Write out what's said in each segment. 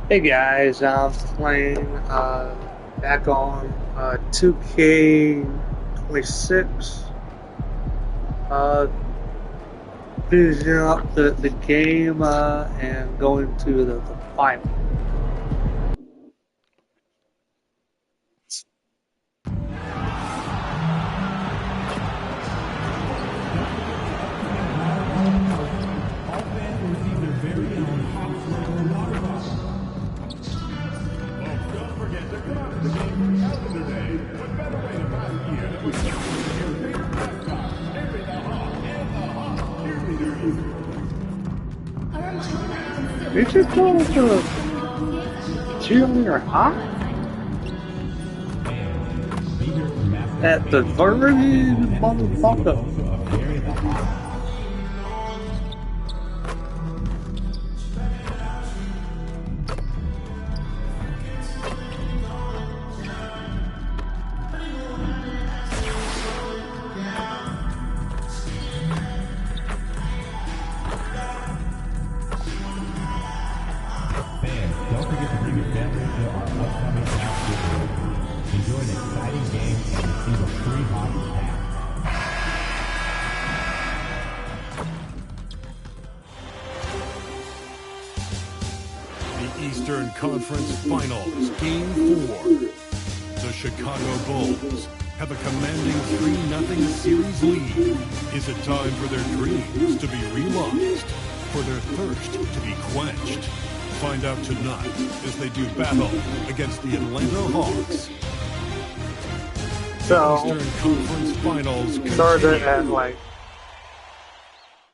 Hey guys, I'm playing back on 2k26. Finishing up the game and going to the final. They just call it the cheerleader hot? At the very motherfucker. Eastern Conference Finals, Game 4. The Chicago Bulls have a commanding 3-0 series lead. Is it time for their dreams to be realized? For their thirst to be quenched? Find out tonight as they do battle against the Atlanta Hawks. So, Eastern Conference Finals started at like,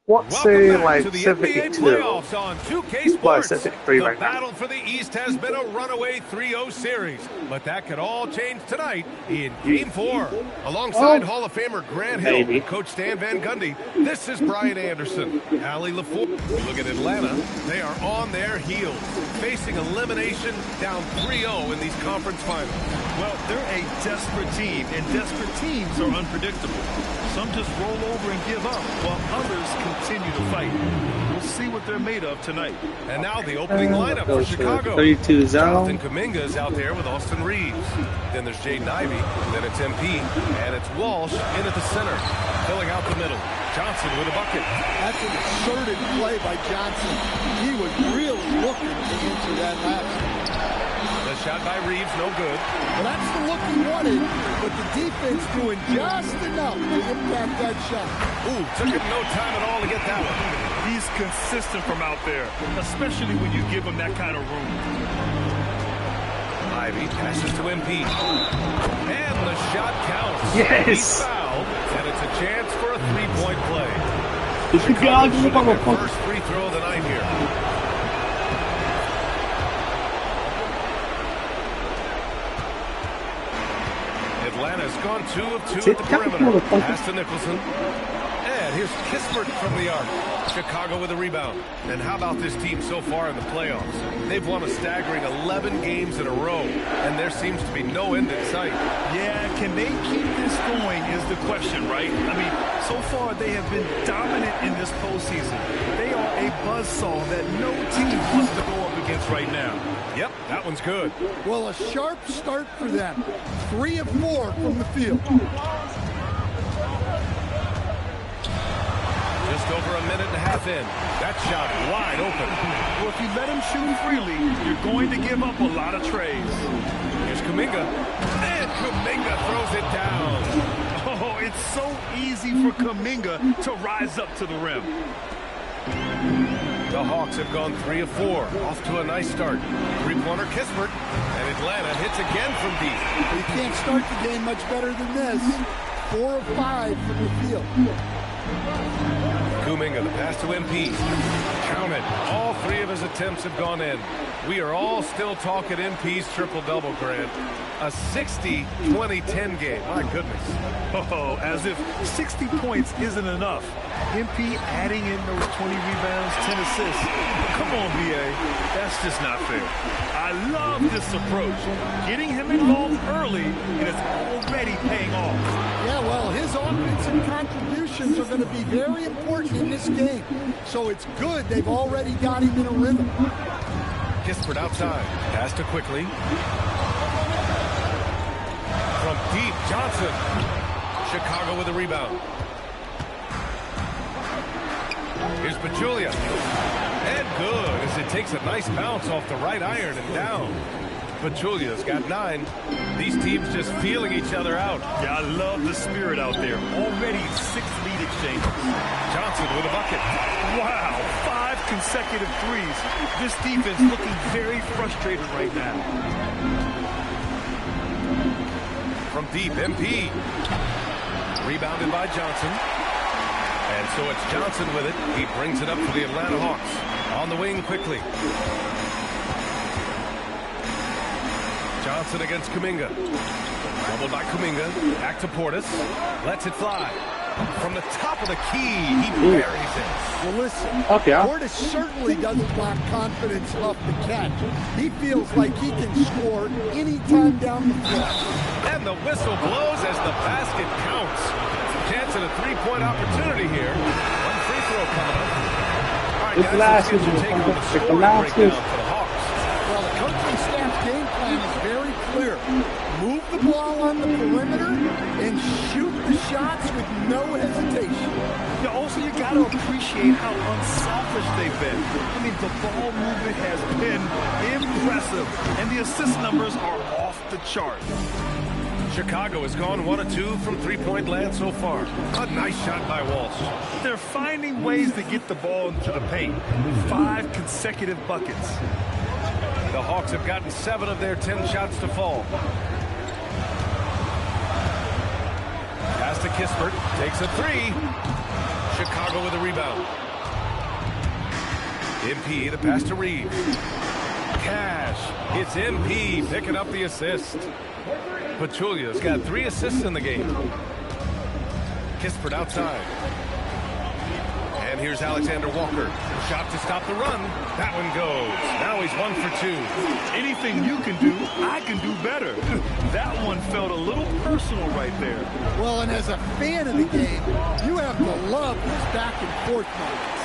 what say like 72? On 2K Well, Sports. 73 The right now. battle for the East has been a runaway 3-0 series, but that could all change tonight in Game 4. Alongside Hall of Famer Grant Hill Maybe. and Coach Stan Van Gundy, this is Brian Anderson, Allie LaFour. You look at Atlanta, they are on their heels, facing elimination down 3-0 in these conference finals. Well, they're a desperate team, and desperate teams are unpredictable. Some just roll over and give up, while others continue to fight. We'll see what they're made of tonight. And now the opening lineup for Goes to Chicago. 32 Jonathan zone. Kuminga is out there with Austin Reeves. Then there's Jaden Ivey, then it's MP, and it's Walsh in at the center, filling out the middle. Johnson with a bucket. That's an assertive play by Johnson. He was really looking to answer that last. The shot by Reeves, no good. Well, that's the look he wanted, but the defense doing just enough to impact that shot. Ooh, took him no time at all to get that one. He's consistent from out there, especially when you give him that kind of room. Ivey passes to MP. And the shot counts. Yes. He's fouled, and it's a chance for a three-point play. It's a Chicago god, shooting their motherfucker. first free throw of the night here. Atlanta's gone 2 of 2 at the perimeter. Pass to Nicholson. And here's Kispert from the arc. Chicago with a rebound. And how about this team so far in the playoffs? They've won a staggering 11 games in a row, and there seems to be no end in sight. Yeah, can they keep this going is the question, right? I mean, so far they have been dominant in this postseason. They are a buzzsaw that no team wants to go up against right now. Yep, that one's good. Well, a sharp start for them. 3 of 4 from the field. Just over a minute and a half in. That shot wide open. Well, if you let him shoot freely, you're going to give up a lot of trays. Here's Kuminga. And Kuminga throws it down. Oh, it's so easy for Kuminga to rise up to the rim. The Hawks have gone 3 of 4. Off to a nice start. Three-pointer Kispert. And Atlanta hits again from deep. You can't start the game much better than this. 4 of 5 from the field. Kuminga, the pass to MP. Count it. All 3 of his attempts have gone in. We are all still talking MP's triple-double, Grant. A 60-20-10 game. My goodness. Oh, as if 60 points isn't enough. MP adding in those 20 rebounds, 10 assists. Come on, BA. That's just not fair. I love this approach. Getting him involved early, and it's already paying off. Yeah, well, his offensive contributions are going to be very important in this game. So it's good they've already got him in a rhythm. Kispert outside. Pass to quickly. From deep, Johnson. Chicago with a rebound. Here's Pachulia. And good as it takes a nice bounce off the right iron and down. Pachulia's got 9. These teams just feeling each other out. Yeah, I love the spirit out there. Already 6 lead exchanges. Johnson with a bucket. Wow, 5 consecutive threes. This defense looking very frustrated right now. From deep, MP. Rebounded by Johnson. And so it's Johnson with it. He brings it up for the Atlanta Hawks. On the wing quickly. Johnson against Kuminga. Doubled by Kuminga. Back to Portis. Lets it fly. From the top of the key, he buries it. Well, listen, Okay. Portis certainly doesn't lack confidence off the catch. He feels like he can score anytime down the floor. And the whistle blows as the basket counts. Chance at a 3-point opportunity here. One free throw coming up. All right, It's guys, last let's get your one. take on the It's the scoring last breakdown one. for the Hawks. Well, the coaching staff's game plan is very clear. Move the ball on the perimeter and shoot the shots with no hesitation. Now, also, you got to appreciate how unselfish they've been. I mean, the ball movement has been impressive, and the assist numbers are off the chart. Chicago has gone 1 of 2 from 3-point land so far. A nice shot by Walsh. They're finding ways to get the ball into the paint. 5 consecutive buckets. The Hawks have gotten 7 of their 10 shots to fall. Pass to Kispert. Takes a 3. Chicago with a rebound. MP, the pass to Reeves. Cash. It's MP picking up the assist. Pachulia's got 3 assists in the game. Kispert outside. And here's Alexander Walker. Shot to stop the run. That one goes. Now he's 1 for 2. Anything you can do, I can do better. That one felt a little personal right there. Well, and as a fan of the game, you have to love these back and forth moments.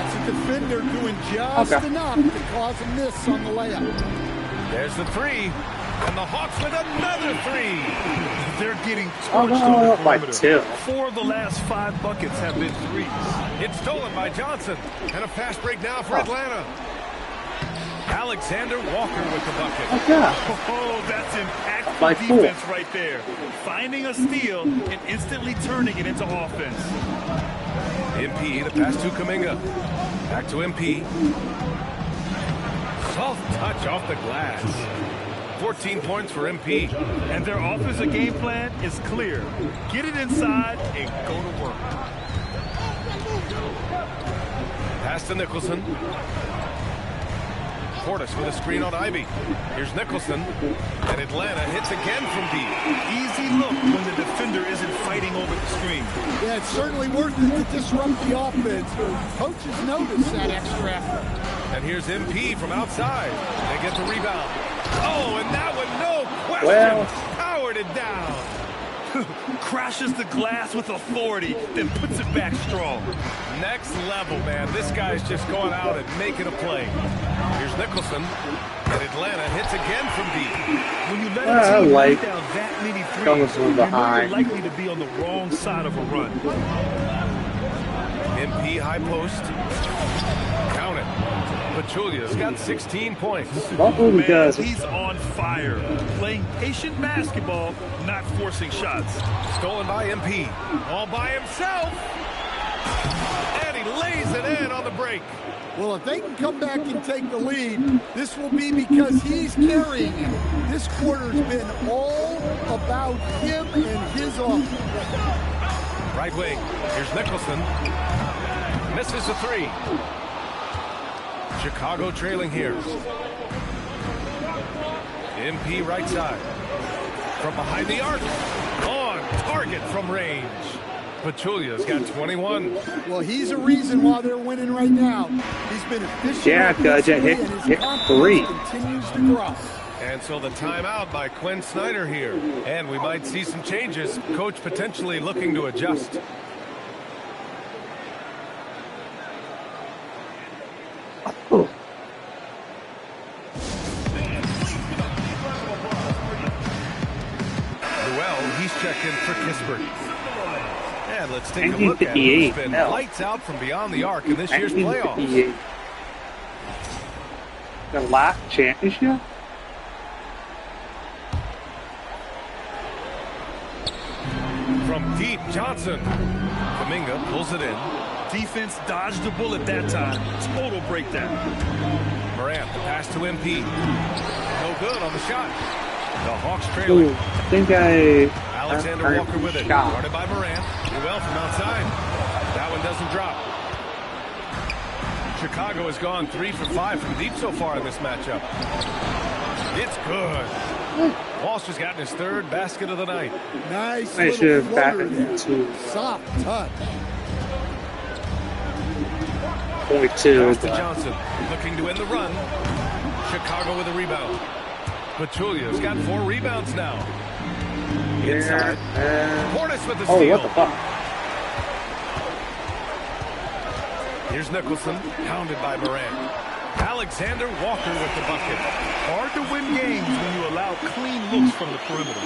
It's a defender doing just enough to cause a miss on the layup. There's the 3. And the Hawks with another 3. They're getting torched on the by perimeter. 2. 4 of the last 5 buckets have been threes. It's stolen by Johnson. And a fast break now for Atlanta. Alexander Walker with the bucket. Oh, that's impactful By 4. defense right there. Finding a steal and instantly turning it into offense. MP, the pass to Kuminga. Back to MP. Soft touch off the glass. 14 points for MP. And their offensive game plan is clear. Get it inside and go to work. Pass to Nicholson. Portis with a screen on Ivy. Here's Nicholson. And Atlanta hits again from deep. Easy look when the defender isn't fighting over the screen. Yeah, it's certainly worth it to disrupt the offense. Coaches notice that extra effort. And here's MP from outside. They get the rebound. Oh, and that one, no question. Well. Powered it down. Crashes the glass with authority, then puts it back strong. Next level, man. This guy's just going out and making a play. Here's Nicholson. And Atlanta hits again from deep. When you let I a team like knock down that many coming threes, from you know behind. you're likely to be on the wrong side of a run. MP high post. Count it. Pachulia's got 16 points. Man, he's on fire. Playing patient basketball, not forcing shots. Stolen by MP. All by himself. And he lays it in on the break. Well, if they can come back and take the lead, this will be because he's carrying it. This quarter's been all about him and his offense. Right wing. Here's Nicholson. Misses the 3. Chicago trailing here. MP right side. From behind the arc. On target from range. Pachulia's got 21. Well, he's a reason why they're winning right now. He's been efficient. Yeah, offensively, hit and his confidence 3. continues to grow. And so the timeout by Quinn Snyder here. And we might see some changes. Coach potentially looking to adjust. checked in for Kispert. And let's take a look at who's been lights out from beyond the arc in this year's playoffs. The last championship? From deep, Johnson. Kuminga pulls it in. Defense dodged the bullet that time. Total breakdown. Morant, the pass to MP. No good on the shot. The Hawks trailing. I think Alexander Walker with it. Guarded by Morant. Do well from outside. That one doesn't drop. Chicago has gone 3 for 5 from deep so far in this matchup. It's good. Walsh has gotten his 3rd basket of the night. Nice I should have backed into soft touch. .2. Pass to Johnson, looking to end the run. Chicago with a rebound. Pachulia's got 4 rebounds now. Inside. Portis with the steal. Oh, what the fuck? Here's Nicholson, pounded by Morant. Alexander Walker with the bucket. Hard to win games when you allow clean looks from the perimeter.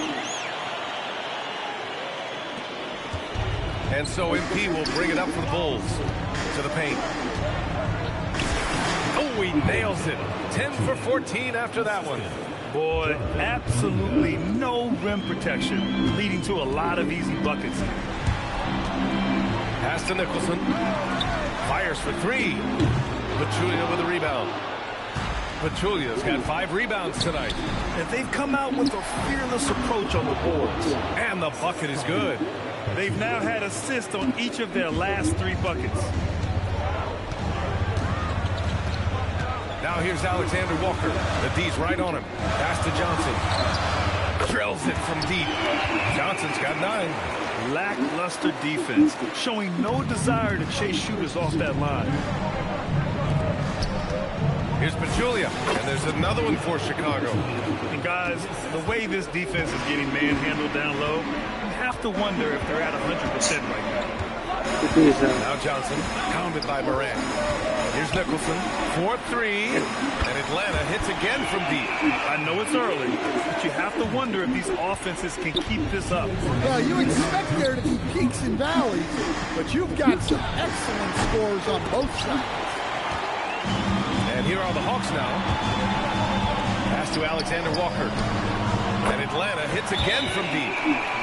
And so MP will bring it up for the Bulls. To the paint. Oh, he nails it. 10 for 14 after that one. Boy, absolutely no rim protection, leading to a lot of easy buckets. Pass to Nicholson. Fires for 3. Pachulia with a rebound. Pachulia's got 5 rebounds tonight. And they've come out with a fearless approach on the boards. And the bucket is good. They've now had assists on each of their last 3 buckets. Now here's Alexander Walker. The D's right on him. Pass to Johnson. Drills it from deep. Johnson's got 9. Lackluster defense, showing no desire to chase shooters off that line. Here's Pachulia, and there's another one for Chicago. And guys, the way this defense is getting manhandled down low, you have to wonder if they're at 100% right now. Now Johnson, pounded by Morant. Here's Nicholson, 4-3, and Atlanta hits again from deep. I know it's early, but you have to wonder if these offenses can keep this up. Well, you expect there to be peaks and valleys, but you've got some excellent scores on both sides. And here are the Hawks now. Pass to Alexander Walker. And Atlanta hits again from deep.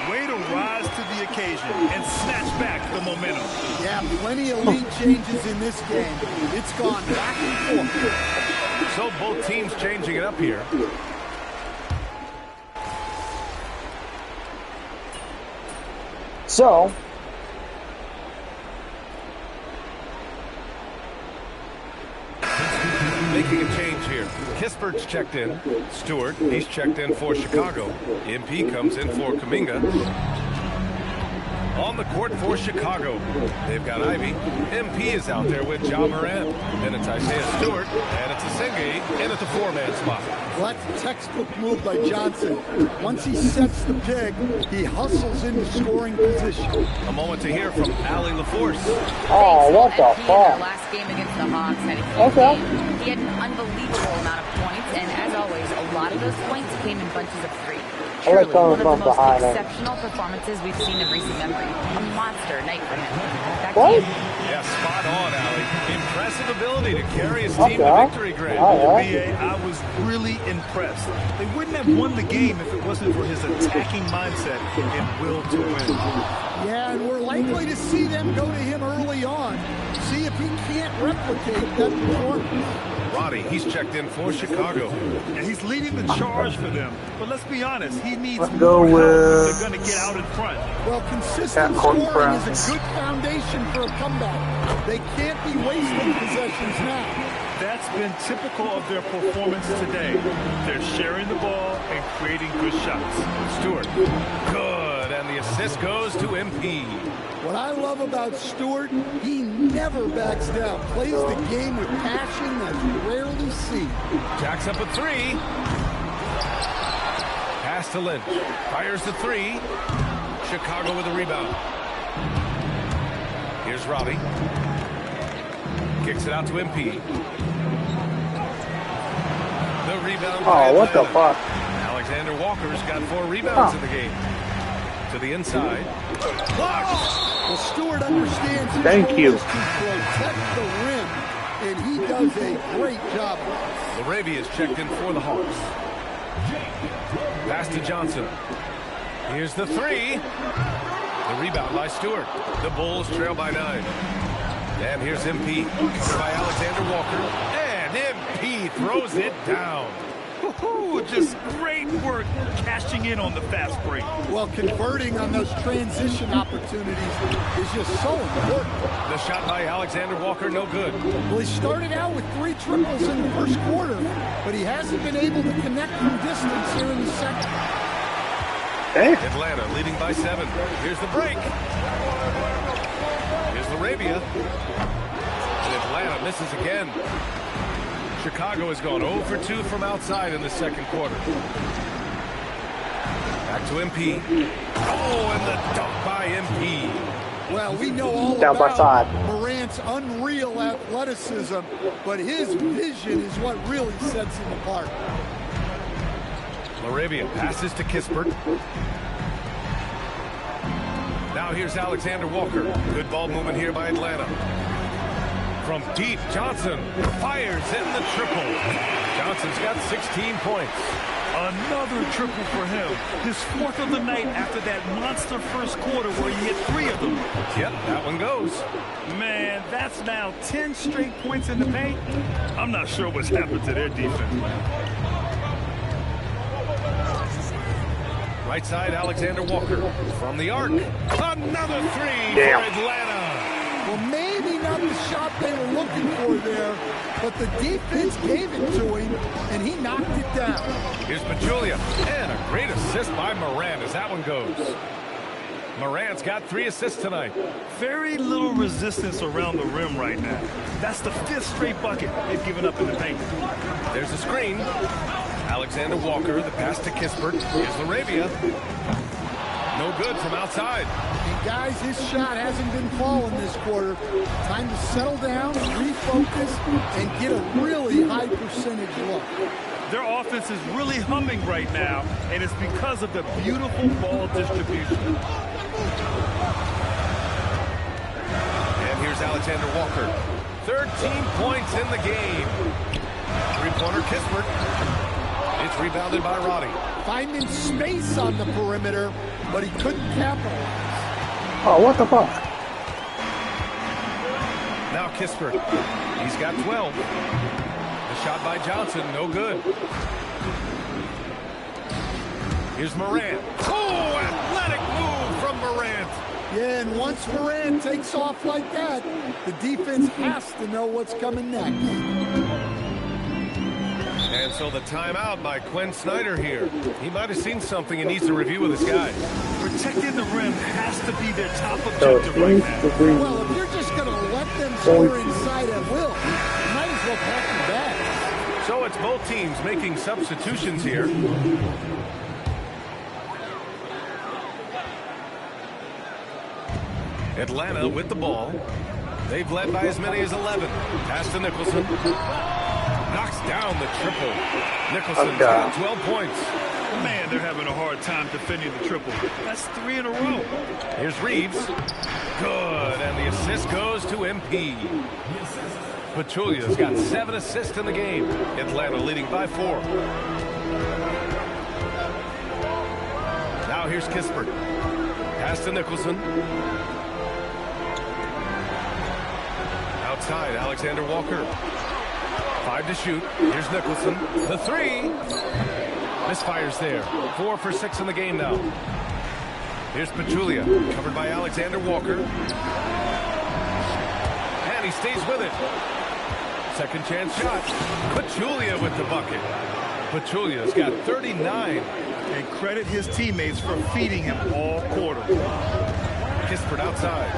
Way to rise to the occasion and snatch back the momentum. Yeah, plenty of lead changes in this game. It's gone back and forth. So both teams changing it up here. So, making a change here. Kispert's checked in. Stewart, he's checked in for Chicago. MP comes in for Kuminga. On the court for Chicago, they've got Ivy. MP is out there with Ja Morant. Then it's Isaiah Stewart, and it's Asenge in at the 4-man spot. Well, that's a textbook move by Johnson. Once he sets the pick, he hustles into scoring position. A moment to hear from Allie LaForce. oh, what the fuck? Last game against the Hawks, he had an unbelievable amount of points, and as always, a lot of those points came in bunches of 3. Truly, one of the most exceptional performances we've seen in recent memory. A monster night for him. What? Yeah, spot on, Allie. Impressive ability to carry his team to victory, Greg. BA, I was really impressed. They wouldn't have won the game if it wasn't for his attacking mindset and will to win. Yeah, and we're likely to see them go to him early on. See if he can't replicate that performance. Roddy, he's checked in for Chicago. And he's leading the charge for them. But let's be honest, he needs Let's more go help with- if they're going to get out in front. Well, consistent That court scoring is press. a good foundation for a comeback. They can't be wasting possessions now. That's been typical of their performance today. They're sharing the ball and creating good shots. Stewart, good, and the assist goes to MP. What I love about Stewart, he never backs down. Plays the game with passion that you rarely see. Jacks up a 3. Pass to Lynch. Fires the 3. Chicago with a rebound. Here's Robbie. Kicks it out to MP. The rebound. Oh, what the fuck? Alexander Walker's got 4 rebounds in the game. To the inside. Well, Stewart understands his Thank role you. is to protect the rim, and he does a great job of it. Laravia is checked in for the Hawks. Pass to Johnson. Here's the three. The rebound by Stewart. The Bulls trail by 9. And here's MP, covered by Alexander Walker. And MP throws it down. Just great work cashing in on the fast break. Well, converting on those transition opportunities is just so important. The shot by Alexander Walker, no good. Well, he started out with 3 triples in the first quarter, but he hasn't been able to connect from distance here in the second. Hey. Atlanta leading by 7. Here's the break. Here's Laravia. And Atlanta misses again. Chicago has gone 0 for 2 from outside in the second quarter. Back to MP. Oh, and the dunk by MP. Well, we know all Down by about 5. Morant's unreal athleticism, but his vision is what really sets him apart. Laravia passes to Kispert. Now here's Alexander Walker. Good ball movement here by Atlanta. From deep, Johnson fires in the triple. Johnson's got 16 points. Another triple for him. His 4th of the night after that monster first quarter where he hit 3 of them. Yep, that one goes. Man, that's now 10 straight points in the paint. I'm not sure what's happened to their defense. Right side, Alexander Walker. From the arc. Another 3 Damn. for Atlanta. Well, maybe not the shot they were looking for there, but the defense gave it to him, and he knocked it down. Here's Pachulia. And a great assist by Morant as that one goes. Morant's got 3 assists tonight. Very little resistance around the rim right now. That's the 5th straight bucket they've given up in the paint. There's a screen. Alexander Walker, the pass to Kispert. Here's Laravia. No good from outside. And guys, his shot hasn't been falling this quarter. Time to settle down, refocus, and get a really high percentage look. Their offense is really humming right now, and it's because of the beautiful ball distribution. And here's Alexander Walker. 13 points in the game. Three-pointer Kispert. It's rebounded by Roddy. Finding space on the perimeter, but he couldn't capitalize. Oh, what the fuck? Now Kispert. He's got 12. The shot by Johnson, no good. Here's Morant. Oh, athletic move from Morant. Yeah, and once Morant takes off like that, the defense has to know what's coming next. And so the timeout by Quinn Snyder here. He might have seen something and needs to review with his guys. Protecting the rim has to be their top objective right now. Well, if you're just going to let them score inside at will, you might as well pack your bags. So it's both teams making substitutions here. Atlanta with the ball. They've led by as many as 11. Pass to Nicholson. Knocks down the triple. Nicholson's got 12 points. Man, they're having a hard time defending the triple. That's 3 in a row. Here's Reeves. Good, and the assist goes to MP. Pachulia's got 7 assists in the game. Atlanta leading by 4. Now here's Kispert. Pass to Nicholson. Outside, Alexander Walker. 5 to shoot. Here's Nicholson. The 3. Misfires there. 4 for 6 in the game now. Here's Pachulia. Covered by Alexander Walker. And he stays with it. Second chance shot. Pachulia with the bucket. Pachulia's got 39. And credit his teammates for feeding him all quarter. Kispert outside.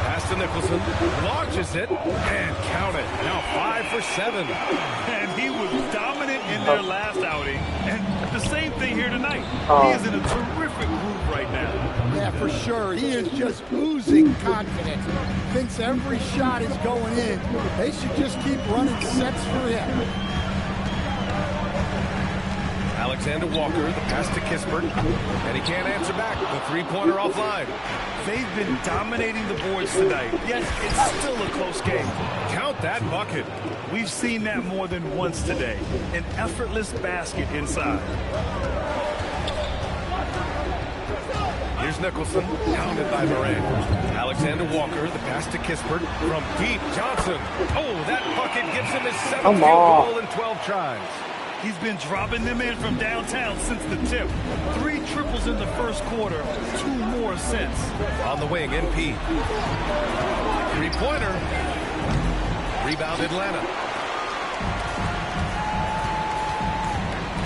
Pass to Nicholson. Launches it. And count it. Now 5 for 7. And he was dominant in their last outing. And the same thing here tonight. He is in a terrific groove right now. Yeah, for sure. He is just oozing confidence. Thinks every shot is going in. They should just keep running sets for him. Alexander Walker, the pass to Kispert, and he can't answer back. The three-pointer offline. They've been dominating the boards tonight, yet it's still a close game. Count that bucket. We've seen that more than once today. An effortless basket inside. Here's Nicholson, pounded by Moran. Alexander Walker, the pass to Kispert. From deep, Johnson. Oh, that bucket gives him his 7th field goal in 12 tries. He's been dropping them in from downtown since the tip. 3 triples in the first quarter, 2 more since. On the wing, NP. Three-pointer. Rebound Atlanta.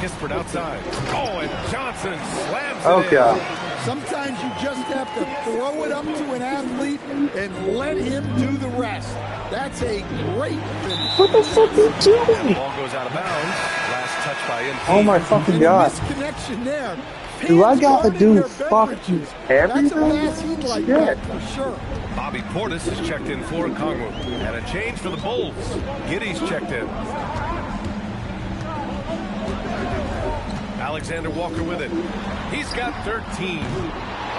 Kispert outside. Oh, and Johnson slams it in. Sometimes you just have to throw it up to an athlete and let him do the rest. That's a great finish. What the fuck are you doing? The ball goes out of bounds. Last touch by NP. Oh my fucking god. Misconnection there. Do I gotta do fucking everything? That's a pass he'd like that for sure. Bobby Portis is checked in for Kongwu. And a change for the Bulls. Giddy's checked in. Alexander Walker with it. He's got 13.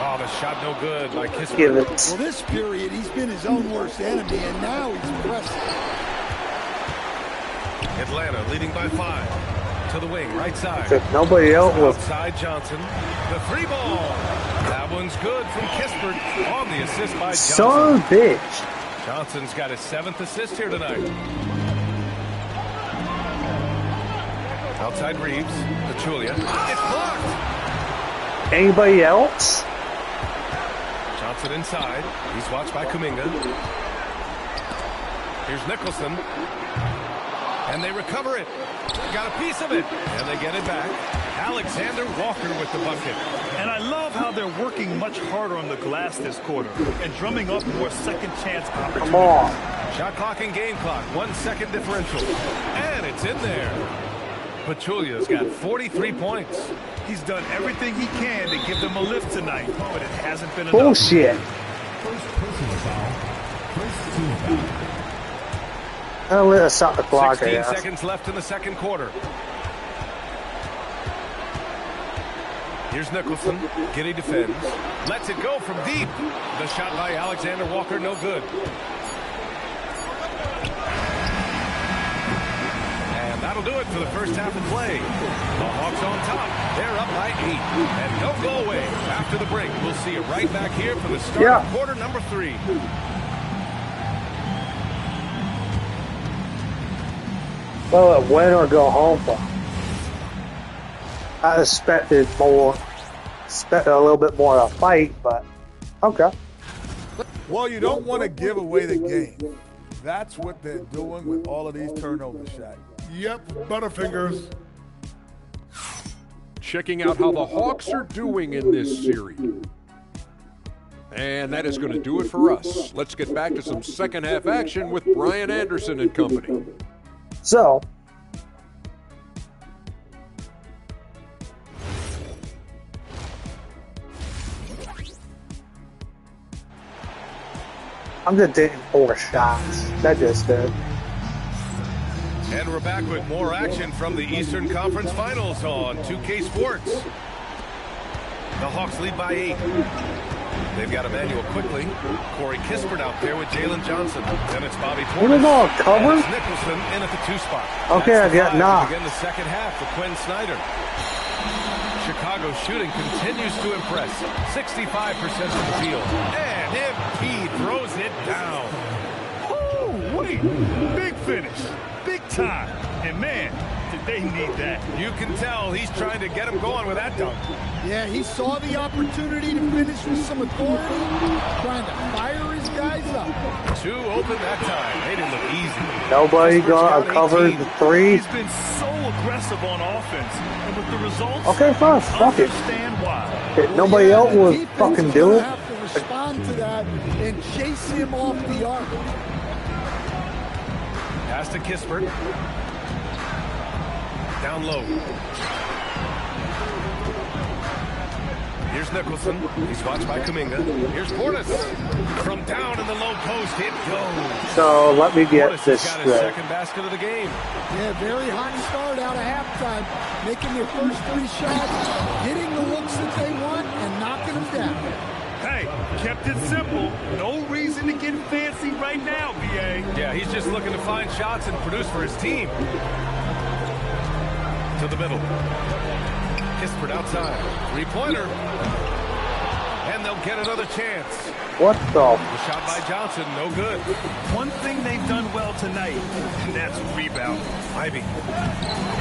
Oh, the shot no good by Kispert. Give it. Well, this period, he's been his own worst enemy, and now he's pressing. Atlanta leading by 5. To the wing, right side. If nobody else was. Outside Johnson. The 3-ball. That one's good from Kispert on the assist by Johnson. Son of a bitch. Johnson's got his 7th assist here tonight. Outside Reeves. Pachulia. It's blocked. Anybody else? Johnson inside. He's watched by Kuminga. Here's Nicholson. And they recover it. Got a piece of it. And they get it back. Alexander Walker with the bucket. And I love how they're working much harder on the glass this quarter and drumming up more second chance opportunities. Come on. Shot clock and game clock. 1 second differential. And it's in there. Pachulia's got 43 points. He's done everything he can to give them a lift tonight, but it hasn't been enough. Bullshit. I'll let us stop the clock. 16 seconds left in the second quarter. Here's Nicholson. Giddy defends. Lets it go from deep. The shot by Alexander Walker, no good. And that'll do it for the first half of play. The Hawks on top. They're up by 8. And don't go away. After the break, we'll see you right back here for the start of quarter number 3. Well, win or go home for. I expected more. Expected a little bit more of a fight, but okay. Well, you don't want to give away the game. That's what they're doing with all of these turnovers, Shaq. Yep, Butterfingers. Checking out how the Hawks are doing in this series. And that is going to do it for us. Let's get back to some second half action with Brian Anderson and company. So, I'm just taking 4 shots. That just did. And we're back with more action from the Eastern Conference Finals on 2K Sports. The Hawks lead by 8. They've got Emmanuel quickly. Corey Kispert out there with Jalen Johnson. Then it's Bobby Portis. What is all covered? Nicholson in at the 2 spot. Okay, I got knocked. Again, the second half for Quinn Snyder. Chicago's shooting continues to impress. 65% from the field. And MP throws it down. Oh, wait. Big finish. Big time. And man, did they need that. You can tell he's trying to get him going with that dunk. Yeah, he saw the opportunity to finish with some authority, trying to fire his guys up. 2 open that time. They didn't look easy. Nobody got covered the 3. He's been so aggressive on offense, and with the results, Okay, fine. Fuck it. understand why. If nobody else will fucking do it. Have to respond to that and chase him off the arc. Pass to Kispert. Down low. Here's Nicholson. He's watched by Kuminga. Here's Portis. From down in the low post, it goes. So let me get Portis this has got his straight. second basket of the game. Yeah, very hot start out of halftime. Making their first 3 shots, getting the looks that they want, and knocking them down. Hey, kept it simple. No reason to get fancy right now, BA. Yeah, he's just looking to find shots and produce for his team. To the middle. Kispert outside. 3-pointer. And they'll get another chance. What the? The shot by Johnson, no good. One thing they've done well tonight, and that's rebound. Ivy.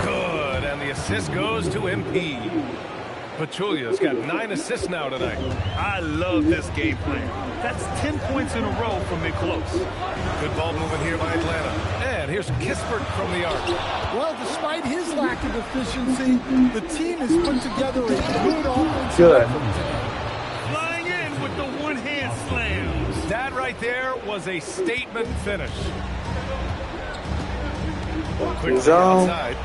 Good, and the assist goes to MP. Pachulia's got 9 assists now tonight. I love this game plan. That's 10 points in a row from it close. Good ball movement here by Atlanta. And here's Kispert from the arc. Well, despite his lack of efficiency, the team has put together a good offensive Good. effort today. Flying in with the one-hand slam. That right there was a statement finish. Quickly Zone. outside.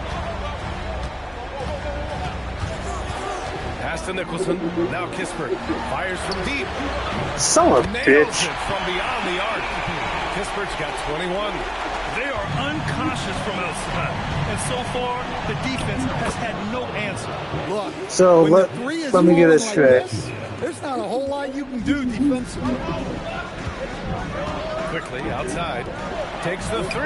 Pass to Nicholson. Now Kispert fires from deep. Son of a Nails bitch. it from beyond the arc. Kispert's got 21. They are uncautious from outside. And so far, the defense has had no answer. Look, So when the three is let me get rolling this like straight. this, there's not a whole lot you can do defensively. Quickly outside. Takes the 3.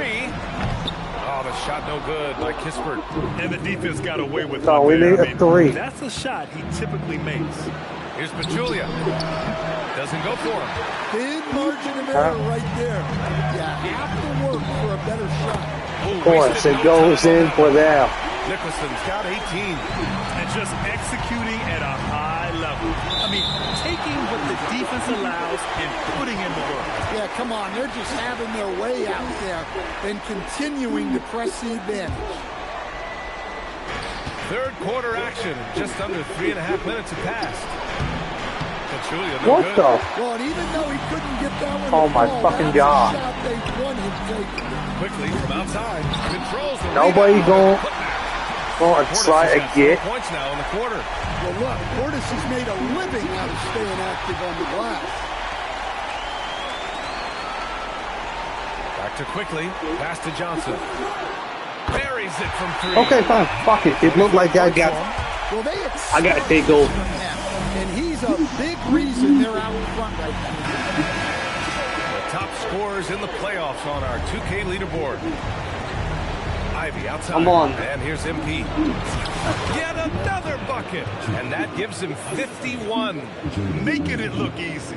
Oh, the shot no good by Kispert. And the defense got away with So one we there. need a 3. That's a shot he typically makes. Here's Pachulia. Doesn't go for him. Big margin of error right there. You have to work for a better shot. Of course, it goes in for them. Nicholson's got 18. And just executing at a high level. I mean, taking what the defense allows and putting in the work. Yeah, come on. They're just having their way out there and continuing to press the advantage. Third quarter action. Just under 3.5 minutes have passed. Pachulia, no What good. the? Well, and even though he couldn't get that one, Oh, to my fall, fucking that's God. a shot they wanted to take. Quickly from outside. Controls the Nobody rebound. Gonna Portis try has to got 4 get. points now in the quarter. Well, look, Portis has made a living out of staying active on the glass. Back to Quickly. Pass to Johnson. Buries it from 3. Okay, fine. Fuck it. It looked like I got. Well, they I got to take over. and he's a big reason they're out in front right now. The top scorers in the playoffs on our 2K leaderboard. Ivy outside. Come on. And here's MP. Get another bucket. And that gives him 51. Making it look easy.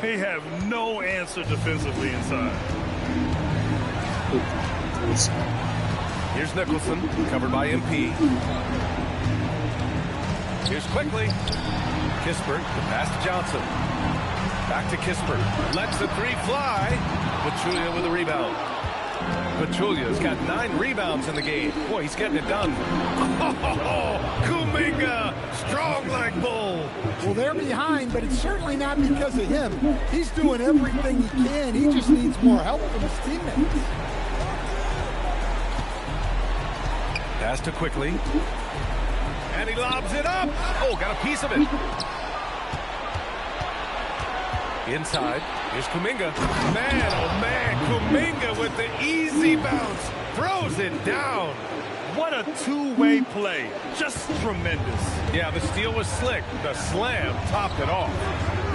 They have no answer defensively inside. Here's Nicholson, covered by MP. Here's Quickly. Kispert, the pass to Johnson. Back to Kispert. Lets the 3 fly. Pachulia with a rebound. Pachulia's got 9 rebounds in the game. Boy, he's getting it done. Kuminga, strong like bull. Well, they're behind, but it's certainly not because of him. He's doing everything he can. He just needs more help from his teammates. Pass to Quickly. And he lobs it up. Oh, got a piece of it. Inside. Here's Kuminga. Man, oh man. Kuminga with the easy bounce. Throws it down. What a two-way play. Just tremendous. Yeah, the steal was slick. The slam topped it off.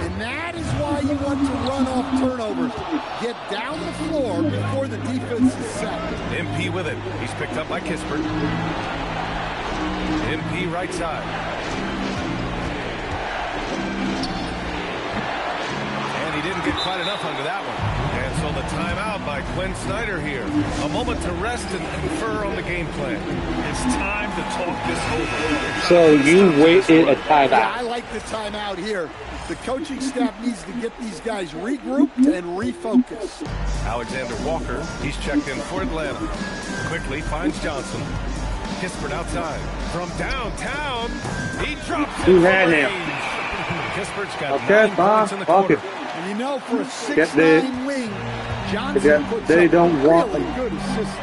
And that is why you want to run off turnovers. Get down the floor before the defense is set. MP with it. He's picked up by Kispert. MP right side. And he didn't get quite enough under that one. And so the timeout by Quinn Snyder here. A moment to rest and confer on the game plan. It's time to talk this over. So you waited a Yeah, timeout. I like the timeout here. The coaching staff needs to get these guys regrouped and refocused. Alexander Walker, he's checked in for Atlanta. Quickly finds Johnson. Kispert outside. From downtown, he drops it. Who had him? Kispert's got Okay, 9 points in the fuck quarter. it. And you know, for a Get the- 6'9" wing, Johnson puts they up don't want really good assist.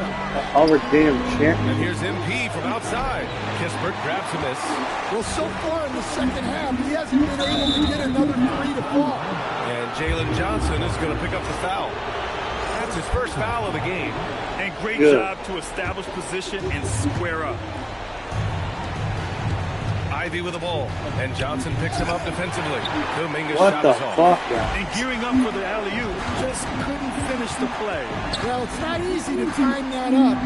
Our damn champ. And here's MP from outside. Kispert grabs a miss. Well, so far in the second half, he hasn't been able to get another three to fall. And Jalen Johnson is going to pick up the foul. That's his first foul of the game. And great job to establish position and square up. Ivy with the ball, and Johnson picks him up defensively. Kuminga's What shot the is off. fuck, yeah. And gearing up for the alley-oop, just couldn't finish the play. Well, it's not easy to time that up.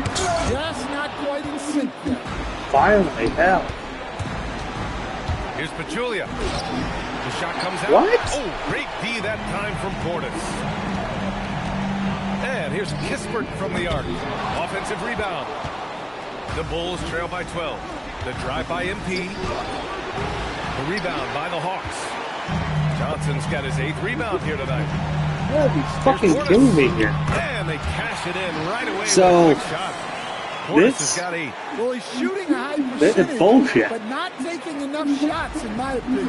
Just not quite in sync yet. Finally, hell. Here's Pachulia. The shot comes out. What? Oh, great D that time from Portis. And here's Kispert from the arc. Offensive rebound. The Bulls trail by 12. The drive by MP. The rebound by the Hawks. Johnson's got his 8th rebound here tonight. What are you fucking doing me here? And they cash it in right away So, with a quick shot. Portis has this, got 8. Well, he's shooting a high this percentage, is bullshit. but not taking enough shots, in my opinion.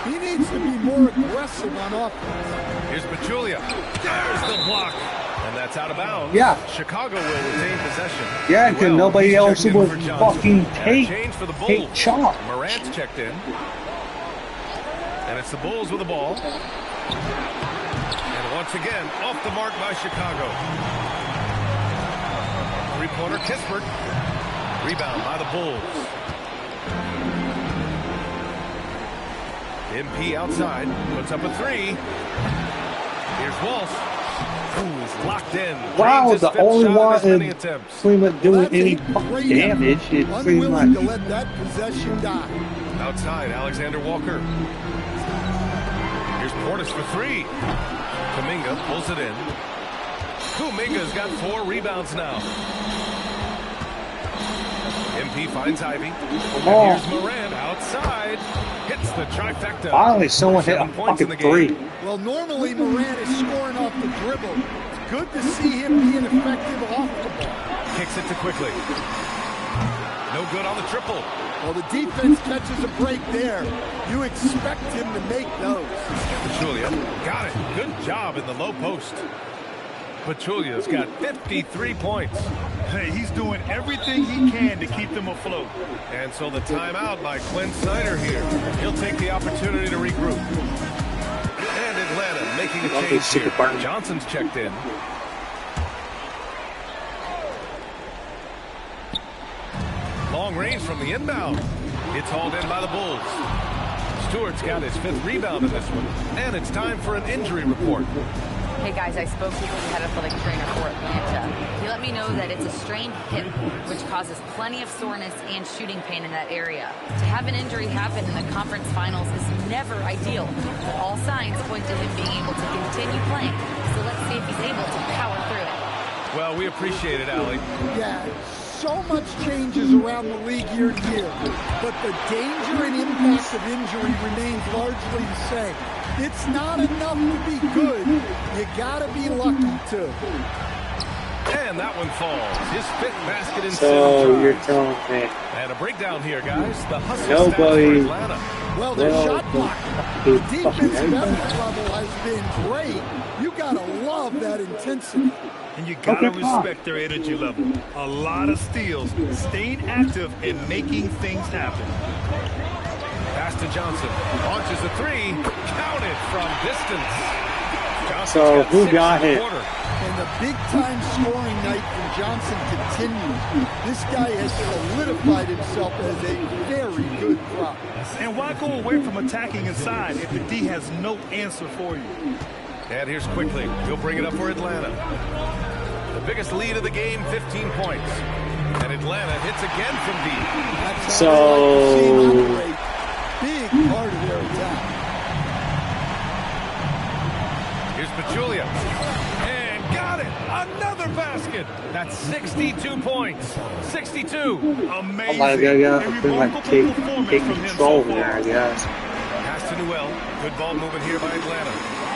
He needs to be more aggressive on offense. Here's Pachulia. There's the block. And that's out of bounds. Yeah. Chicago will retain possession. Yeah, because nobody else would fucking take shot. Morant's checked in. And it's the Bulls with the ball. And once again, off the mark by Chicago. Three-pointer Kispert. Rebound by the Bulls. MP outside. Puts up a 3. Here's Walsh. Who's locked in. Wow, the only one in Freeman doing any fucking damage is pretty much. Unwilling to let that possession die. Outside, Alexander Walker. Here's Portis for 3. Kuminga pulls it in. Kuminga's got 4 rebounds now. MP finds Ivy. And here's Morant outside. Hits the trifecta. Finally, someone hit a fucking 3. Well, normally Morant is scoring off the dribble. It's good to see him being effective off the ball. Kicks it to Quickly. No good on the triple. Well, the defense catches a break there. You expect him to make those. Pachulia got it. Good job in the low post. Pachulia's got 53 points. Hey, he's doing everything he can to keep them afloat. And so the timeout by Quinn Snyder here. He'll take the opportunity to regroup. And Atlanta making a change here. Johnson's checked in. Long range from the inbound. It's hauled in by the Bulls. Stewart's got his 5th rebound in this one. And it's time for an injury report. Hey guys, I spoke with the head athletic trainer for Atlanta. He let me know that it's a strained hip, which causes plenty of soreness and shooting pain in that area. To have an injury happen in the conference finals is never ideal, but all signs point to him being able to continue playing. So let's see if he's able to power through it. Well, we appreciate it, Allie. Yeah, so much changes around the league year to year, but the danger and impact of injury remains largely the same. It's not enough to be good. You gotta be lucky too. And that one falls. His 5th basket in 7 So you're tries. telling me And a breakdown here, guys. The hustle nobody. stats for Atlanta. Well, their shot block. The defensive effort level has been great. You gotta love that intensity. And you gotta respect their energy level. A lot of steals, staying active and making things happen. Pass to Johnson. Launches a 3. Counted from distance. Johnson's So who 6 got in the hit? quarter. And the big-time scoring night from Johnson continues. This guy has solidified himself as a very good prop. And why go away from attacking inside if the D has no answer for you? And here's Quickly. He'll bring it up for Atlanta. The biggest lead of the game, 15 points. And Atlanta hits again from deep. That's So- how I like to see him operate. Big part of their attack. Here's Pachulia. And got it. Another basket. That's 62 points. 62. Amazing. Take control there, I guess. Pass to Newell. Good ball movement here by Atlanta.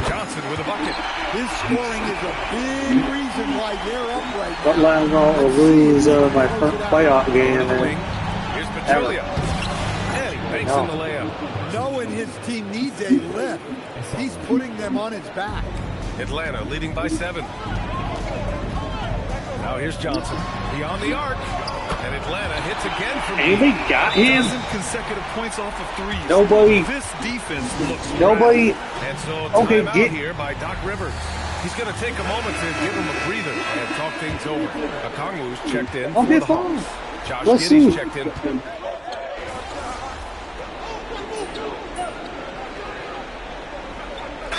Johnson with a bucket. His scoring is a big reason why they're up right now. But let them go or lose my first playoff game. On the wing. Here's Pachulia. And he makes in the layup. Knowing his team needs a lift, he's putting them on his back. Atlanta leading by 7. Now here's Johnson. Beyond the arc. And Atlanta hits again from And they got him. Consecutive points off of threes. Nobody. This defense looks Nobody. And so Okay, timeout here by Doc Rivers. He's going to take a moment to give him a breather and talk things over. Okongwu's checked in for the Hawks. Josh Giddey's checked in.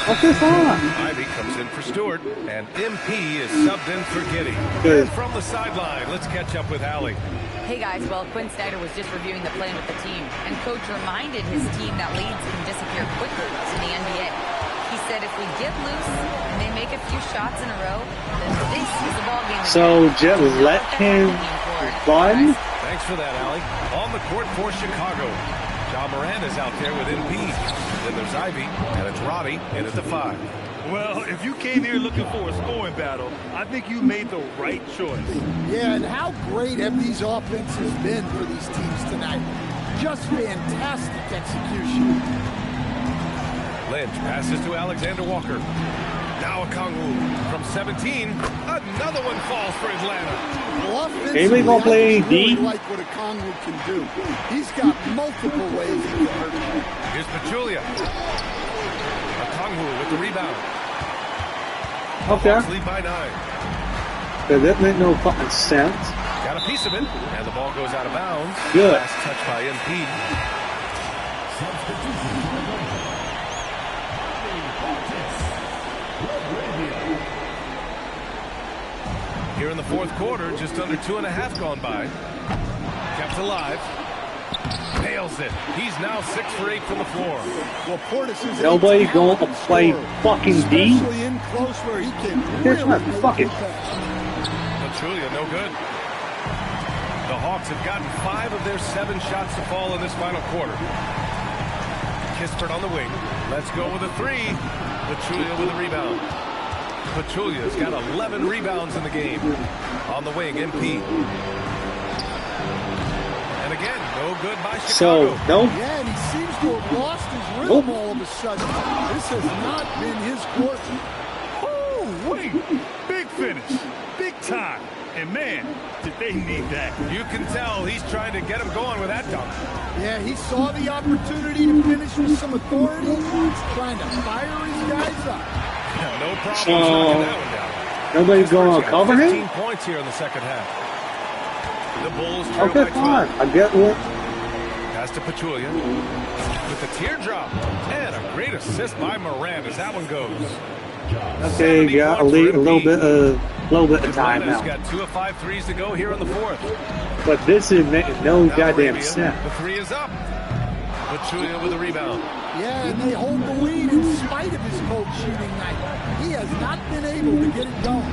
Okay, fine. Ivy comes in for Stewart, and MP is subbed in for Giddey. Good. And from the sideline, let's catch up with Allie. Hey guys, well, Quinn Snyder was just reviewing the plan with the team, and coach reminded his team that leads can disappear quickly in the NBA. He said if we get loose and they make a few shots in a row, then this is the ball game. So just let him run. Thanks for that, Allie. On the court for Chicago, John Moran is out there with MP. Then there's Ivy, and it's Roddy in at the 5. Well, if you came here looking for a scoring battle, I think you made the right choice. Yeah, and how great have these offenses been for these teams tonight? Just fantastic execution. Lynch passes to Alexander Walker. Now Okongwu from 17. Another one falls for Atlanta. Well, Maybe gonna play really D. like what Okongwu can do. He's got multiple ways he can hurt you. Here's Pachulia. Okongwu with the rebound. Okay. Hawks lead by 9. That made no fucking sense. Got a piece of it, and the ball goes out of bounds. Good. Last touch by MP. Here in the fourth quarter, just under 2.5 gone by. Kept alive. Nails it. He's now 6 for 8 from the floor. Well, Portis is Nobody going to play fucking D. especially in close where he can Here's really my make fucking. impact. Pachulia, no good. The Hawks have gotten 5 of their 7 shots to fall in this final quarter. Kispert on the wing. Let's go with a 3. Pachulia with a rebound. Pachulia's got 11 rebounds in the game. On the wing, MP. And again, no good by Chicago. So, no. Yeah, and he seems to have lost his rhythm all of a sudden. This has not been his court. Oh, wait. Big finish. Big time. And man, did they need that. You can tell he's trying to get him going with that dunk. Yeah, he saw the opportunity to finish with some authority. He's trying to fire his guys up. No problem knocking that one down. Nobody's going to cover 15 him? points here in the second half. The Bulls trail Okay, by 12. fine. I get what. Pass to Pachulia with the teardrop. And a great assist by Moran as that one goes. Okay, got a little bit of time Atlanta's now. got 2 of 5 threes to go here in the fourth. But this is making no Now goddamn Arabia, sense. the 3 is up. Pachulia with a rebound. Yeah, and they hold the lead in spite of his cold shooting night. He has not been able to get it going.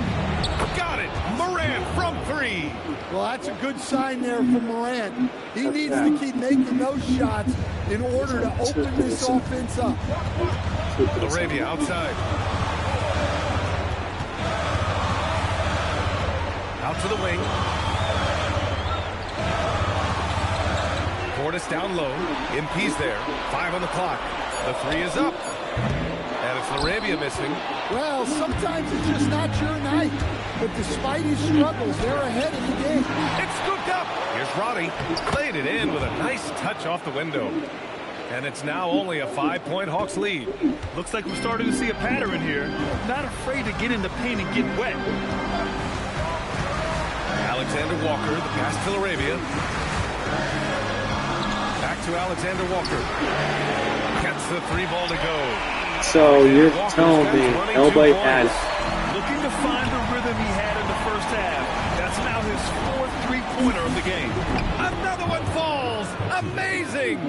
Got it. Moran from 3. Well, that's a good sign there for Moran. He needs to keep making those shots in order to open this offense up. Arabia outside. Out to the wing. Portis down low. MP's there. 5 on the clock. The 3 is up. And it's Arabia missing. Well, sometimes it's just not your night. But despite his struggles, they're ahead of the game. It's scooped up. Here's Roddy. Played it in with a nice touch off the window. And it's now only a 5-point Hawks lead. Looks like we're starting to see a pattern here. Not afraid to get in the paint and get wet. Alexander Walker, the pass to Arabia. Back to Alexander Walker. Gets the 3 ball to go. So you're telling me nobody has. Looking to find the rhythm he had in the first half. That's now his 4th three-pointer of the game. Another one falls. Amazing.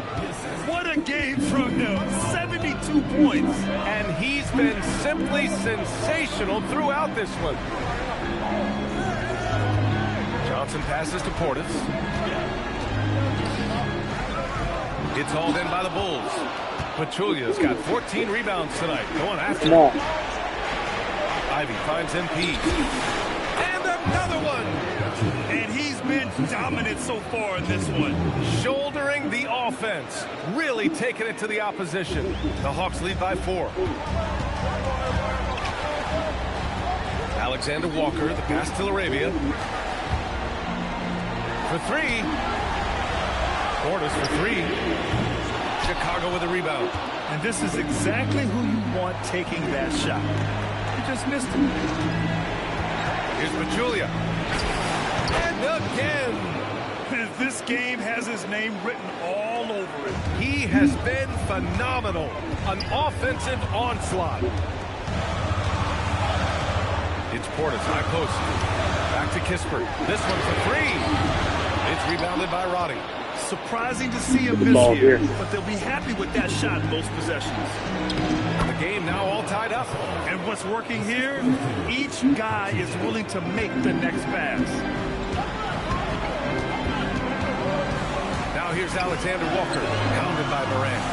What a game from him. 72 points. And he's been simply sensational throughout this one. Johnson passes to Portis. It's hauled in by the Bulls. Pachulia's got 14 rebounds tonight. Going after him. Ivy finds MP. And another one. And he's been dominant so far in this one. Shouldering the offense. Really taking it to the opposition. The Hawks lead by 4. Alexander Walker, the pass to Arabia. for three. Portis for three. Chicago with a rebound. And this is exactly who you want taking that shot. You just missed it. Here's Pachulia. And again. This game has his name written all over it. He has been phenomenal. An offensive onslaught. It's Portis, high post. Back to Kispert. This one for three. It's rebounded by Roddy. Surprising to see him miss here, but they'll be happy with that shot most possessions. The game now all tied up. And what's working here, each guy is willing to make the next pass. Now here's Alexander Walker, pounded by Morant.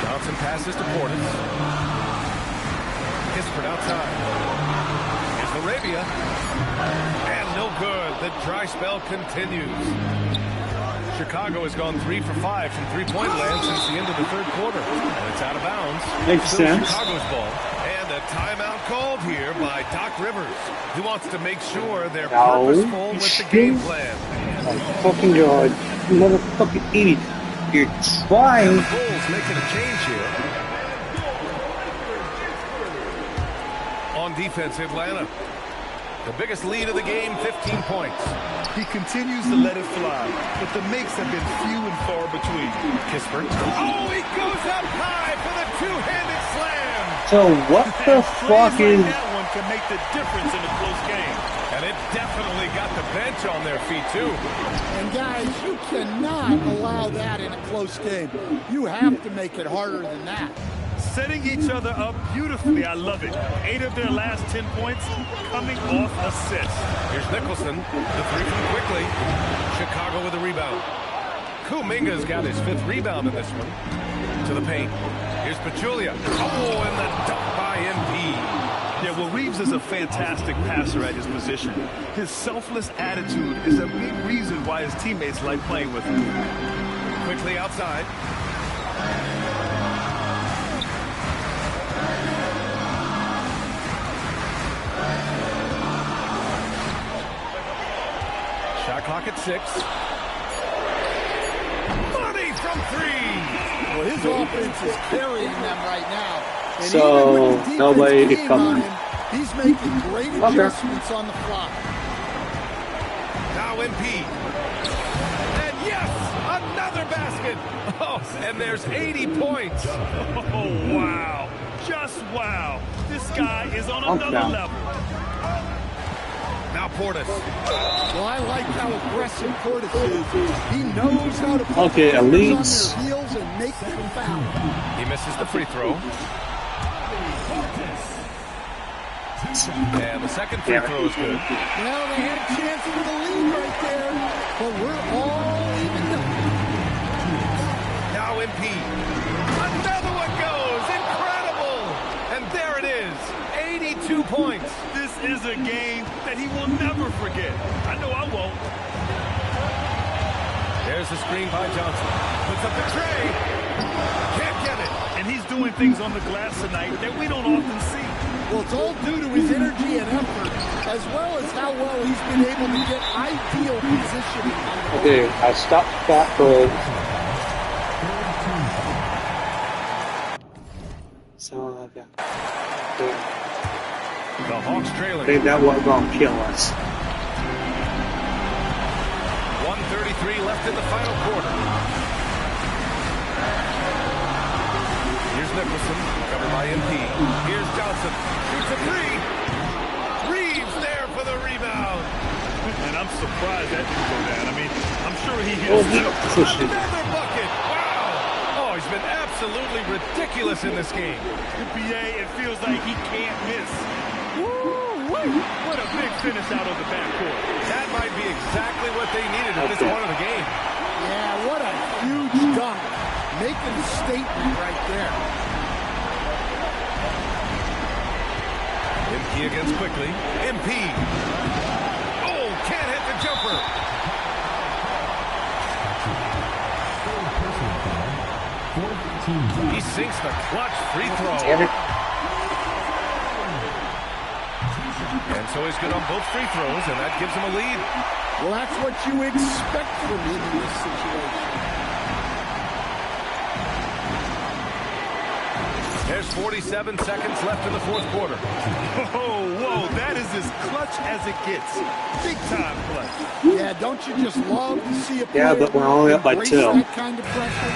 Johnson passes to Portis. Kispert outside. Here's Arabia. And no good. The dry spell continues. Chicago has gone 3 for 5 from three-point land since the end of the third quarter. And it's out of bounds. Makes sense. Chicago's ball. And a timeout called here by Doc Rivers. He wants to make sure they're purposeful with the game plan. Oh, fucking God. You motherfucking idiot. You're trying. The Bulls making a change here. On defense, Atlanta. The biggest lead of the game, 15 points. He continues to let it fly, but the makes have been few and far between. Kispert. Oh, he goes up high for the two-handed slam. So what the fuck is... That one can make the difference in a close game. And it definitely got the bench on their feet, too. And guys, you cannot allow that in a close game. You have to make it harder than that. Setting each other up beautifully. I love it. 8 of their last 10 points coming off assists. Here's Nicholson. The three from quickly. Chicago with a rebound. Kuminga's got his 5th rebound in this one. To the paint. Here's Pachulia. Oh, and the dunk by MP. Yeah, well, Reeves is a fantastic passer at his position. His selfless attitude is a big reason why his teammates like playing with him. Quickly outside. Shot clock at 6. Money from 3. Well, his offense is carrying them right now. And so nobody to come. He's making great adjustments on the fly. Now MP. And yes, another basket. Oh, and there's 80 points. Oh, wow. Just wow. This guy is on another level. Now Portis. Well, I like how aggressive Portis is. He knows how to put on their heels and make them foul. He misses the free throw. And the second free throw is good. Well, they had a chance for the lead right there, but we're all even up. Now MP. Another one goes. Incredible. And there it is. 82 points. This is a game that he will never forget. I know I won't. There's the screen by Johnson. Puts up the tray. Can't get it. And he's doing things on the glass tonight that we don't often see. Well, it's all due to his energy and effort, as well as how well he's been able to get ideal positioning. Okay, I stopped that for... So, okay. The Hawks trailing. I think that was going to kill us. 1:33 left in the final quarter. Here's Nicholson, covered by MP. Here's Johnson. Shoots a three. Reeves there for the rebound. And I'm surprised that didn't go down. I mean, I'm sure he hit another bucket. Wow. Oh, he's been absolutely ridiculous in this game. BA, it feels like he can't miss. Woo-wee. What a big finish out of the backcourt. That might be exactly what they needed at this point of the game. Yeah, what a huge dunk. Making a statement right there. MP against quickly. MP. Oh, can't hit the jumper. He sinks the clutch free throw. And so he's good on both free throws, and that gives him a lead. Well, that's what you expect from him in this situation. There's 47 seconds left in the fourth quarter. Whoa, that is as clutch as it gets. Big time clutch. Yeah, don't you just love to see a player but we're only up by embrace 2. that kind of pressure?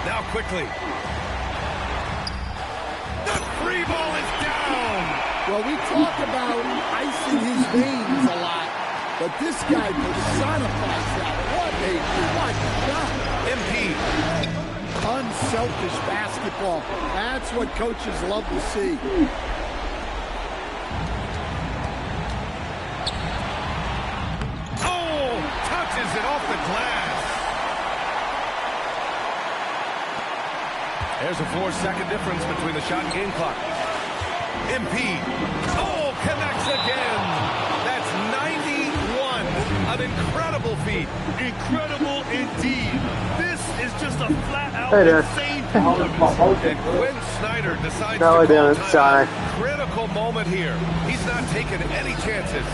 Now quickly. The free ball is down. Well, we talk about icing his veins a lot, but this guy personifies that. What a shot. Unselfish basketball. That's what coaches love to see. Oh, touches it off the glass. There's a 4-second difference between the shot and game clock. MP. Oh, connects again. That's 91. An incredible feat. Incredible indeed. This is just a flat-out insane And Quinn Snyder decides to call timeout. Critical moment here. He's not taking any chances.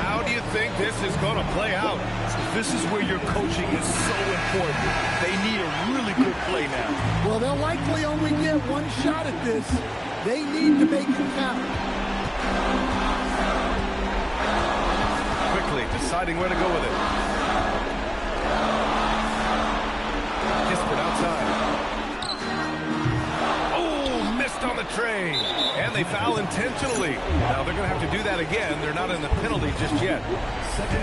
How do you think this is going to play out? This is where your coaching is so important. They need a really good play now. Well, they'll likely only get one shot at this. They need to make it count. Quickly deciding where to go with it. Kispert outside. Oh, missed on the tray. And they foul intentionally. Now they're going to have to do that again. They're not in the penalty just yet.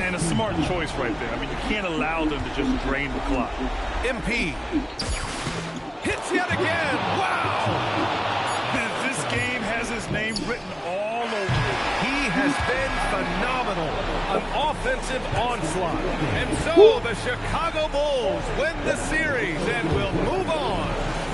And a smart choice right there. I mean, you can't allow them to just drain the clock. MP. Hits yet again. Wow. This game has his name written all over it. He has been phenomenal. An offensive onslaught. And so the Chicago Bulls win the series and will move on.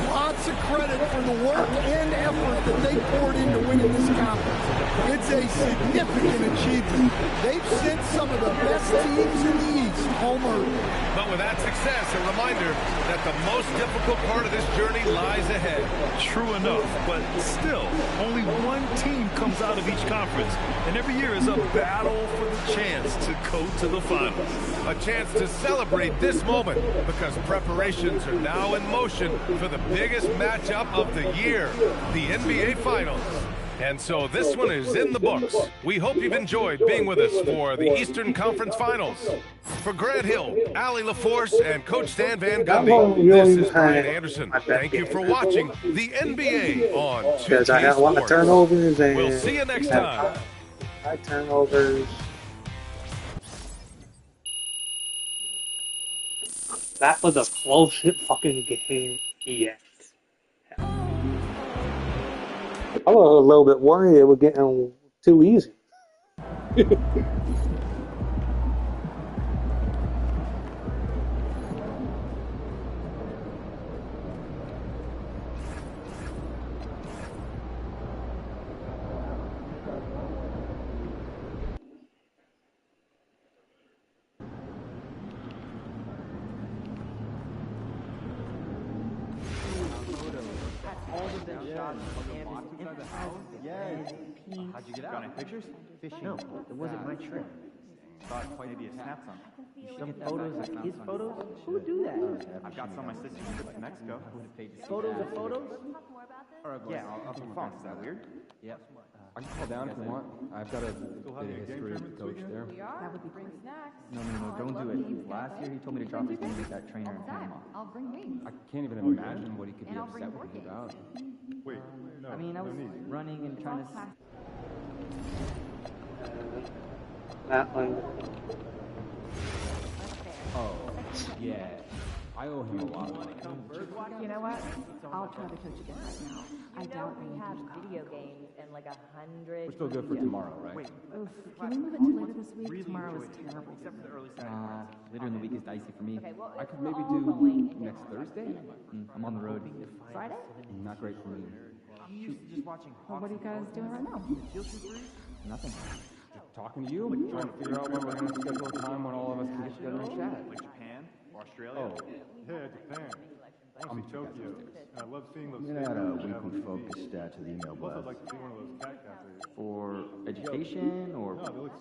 Lots of credit for the work and effort that they poured into winning this conference. It's a significant achievement. They've sent some of the best teams in the East home early. But with that success, a reminder that the most difficult part of this journey lies ahead. True enough, but still, only one team comes out of each conference, and every year is a battle for the chance to go to the finals. A chance to celebrate this moment because preparations are now in motion for the biggest matchup of the year, the NBA Finals. And so this one is in the books. We hope you've enjoyed being with us for the Eastern Conference Finals. For Grant Hill, Allie LaForce, and Coach Stan Van Gundy, this is Brian Anderson. Thank you for watching the NBA on 2K I got a lot of turnovers, and we'll see you next time. High turnovers. That was the closest fucking game yet. I was a little bit worried it was getting too easy. How'd you get out? Got any pictures? Fishing. No, it wasn't my trip. Thought maybe a snap some. Some photos of his photos? Who would do that? I've got some of my sister's trip to Mexico. I would have paid to see photos of photos? Yeah, off the phone. Is that weird? Yeah. I can call down if you want. I've got a history of the coach there. That would be great. No, don't do it. Last year he told me to drop his name with that trainer in Panama. I'll bring wings. I can't even imagine what he could be upset with me about. Wait, no. I mean, I was running and trying to... That one. Oh, yeah. I owe him a lot of money. You know what? I'll try to coach again right now. I doubt we have video games and like 100. We're still good for tomorrow, right? Oof. Can we move it to later this week? Tomorrow is terrible. Except for the early later in the week is dicey for me. I could maybe do next Thursday. I'm on the road. Friday? Not great for me. Just watching. Well, what are you guys doing right now? Nothing. Talking to you, trying to figure out when we're going to schedule a time when all of us can get together and chat. Like Japan? Australia? Oh, yeah, Japan. I'm Tokyo. I love seeing those. I'm gonna add a weekly focus stat to the email blast. I'd like to see one of those cat cafes. For education or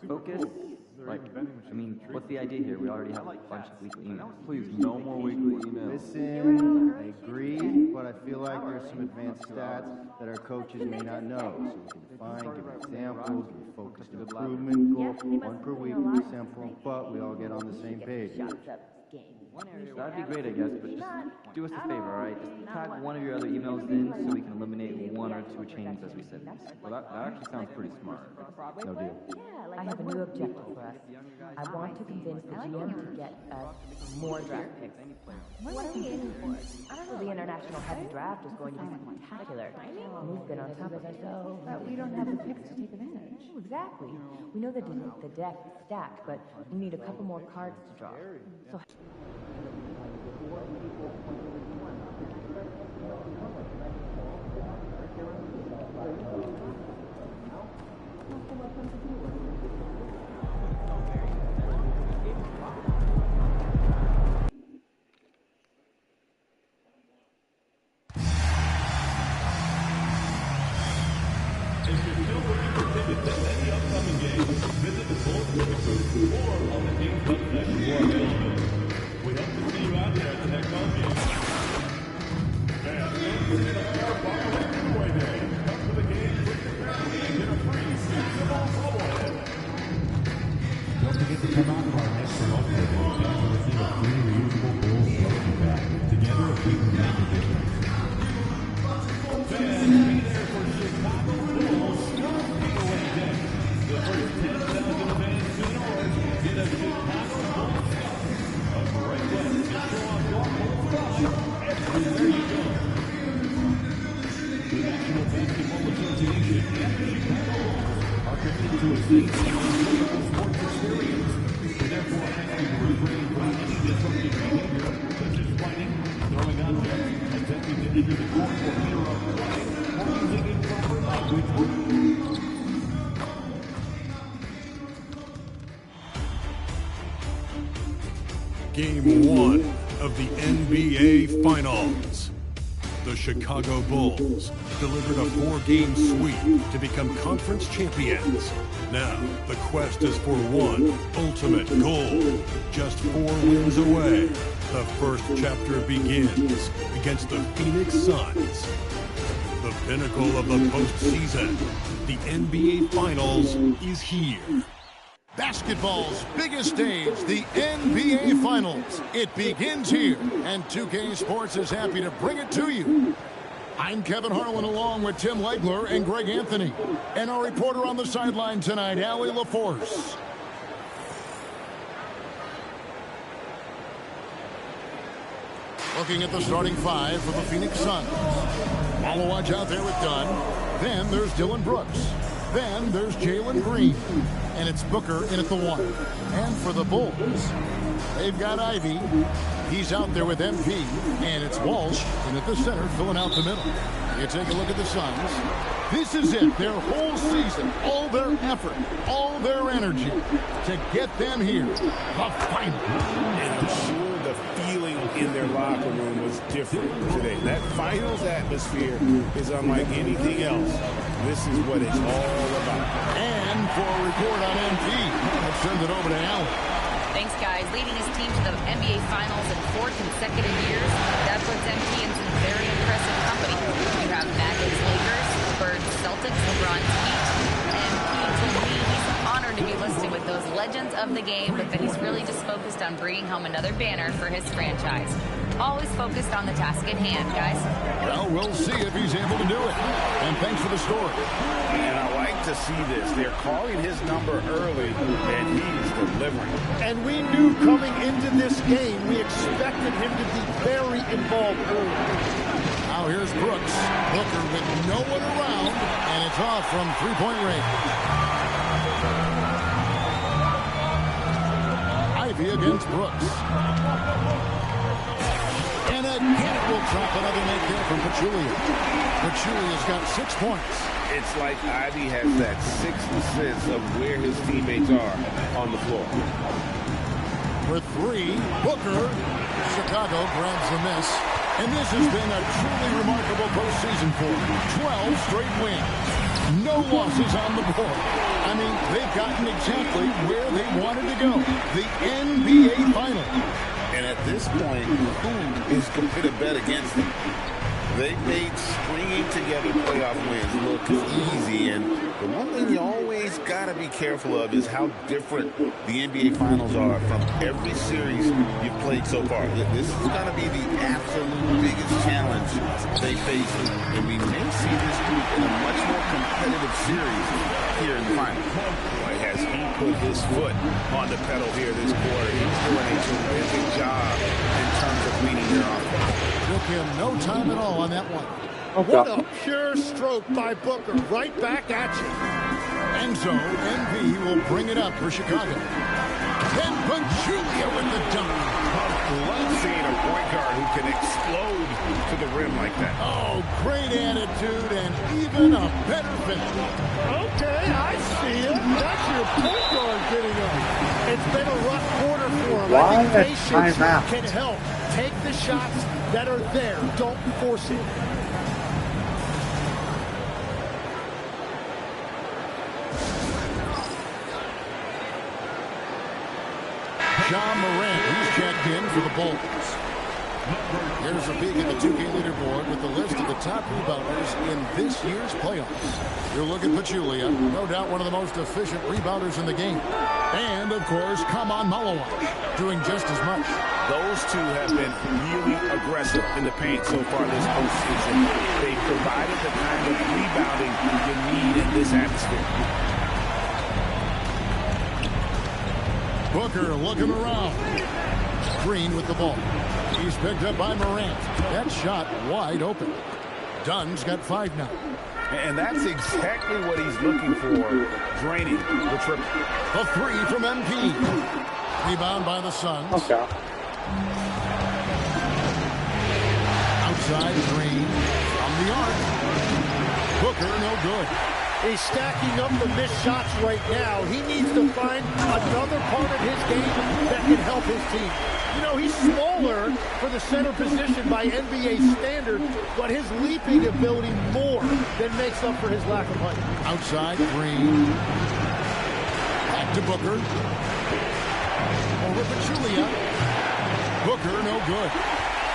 focus? Like, I mean, what's the idea here? We already have a bunch of weekly emails. Please, no more weekly emails. Listen, I agree, but I feel like there's some advanced stats that our coaches may not know. So we can define, give examples, give focused improvement goal, one per week, simple, but we all get on the same page. That'd be great, I guess, but just do us a favor, all right? Just tag one of your other emails in so we can eliminate one or two chains as we said. Well, that actually sounds pretty smart. No deal. I have a new objective for us. I want to convince the GM to get us more draft picks. What are we aiming for? The international heavy draft is going to be spectacular. We've been on top of it, so... But we don't have the picks to take advantage. Exactly. We know the deck is stacked, but we need a couple more cards to draw. So... Game 1 of the NBA Finals. The Chicago Bulls delivered a 4-game sweep to become conference champions. Now, the quest is for one ultimate goal. Just 4 wins away. The first chapter begins against the Phoenix Suns. The pinnacle of the postseason, the NBA Finals, is here. Basketball's biggest stage, the NBA Finals. It begins here, and 2K Sports is happy to bring it to you. I'm Kevin Harlan along with Tim Legler and Greg Anthony. And our reporter on the sideline tonight, Allie LaForce. Looking at the starting 5 for the Phoenix Suns. Malawaj out there with Dunn. Then there's Dylan Brooks. Then there's Jalen Green. And it's Booker in at the 1. And for the Bulls, they've got Ivy. He's out there with MP. And it's Walsh in at the center, filling out the middle. You take a look at the Suns. This is it, their whole season, all their effort, all their energy to get them here. The final. And I'm sure the feeling in their locker room was different today. That finals atmosphere is unlike anything else. This is what it's all about. And for a report on MP, I'll send it over to Allen. Thanks, guys. Leading his team to the NBA Finals in 4 consecutive years, that puts MP in some very impressive company. You have Magic's Lakers, Spurs Celtics, LeBron's Heat, and MP told me he's honored to be listed with those legends of the game, but that he's really just focused on bringing home another banner for his franchise. Always focused on the task at hand, guys. Well, we'll see if he's able to do it. And thanks for the story. And I like to see this. They're calling his number early, and he's delivering. And we knew coming into this game, we expected him to be very involved early. Now here's Brooks. Booker with no one around, and it's off from three-point range. Ivy against Brooks. And again, it will drop another make there from Pachulia. Pachulia's got 6 points. It's like Ivy has that sixth sense of where his teammates are on the floor. For 3, Booker. Chicago grabs the miss. And this has been a truly remarkable postseason for them. 12 straight wins. No losses on the board. I mean, they've gotten exactly where they wanted to go. The NBA Finals. And at this point, who is going to bet against them? They made stringing together playoff wins look easy, and the one thing you always got to be careful of is how different the NBA Finals are from every series you've played so far. This is going to be the absolute biggest challenge they face, and we may see this group in a much more competitive series here in the finals. Boy, has he put his foot on the pedal here this quarter. He's doing a terrific job in terms of leading their offense. Took him no time at all on that one. What a pure stroke by Booker. Right back at you. And so, MV will bring it up for Chicago. And Pachulia with the dunk. Love seeing a point guard who can explode to the rim like that. Oh, great attitude and even a better finish. Okay, I see it. That's your point guard getting up. It's been a rough quarter for him. I think patience can help. Take the shots that are there. Don't force it. John Morant, who's checked in for the Bulls. Here's a peek at the 2K leaderboard with the list of the top rebounders in this year's playoffs. You're looking at Pachulia, no doubt one of the most efficient rebounders in the game. And, of course, Kaman Malawach, doing just as much. Those two have been really aggressive in the paint so far this postseason. They've provided the kind of rebounding you need in this atmosphere. Booker looking around. Green with the ball. He's picked up by Morant. That shot wide open. Dunn's got 5 now. And that's exactly what he's looking for, draining the triple. The 3 from MP. Rebound by the Suns. Okay. Outside Green from the arc. Booker no good. He's stacking up the missed shots right now. He needs to find another part of his game that can help his team. You know, he's smaller for the center position by NBA standard, but his leaping ability more than makes up for his lack of height. Outside Green. Back to Booker. Over Pachulia. Booker no good.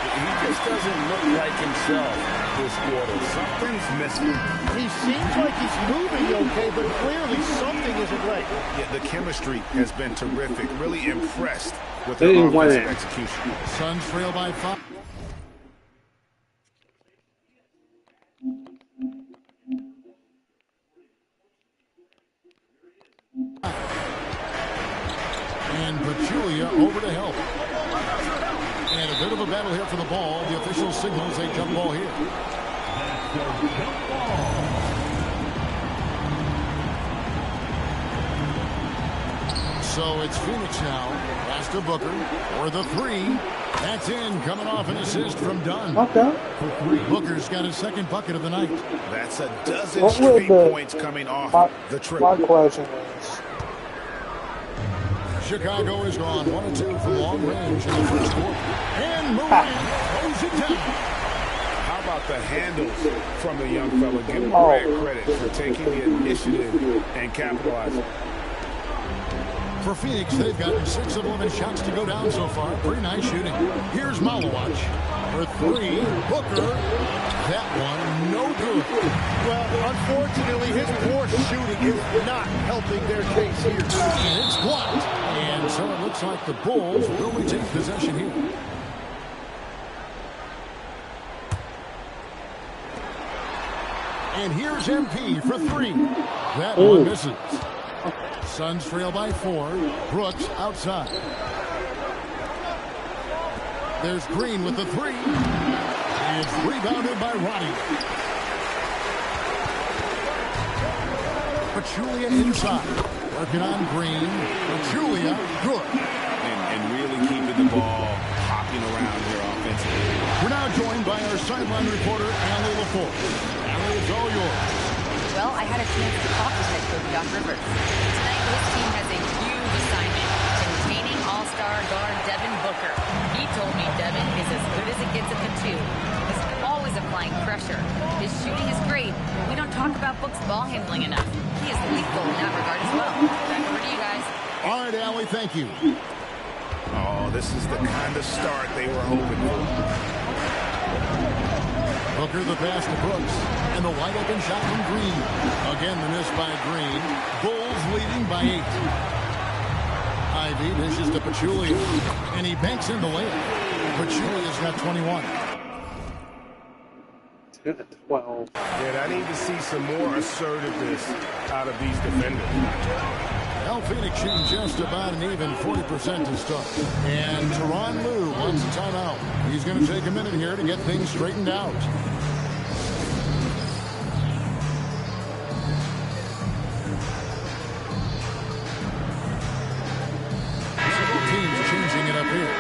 He just doesn't look like himself this quarter. Something's missing. He seems like he's moving okay, but clearly something isn't right. Yeah, the chemistry has been terrific. Really impressed with the offensive execution. Suns trail by 5. And Pachulia over to help. And a bit of a battle here for the ball. The official signals a jump ball here. So it's Phoenix now. Pass to Booker for the 3. That's in, coming off an assist from Dunn. Okay. Booker's got his second bucket of the night. That's a dozen straight points coming off the triple. My question is, Chicago is gone 1 of 2 from long range in the first quarter. And Morant throws it down. How about the handles from the young fella? Give him Morant credit for taking the initiative and capitalizing. For Phoenix, they've gotten 6 of 11 shots to go down so far. Pretty nice shooting. Here's Malawach for 3. Booker. That one, no good. Well, unfortunately, his poor shooting is not helping their case here. And it's blocked. And so it looks like the Bulls will retain possession here. And here's MP for 3. That one misses. Suns trail by 4. Brooks outside. There's Green with the 3. It's rebounded by Roddy. Pachulia inside. Working on Green. Pachulia good. And really keeping the ball hopping around here offensively. We're now joined by our sideline reporter, Allie LaForce. Allie, it's all yours. Well, I had a chance to talk with head coach Doc Rivers. Tonight, his team has a huge assignment, containing all-star guard Devin Booker. He told me Allie, thank you. Oh, this is the kind of start they were hoping for. Booker the pass to Brooks. And the wide open shot from Green. Again, the miss by Green. Bulls leading by 8. Ivy dishes to Pachulia. And he banks in the layup. Pachulia's got 21. 12. Yeah, I need to see some more assertiveness out of these defenders. Well, Phoenix shooting just about an even 40% to start. And Tyronn Lue wants a timeout. He's going to take a minute here to get things straightened out. Several teams changing it up here.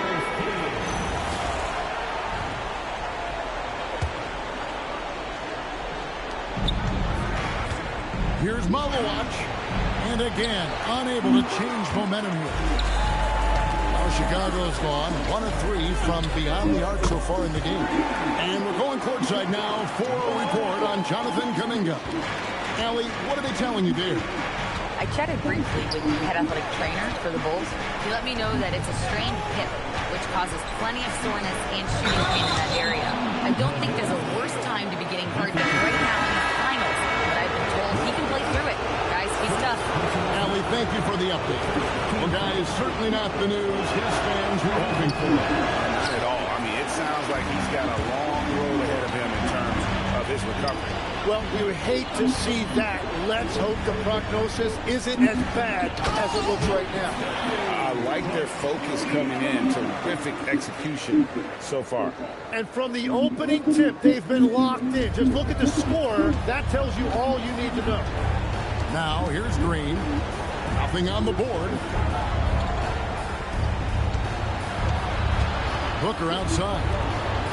Here's Malowacz. And again, unable to change momentum here. Now Chicago's gone 1 of 3 from beyond the arc so far in the game. And we're going courtside now for a report on Jonathan Kuminga. Allie, what are they telling you there? I chatted briefly with the head athletic trainer for the Bulls. He let me know that it's a strained hip, which causes plenty of soreness and shooting pain in that area. I don't think there's a worse time to be getting hurt than right now in the finals, but I've been told he can play through it. Guys, he's tough. Allie, thank you for the update. Well, guys, certainly not the news his fans were hoping for. Not at all. I mean, it sounds like he's got a long road ahead of him in terms of his recovery. Well, you would hate to see that. Let's hope the prognosis isn't as bad as it looks right now. I like their focus coming in. Terrific execution so far. And from the opening tip, they've been locked in. Just look at the score. That tells you all you need to know. Now, here's Green. Nothing on the board. Booker outside.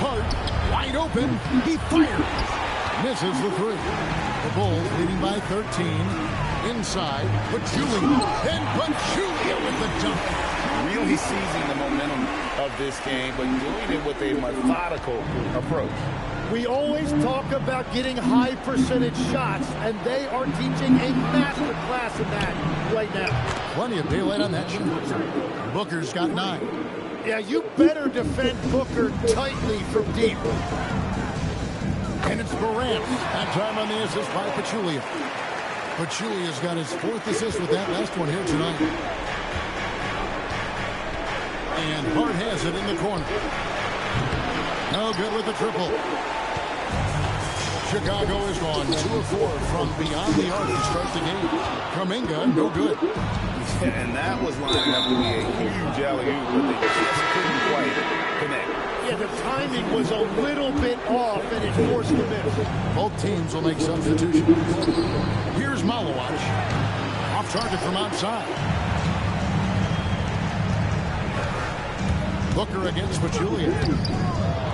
Hart, wide open. He fires. Misses the 3. The Bulls leading by 13. Inside, Pachulia. And Pachulia with the dunk. Really seizing the momentum of this game, but doing it with a methodical approach. We always talk about getting high percentage shots, and they are teaching a master class in that right now. Plenty of daylight on that shot. Booker's got 9. Yeah, you better defend Booker tightly from deep. And it's Morant. That time on the assist by Pachulia. Pachulia's got his 4th assist with that last one here tonight. And Hart has it in the corner. No good with the triple. Chicago is gone 2 of 4 from beyond the arc to start the game. Kuminga, no good. And that was lining up to be a huge alley-oop, but they just couldn't quite connect. Yeah, the timing was a little bit off, and it forced the miss. Both teams will make substitutions. Here's Malowacz. Off target from outside. Booker against Pachulia.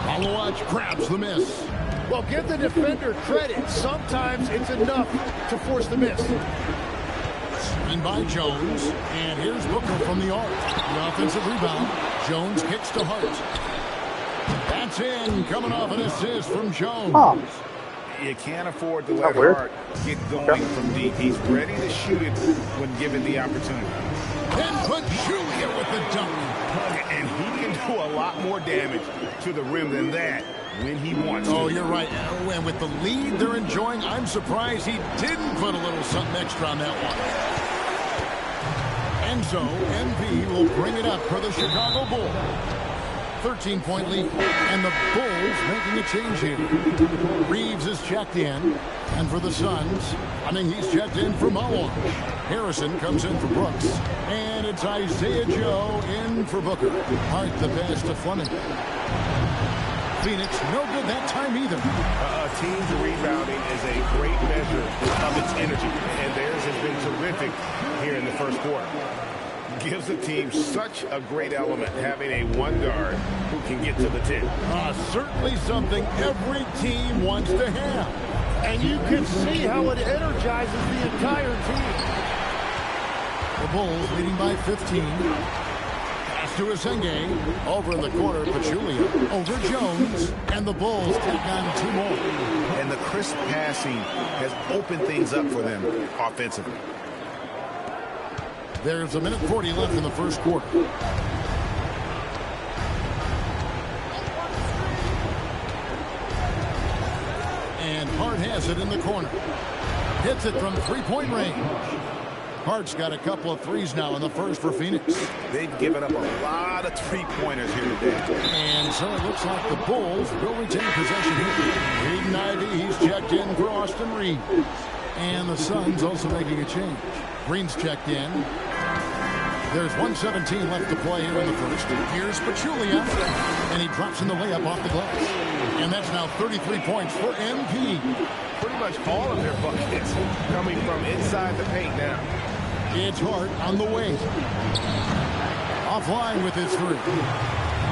Malowacz grabs the miss. Well, give the defender credit. Sometimes it's enough to force the miss. Screen by Jones. And here's Booker from the arc. The offensive rebound. Jones kicks to Hart. That's in. Coming off an assist from Jones. Oh. You can't afford to let Hart get going from deep. He's ready to shoot it when given the opportunity. And Pachulia with the dunk. And he can do a lot more damage to the rim than that when he wants to. Oh, you're right. And with the lead they're enjoying, I'm surprised he didn't put a little something extra on that one. And so, MV will bring it up for the Chicago Bulls. 13-point lead. And the Bulls making a change here. Reeves is checked in. And for the Suns, he's checked in for Malowacz. Harrison comes in for Brooks. And it's Isaiah Joe in for Booker. Hart the pass to Fleming. Phoenix, no good that time either. A team's rebounding is a great measure of its energy, and theirs has been terrific here in the first quarter. Gives the team such a great element having a one guard who can get to the 10. Certainly something every team wants to have. And you can see how it energizes the entire team. The Bulls leading by 15. Pass to Asenge. Over in the corner, Pachulia. Over Jones. And the Bulls take on 2 more. And the crisp passing has opened things up for them offensively. There's a minute 40 left in the first quarter. And Hart has it in the corner. Hits it from three-point range. Hart's got a couple of threes now in the first for Phoenix. They've given up a lot of three-pointers here today. And so it looks like the Bulls will retain possession here. Aiden Ivey, he's checked in for Austin Reed. And the Suns also making a change. Green's checked in. There's 1:17 left to play here in the first. Here's Pachulia. And he drops in the layup off the glass. And that's now 33 points for MP. Pretty much all of their buckets coming from inside the paint now. It's Hart on the way. Offline with his three.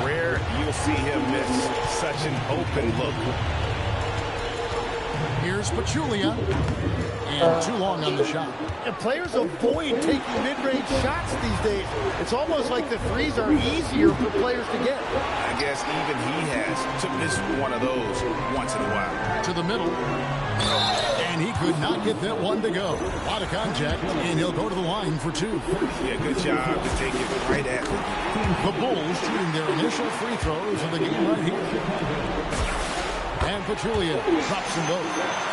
Rare you'll see him miss such an open look. Here's Pachulia. And too long on the shot. And players avoid taking mid-range shots these days. It's almost like the threes are easier for players to get. I guess even he has to miss one of those once in a while. To the middle. And he could not get that one to go. A lot of contact, and he'll go to the line for two. Yeah, good job to take it right at him. The Bulls shooting their initial free throws of the game right here. And Pachulia drops them both.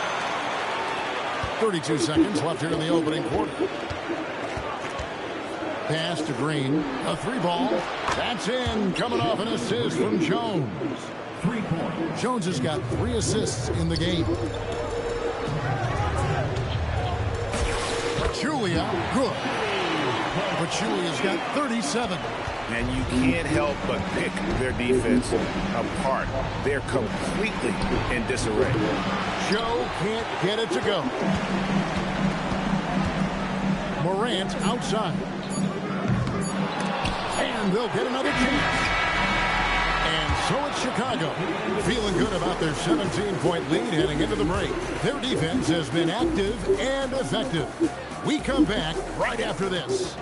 32 seconds left here in the opening quarter. Pass to Green. A three ball. That's in. Coming off an assist from Jones. 3 points. Jones has got 3 assists in the game. Pachulia. Good. Pachulia's got 37. And you can't help but pick their defense apart. They're completely in disarray. Joe can't get it to go. Morant outside. And they'll get another chance. And so it's Chicago. Feeling good about their 17-point lead heading into the break. Their defense has been active and effective. We come back right after this.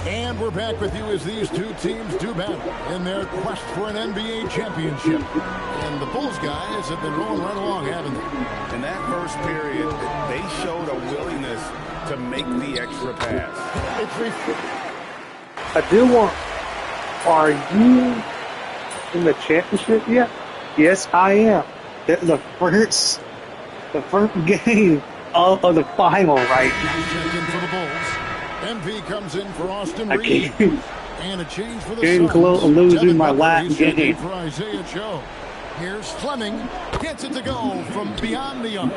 And we're back with you as these two teams do battle in their quest for an NBA championship. And the Bulls guys have been rolling right along, haven't they? In that first period, they showed a willingness to make the extra pass. I do want... Are you in the championship yet? Yes, I am. The first game of the final right now. Check in for the Bulls. MP comes in for Austin Reed. And a change for the Getting Suns. close to losing my Devin last Butler game. For Isaiah Joe. Here's Fleming. Gets it to go from beyond the arc.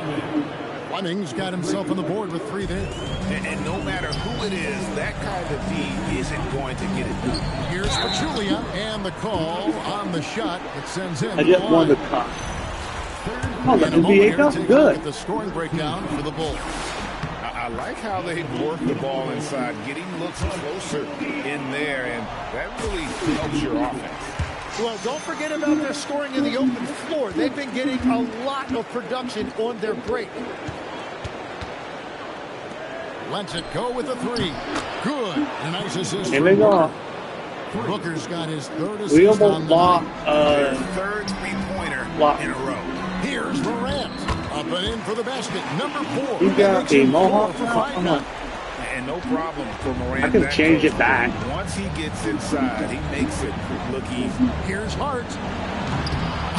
Fleming's got himself on the board with 3 there. And no matter who it is, that kind of D isn't going to get it done. Here's Pachulia, and the call on the shot. It sends him. I just won the cup. Oh, the NBA Cup? Good. The scoring breakdown for the Bulls. I like how they work the ball inside, getting looks closer in there, and that really helps your offense. Well, don't forget about their scoring in the open floor. They've been getting a lot of production on their break. Lets it go with the 3. Good. A nice assist. Here we go. Booker's got his 3rd assist We on almost the lost Their 3rd three-pointer in a row. Here's Morant. Up and in for the basket. Number 4. You got a mohawk now? And no problem for Morant. I can change it back. Once he gets inside, he makes it look easy. Here's Hart.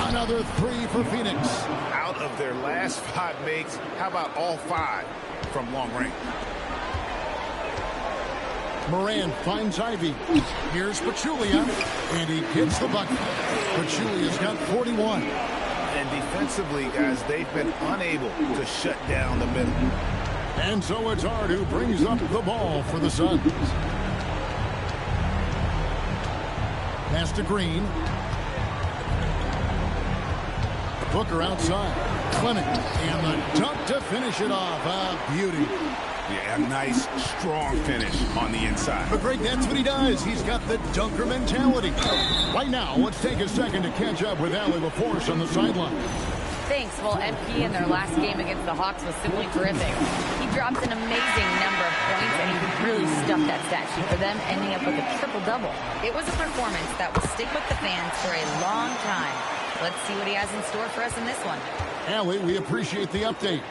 Another 3 for Phoenix. Out of their last 5 makes, how about all 5 from long range? Morant finds Ivy. Here's Pachulia. And he gets the bucket. Pachulia's got 41. And defensively, guys, they've been unable to shut down the middle. And so it's Hart who brings up the ball for the Suns. Pass to Green. Booker outside. Fleming. And the dunk to finish it off. A beauty. Yeah, a nice, strong finish on the inside. But Greg, that's what he does. He's got the dunker mentality. Right now, let's take a second to catch up with Allie LaForce on the sideline. Thanks. Well, MP in their last game against the Hawks was simply terrific. He dropped an amazing number of points, and he really stuffed that stat sheet for them, ending up with a triple-double. It was a performance that will stick with the fans for a long time. Let's see what he has in store for us in this one. Allie, we appreciate the update.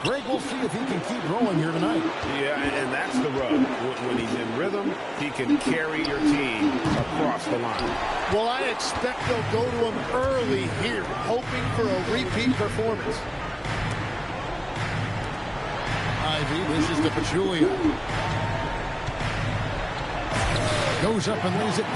Greg, we'll see if he can keep rolling here tonight. Yeah, and that's the rub. When he's in rhythm, he can carry your team across the line. Well, I expect they'll go to him early here, hoping for a repeat performance. Ivy, this is to Pachulia. Goes up and lays it.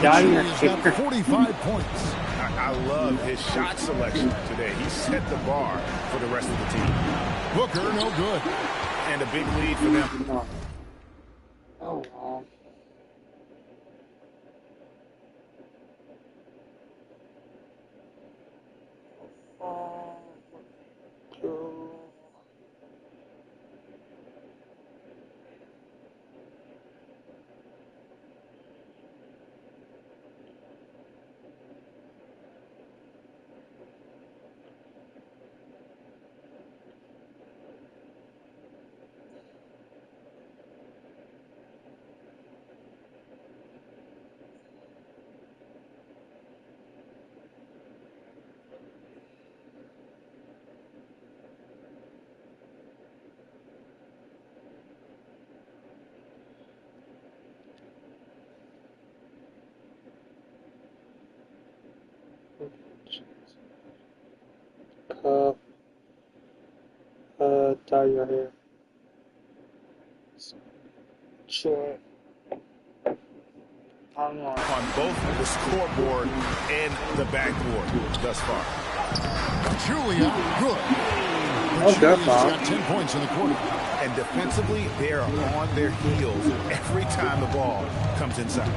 Pachulia's got 45 points. I love his shot selection today. He set the bar for the rest of the team. Booker, no good. And a big lead for them. Oh, tie your hair. Sure. On both the scoreboard and the backboard thus far. Julia, good. Julia's got 10 points in the quarter. And defensively, they are on their heels every time the ball comes inside.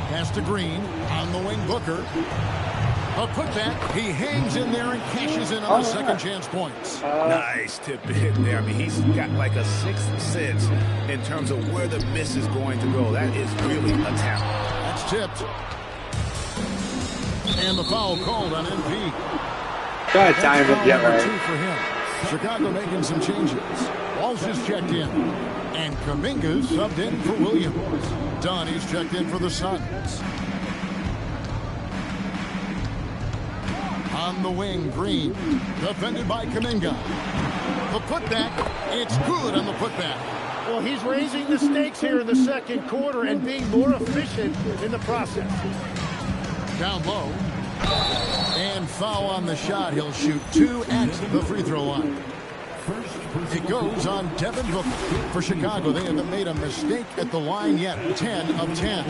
Pass to Green, on the wing, Booker. A putback, he hangs in there and cashes in on the second chance points. Nice tip hit there. I mean, he's got like a sixth sense in terms of where the miss is going to go. That is really a talent. That's tipped. And the foul called on MP. Try to time it yet, right? 2 for him. Chicago making some changes. Walsh is checked in. And Kuminga's subbed in for Williams. Dunn is checked in for the Suns. On the wing, Green. Defended by Kuminga. The putback. It's good on the putback. Well, he's raising the stakes here in the second quarter and being more efficient in the process. Down low. And foul on the shot. He'll shoot 2 at the free throw line. It goes on Devin Booker. For Chicago, they haven't made a mistake at the line yet. 10 of 10.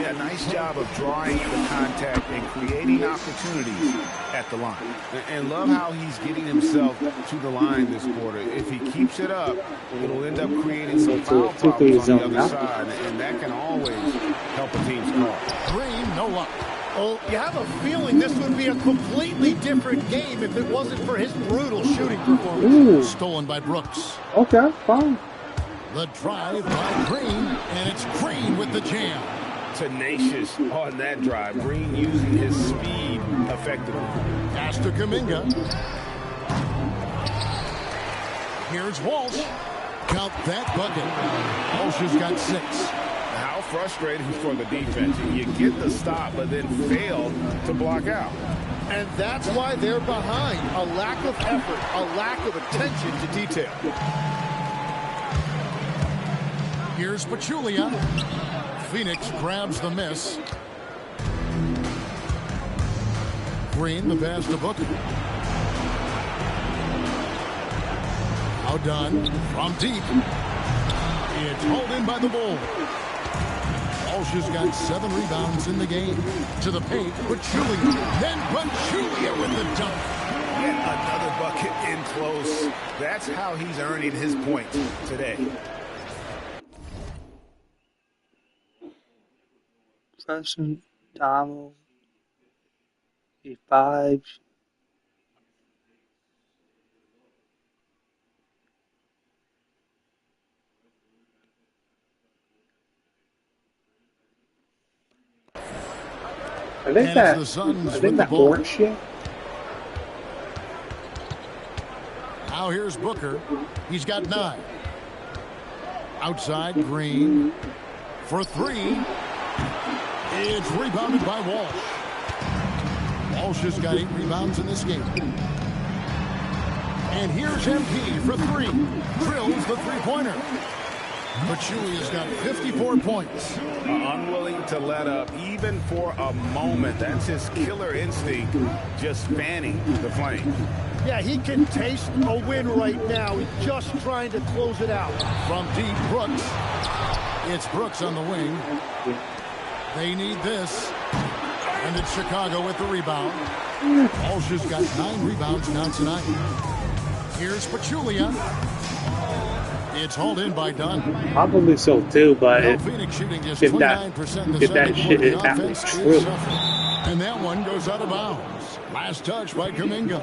Yeah, nice job of drawing the contact and creating opportunities at the line. And love how he's getting himself to the line this quarter. If he keeps it up, it'll end up creating some foul problems on the other side. And that can always help a team score. Green, no luck. Oh, you have a feeling this would be a completely different game if it wasn't for his brutal shooting performance. Ooh. Stolen by Brooks. Okay, fine. The drive by Green, and it's Green with the jam. Tenacious on that drive. Green using his speed effectively. Pass to Kuminga. Here's Walsh. Count that bucket. Walsh has got 6. How frustrating for the defense. You get the stop, but then fail to block out. And that's why they're behind. A lack of effort, a lack of attention to detail. Here's Pachulia. Phoenix grabs the miss. Green, the pass to Booker. Now done from deep. It's hauled in by the Bulls. Walsh has got 7 rebounds in the game. To the paint, Pachulia. Then Pachulia with the dunk. Yet another bucket in close. That's how he's earning his points today. Preston, Donald, E5. I think that the Suns I think that orange shit. Now here's Booker. He's got 9. Outside, Green. For 3. It's rebounded by Walsh. Walsh has got 8 rebounds in this game. And here's MP for 3. Drills the three-pointer. Pachulia's got 54 points. Unwilling to let up even for a moment. That's his killer instinct, just fanning the flame. Yeah, he can taste a win right now. He's just trying to close it out. From deep, Brooks. It's Brooks on the wing. They need this. And it's Chicago with the rebound. Walsh has got 9 rebounds now tonight. Here's Pachulia. It's hauled in by Dunn. Probably so too, but Phoenix shooting just if 29% that shit is actually true. And that one goes out of bounds. Last touch by Kuminga.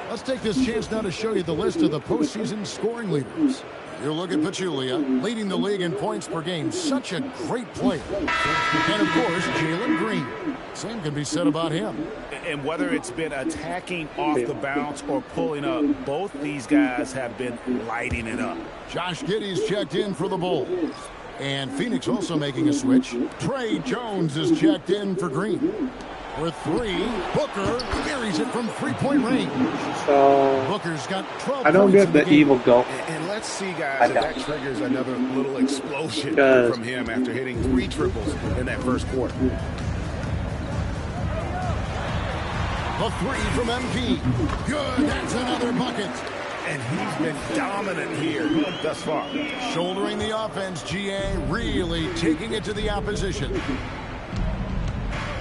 Let's take this chance now to show you the list of the postseason scoring leaders. You look at Pachulia, leading the league in points per game. Such a great player. And, of course, Jalen Green. Same can be said about him. And whether it's been attacking off the bounce or pulling up, both these guys have been lighting it up. Josh Giddey's checked in for the Bulls. And Phoenix also making a switch. Trey Jones is checked in for Green. With 3, Booker carries it from three-point range. So Booker's got 12 I don't points get the evil go. And let's see, guys, if that triggers another little explosion from him after hitting 3 triples in that first quarter. The 3 from MP. Good, that's another bucket. And he's been dominant here thus far. Shouldering the offense, GA really taking it to the opposition.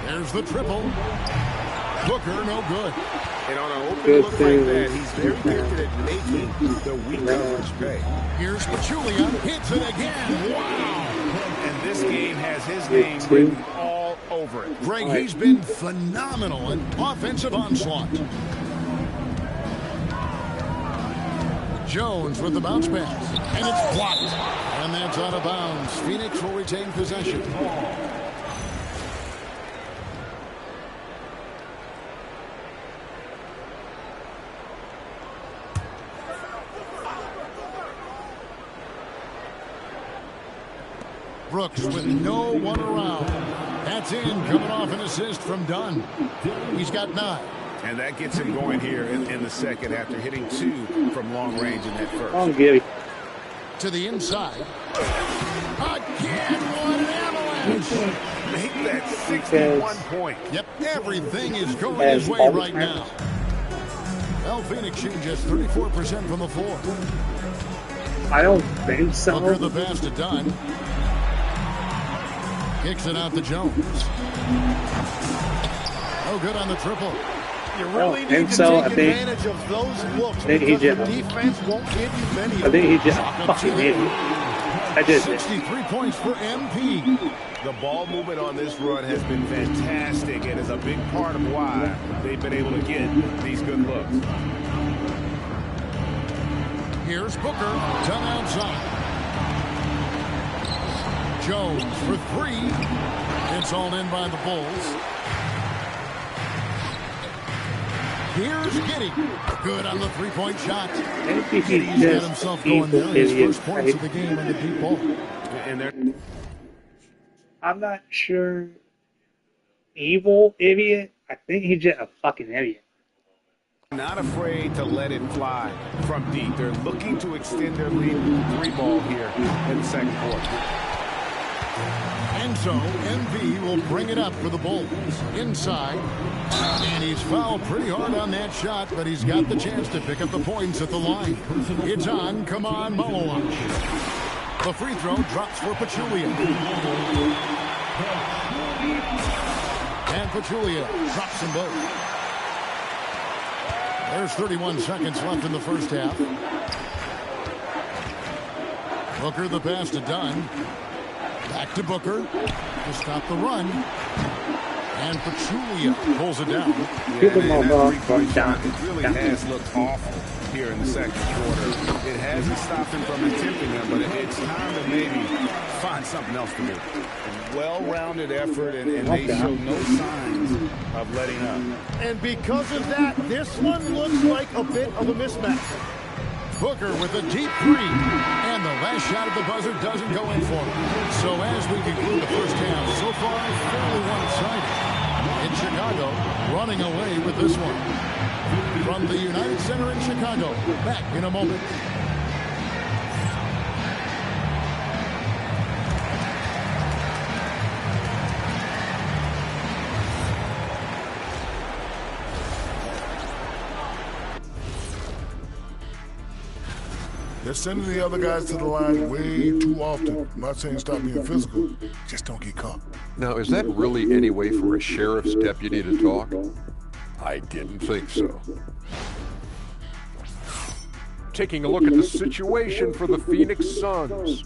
There's the triple. Booker, no good. And on an open look like that, he's very gifted at making the weak coverage pay. Here's Pachulia. Hits it again. Wow. And this game has his name written all over it. Greg, he's been phenomenal in offensive onslaught. Jones with the bounce pass. And it's blocked. And that's out of bounds. Phoenix will retain possession. Brooks with no one around. That's in, coming off an assist from Dunn. He's got 9. And that gets him going here in the second after hitting 2 from long range in that first. Oh, Gary. To the inside. Again, what an avalanche. Make that 61 point. Yep, everything is going his way right now. Well, Phoenix shooting just 34% from the floor. I don't think so. Booker the pass to Dunn. Kicks it out to Jones. No good on the triple. You really need to take advantage of those looks because the defense won't give you many. I think he just fucking hit me. I did. 63 points for MP. The ball movement on this run has been fantastic and is a big part of why they've been able to get these good looks. Here's Booker. Done outside. Jones for 3. It's all in by the Bulls. Here's Giddey. Good on the 3-point shot. Giddey's got himself going there. His first points of the game on the deep ball. And I'm not sure. Evil idiot? I think he's just a fucking idiot. Not afraid to let it fly from deep. They're looking to extend their lead with 3 ball here in the second quarter. And so, MV will bring it up for the Bulls. Inside. And he's fouled pretty hard on that shot, but he's got the chance to pick up the points at the line. It's on. Come on, Malawach. The free throw drops for Pachulia. And Pachulia drops them both. There's 31 seconds left in the first half. Booker the pass to Dunn. Back to Booker to stop the run. And Pachulia pulls it down. Yeah, that 3-point shot, it really has looked awful. here in the second quarter. It hasn't stopped him from attempting them, but it's time to maybe find something else to do. A well-rounded effort, and they show no signs of letting up. And because of that, this one looks like a bit of a mismatch. Booker with a deep three, and the last shot at the buzzer doesn't go in for him. So as we conclude the first half, so far fairly one-sided. In Chicago, running away with this one. From the United Center in Chicago, back in a moment. They're sending the other guys to the line way too often. I'm not saying stop being physical, just don't get caught. Now, is that really any way for a sheriff's deputy to talk? I didn't think so. Taking a look at the situation for the Phoenix Suns.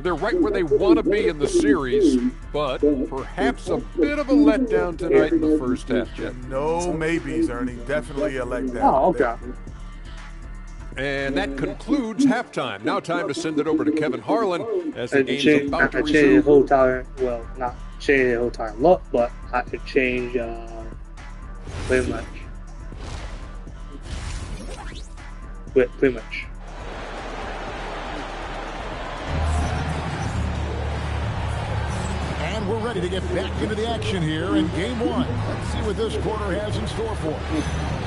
They're right where they want to be in the series, but perhaps a bit of a letdown tonight in the first half, Jeff. No maybes, Ernie. Definitely a letdown. Oh, okay. And that concludes halftime. Now time to send it over to Kevin Harlan as the game's about to I changed resume. the whole time. Well, not change the whole time look, but I could change pretty much. Pretty much. And we're ready to get back into the action here in game one. Let's see what this quarter has in store for us.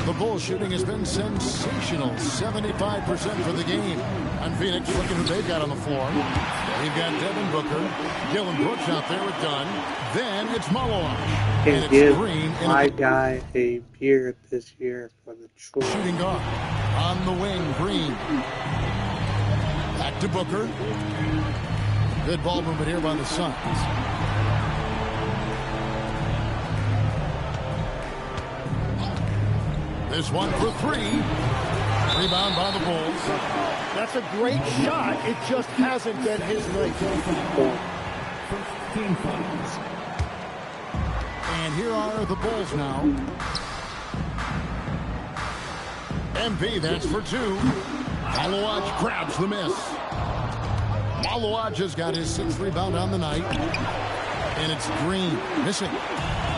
The Bulls shooting has been sensational, 75% for the game. On Phoenix, look at who they've got on the floor. They've got Devin Booker, Dylan Brooks out there with Dunn. Then it's Malone. Can give my guy a beer this year for the troll. Shooting guard on the wing, Green. Back to Booker. Good ball movement here by the Suns. This one for three. Rebound by the Bulls. That's a great shot. It just hasn't been his night. And here are the Bulls now. MP, that's for two. Malawaj grabs the miss. Malawaj has got his sixth rebound on the night. And it's Green missing.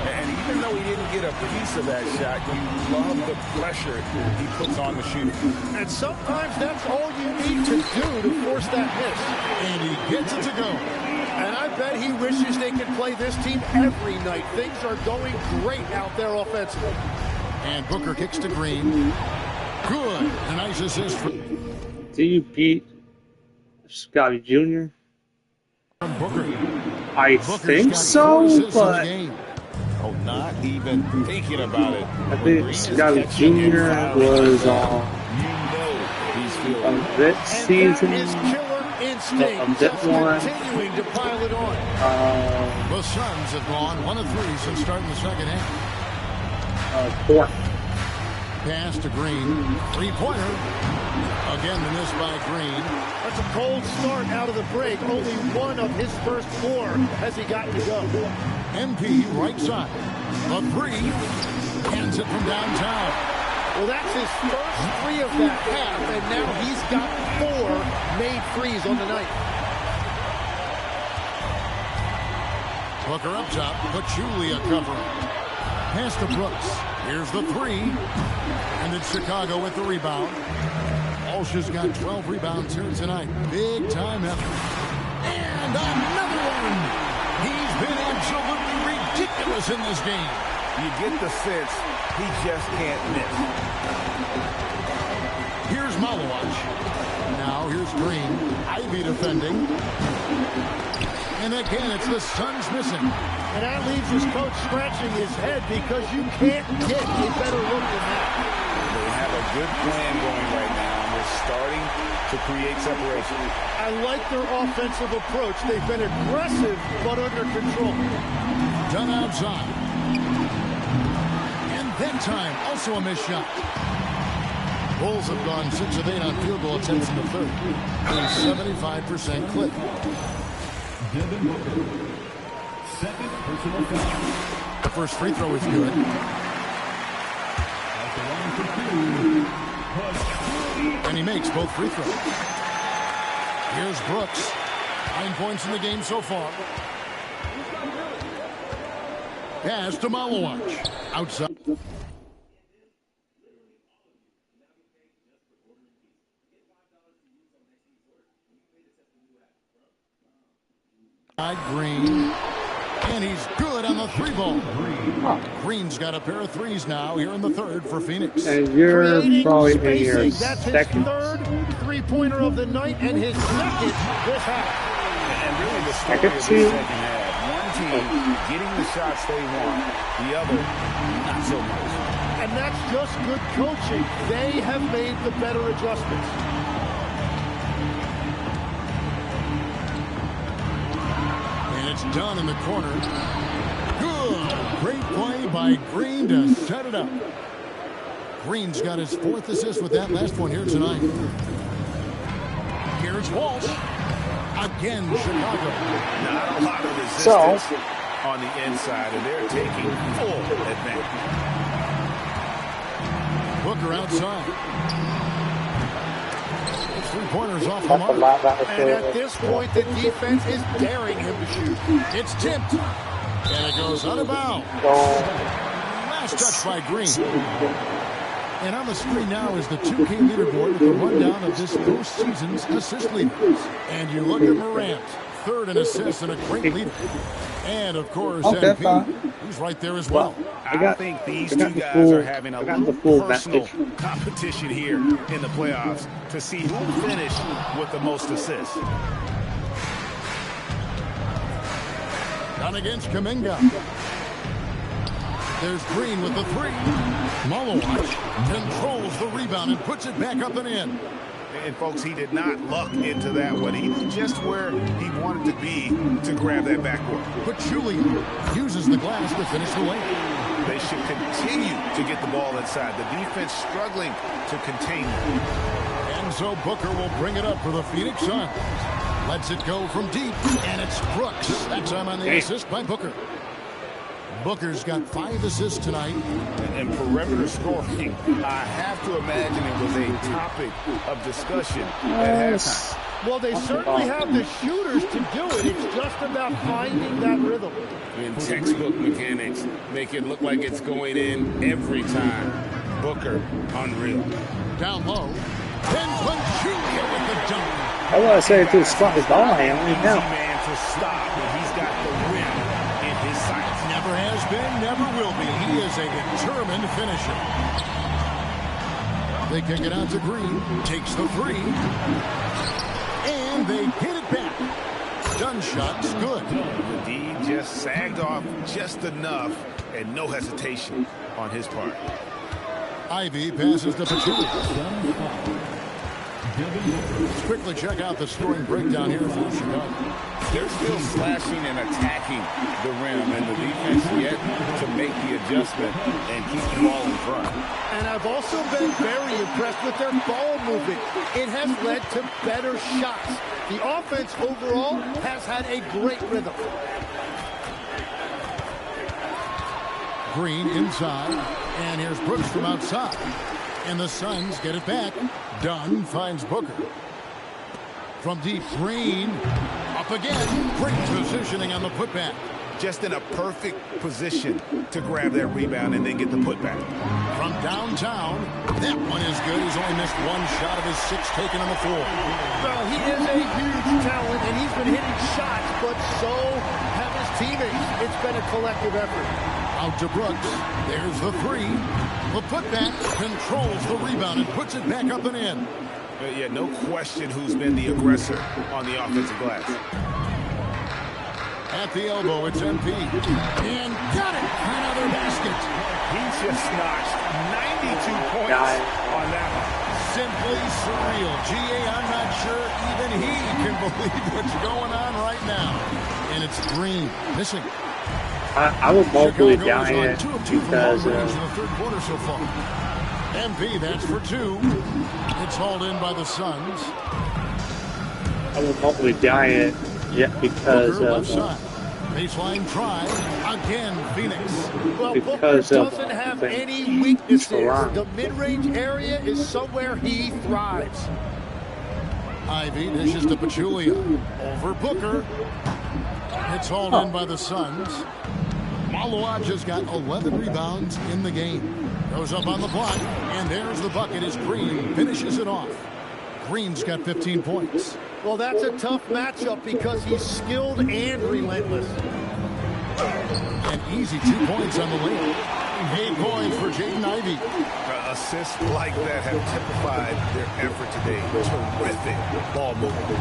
And even though he didn't get a piece of that shot, you love the pressure he puts on the shooter. And sometimes that's all you need to do to force that miss. And he gets it to go. And I bet he wishes they could play this team every night. Things are going great out there offensively. And Booker kicks to Green. Good. A nice assist. Do you beat Scotty Jr.? Booker. I think so, but oh, not even thinking about it. I think Scotty Jr. was on this season. On this one. Continuing to pile it on. The Suns have gone 1 of 3 since starting the second half. 4. Pass to Green. Three-pointer. Again, the miss by Green. That's a cold start out of the break. Only one of his first 4 has he gotten to go. MP right side. A three. Hands it from downtown. Well, that's his first 3 of that half, and now he's got 4 made threes on the night. Booker up top. Pachulia covering. Pass to Brooks. Here's the 3. And it's Chicago with the rebound. Walsh has got 12 rebounds here tonight. Big time effort. And another one. He's been absolutely ridiculous in this game. You get the sense he just can't miss. Here's Malawaj. Now here's Green. Ivy defending. And again, it's the Suns missing. And that leaves his coach scratching his head because you can't get a better look than that. They have a good plan going right now, and they're starting to create separation. I like their offensive approach. They've been aggressive, but under control. Done outside. And that time, also a missed shot. Bulls have gone 6 of 8 on field goal attempts in the third. A 75% clip. Second personal foul. The first free throw is good. And he makes both free throws. Here's Brooks. 9 points in the game so far. Pass to Malowacz. Outside. Green. And he's good on the 3-ball. Green's got a pair of threes now here in the third for Phoenix. And you're probably in your That's his second. third three-pointer of the night and his second this half. And really the story of the second half. One team getting the shots they want, the other not so much. And that's just good coaching. They have made the better adjustments. And it's done in the corner. Good. Great play by Green to set it up. Green's got his 4th assist with that last one here tonight. Here's Walsh. Again, Chicago. Not a lot of resistance on the inside, and they're taking full advantage. Booker outside. 3-pointers off the mark. And at this point, the defense is daring him to shoot. It's tipped. And it goes out of bounds. Last touch by Green. And on the screen now is the 2K leaderboard with the rundown of this postseason's assist leaders. And you look at Morant, 3rd in assists and a great leader. And, of course, MP, he's right there as well. I think these two guys are having a little personal competition here in the playoffs to see who will finish with the most assists. Down against Kuminga. There's Green with the 3. Malowacz controls the rebound and puts it back up and in. And, folks, he did not luck into that one. He was just where he wanted to be to grab that backcourt. But Julian uses the glass to finish the lane. They should continue to get the ball inside. The defense struggling to contain them. And so Booker will bring it up for the Phoenix Suns. Lets it go from deep, and it's Brooks. That time on the assist by Booker. Booker's got 5 assists tonight. And perimeter scoring, I have to imagine it was a topic of discussion at halftime. Well, they certainly have the shooters to do it. It's just about finding that rhythm. In textbook mechanics, make it look like it's going in every time. Booker, unreal. Down low. And Pachulia with the dunk. I want to say to spot his ball handle right now. Man to stop when he's got the rim in his sights. Never has been, never will be. He is a determined finisher. They kick it out to Green. Takes the 3. And they get it back. Done shot's good. The D just sagged off just enough and no hesitation on his part. Ivy passes to Pachulia. Let's quickly check out the scoring breakdown here for Chicago. They're still slashing and attacking the rim, and the defense yet to make the adjustment and keep the ball in front. And I've also been very impressed with their ball movement. It has led to better shots. The offense overall has had a great rhythm. Green inside, and here's Brooks from outside. And the Suns get it back. Dunn finds Booker. From deep, Green. Up again. Great positioning on the putback. Just in a perfect position to grab that rebound and then get the putback. From downtown, that one is good. He's only missed 1 shot of his 6 taken on the floor. Well, he is a huge talent, and he's been hitting shots, but so have his teammates. It's been a collective effort. Out to Brooks. There's the 3. The putback controls the rebound and puts it back up and in. Yeah, no question who's been the aggressor on the offensive glass. At the elbow, it's MP. And got it! Another basket. He just notched 92 points on that one. Simply surreal. GA, I'm not sure even he can believe what's going on right now. And it's Green missing. I was mostly down here because in the third quarter so far. MP, that's for 2. It's hauled in by the Suns. I won't hopefully die it yet because Booker of left side. Baseline try. Again, Phoenix. Well, Booker because of doesn't have the any weaknesses. Toronto. The mid-range area is somewhere he thrives. Ivy dishes to Pachulia. Over Booker. It's hauled in by the Suns. Malawaja's got 11 rebounds in the game. Goes up on the block, and there's the bucket as Green finishes it off. Green's got 15 points. Well, that's a tough matchup because he's skilled and relentless. An easy 2 points on the lead. 8 points for Jaden Ivey. Assists like that have typified their effort today. Terrific ball movement.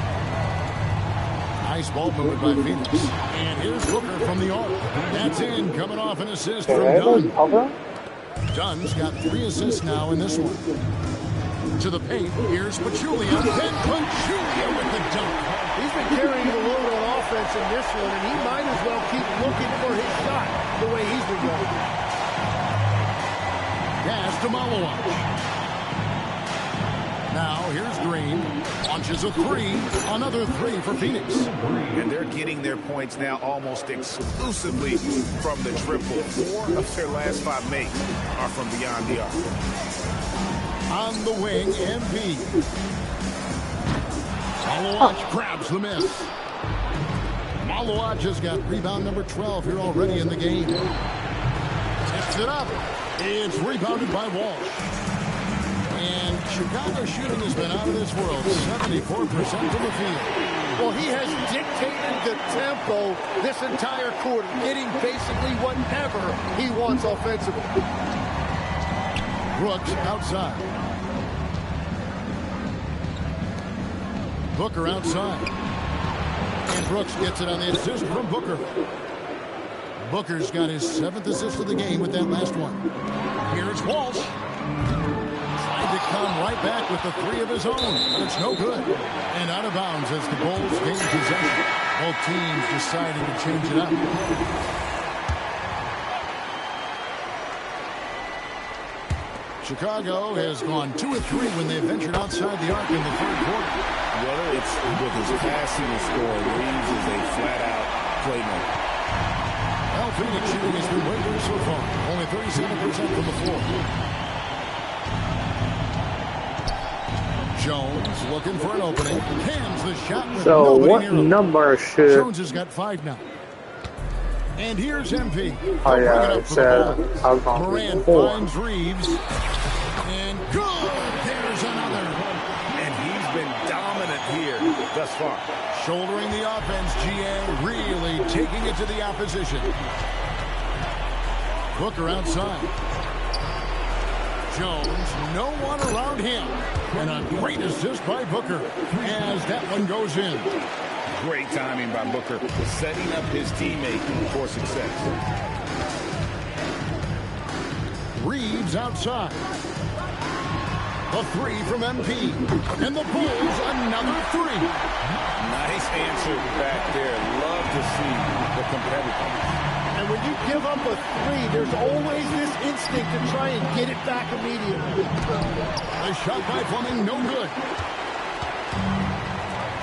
Nice ball movement by Phoenix. And here's Booker from the arc. That's in, coming off an assist from Dunn. Dunn's got 3 assists now in this one. To the paint, here's Pachulia. And Pachulia with the dunk. He's been carrying the load on offense in this one, and he might as well keep looking for his shot the way he's been going. Pass to Malawaj. Now here's Green. Launches a 3. Another 3 for Phoenix. And they're getting their points now almost exclusively from the triple. 4 of their last 5 makes are from beyond the arc. On the wing, MP. Malawaj grabs the miss. Malawaj has got rebound number 12 here already in the game. Tips it up. It's rebounded by Walsh. And Chicago's shooting has been out of this world. 74% from the field. Well, he has dictated the tempo this entire quarter, getting basically whatever he wants offensively. Brooks outside. Booker outside. And Brooks gets it on the assist from Booker. Booker's got his 7th assist of the game with that last one. Here's Walsh. Tried to come right back with the 3 of his own, but it's no good. And out of bounds as the Bulls gain possession. Both teams deciding to change it up. Chicago has gone 2 of 3 when they ventured outside the arc in the 3rd quarter. Whether it's with his passing or scoring, Reeves is a flat-out playmaker. Well, Phoenix shooting has been way good so far. Only 37% from the floor. Jones looking for an opening. Cams the shot with so nobody what near him. number should... Jones has got 5 now. And here's MP. Oh yeah, it's I was on Moran 4. finds Reeves. And good! There's another. And he's been dominant here thus far. Shouldering the offense, GA really taking it to the opposition. Booker outside. Jones, no one around him. And a great assist by Booker as that one goes in. Great timing by Booker, setting up his teammate for success. Reeves outside. A 3 from MP. And the Bulls another 3. Nice answer back there. Love to see the competitiveness. And when you give up a 3, there's always this instinct to try and get it back immediately. A shot by Fleming, no good.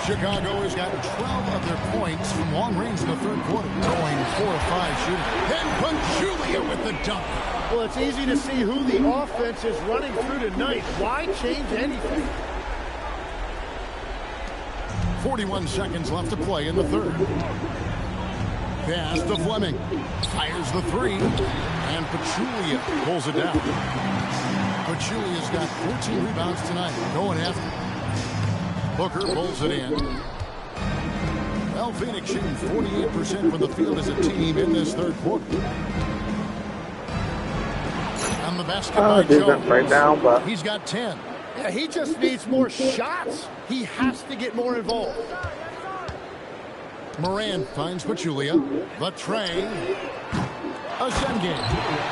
Chicago has got 12 of their points from long range in the 3rd quarter, going 4 of 5 shooting. Then Pachulia with the dunk. Well, it's easy to see who the offense is running through tonight. Why change anything? 41 seconds left to play in the 3rd. Pass to Fleming. Fires the 3. And Pachulia pulls it down. Pachulia's got 14 rebounds tonight, going after. Booker pulls it in. Well, Phoenix shooting 48% from the field as a team in this 3rd quarter. On the basket by Jones. Right now, but he's got 10. Yeah, he just needs more shots. He has to get more involved. Moran finds Pachulia. The tray. Asenge.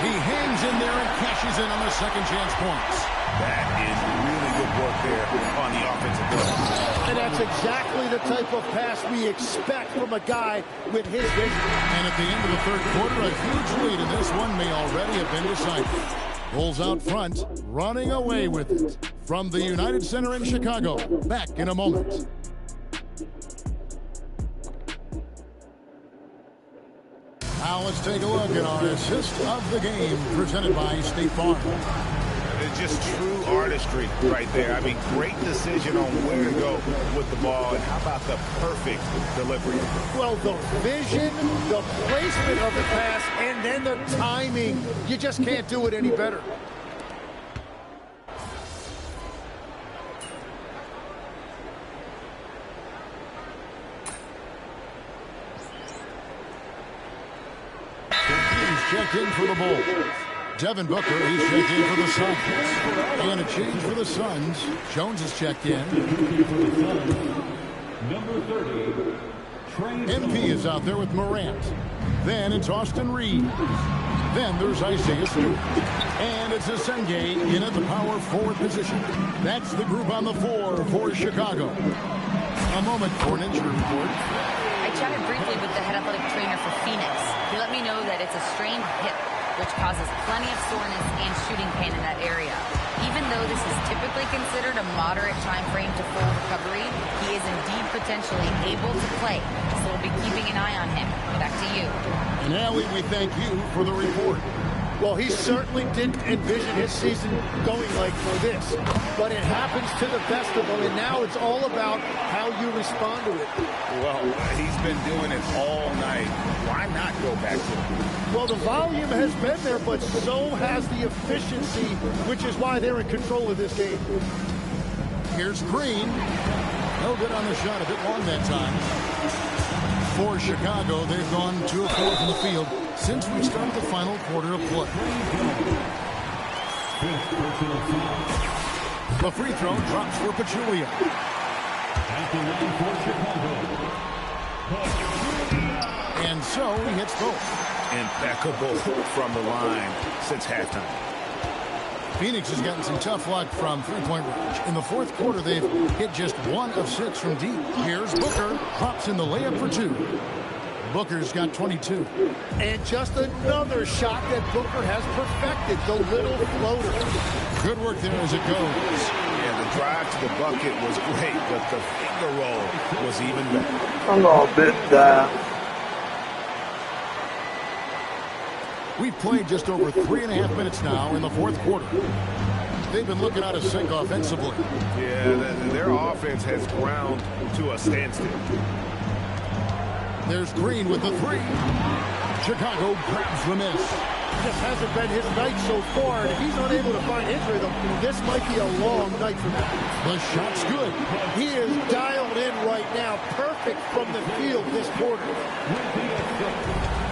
He hangs in there and cashes in on the second chance points. That is really good work there on the offensive glass. And that's exactly the type of pass we expect from a guy with his vision. And at the end of the 3rd quarter, a huge lead in this one may already have been decided. Bulls out front, running away with it. From the United Center in Chicago. Back in a moment. Now let's take a look at our assist of the game, presented by State Farm. It's just true artistry right there. I mean, great decision on where to go with the ball, and how about the perfect delivery? Well, the vision, the placement of the pass, and then the timing. You just can't do it any better. Checked in for the Bulls. Devin Booker, he's checked in for the Suns. And a change for the Suns. Jones is checked in. Number 30, MP is out there with Morant. Then it's Austin Reeves. Then there's Isaiah Stewart. And it's Asenge in at the power forward position. That's the group on the floor for Chicago. A moment for an injury report. I chatted briefly with the head athletic trainer for Phoenix. He let me know that it's a strained hip, which causes plenty of soreness and shooting pain in that area. Even though this is typically considered a moderate time frame to full recovery, he is indeed potentially able to play, so we'll be keeping an eye on him. Back to you. And Allie, we thank you for the report. Well, he certainly didn't envision his season going like this, but it happens to the best of them, and now it's all about how you respond to it. Well, he's been doing it all night. Why not go back to it? Well, the volume has been there, but so has the efficiency, which is why they're in control of this game. Here's Green. No good on the shot, a bit long that time. For Chicago, they've gone 2 of 4 from the field since we started the final quarter of play. The free throw drops for Pachulia. And so he hits both. Impeccable from the line since halftime. Phoenix has gotten some tough luck from three-point range. In the fourth quarter, they've hit just 1 of 6 from deep. Here's Booker, drops in the layup for 2. Booker's got 22. And just another shot that Booker has perfected, the little floater. Good work there as it goes. Yeah, the drive to the bucket was great, but the finger roll was even better. A little bit, We've played just over 3.5 minutes now in the fourth quarter. They've been looking out of sync offensively. Yeah, their offense has ground to a standstill. There's Green with the 3. Chicago grabs the miss. Just hasn't been his night so far, and if he's unable to find his rhythm, this might be a long night for him. The shot's good. He is dialed in right now, perfect from the field this quarter.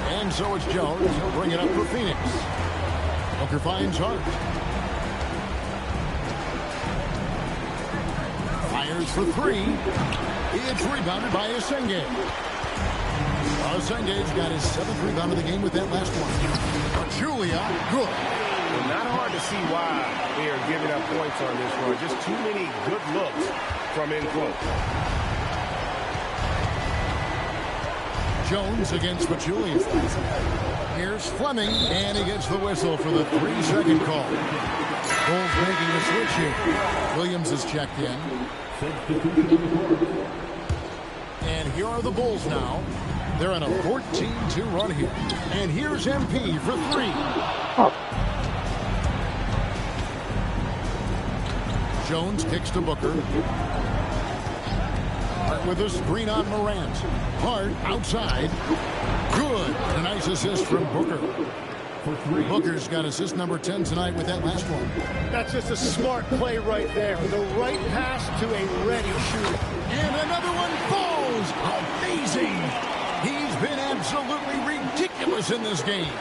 And so it's Jones. He'll bring it up for Phoenix. Booker finds Hart. Fires for 3. It's rebounded by Asenge. Asenge's got his 7th rebound of the game with that last one. Julia, good. Well, not hard to see why they are giving up points on this run. Just too many good looks from in close. Jones against Pachulia. Here's Fleming, and he gets the whistle for the 3-second call. Bulls making a switch here. Williams is checked in. And here are the Bulls now. They're on a 14-2 run here. And here's MP for 3. Jones kicks to Booker. Hart with a screen on Morant. Hart outside. Good. A nice assist from Booker. Booker's got assist number 10 tonight with that last one. That's just a smart play right there. The right pass to a ready shooter. And another one falls. Amazing. He's been absolutely ridiculous in this game.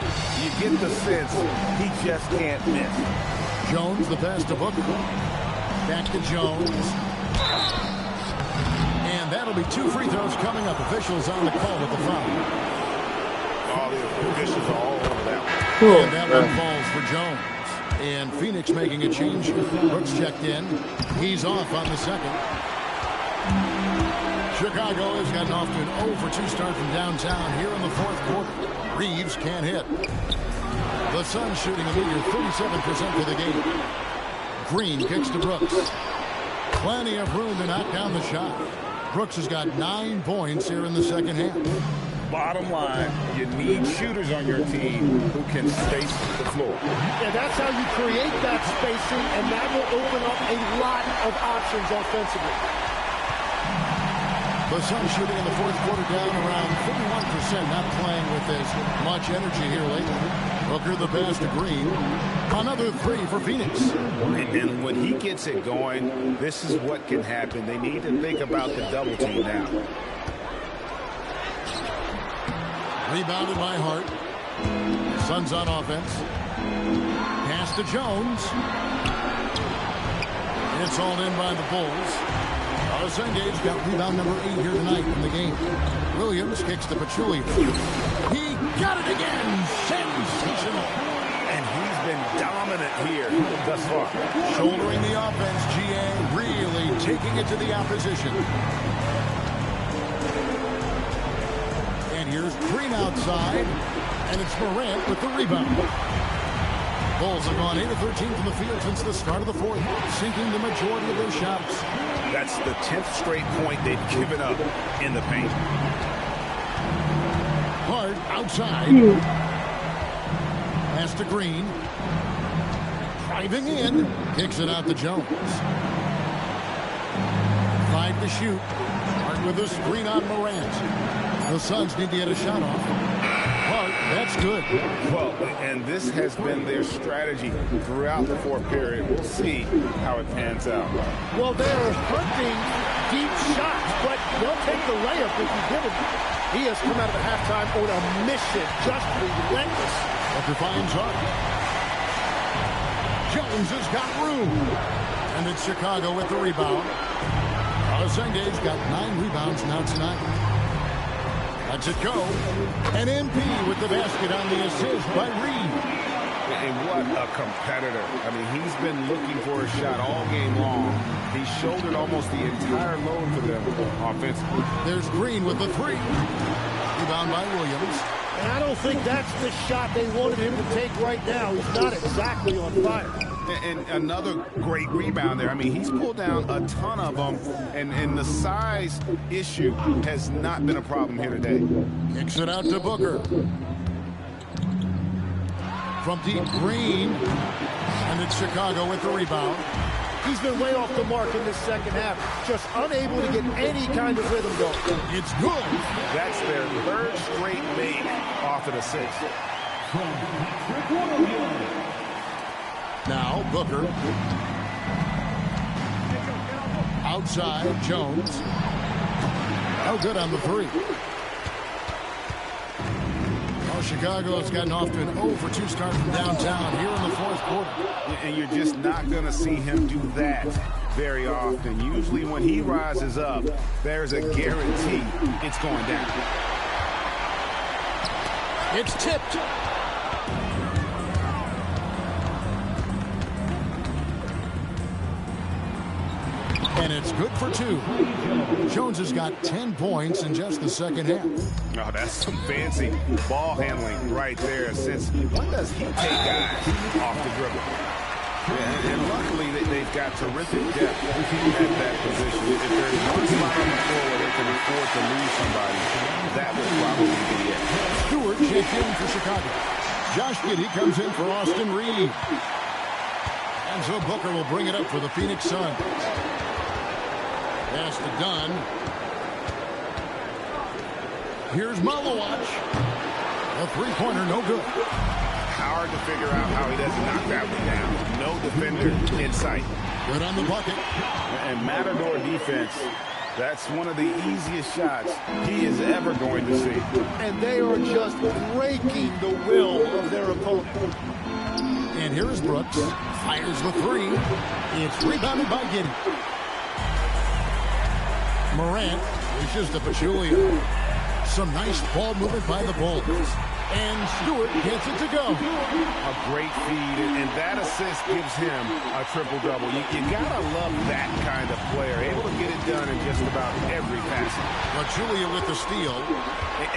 You get the sense he just can't miss. Jones, the pass to Booker. Back to Jones. And that'll be 2 free throws coming up. Officials on the call with the foul. All the officials are all over that one. And that one falls for Jones. And Phoenix making a change. Brooks checked in. He's off on the second. Chicago has gotten off to an 0 for 2 start from downtown here in the fourth quarter. Reeves can't hit. The Suns shooting a meager 37% for the game. Green kicks to Brooks. Plenty of room to knock down the shot. Brooks has got 9 points here in the second half. Bottom line, you need shooters on your team who can space the floor. Yeah, that's how you create that spacing, and that will open up a lot of options offensively. The Suns shooting in the fourth quarter down around 51%, not playing with as much energy here lately. Booker the pass to Green. Another 3 for Phoenix. And when he gets it going, this is what can happen. They need to think about the double team now. Rebounded by Hart. Suns on offense. Pass to Jones. It's hauled in by the Bulls. Senga's got rebound number 8 here tonight in the game. Williams kicks to Pachulia. He got it again. Sensational. And he's been dominant here thus far. Shouldering the offense, GA really taking it to the opposition. And here's Green outside, and it's Morant with the rebound. Bulls have gone 8 of 13 from the field since the start of the fourth, sinking the majority of their shots. That's the 10th straight point they've given up in the paint. Hart outside. Pass to Green. Driving in. Kicks it out to Jones. 5 to shoot. Hart with a screen on Morant. The Suns need to get a shot off. Hart, that's good. Well, and this has been their strategy throughout the fourth period. We'll see how it pans out. Well, they're hunting deep shots, but they'll take the layup if you give it. He has come out of the halftime on a mission, just relentless. Booker finds Hart. Jones has got room. And it's Chicago with the rebound. Senga's got 9 rebounds now tonight. Lets it go. And MP with the basket on the assist by Reed. And what a competitor. I mean, he's been looking for a shot all game long. He shouldered almost the entire load for them offensively. There's Green with the 3. Rebound by Williams. And I don't think that's the shot they wanted him to take right now. He's not exactly on fire. And another great rebound there. I mean, he's pulled down a ton of them, and the size issue has not been a problem here today. Kicks it out to Booker. From deep, Green. And it's Chicago with the rebound. He's been way off the mark in this second half. Just unable to get any kind of rhythm going. It's good. That's their 3rd straight make off of the 6th. Now Booker. Outside, Jones. No good on the 3. Well, Chicago's gotten off to an 0 for 2 start from downtown here in the fourth quarter. And you're just not going to see him do that very often. Usually when he rises up, there's a guarantee it's going down. It's tipped. And it's good for 2. Jones has got 10 points in just the second half. Oh, that's some fancy ball handling right there. Since when does he take guys off the dribble? And luckily, they've got terrific depth at that position. If there's one spot on the floor where they can afford to lose somebody, that would probably be it. Stewart checked in for Chicago. Josh Giddey comes in for Austin Reed. And so Booker will bring it up for the Phoenix Suns. Pass to Dunn. Here's Malawach. A 3-pointer, no good. Hard to figure out how he doesn't knock that one down. No defender in sight. Good on the bucket. And Matador defense, that's one of the easiest shots he is ever going to see. And they are just breaking the will of their opponent. And here is Brooks. Fires the 3. It's rebounded by Giddey. Morant reaches to Pachulia. Some nice ball movement by the Bulls. And Stewart gets it to go. A great feed, and that assist gives him a triple-double. You gotta love that kind of player, able to get it done in just about every facet. Julia with the steal.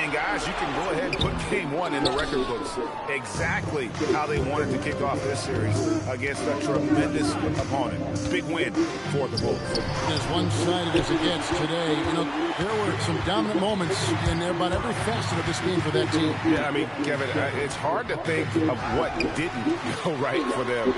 And guys, you can go ahead and put game one in the record books. Exactly how they wanted to kick off this series against a tremendous opponent. Big win for the Bulls. As one-sided as it gets today, you know, there were some dominant moments in about every facet of this game for that team. Yeah, I mean, Kevin, it's hard to think of what didn't go right for them.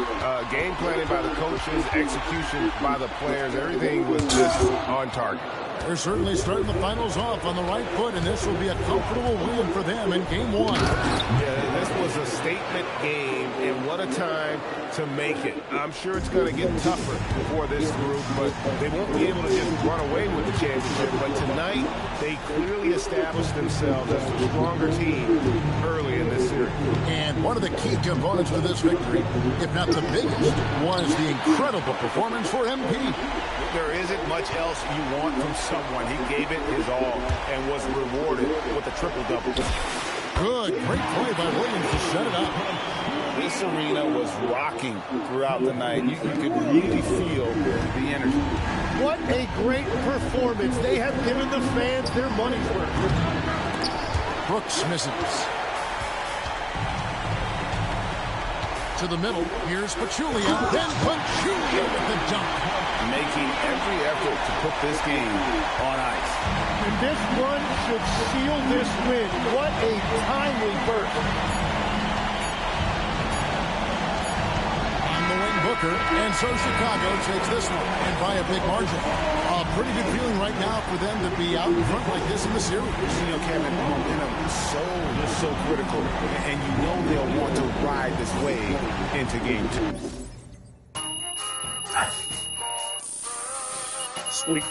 Game planning by the coaches, execution by the players, everything was just on target. They're certainly starting the finals off on the right foot, and this will be a comfortable win for them in game one. Yeah, this was a statement game, and what a time to make it. I'm sure it's going to get tougher for this group, but they won't be able to just run away with the championship. But tonight, they clearly established themselves as the stronger team early in this series. And one of the key components for this victory, if not the biggest, was the incredible performance for MP. There isn't much else you want from someone. He gave it his all and was rewarded with a triple-double. Good, great play by Williams to set it up. This arena was rocking throughout the night. You could really feel the energy. What a great performance. They have given the fans their money's worth. Brooks misses. To the middle, here's Pachulia. Then Pachulia with the dunk. Making every effort to put this game on ice. And this run should seal this win. What a timely burst. On the wing, Booker, and so Chicago takes this one, and by a big margin. A pretty good feeling right now for them to be out in front like this in the series. You know, Kevin, momentum is so critical, and you know they'll want to ride this wave into game two. Sweet.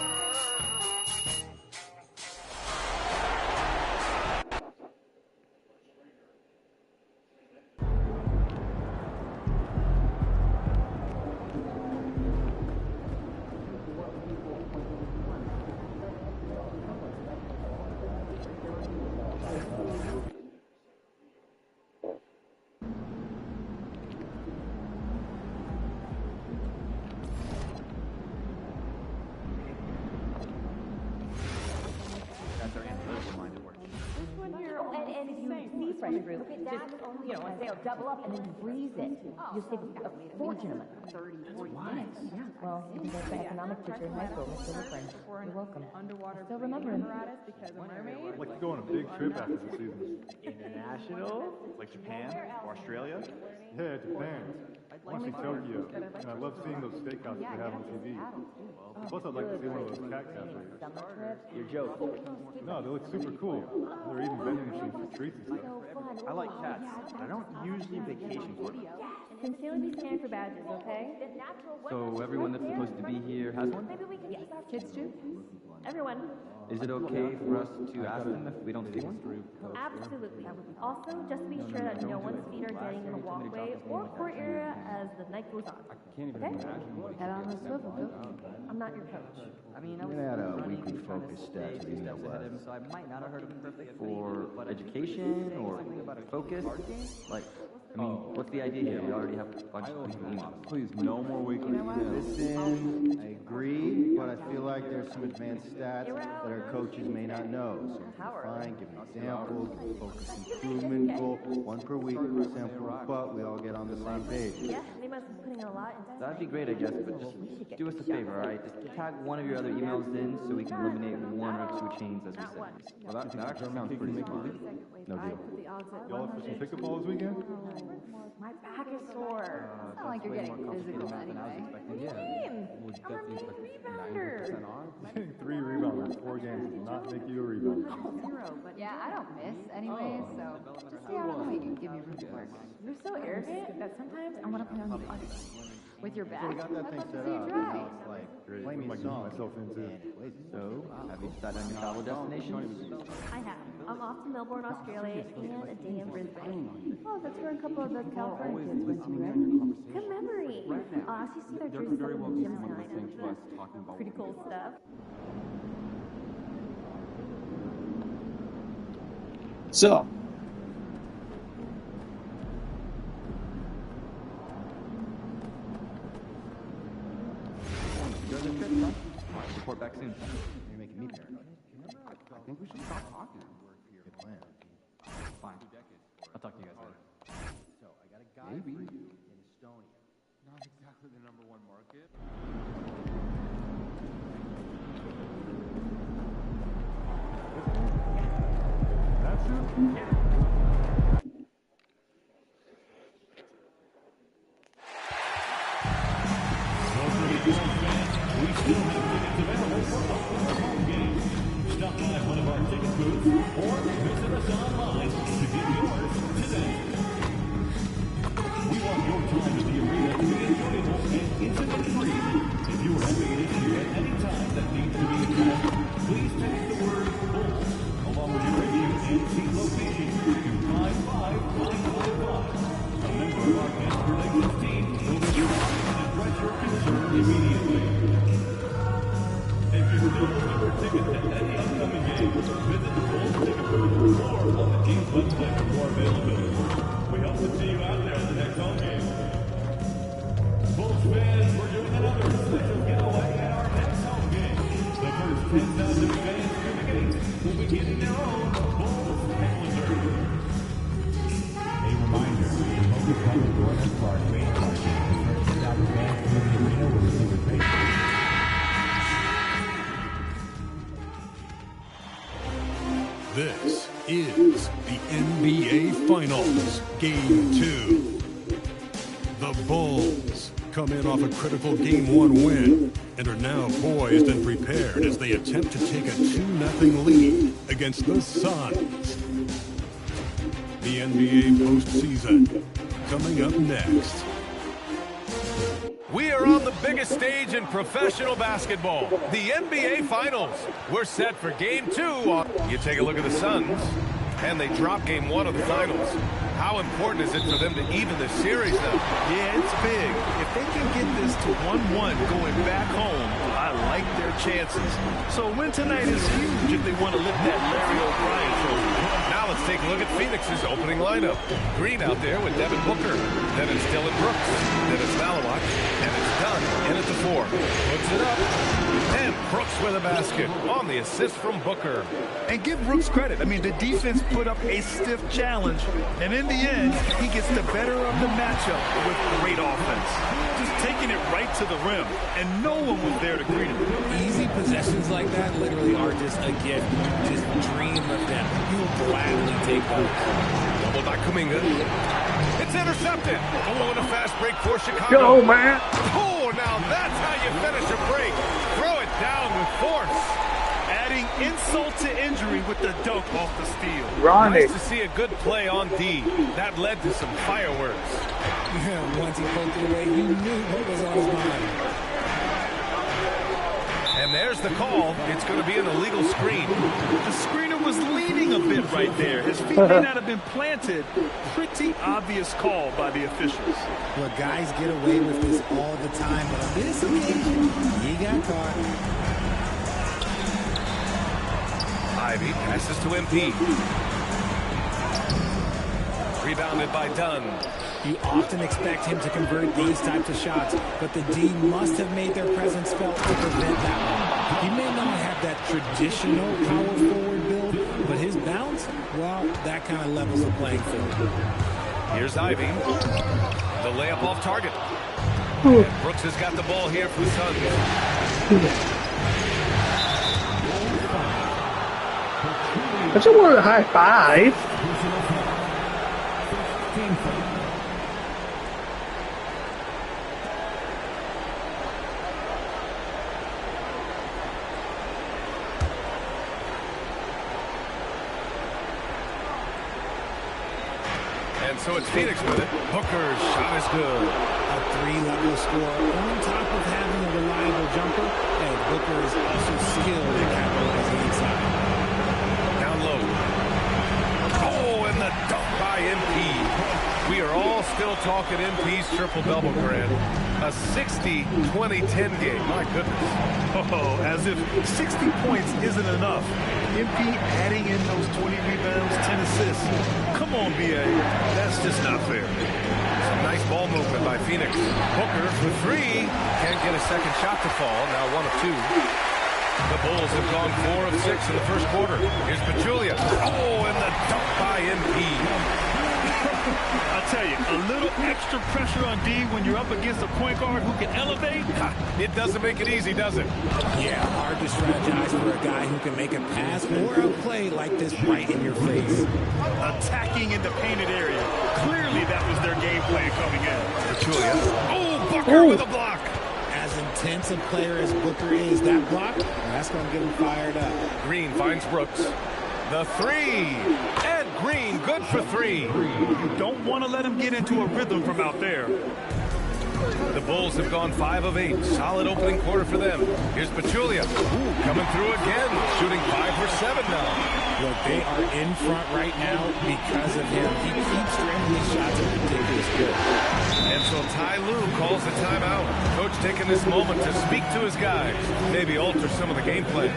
fresh fruit. Just, you know, they'll double up and then freeze it. You'll save a fortune of it. 30, 40 minutes. Yeah. Well, you can go to economics teacher in high school, Mr. Whitburn. You're welcome. I still remember him. I'd like to go on a big trip after the season. International? Like Japan or Australia? Yeah, Japan. I want to see Tokyo. And I love seeing those steakhouses they have on TV. Plus, I'd like to see one of those cat cafes. You're joking. No, they look super cool. There are even vending machines for treats and stuff. I like cats, but I don't usually vacation for them. Sincerely be scanned for badges, okay? So everyone that's supposed to be here has one? Yes. Kids too? Everyone. Is it okay for us to ask them if we don't see one? Absolutely. Also, just be sure that no one's feet are getting in the walkway or court area as the night goes on. Okay? Head on the swivel. I'm not your coach. I mean, We had a weekly focus stats meeting ahead of him, so I might not have heard of him perfectly. For education or focus? Like, I mean, what's the idea here? We already have a bunch of people emails. Please, no more weekly emails. Listen, I agree, but I feel like there's some advanced stats that our coaches may not know. So define, give an example, give a focus improvement goal, one per week, simple, but we all get on the same page. Yeah, they must be putting a lot into That'd be great, I guess, but just do us a favor, all right? Just tag one of your other emails in so we can eliminate one or two chains as we send these. Well, that actually sounds pretty smart. No deal. Y'all up for some pickleball this weekend? My back is sore. It's not like you're getting physical anyway. I'm a mean rebounder. Getting 3 rebounds in 4 games does not make you a rebounder. Yeah, I don't miss anyways, so just stay out of the way and give me room to work. You're so arrogant that sometimes I want to put on the ice. With your back? So we got that thing set up, and now it's like, play me a song. Myself into. So, have you decided on your travel destinations? I have. I'm off to Melbourne, Australia, and a day in Brisbane. Oh, that's where a couple of the California kids went to, right? Good memory. I'll actually see their jerseys up in the gym tonight. Pretty cool stuff. So, soon. You're making me paranoid. I think we should stop talking. Good plan. Fine. I'll talk to you guys later. So, I got a guy for you in Estonia. Not exactly the #1 market. That's it? Yeah. We still have tickets available for all of our home games. Stop by one of our ticket booths or visit us online to get yours today. We want your time at the arena to be enjoyable and incident-free. If you are having an issue at any time that needs to be addressed, please text the word BULLS along with your issue and seat location to 55555. A member of our guest relations team will be sure to address your concern immediately. If you're still looking for tickets at any upcoming game, visit the Bulls ticket booth or on the team's website for more availability. We hope to see you out there at the next home game. Bulls fans, we're doing another special getaway at our next home game. The first 10,000 fans through the gate will be getting their own Bulls Hecklers. A reminder, the Motor Public Gordon Clark Main Parking. The first 10,000 fans through the arena will receive a face. This is the NBA Finals, Game 2. The Bulls come in off a critical Game 1 win and are now poised and prepared as they attempt to take a 2-0 lead against the Suns. The NBA postseason coming up next. We are on the biggest stage in professional basketball, the NBA Finals. We're set for Game 2. You take a look at the Suns, and they drop Game 1 of the Finals. How important is it for them to even the series now? Yeah, it's big. If they can get this to 1-1 going back home, I like their chances. So a win tonight is huge if they want to lift that Larry O'Brien trophy. Now let's take a look at Phoenix's opening lineup. Green out there with Devin Booker. Then it's Dillon Brooks. Then it's Malawak. And it's Dunn in at the 4. Puts it up. And Brooks with a basket on the assist from Booker. And give Brooks credit. I mean, the defense put up a stiff challenge. And in the end, he gets the better of the matchup with great offense. Just taking it right to the rim. And no one was there to greet him. Easy possessions like that literally are just a gift. Just dream of them. You will gladly take those. Doubled by Kuminga. It's intercepted. Oh, and a fast break for Chicago. Go, man. Oh, now that's how you finish a break. Throw it down with force. Adding insult to injury with the dunk off the steal. Nice to see a good play on D. That led to some fireworks. Yeah, once he poked it away, you knew what was on his mind. And there's the call. It's going to be an illegal screen. The screener was leaning a bit right there. His feet may not have been planted. Pretty obvious call by the officials. Look, guys get away with this all the time, but on this occasion, he got caught. Ivy passes to MP. Rebounded by Dunn. You often expect him to convert these types of shots, but the D must have made their presence felt to prevent that one. He may not have that traditional power forward build, but his bounce, well, that kind of levels the playing field. Here's Ivy. The layup off target. And Brooks has got the ball here for the Suns. I just wanted a high five. And so it's Phoenix with it. Booker's shot is good. A three-level score on top of having a reliable jumper, and Booker is also skilled at capitalizing inside. Down low. Oh, and the dunk by MP. We are all still talking MP's triple-double, Grant. A 60-20-10 game. My goodness. Oh, as if 60 points isn't enough. MP adding in those 20 rebounds, 10 assists. Come on, BA. That's just not fair. Some nice ball movement by Phoenix. Booker for 3. Can't get a second shot to fall. Now 1 of 2. The Bulls have gone 4 of 6 in the first quarter. Here's Pachulia. Oh, and the dunk by MP. I'll tell you, a little extra pressure on D when you're up against a point guard who can elevate. It doesn't make it easy, does it? Yeah, hard to strategize for a guy who can make a pass or a play like this right in your face. Attacking in the painted area. Clearly that was their game plan coming in. Pachulia. Oh, Booker with a block. As intense a player as Booker is, that block, that's going to get him fired up. Green finds Brooks. The three. And Green, good for 3. You don't want to let him get into a rhythm from out there. The Bulls have gone 5 of 8. Solid opening quarter for them. Here's Pachulia. Coming through again. Shooting 5 for 7 now. Look, they are in front right now because of him. He keeps draining these shots at ridiculous good. And so Ty Lue calls a timeout. Coach taking this moment to speak to his guys. Maybe alter some of the game plan.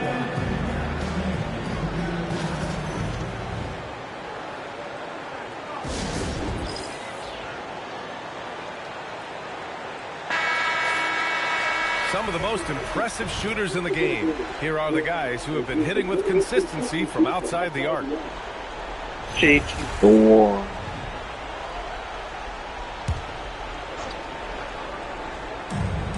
Some of the most impressive shooters in the game. Here are the guys who have been hitting with consistency from outside the arc. JT4.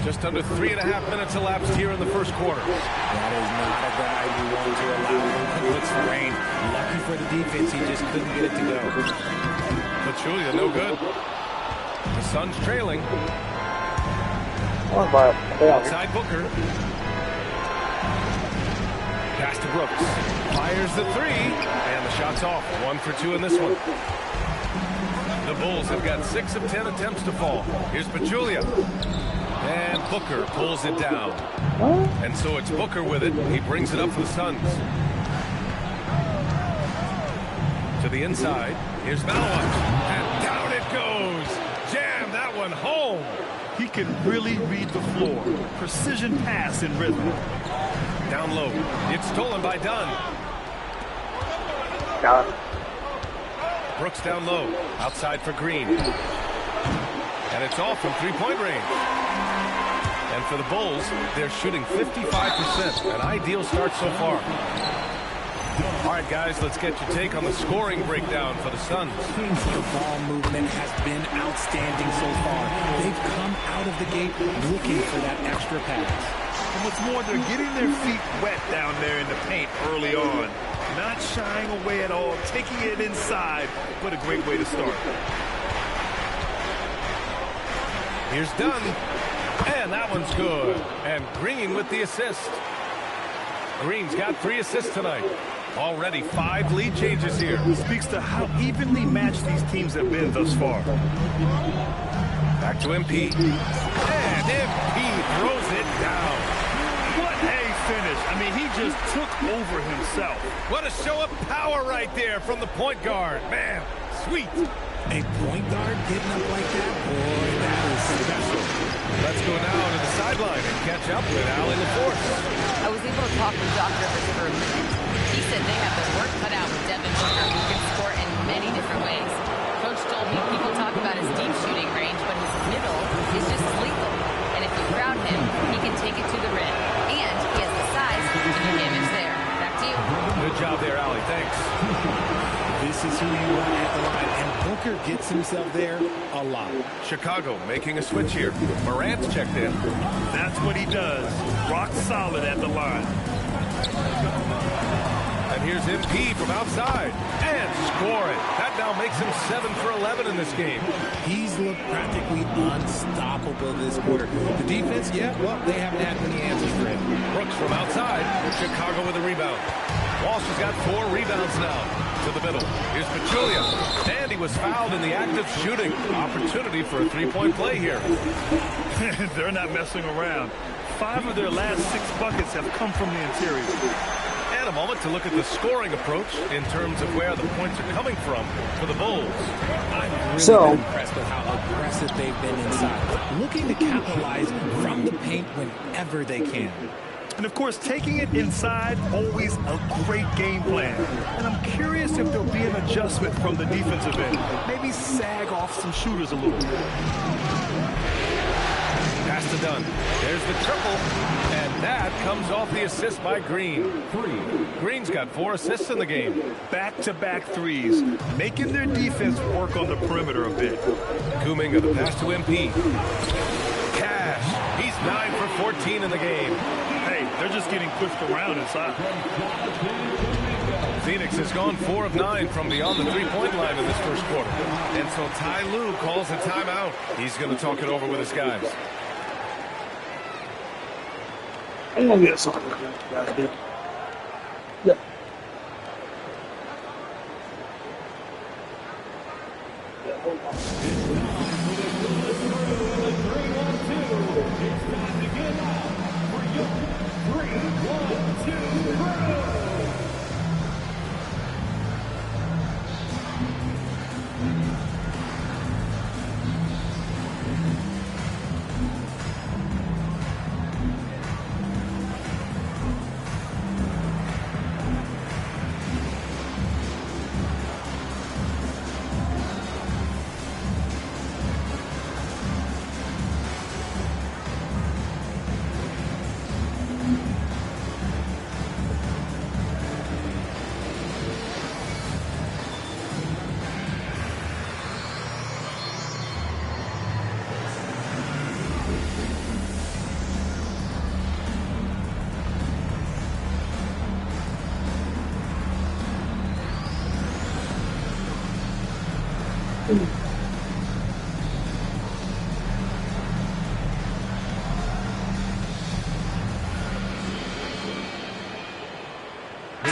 Just under 3.5 minutes elapsed here in the first quarter. That is not a guy you want to allow looks for rain. Lucky for the defense, he just couldn't get it to go. Pachulia, no good. The Suns trailing. Outside Booker. Pass to Brooks. Fires the 3. And the shot's off. 1 for 2 in this one. The Bulls have got 6 of 10 attempts to fall. Here's Pachulia. And Booker pulls it down. And so it's Booker with it. He brings it up for the Suns. To the inside. Here's Malawat. And down it goes. Jam that one home. He can really read the floor. Precision pass in rhythm. Down low. It's stolen by Dunn. Brooks down low. Outside for Green. And it's off from three-point range. And for the Bulls, they're shooting 55%. An ideal start so far. All right, guys, let's get your take on the scoring breakdown for the Suns. The ball movement has been outstanding so far. They've come out of the gate looking for that extra pass. And what's more, they're getting their feet wet down there in the paint early on. Not shying away at all, taking it inside. What a great way to start. Here's Dunn. And that one's good. And Green with the assist. Green's got 3 assists tonight. Already 5 lead changes here. Speaks to how evenly matched these teams have been thus far. Back to MP. And MP throws it down. What a finish. I mean, he just took over himself. What a show of power right there from the point guard. Man, sweet. A point guard getting up like that? Boy, that is special. Let's go now to the sideline and catch up with Allie LaForce. I was able to talk with Doc Rivers for a minute. He said they have their work cut out with Devin Booker, who can score in many different ways. Coach told me people talk about his deep shooting range, but his middle is just lethal. And if you crowd him, he can take it to the rim. And he has the size to do damage there. Back to you. Good job there, Allie. Thanks. This is who you want at the line, and Booker gets himself there a lot. Chicago making a switch here. Morant's checked in. That's what he does. Rock solid at the line. And here's MP from outside. And score it. That now makes him 7 for 11 in this game. He's looked practically unstoppable this quarter. The defense, yeah, well, they haven't had many answers for him. Brooks from outside. Chicago with a rebound. Walsh has got 4 rebounds now. To the middle. Here's Pachulia. And he was fouled in the act of shooting. Opportunity for a 3-point play here. They're not messing around. 5 of their last 6 buckets have come from the interior. And a moment to look at the scoring approach in terms of where the points are coming from for the Bulls. I'm really impressed with how aggressive they've been inside. Looking to capitalize from the paint whenever they can. And, of course, taking it inside, always a great game plan. And I'm curious if there'll be an adjustment from the defensive end. Maybe sag off some shooters a little. Pass pass to Dunn. There's the triple, and that comes off the assist by Green. Green's got 4 assists in the game. Back-to-back threes, making their defense work on the perimeter a bit. Kuminga, the pass to MP. Cash, he's 9 for 14 in the game. Hey, they're just getting pushed around inside. Phoenix has gone 4 of 9 from beyond the three-point line in this first quarter. And so Ty Lue calls a timeout. He's going to talk it over with his guys. I'm going to get something. Yeah.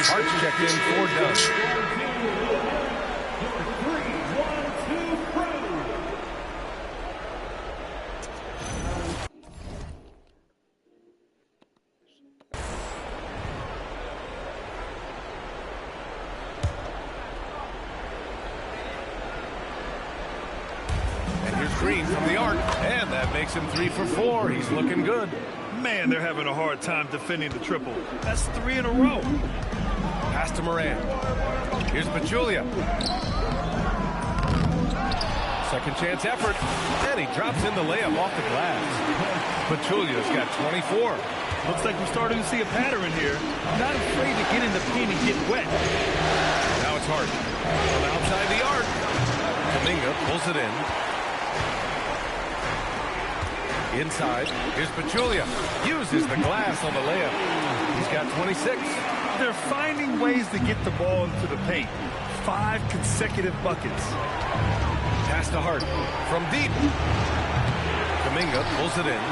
Hart's checked in for Dunn. And here's Green from the arc, and that makes him 3 for 4. He's looking good. Man, they're having a hard time defending the triple. That's 3 in a row. Pass to Moran. Here's Pachulia. Second chance effort, and he drops in the layup off the glass. Pachulia's got 24. Looks like we're starting to see a pattern here. Not afraid to get in the paint and get wet. Now it's Hart. From outside the arc. Kuminga pulls it in. Inside, here's Pachulia. Uses the glass on the layup. He's got 26. They're finding ways to get the ball into the paint. 5 consecutive buckets. Pass to Hart from deep. Kuminga pulls it in.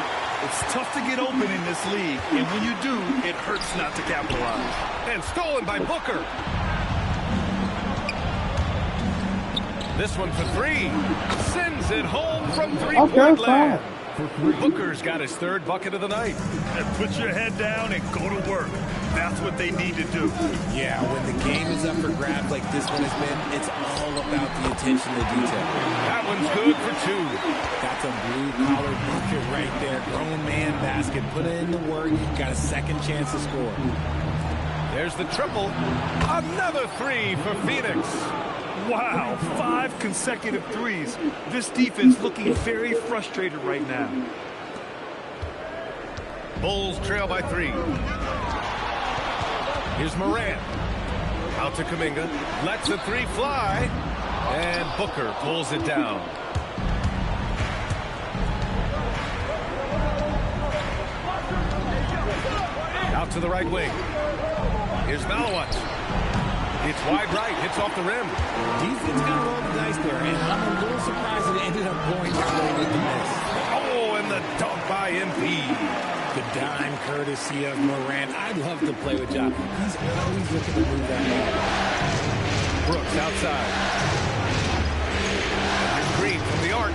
It's tough to get open in this league, and when you do, it hurts not to capitalize. And stolen by Booker. This one for 3. Sends it home from three-point land. Booker's got his 3rd bucket of the night. And put your head down and go to work. That's what they need to do. Yeah, when the game is up for grabs like this one has been, it's all about the attention to detail. That one's good for 2. That's a blue-collar bucket right there. Grown man basket. Put in the work. Got a second chance to score. There's the triple. Another 3 for Phoenix. Wow, 5 consecutive threes. This defense looking very frustrated right now. Bulls trail by 3. Here's Moran. Out to Kuminga. Lets the 3 fly. And Booker pulls it down. Out to the right wing. Here's Malawat. It's wide right, hits off the rim. Defense got rolled the dice there, and I'm a little surprised that it ended up going their way with the miss. Oh, and the dunk by MP. The dime courtesy of Moran. I'd love to play with Ja. He's always looking to move that ball. Brooks outside. Here's Green from the arc.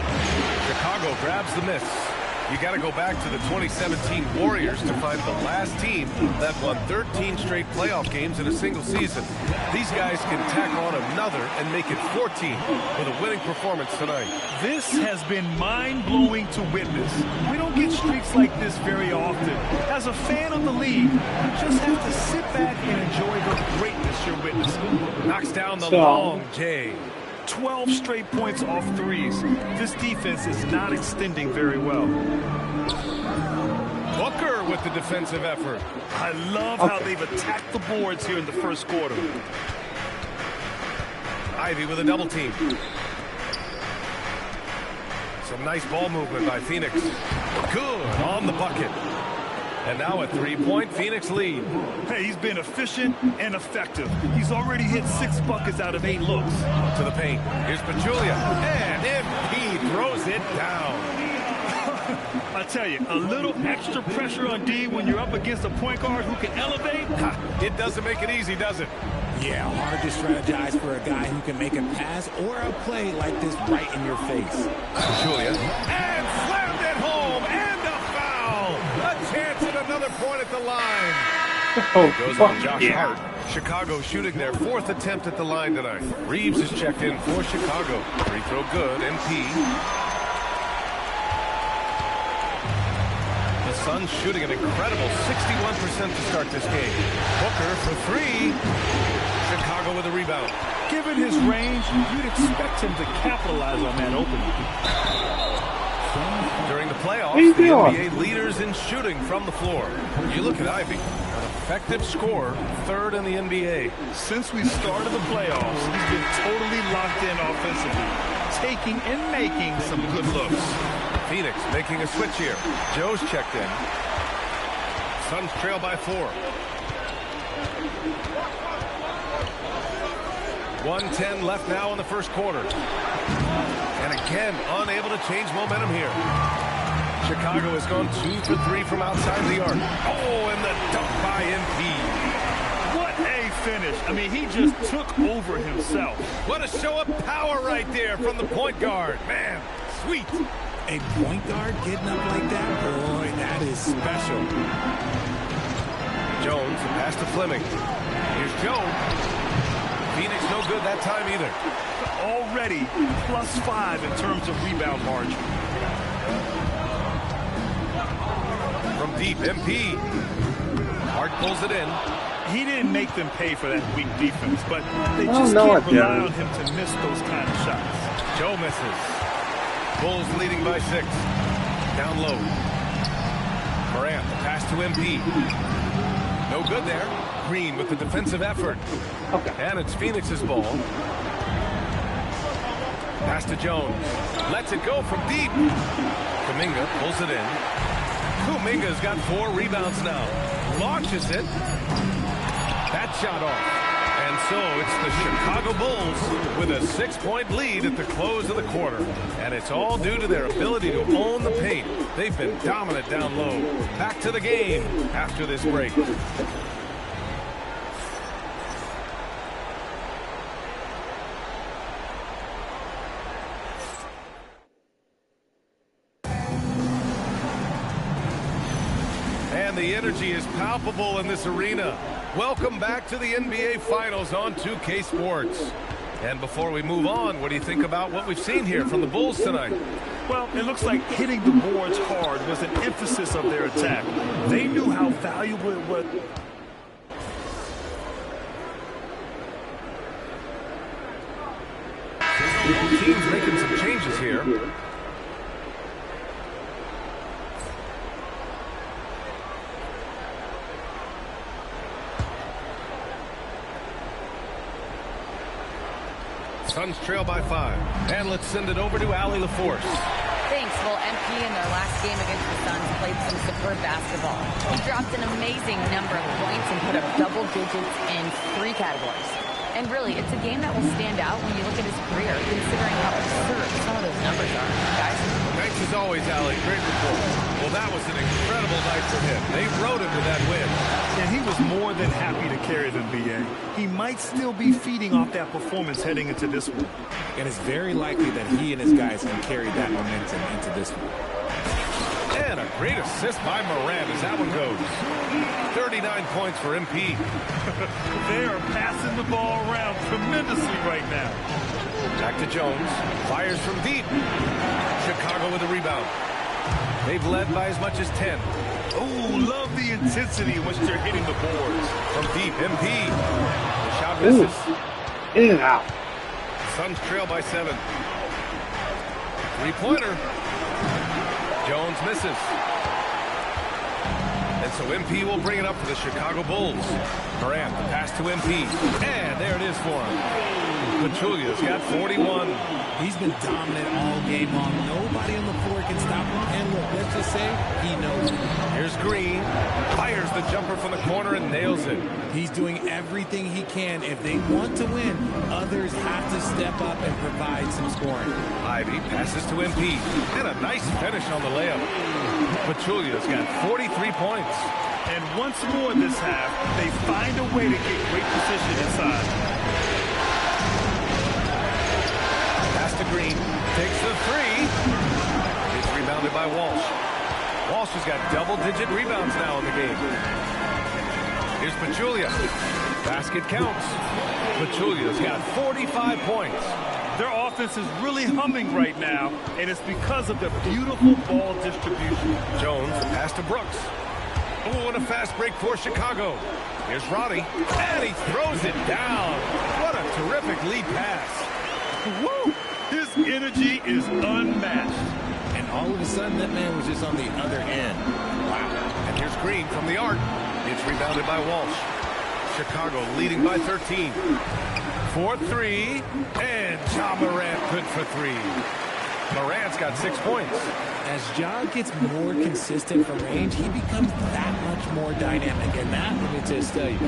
Chicago grabs the miss. You got to go back to the 2017 Warriors to find the last team that won 13 straight playoff games in a single season. These guys can tack on another and make it 14 with a winning performance tonight. This has been mind-blowing to witness. We don't get streaks like this very often. As a fan of the league, you just have to sit back and enjoy the greatness you're witnessing. Knocks down the long J. 12 straight points off threes. This defense is not extending very well. Booker with the defensive effort. I love how they've attacked the boards here in the first quarter. Ivy with a double team. Some nice ball movement by Phoenix. Good on the bucket. And now a three-point Phoenix lead. Hey, he's been efficient and effective. He's already hit 6 buckets out of 8 looks. To the paint. Here's Pachulia. And MP throws it down. I tell you, a little extra pressure on D when you're up against a point guard who can elevate. It doesn't make it easy, does it? Yeah, hard to strategize for a guy who can make a pass or a play like this right in your face. Pachulia. And slammed it home. And a foul. A chance at another point at the line. Goes on Josh Hart. Chicago shooting their 4th attempt at the line tonight. Reeves is checked in for Chicago. Free throw good. MP. The Suns shooting an incredible 61% to start this game. Booker for 3. Chicago with a rebound. Given his range, you'd expect him to capitalize on that opening. During the playoffs, the NBA leaders in shooting from the floor. You look at Ivy, an effective scorer, 3rd in the NBA. Since we started the playoffs, he's been totally locked in offensively, taking and making some good looks. Phoenix making a switch here. Joe's checked in. Suns trail by 4. 1:10 left now in the first quarter. And again, unable to change momentum here. Chicago has gone 2 for 3 from outside the arc. Oh, and the dunk by MP. What a finish. I mean, he just took over himself. What a show of power right there from the point guard. Man, sweet. A point guard getting up like that? Boy, that is special. Jones, a pass to Fleming. Here's Joe. Phoenix no good that time either. Already +5 in terms of rebound margin. From deep, MP. Hart pulls it in. He didn't make them pay for that weak defense, but they just can't rely on him to miss those kind of shots. Joe misses. Bulls leading by 6. Down low. Morant, pass to MP. No good there. Green with the defensive effort. And it's Phoenix's ball. Pass to Jones. Lets it go from deep. Kuminga pulls it in. Kuminga's got 4 rebounds now. Launches it. That shot off. And so it's the Chicago Bulls with a 6-point lead at the close of the quarter. And it's all due to their ability to own the paint. They've been dominant down low. Back to the game after this break. And the energy is palpable in this arena. Welcome back to the NBA Finals on 2K Sports. And before we move on, what do you think about what we've seen here from the Bulls tonight? Well, it looks like hitting the boards hard was an emphasis of their attack. They knew how valuable it was. Team's making some changes here. Suns trail by 5. And let's send it over to Allie LaForce. Thanks. Well, MP in their last game against the Suns played some superb basketball. He dropped an amazing number of points and put up double digits in 3 categories. And really, it's a game that will stand out when you look at his career, considering how absurd some of those numbers are, guys. Thanks as always, Allie. Great report. Well, that was an incredible night for him. They rode him to that win. And he was more than happy to carry them, B.A. He might still be feeding off that performance heading into this one. And it's very likely that he and his guys can carry that momentum into this one. And a great assist by Morant as that one goes. 39 points for MP. They are passing the ball around tremendously right now. Back to Jones. Fires from deep. Chicago with a rebound. They've led by as much as 10. Oh, love the intensity in which they're hitting the boards. From deep, MP. The shot misses. In and out. Suns trail by 7. Three-pointer. Jones misses. And so MP will bring it up for the Chicago Bulls. Morant, the pass to MP. And there it is for him. Pachulia's got 41. He's been dominant all game long. Nobody on the floor can stop him. And look, let's just say he knows it. Here's Green. Fires the jumper from the corner and nails it. He's doing everything he can. If they want to win, others have to step up and provide some scoring. Ivy passes to MP. And a nice finish on the layup. Pachulia's got 43 points. And once more this half, they find a way to get great position inside. To Green, takes the three. It's rebounded by Walsh. Walsh has got double-digit rebounds now in the game. Here's Pachulia. Basket counts. Pachulia's got 45 points. Their offense is really humming right now, and it's because of the beautiful ball distribution. Jones, pass to Brooks. Oh, and a fast break for Chicago. Here's Roddy, and he throws it down. What a terrific lead pass. Woo! His energy is unmatched. And all of a sudden, that man was just on the other end. Wow. And here's Green from the arc. It's rebounded by Walsh. Chicago leading by 13. 4-3. And Ja Morant good for 3. Morant's got 6 points. As Ja gets more consistent from range, he becomes that much more dynamic. And that, let me just tell you,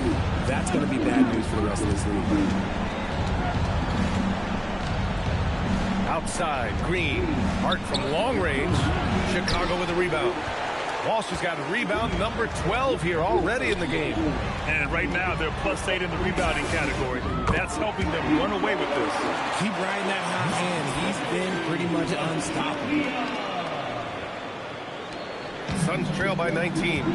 that's going to be bad news for the rest of this league. Outside, Green, Hart from long range. Chicago with a rebound. Walsh has got rebound number 12 here already in the game. And right now, they're +8 in the rebounding category. That's helping them run away with this. Keep riding that hot hand. He's been pretty much unstoppable. Suns trail by 19.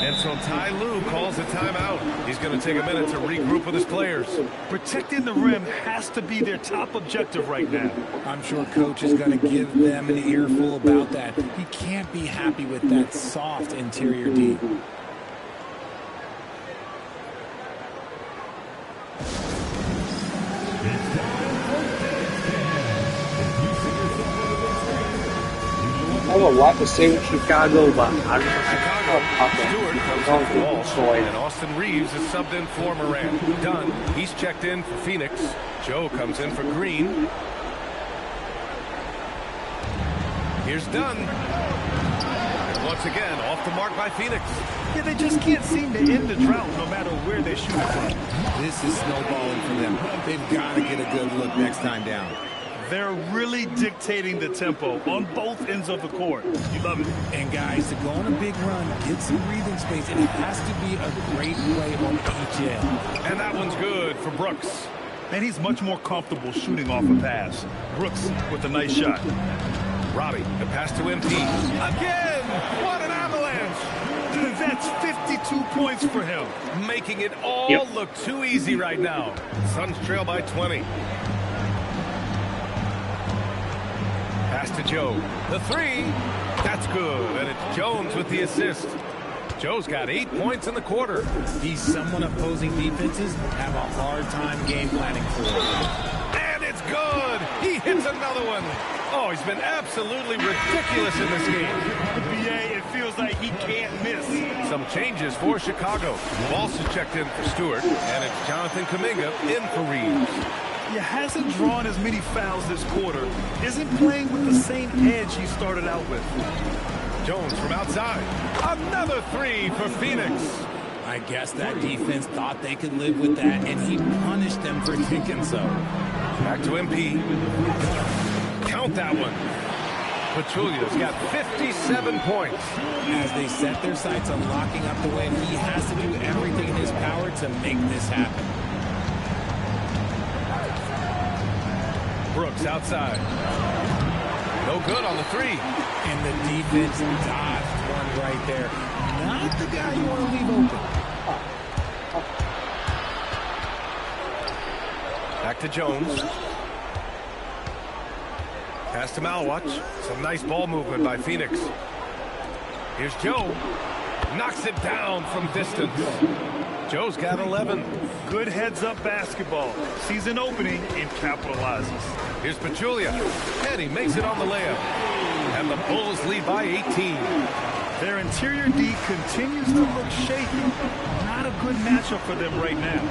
And so Ty Lue calls a timeout. He's going to take a minute to regroup with his players. Protecting the rim has to be their top objective right now. I'm sure coach is going to give them an earful about that. He can't be happy with that soft interior D. I have a lot to say with Chicago, but I don't Stewart comes in for Walsh, and Austin Reeves is subbed in for Morant. Dunn, he's checked in for Phoenix. Joe comes in for Green. Here's Dunn. And once again, off the mark by Phoenix. Yeah, they just can't seem to end the drought no matter where they shoot from. This is snowballing for them. They've got to get a good look next time down. They're really dictating the tempo on both ends of the court. You love it. And guys, to go on a big run, get some breathing space, and it has to be a great play on each end. And that one's good for Brooks. And he's much more comfortable shooting off a pass. Brooks with a nice shot. Robbie, the pass to MP. Again! What an avalanche! That's 52 points for him. Making it all look too easy right now. Suns trail by 20. Pass to Joe. The three. That's good. And it's Jones with the assist. Joe's got 8 points in the quarter. He's someone opposing defenses have a hard time game planning for. And it's good. He hits another one. Oh, he's been absolutely ridiculous in this game. BA, it feels like he can't miss. Some changes for Chicago. Walsh is checked in for Stewart. And it's Jonathan Kuminga in for Reeves. He hasn't drawn as many fouls this quarter. Isn't playing with the same edge he started out with. Jones from outside. Another three for Phoenix. I guess that defense thought they could live with that, and he punished them for thinking so. Back to MP. Count that one. Pachulia's got 57 points. As they set their sights on locking up the win, he has to do everything in his power to make this happen. Brooks outside. No good on the three. And the defense dodged one right there. Not the guy you want to leave open. Back to Jones. Pass to Malwatch. Some nice ball movement by Phoenix. Here's Joe. Knocks it down from distance. Joe's got 11. Good heads-up basketball. Sees an opening and capitalizes. Here's Pachulia, and he makes it on the layup. And the Bulls lead by 18. Their interior D continues to look shaky. Not a good matchup for them right now.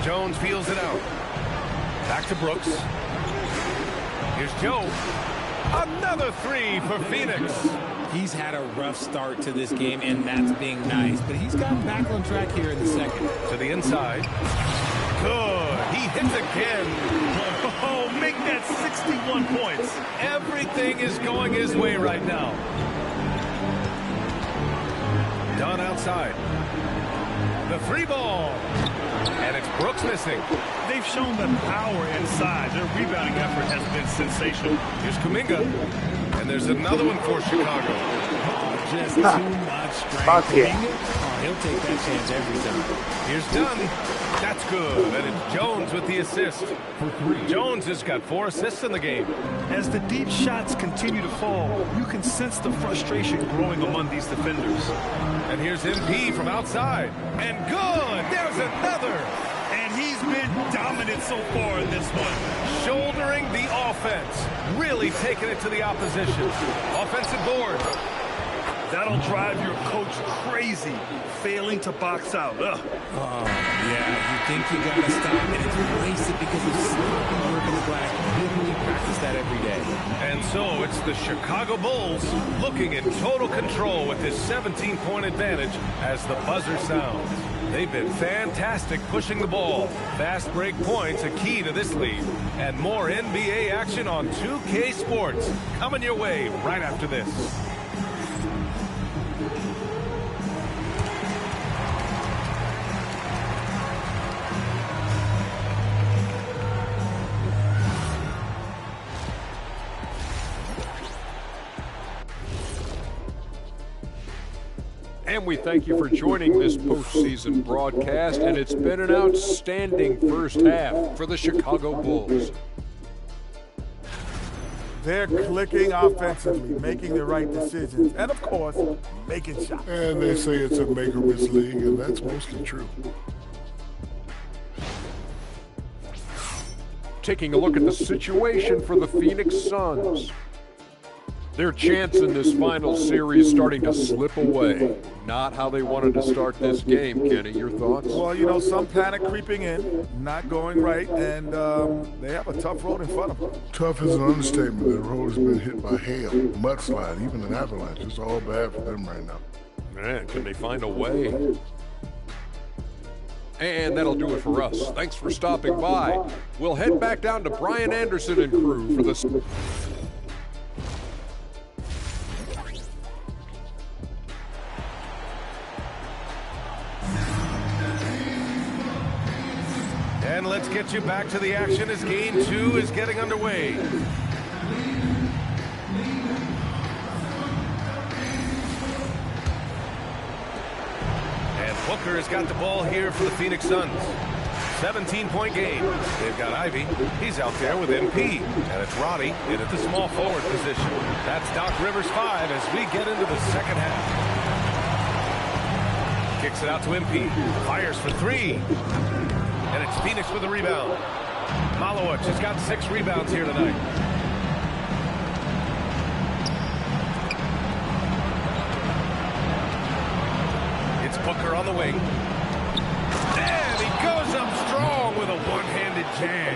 Jones feels it out. Back to Brooks. Here's Joe. Another three for Phoenix. He's had a rough start to this game, and that's being nice. But he's gotten back on track here in the second. To the inside. Good. He hits again. Oh, make that 61 points. Everything is going his way right now. Dunn outside. The three ball. And it's Brooks missing. They've shown the power inside. Their rebounding effort has been sensational. Here's Kuminga. And there's another one for Chicago. Just too much strength. Oh, he'll take that chance every time. Here's Dunn. That's good. And it's Jones with the assist. Jones has got 4 assists in the game. As the deep shots continue to fall, you can sense the frustration growing among these defenders. And here's MP from outside. And good. There's another. And he's been dominant so far in this one. Shouldering the offense. Really taking it to the opposition. Offensive board. That'll drive your coach crazy, failing to box out. Ugh. Oh, yeah, you think you got to stop, and it's wasted because of sloppy work in the glass. Literally practice that every day. And so it's the Chicago Bulls looking in total control with this 17-point advantage as the buzzer sounds. They've been fantastic pushing the ball. Fast break points a key to this lead. And more NBA action on 2K Sports coming your way right after this. And we thank you for joining this postseason broadcast, and it's been an outstanding first half for the Chicago Bulls. They're clicking offensively, making the right decisions, and of course, making shots. And they say it's a make-or-miss league, and that's mostly true. Taking a look at the situation for the Phoenix Suns. Their chance in this final series starting to slip away. Not how they wanted to start this game, Kenny. Your thoughts? Well, you know, some panic creeping in, not going right, and they have a tough road in front of them. Tough is an understatement. The road has been hit by hail, mudslide, even an avalanche. It's all bad for them right now. Man, can they find a way? And that'll do it for us. Thanks for stopping by. We'll head back down to Brian Anderson and crew for the... And let's get you back to the action as Game 2 is getting underway. And Booker has got the ball here for the Phoenix Suns. 17-point game. They've got Ivy. He's out there with MP. And it's Roddy in at the small forward position. That's Doc Rivers 5 as we get into the second half. Kicks it out to MP. Fires for 3. And it's Phoenix with a rebound. Malowicz has got 6 rebounds here tonight. It's Booker on the wing. And he goes up strong with a one-handed jam.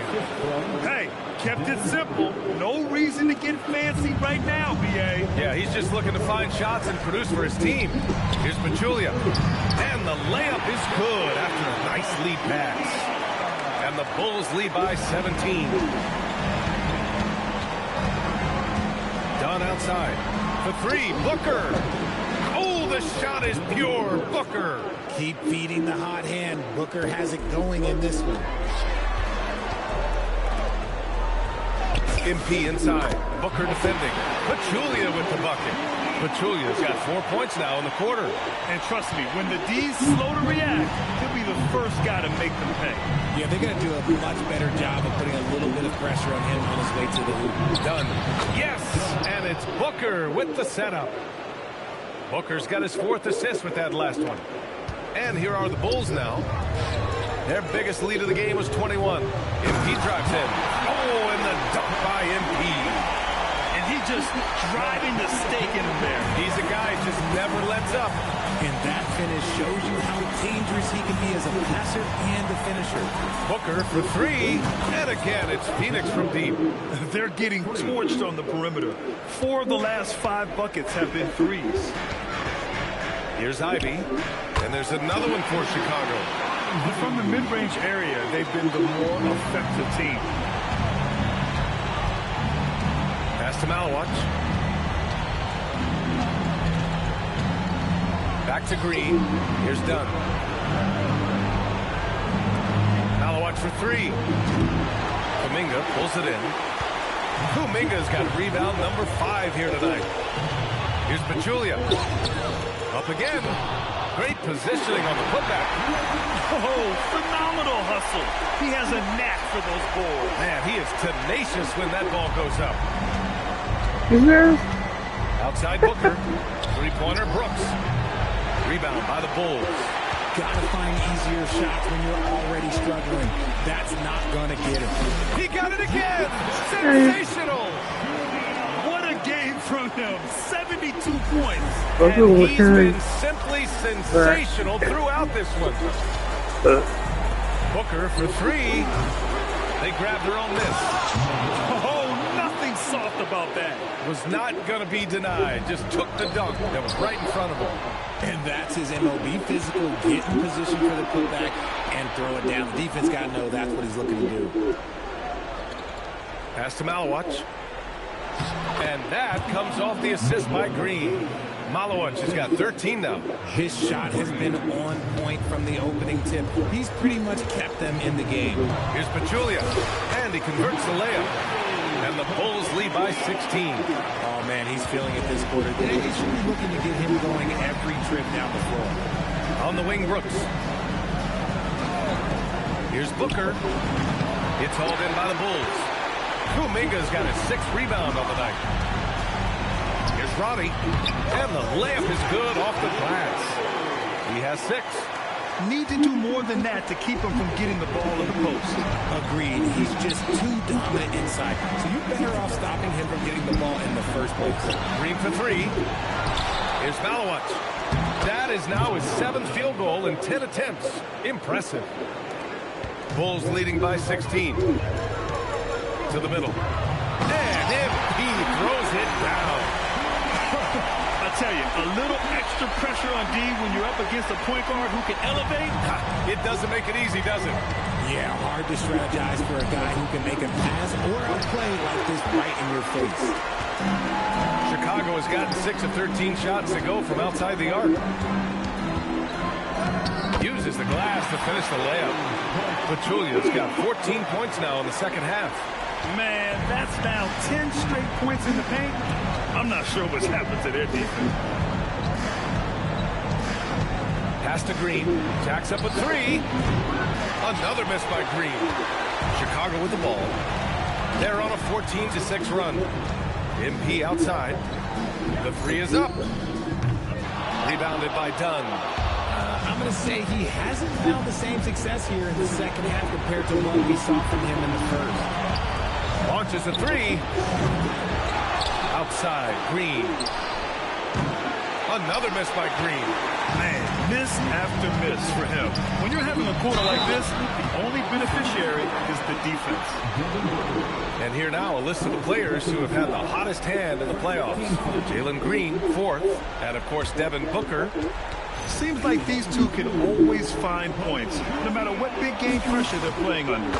Hey, kept it simple. No reason to get fancy right now, BA. Yeah, he's just looking to find shots and produce for his team. Here's Pachulia. And the layup is good after a nice lead pass. And the Bulls lead by 17. Dunn outside. For 3, Booker. Oh, the shot is pure. Booker. Keep feeding the hot hand. Booker has it going in this one. MP inside. Booker defending. Pachulia with the bucket. Pachulia's got 4 points now in the quarter. And trust me, when the D's slow to react, he'll be the first guy to make them pay. Yeah, they're going to do a much better job of putting a little bit of pressure on him on his way to the hoop. Done. Yes, and it's Booker with the setup. Booker's got his 4th assist with that last one. And here are the Bulls now. Their biggest lead of the game was 21. MP drives in. Oh, and the dunk by MP. And he just driving the stake in him there. He's a guy who just never lets up. And that finish shows you how dangerous he can be as a passer and a finisher. Booker for 3. And again, it's Phoenix from deep. They're getting torched on the perimeter. 4 of the last 5 buckets have been threes. Here's Ivy. And there's another one for Chicago. From the mid-range area, they've been the more effective team. Pass to Malawach. Back to Green. Here's Dunn. Malawach for 3. Kuminga pulls it in. Kuminga's got rebound number 5 here tonight. Here's Pachulia. Up again. Great positioning on the putback. Oh, phenomenal hustle. He has a knack for those balls. Man, he is tenacious when that ball goes up. Is there? Outside Booker. 3-pointer Brooks. Rebound by the Bulls. Gotta find easier shots when you're already struggling. That's not gonna get him. He got it again. Sensational. What a game from him. 72 points. And he's been simply sensational throughout this one. Booker for 3. They grabbed their own miss. Oh, nothing soft about that. Was not going to be denied. Just took the dunk that was right in front of him. And that's his MOB, physical, get in position for the putback and throw it down. The defense got to know that's what he's looking to do. Pass to Malawach. And that comes off the assist by Green. Malawach has got 13 now. His shot has been on point from the opening tip. He's pretty much kept them in the game. Here's Pachulia. And he converts the layup. And the Bulls lead by 16. Oh, man, he's feeling it this quarter. They should be looking to get him going every trip down the floor. On the wing, Brooks. Here's Booker. It's hauled in by the Bulls. Kuminga's got his 6th rebound on the night. Here's Roddy. And the layup is good off the glass. He has 6. Need to do more than that to keep him from getting the ball in the post. Agreed. He's just too dominant inside. So you're better off stopping him from getting the ball in the first place. Green for 3. Here's Malawach. That is now his 7th field goal in 10 attempts. Impressive. Bulls leading by 16. To the middle. And MP throws it down. I tell you, a little extra pressure on D when you're up against a point guard who can elevate. It doesn't make it easy, does it? Yeah, hard to strategize for a guy who can make a pass or a play like this right in your face. Chicago has gotten 6 of 13 shots to go from outside the arc. Uses the glass to finish the layup. Pachulia's got 14 points now in the second half. Man, that's now 10 straight points in the paint. I'm not sure what's happened to their defense. Pass to Green. Jacks up a 3. Another miss by Green. Chicago with the ball. They're on a 14-6 run. MP outside. The 3 is up. Rebounded by Dunn. I'm going to say he hasn't found the same success here in the second half compared to what we saw from him in the first. Launches a 3. Outside, Green. Another miss by Green. Man, miss after miss for him. When you're having a quarter like this, the only beneficiary is the defense. And here now, a list of the players who have had the hottest hand in the playoffs. Jalen Green, 4th. And, of course, Devin Booker. Seems like these two can always find points, no matter what big game pressure they're playing under.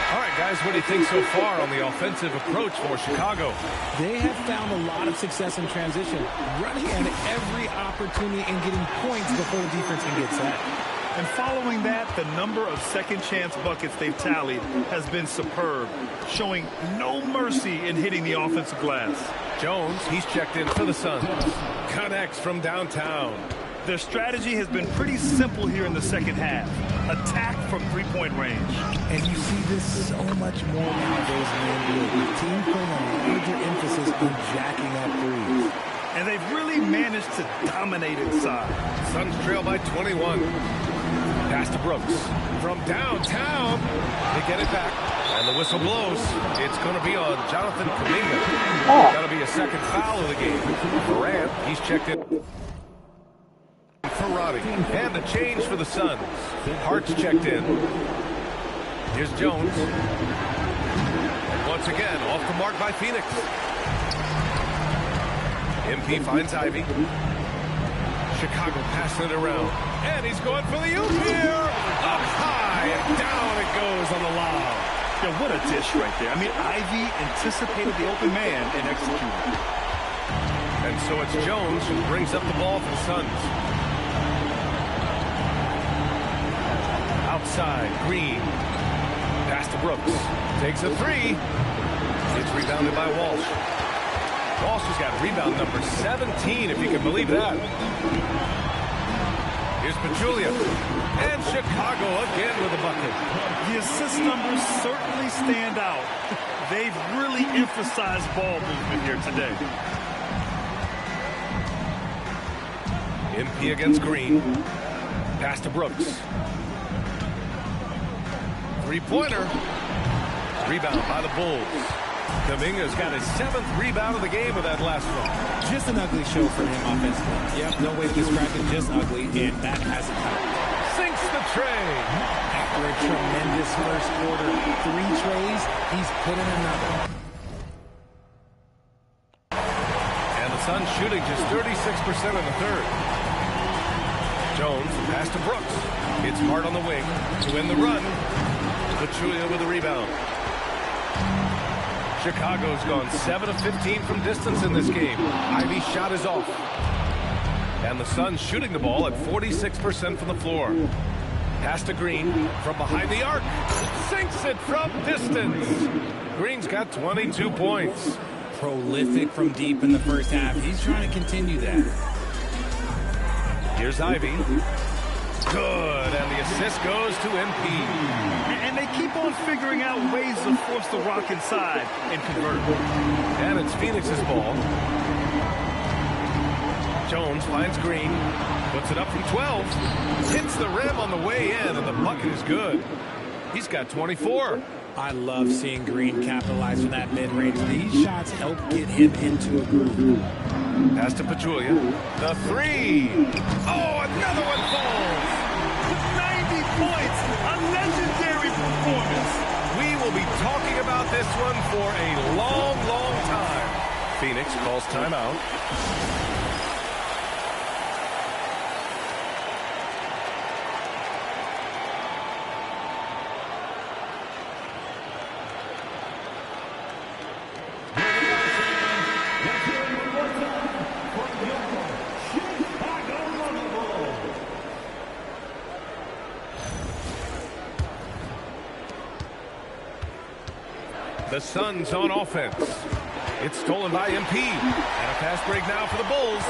All right, guys, what do you think so far on the offensive approach for Chicago? They have found a lot of success in transition, running at every opportunity and getting points before the defense can get set. And following that, the number of second-chance buckets they've tallied has been superb, showing no mercy in hitting the offensive glass. Jones, he's checked in for the Suns. Connects from downtown. Their strategy has been pretty simple here in the second half. Attack from three-point range. And you see this so much more nowadays in the NBA. The team putting a larger emphasis on jacking up threes. And they've really managed to dominate inside. Suns trail by 21. Pass to Brooks. From downtown, they get it back. And the whistle blows. It's going to be on Jonathan Kuminga. That'll be a second foul of the game. Durant, he's checked in. Ferrari. And a change for the Suns. Hart's checked in. Here's Jones. And once again, off the mark by Phoenix. MP finds Ivy. Chicago passing it around. And he's going for the oop here. Up high and down it goes on the lob. Yeah, what a dish right there. I mean, Ivy anticipated the open man and executed. And so it's Jones who brings up the ball for the Suns. Outside, Green. Pass to Brooks. Takes a three. It's rebounded by Walsh. Walsh has got rebound number 17, if you can believe that. Here's Pachulia. And Chicago again with a bucket. The assist numbers certainly stand out. They've really emphasized ball movement here today. MP against Green. Pass to Brooks. Three-pointer. Rebound by the Bulls. Kuminga's got his 7th rebound of the game with that last one. Just an ugly show for him offensively. Yep, no way to describe it, just ugly, and that hasn't helped. Sinks the tray. After a tremendous first quarter, 3 trays, he's put in another. And the Suns shooting just 36% in the third. Jones, pass to Brooks. It's Hart on the wing to win the run. Pachulia with the rebound. Chicago's gone 7 of 15 from distance in this game. Ivy's shot is off. And the Suns shooting the ball at 46% from the floor. Pass to Green from behind the arc. Sinks it from distance. Green's got 22 points. Prolific from deep in the first half. He's trying to continue that. Here's Ivy. Good, and the assist goes to MP. And they keep on figuring out ways to force the rock inside and convert. And it's Phoenix's ball. Jones finds Green, puts it up from 12, hits the rim on the way in, and the bucket is good. He's got 24. I love seeing Green capitalize on that mid-range. These shots help get him into a groove. Pass to Pachulia. The three. Oh, another one falls. 90 points. A legendary performance. We will be talking about this one for a long, long time. Phoenix calls timeout. The Suns on offense. It's stolen by MP. And a fast break now for the Bulls.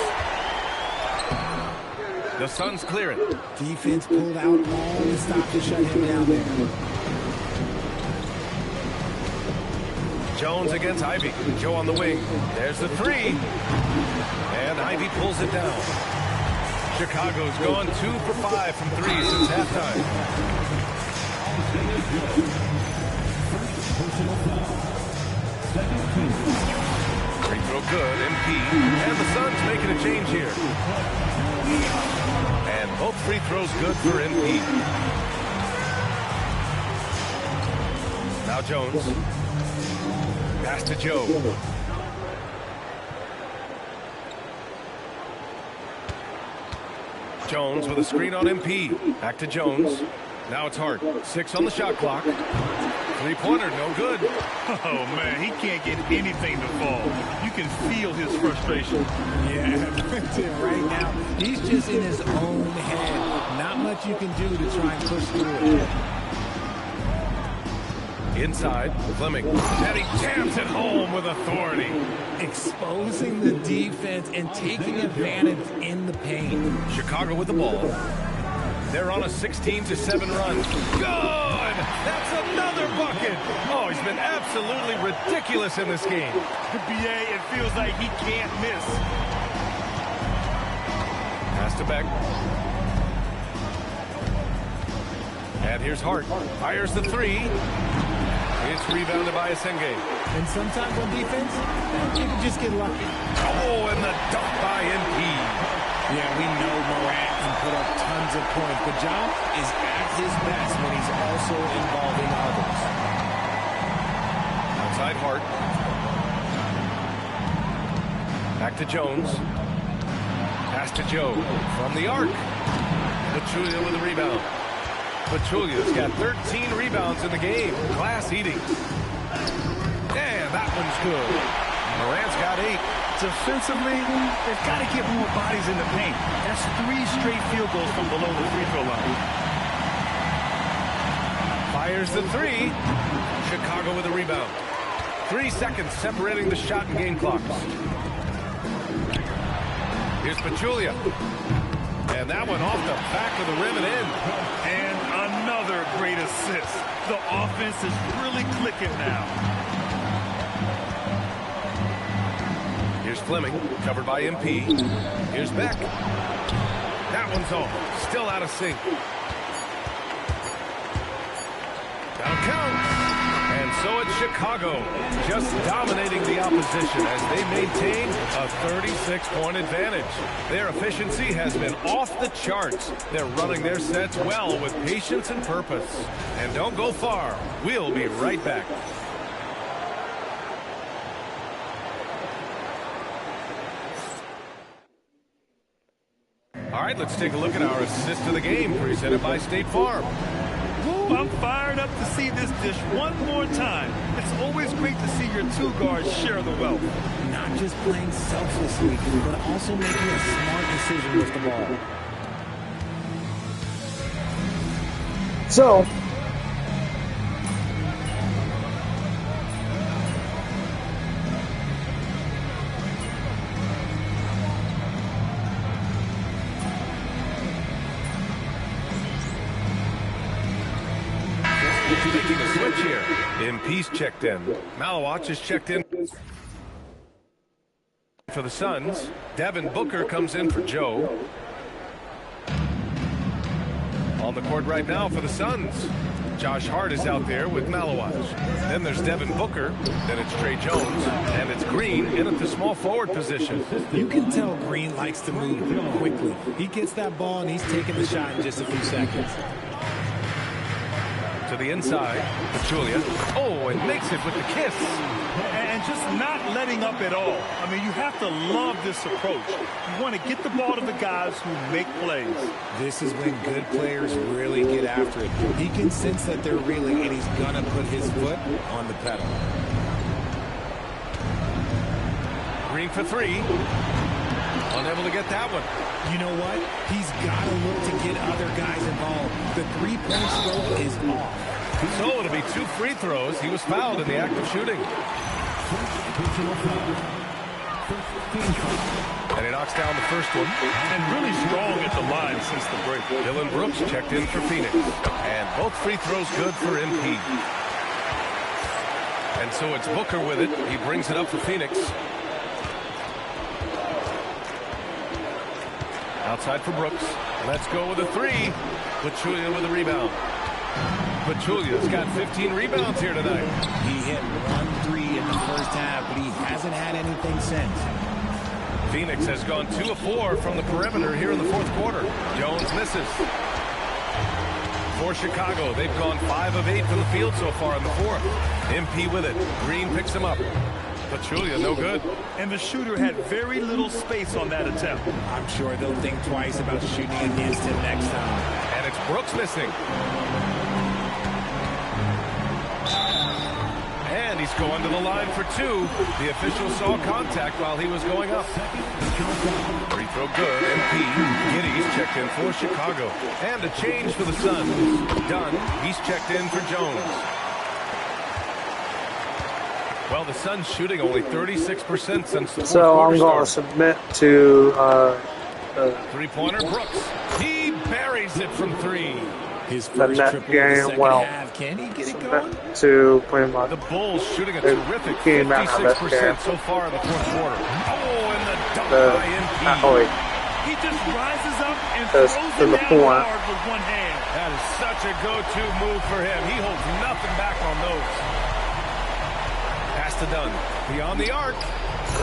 The Suns clear it. Defense pulled out all the stop to shut him down there. Jones against Ivy. Joe on the wing. There's the three. And Ivy pulls it down. Chicago's gone 2 for 5 from 3 since halftime. Free throw good, MP. And the Suns making a change here. And both free throws good for MP. Now Jones. Pass to Joe. Jones with a screen on MP. Back to Jones. Now it's Hart. 6 on the shot clock. Three-pointer, no good. Oh, man, he can't get anything to fall. You can feel his frustration. Yeah, right now, he's just in his own head, not not much you can do to try and push through it. Inside, Fleming. And he jams it home with authority. Exposing the defense and taking advantage in the paint. Chicago with the ball. They're on a 16-7 run. Good! That's another bucket! Oh, he's been absolutely ridiculous in this game. BA, it feels like he can't miss. Pass to Beck. And here's Hart. Fires the three. It's rebounded by Asenge. And sometimes on defense, you can just get lucky. Oh, and the dunk by MP. Yeah, we know Morant can put up tons of points, but Ja is at his best when he's also involving others. Outside Hart. Back to Jones. Pass to Joe from the arc. Pachulia with a rebound. Pachulia's got 13 rebounds in the game. Glass eating. And that one's good. Morant's got 8. Defensively, they've got to get more bodies in the paint. That's 3 straight field goals from below the free throw line. Fires the 3. Chicago with a rebound. 3 seconds separating the shot and game clocks. Here's Pachulia. And that one off the back of the rim and in. And another great assist. The offense is really clicking now. Here's Fleming, covered by MP. Here's Beck. That one's off. Still out of sync. That'll count. And so it's Chicago, just dominating the opposition as they maintain a 36-point advantage. Their efficiency has been off the charts. They're running their sets well with patience and purpose. And don't go far. We'll be right back. All right, let's take a look at our assist of the game, presented by State Farm. I'm fired up to see this dish one more time. It's always great to see your 2 guards share the wealth. Not just playing selflessly, but also making a smart decision with the ball. So, Taking a switch here. MP's checked in. Malawach is checked in for the Suns. Devin Booker comes in for Joe. On the court right now for the Suns. Josh Hart is out there with Malawach. Then there's Devin Booker. Then it's Trey Jones. And it's Green in at the small forward position. You can tell Green likes to move quickly. He gets that ball and he's taking the shot in just a few seconds. To the inside, Pachulia. Oh, and makes it with the kiss. And just not letting up at all. I mean, you have to love this approach. You want to get the ball to the guys who make plays. This is when good players really get after it. He can sense that they're reeling, and he's going to put his foot on the pedal. Green for 3. Unable to get that one. You know what? He's got to look to get other guys involved. The three-point stroke is off. So it'll be 2 free throws. He was fouled in the act of shooting. And he knocks down the first one. And really strong at the line since the break. Dylan Brooks checked in for Phoenix. And both free throws good for MP. And so it's Booker with it. He brings it up for Phoenix. Outside for Brooks. Let's go with a 3. Pachulia with a rebound. Pachulia's got 15 rebounds here tonight. He hit 1 3 in the first half, but he hasn't had anything since. Phoenix has gone 2 of 4 from the perimeter here in the fourth quarter. Jones misses. For Chicago, they've gone 5 of 8 from the field so far in the fourth. MP with it. Green picks him up. Pachulia, no good. And the shooter had very little space on that attempt. I'm sure they'll think twice about shooting against him next time. And it's Brooks missing. And And he's going to the line for two. The official saw contact while he was going up. Free throw good. MP. Giddy's checked in for Chicago. And a change for the Suns. Dunn. He's checked in for Jones. Well, the Suns shooting only 36% since the fourth quarter I'm going to submit to three-pointer Brooks. He buries it from three. His the first net triple game well. Can he get it going? To pretty much the Bulls shooting a terrific 56% so far in the fourth quarter. Oh, and the dunk by MP. He just rises up and throws it down hard with one hand. That is such a go-to move for him. He holds nothing back on those. Pass to Dunn. Beyond the arc.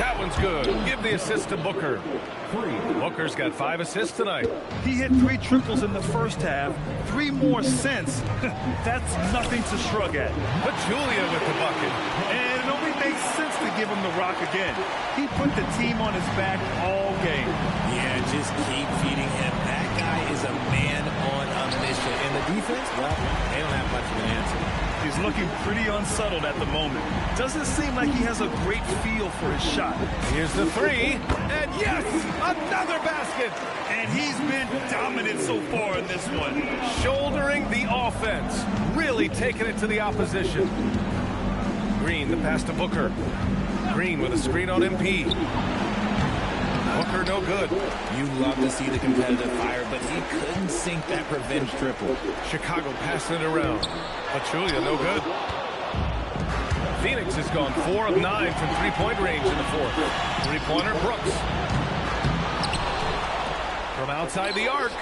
That one's good. Give the assist to Booker. Booker's got 5 assists tonight. He hit 3 triples in the first half. 3 more since. That's nothing to shrug at. Pachulia with the bucket. And it only makes sense to give him the rock again. He put the team on his back all game. Yeah, just keep feeding him. That guy is a man on a mission. And the defense, well, they don't have much of an answer. He's looking pretty unsettled at the moment. Doesn't seem like he has a great feel for his shot. Here's the three. And yes, another basket. And he's been dominant so far in this one. Shouldering the offense. Really taking it to the opposition. Green, the pass to Booker. Green with a screen on MP. Booker no good. You love to see the competitive fire, but he couldn't sink that revenge triple. Chicago passing it around. Pachulia no good. Phoenix has gone 4 of 9 from three-point range in the fourth. Three-pointer Brooks. From outside the arc.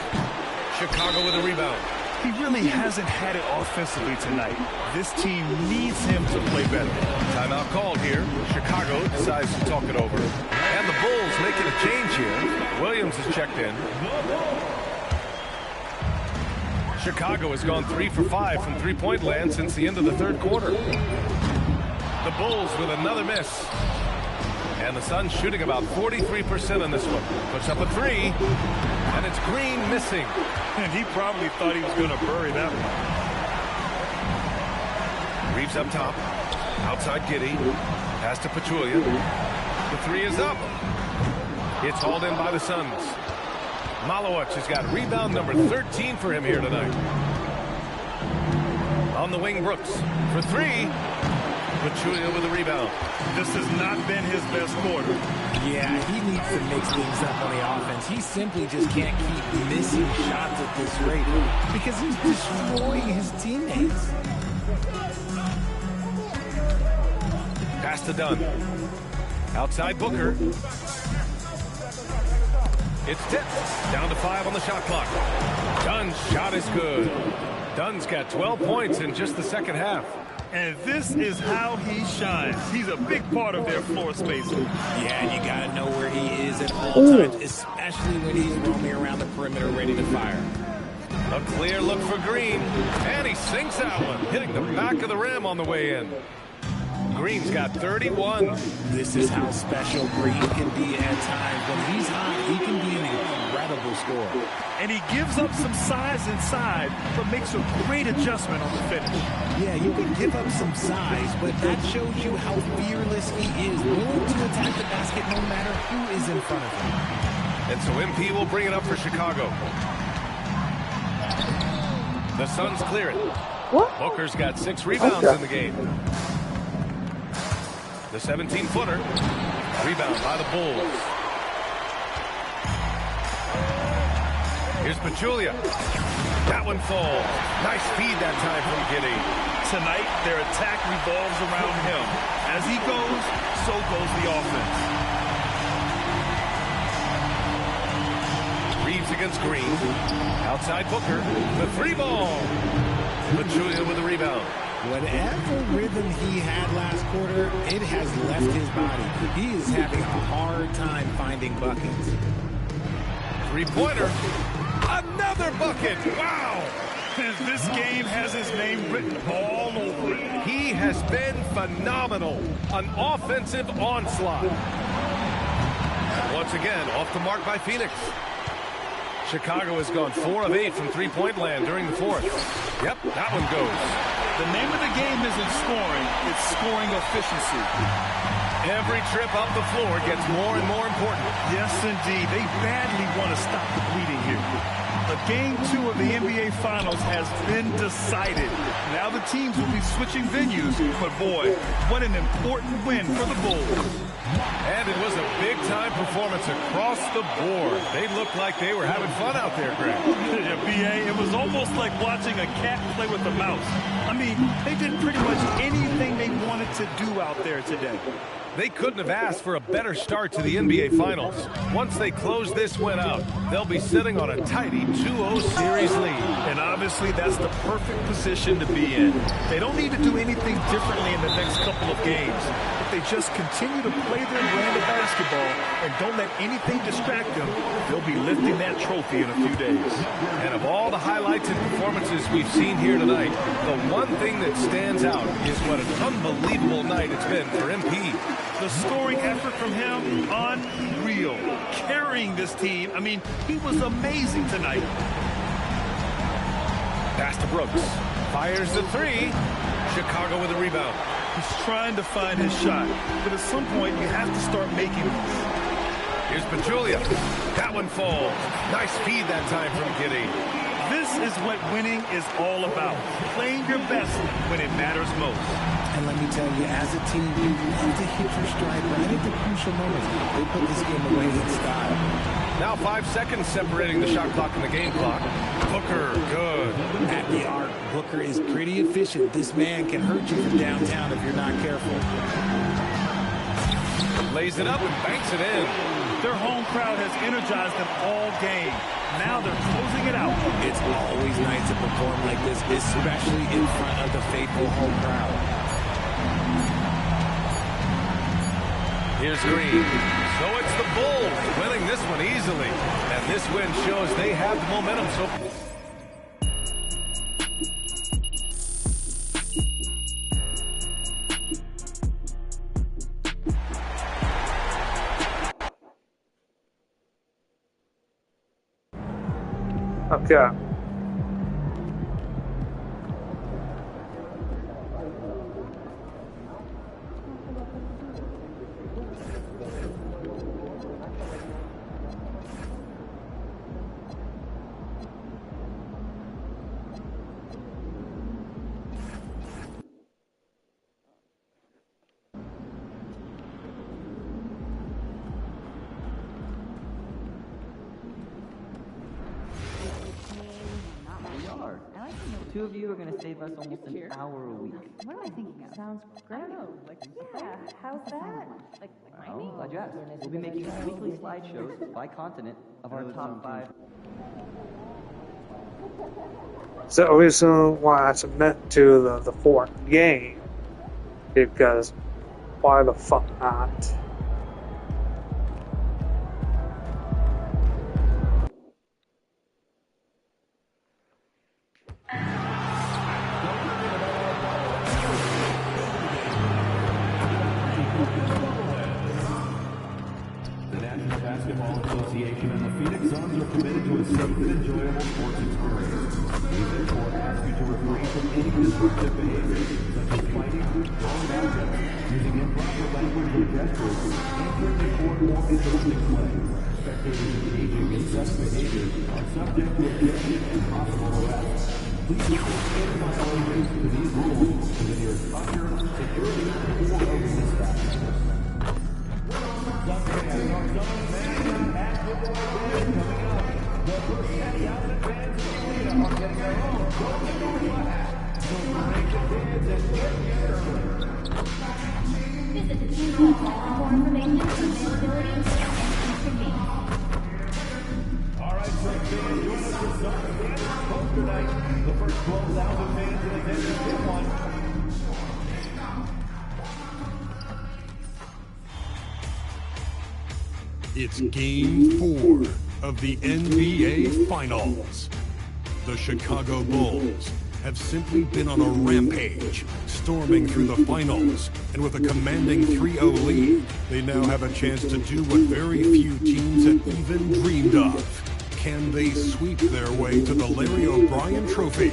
Chicago with a rebound. He really hasn't had it offensively tonight. This team needs him to play better. Timeout called here. Chicago decides to talk it over. And the Bulls making a change here. Williams is checked in. Chicago has gone 3 for 5 from three-point land since the end of the third quarter. The Bulls with another miss. And the Suns shooting about 43% on this one. Puts up a three. And it's Green missing. And he probably thought he was going to bury that one. Reeves up top. Outside Giddy. Pass to Pachulia. The three is up. It's hauled in by the Suns. Malowicz has got rebound number 13 for him here tonight. On the wing, Brooks for three. Pachulia with a rebound. This has not been his best quarter. Yeah, he needs to mix things up on the offense. He simply just can't keep missing shots at this rate because he's destroying his teammates. Pass to Dunn. Outside Booker. It's tipped. Down to 5 on the shot clock. Dunn's shot is good. Dunn's got 12 points in just the second half. And this is how he shines. He's a big part of their floor spacing. Yeah, and you got to know where he is at all times, especially when he's roaming around the perimeter ready to fire. A clear look for Green. And he sinks that one, hitting the back of the rim on the way in. Green's got 31. This is how special Green can be at times. When he's hot, he can be an incredible scorer. And he gives up some size inside, but makes a great adjustment on the finish. Yeah, you can give up some size, but that shows you how fearless he is, willing to attack the basket no matter who is in front of him. And so MP will bring it up for Chicago. The Suns clear it. What? Booker's got 6 rebounds in the game. The 17-footer. Rebound by the Bulls. Here's Pachulia. That one falls. Nice feed that time from Giddy. Tonight, their attack revolves around him. As he goes, so goes the offense. Reeves against Green. Outside Booker. The 3-ball. Pachulia with the rebound. Whatever rhythm he had last quarter, it has left his body. He is having a hard time finding buckets. Three-pointer. Another bucket. Wow. This game has his name written all over it. He has been phenomenal. An offensive onslaught. Once again, off the mark by Phoenix. Chicago has gone 4 of 8 from three-point land during the fourth. Yep, that one goes. The name of the game isn't scoring, it's scoring efficiency. Every trip up the floor gets more and more important. Yes, indeed. They badly want to stop the bleeding here. Game 2 of the NBA Finals has been decided. Now the teams will be switching venues, but boy, what an important win for the Bulls. And it was a big-time performance across the board. They looked like they were having fun out there, Greg. Yeah, B.A., it was almost like watching a cat play with a mouse. I mean, they did pretty much anything they wanted to do out there today. They couldn't have asked for a better start to the NBA Finals. Once they close this win out, they'll be sitting on a tidy 2-0 series lead. And obviously, that's the perfect position to be in. They don't need to do anything differently in the next couple of games. If they just continue to play their brand of basketball and don't let anything distract them, they'll be lifting that trophy in a few days. And of all the highlights and performances we've seen here tonight, the one thing that stands out is what an unbelievable night it's been for MP. The scoring effort from him, unreal. Carrying this team, I mean, he was amazing tonight. Pass to Brooks. Fires the three. Chicago with a rebound. He's trying to find his shot, but at some point, you have to start making them. Here's Pachulia. That one falls. Nice feed that time from Giddy. This is what winning is all about. Playing your best when it matters most. And let me tell you, as a team, you have to hit your stride right at the crucial moments. They put this game away in style. Now 5 seconds separating the shot clock and the game clock. Booker, good. At the arc, Booker is pretty efficient. This man can hurt you from downtown if you're not careful. Lays it up and banks it in. Their home crowd has energized them all game. Now they're closing it out. It's always nice to perform like this, especially in front of the faithful home crowd. Here's Green. So it's the Bulls winning this one easily. And this win shows they have the momentum so far. Okay. Two of you are going to save us almost an hour a week. What am I thinking of? Sounds great. I don't know. Yeah, how's that? Like Well, glad you asked. We'll be making weekly slideshows by continent of our top 5. So the reason why I submit to the fourth game, because why the fuck not? Basketball Association and the Phoenix Suns are committed to a safe and enjoyable sports experience. We therefore ask you to refrain from any disruptive behavior, such as fighting, throwing objects, using improper language or gestures, entering the court or interrupting play. Spectators engaging in such behavior are subject to objection and possible arrest. Please report any violations to these rules to the nearest usher, security, or other staff members. Visit the team's website for more information, availability, and future games. All right, so fans, join us for Suns fans poster night. The first 12,000 fans in attendance get one. It's Game 4 of the NBA Finals. The Chicago Bulls have simply been on a rampage, storming through the finals, and with a commanding 3-0 lead, they now have a chance to do what very few teams have even dreamed of: Can they sweep their way to the Larry O'Brien Trophy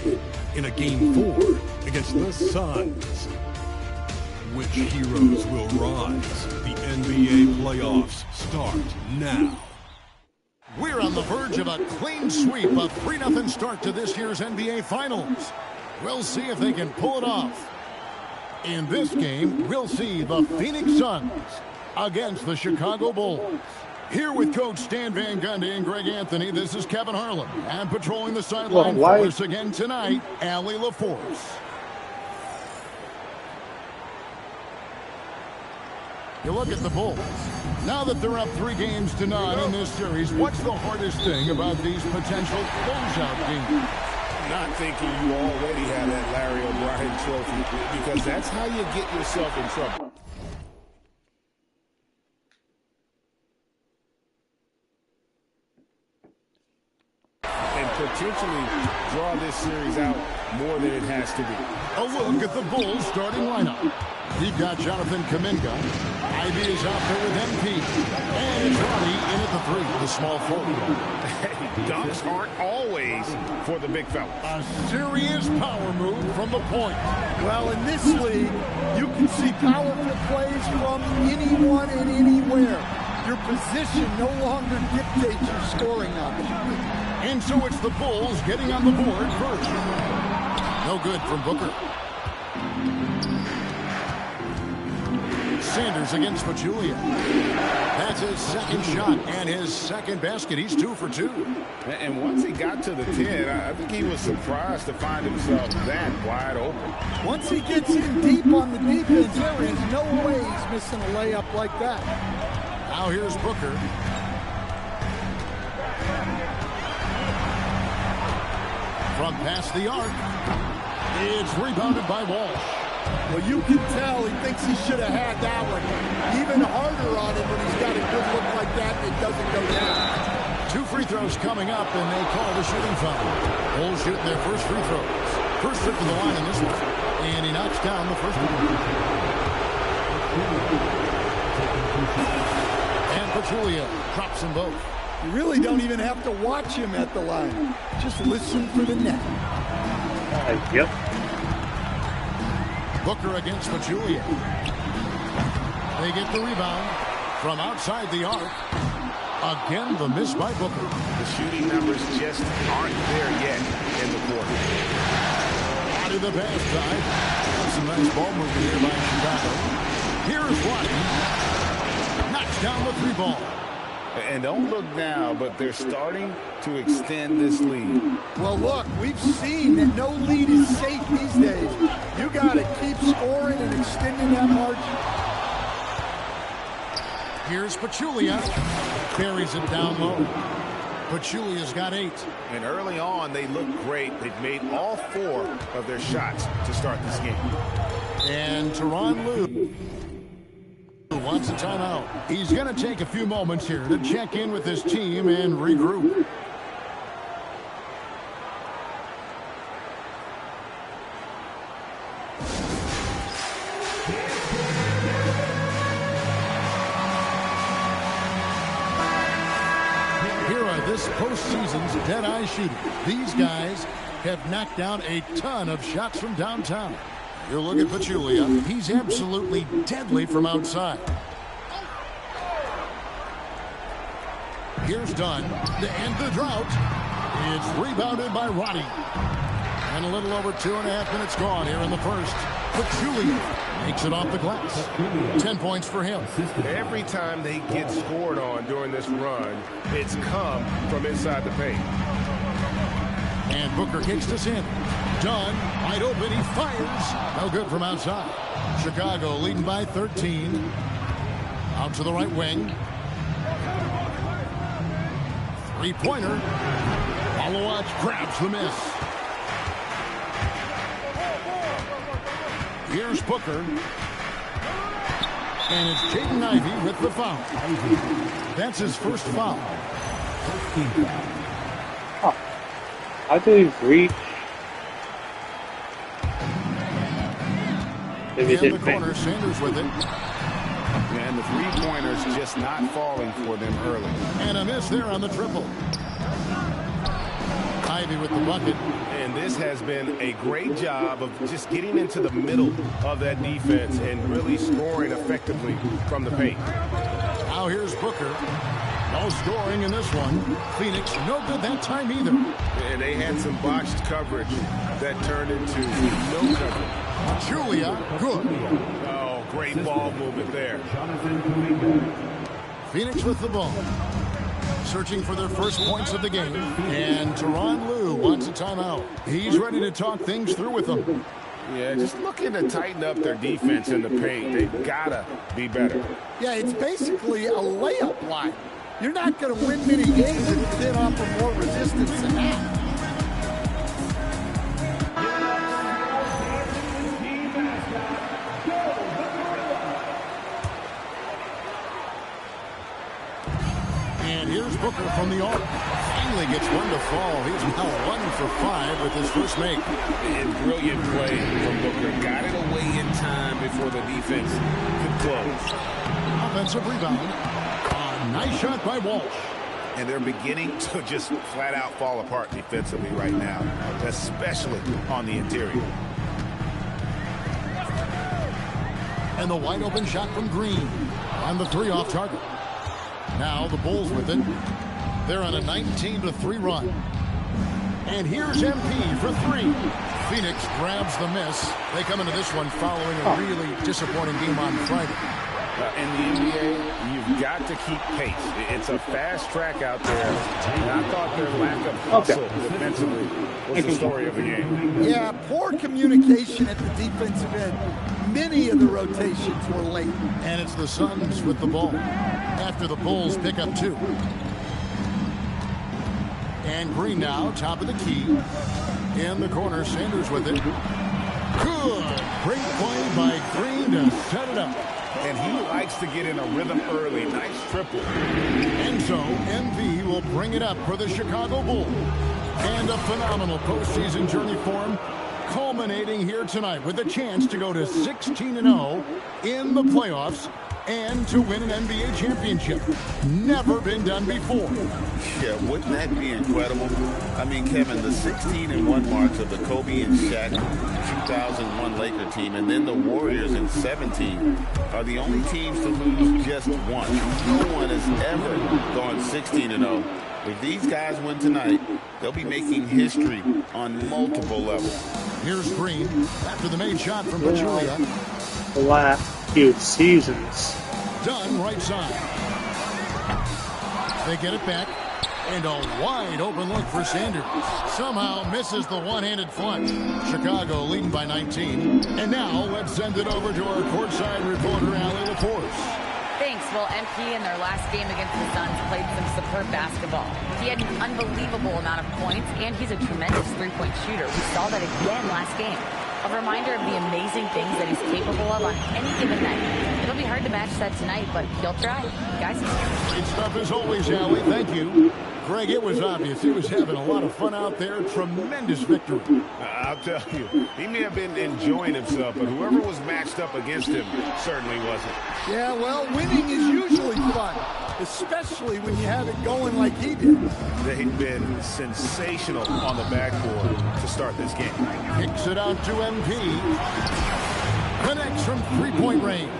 in a Game 4 against the Suns? Which heroes will rise? The NBA playoffs start now. We're on the verge of a clean sweep, a 3-0 start to this year's NBA Finals. We'll see if they can pull it off. In this game, we'll see the Phoenix Suns against the Chicago Bulls. Here with Coach Stan Van Gundy and Greg Anthony, this is Kevin Harlan. And patrolling the sideline for us again tonight, Allie LaForce. You look at the Bulls. Now that they're up 3-0 in this series, what's the hardest thing about these potential closeout games? Not thinking you already have that Larry O'Brien trophy, because that's how you get yourself in trouble. And potentially draw this series out more than it has to be. A look at the Bulls starting lineup. We've got Jonathan Kuminga. Ivy is out there with MP. And it's Roddy in at the 3, the small forward. Dunks aren't always for the big fella. A serious power move from the point. Well, in this league, you can see powerful plays from anyone and anywhere. Your position no longer dictates your scoring opportunity. And so it's the Bulls getting on the board first. No good from Booker. Sanders against Pachulia. That's his second shot and his second basket. He's 2 for 2. And once he got to the 10, I think he was surprised to find himself that wide open. Once he gets in deep on the defense, there is no way he's missing a layup like that. Now here's Booker. From past the arc. It's rebounded by Walsh. Well, you can tell he thinks he should have had that one. Even harder on him when he's got a good look like that and it doesn't go down. 2 free throws coming up, and they call the shooting foul. Bulls shooting their first free throws. First trip to the line in this one. And he knocks down the first one. And Pachulia drops them both. You really don't even have to watch him at the line. Just listen for the net. Yep. Booker against Pachulia. They get the rebound from outside the arc. Again, the miss by Booker. The shooting numbers just aren't there yet in the quarter. Out of the pass side. Some nice ball movement here by Chicago. Here's Roddy. Knocks down the 3 ball. And don't look now, but they're starting to extend this lead. Well, look, we've seen that no lead is safe these days. You got to keep scoring and extending that margin. Here's Pachulia. Carries it down low. Pachulia's got 8. And early on, they look great. They've made all 4 of their shots to start this game. And Tyronn Lue wants a timeout. He's going to take a few moments here to check in with his team and regroup. Here are this postseason's dead-eye shooters. These guys have knocked down a ton of shots from downtown. You look at Pachulia. He's absolutely deadly from outside. Here's Dunn to end the drought. It's rebounded by Roddy. And a little over 2.5 minutes gone here in the first. Pachulia makes it off the glass. 10 points for him. Every time they get scored on during this run, it's come from inside the paint. And Booker kicks this in. Dunn, wide open, he fires. No good from outside. Chicago leading by 13. Out to the right wing. 3-pointer. Malawat grabs the miss. Here's Booker. And it's Jaden Ivey with the foul. That's his first foul. I did reach. In the corner, Sanders with it. And the 3-pointers just not falling for them early. And a miss there on the triple. Ivy with the bucket. And this has been a great job of just getting into the middle of that defense and really scoring effectively from the paint. Now here's Booker. No scoring in this one. Phoenix no good that time either. And they had some botched coverage that turned into no coverage. Julia, good. Oh, great ball movement there. Phoenix with the ball. Searching for their first points of the game. And Tyronn Lue wants a timeout. He's ready to talk things through with them. Yeah, just looking to tighten up their defense in the paint. They've got to be better. Yeah, it's basically a layup line. You're not going to win many games if you didn't offer more resistance than that. And here's Booker from the arc. Finally gets one to fall. He's now 1 for 5 with his first make. And brilliant play from Booker. Got it away in time before the defense could close. Offensive rebound. Nice shot by Walsh. And they're beginning to just flat out fall apart defensively right now, especially on the interior. And the wide open shot from Green on the 3 off target. Now the Bulls with it. They're on a 19-3 run. And here's MP for 3. Phoenix grabs the miss. They come into this one following a really disappointing game on Friday. In the NBA, you've got to keep pace. It's a fast track out there. And I thought their lack of hustle defensively was the story of the game. Yeah, poor communication at the defensive end. Many of the rotations were late. And it's the Suns with the ball after the Bulls pick up 2. And Green now, top of the key. In the corner, Sanders with it. Good. Great play by Green to set it up. And he likes to get in a rhythm early. Nice triple. And so, MV will bring it up for the Chicago Bulls. And a phenomenal postseason journey for him, culminating here tonight with a chance to go to 16-0 in the playoffs and to win an NBA championship. Never been done before. Yeah, wouldn't that be incredible? I mean, Kevin, the 16-1 marks of the Kobe and Shaq 2001 Laker team, and then the Warriors in 17 are the only teams to lose just once. No one has ever gone 16-0. If these guys win tonight, they'll be making history on multiple levels. Here's Green after the made shot from Pachulia. The last few seasons. Done right side. They get it back. And a wide open look for Sanders. Somehow misses the one-handed flush. Chicago leading by 19. And now let's send it over to our courtside reporter, Allie LaForce. Thanks. Well, MP in their last game against the Suns played some superb basketball. He had an unbelievable amount of points, and he's a tremendous three-point shooter. We saw that again last game. A reminder of the amazing things that he's capable of on any given night. It'll be hard to match that tonight, but he'll try. Guys. Great stuff as always, Allie. Thank you. Greg, it was obvious. He was having a lot of fun out there. Tremendous victory. I'll tell you, he may have been enjoying himself, but whoever was matched up against him certainly wasn't. Yeah, well, winning is usually fun, especially when you have it going like he did. They've been sensational on the backboard to start this game. Kicks it out to MP. Connects from three-point range.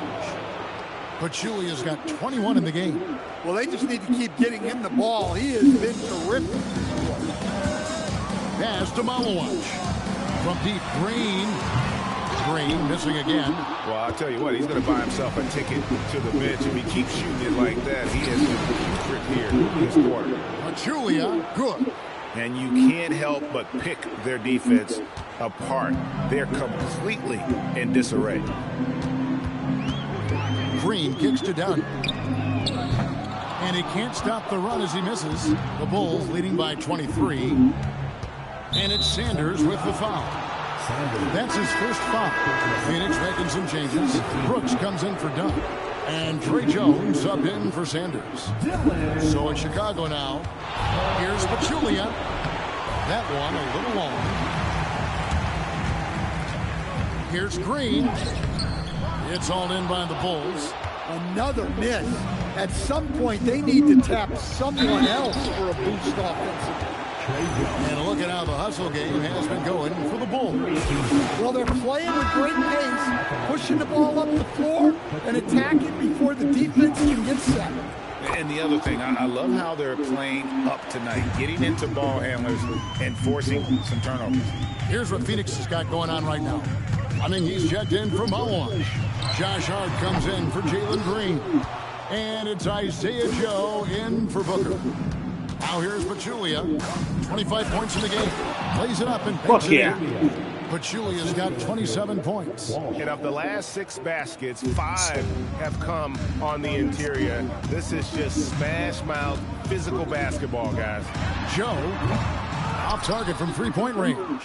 But Julia's got 21 in the game. Well, they just need to keep getting him the ball. He has been terrific. Pass to Malawach. From deep, Green. Green missing again. Well, I'll tell you what, he's going to buy himself a ticket to the bench. If he keeps shooting it like that, he has been putrid here this quarter. But Julia, good. And you can't help but pick their defense apart. They're completely in disarray. Green kicks to Dunn. And he can't stop the run as he misses. The Bulls leading by 23. And it's Sanders with the foul. That's his first foul. Phoenix making some changes. Brooks comes in for Dunn. And Trey Jones up in for Sanders. So it's Chicago now. Here's Pachulia. That one a little long. Here's Green. It's all in by the Bulls. Another miss. At some point, they need to tap someone else for a boost offensively. And look at how the hustle game has been going for the Bulls. Well, they're playing with great pace, pushing the ball up the floor and attacking before the defense can get set. And the other thing, I love how they're playing up tonight, getting into ball handlers and forcing some turnovers. Here's what Phoenix has got going on right now. I mean, he's checked in for Malone. Josh Hart comes in for Jalen Green. And it's Isaiah Joe in for Booker. Now here's Pachulia. 25 points in the game. Plays it up and banks it in. Pachulia's got 27 points. And of the last 6 baskets, 5 have come on the interior. This is just smash-mouth physical basketball, guys. Joe, off target from three-point range.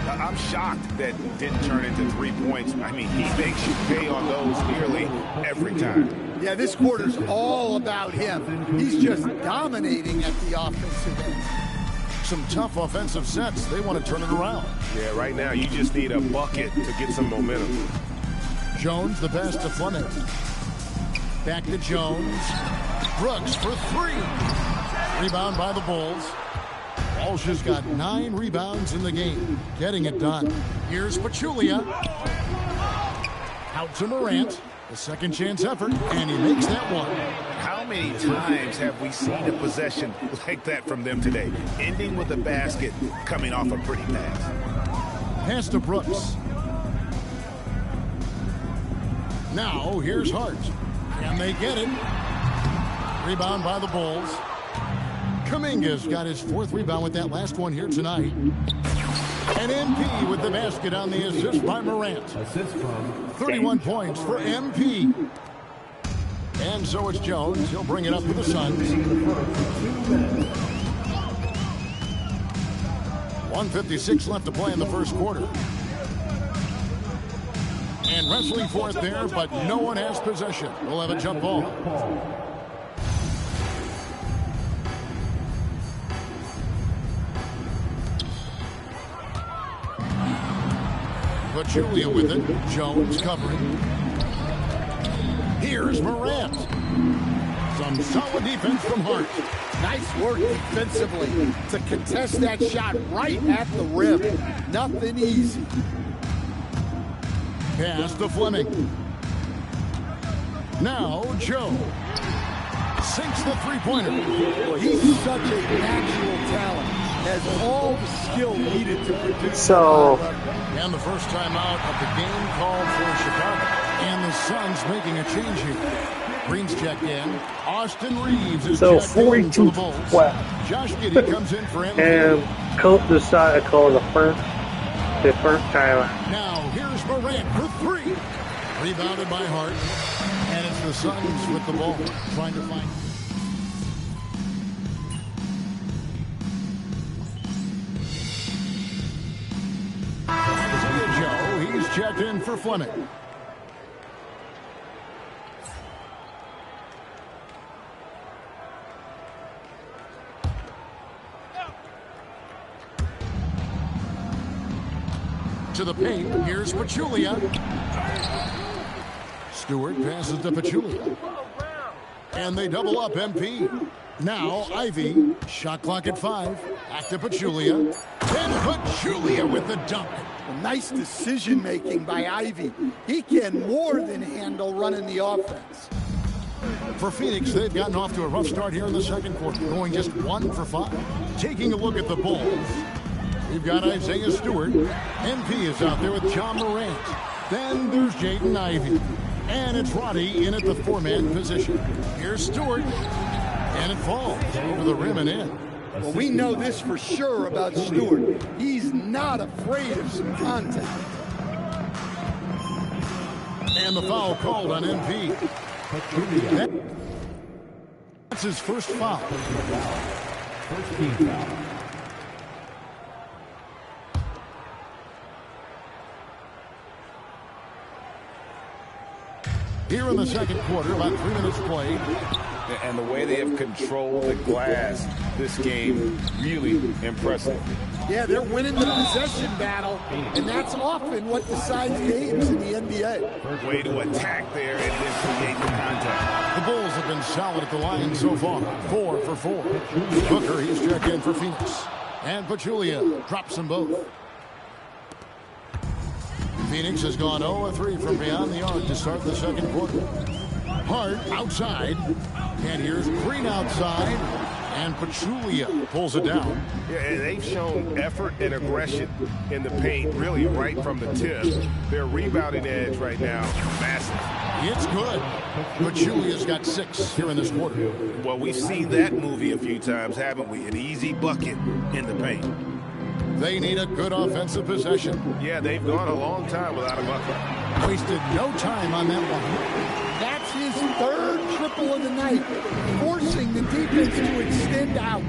I'm shocked that didn't turn into 3 points. I mean, he makes you pay on those nearly every time. Yeah, this quarter's all about him. He's just dominating at the offensive end. Some tough offensive sets. They want to turn it around. Yeah, right now you just need a bucket to get some momentum. Jones, the pass to Fleming. Back to Jones. Brooks for 3. Rebound by the Bulls. Walsh has got 9 rebounds in the game. Getting it done. Here's Pachulia. Out to Morant. The second chance effort, and he makes that one. How many times have we seen a possession like that from them today? Ending with a basket, coming off a pretty pass. Pass to Brooks. Now, here's Hart. Can they get it? Rebound by the Bulls. Kuminga's got his 4th rebound with that last one here tonight. And MP with the basket on the assist by Morant. 31 points for MP. And so it's Jones. He'll bring it up for the Suns. 1:56 left to play in the first quarter. And wrestling for it there, but no one has possession. We'll have a jump ball. Pachulia with it. Jones covering. Here's Morant. Some solid defense from Hart. Nice work defensively to contest that shot right at the rim. Nothing easy. Pass to Fleming. Now Joe. Sinks the three-pointer. Well, he's such a natural talent. Has all the skill needed to produce. And the first time out of the game called for Chicago. And the Suns making a change here. Green's checked in. Austin Reeves is checked in for the Bulls. Josh Giddey comes in for MVP. And Coach decided to call the first time out. Now here's Morant for 3. Rebounded by Hart. And it's the Suns with the ball. Trying to find... Joe, he's checked in for Fleming. To the paint, here's Pachulia. Stewart passes to Pachulia. And they double up MP. Now Ivy, shot clock at 5. Back to Pachulia. And Pachulia with the dunk. A nice decision-making by Ivy. He can more than handle running the offense. For Phoenix, they've gotten off to a rough start here in the second quarter, going just 1 for 5. Taking a look at the Bulls, we've got Isaiah Stewart. MP is out there with John Morant. Then there's Jaden Ivey. And it's Roddy in at the 4-man position. Here's Stewart. And it falls over the rim and in. Well, we know this for sure about Stewart. He's not afraid of some contact. And the foul called on MP. That's his first foul. First team foul. Here in the second quarter, about 3 minutes played. And the way they have controlled the glass this game, really impressive. Yeah, they're winning the possession battle, and that's often what decides games in the NBA. Way to attack there and then create the contact. The Bulls have been solid at the line so far. 4 for 4. Booker, he's checked in for Phoenix. And Pachulia drops them both. Phoenix has gone 0-3 from beyond the arc to start the second quarter. Hart outside. And here's Green outside. And Pachulia pulls it down. Yeah, and they've shown effort and aggression in the paint, really right from the tip. Their rebounding edge right now, massive. It's good. Pachulia's got 6 here in this quarter. Well, we've seen that movie a few times, haven't we? An easy bucket in the paint. They need a good offensive possession. Yeah, they've gone a long time without a bucket. Wasted no time on that one. That's his 3rd triple of the night, forcing the defense to extend out.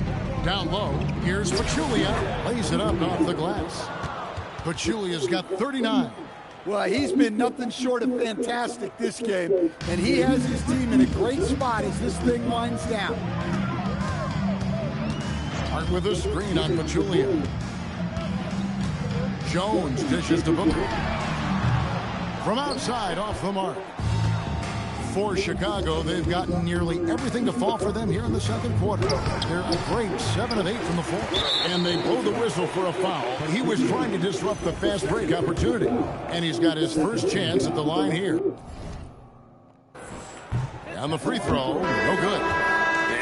Down low, here's Pachulia. Lays it up off the glass. Pachulia's got 39. Well, he's been nothing short of fantastic this game, and he has his team in a great spot as this thing winds down. Hart with a screen on Pachulia. Jones dishes to Booker. From outside, off the mark. For Chicago, they've gotten nearly everything to fall for them here in the second quarter. They're a great 7 of 8 from the floor. And they blow the whistle for a foul. But he was trying to disrupt the fast break opportunity. And he's got his first chance at the line here. On the free throw, no good.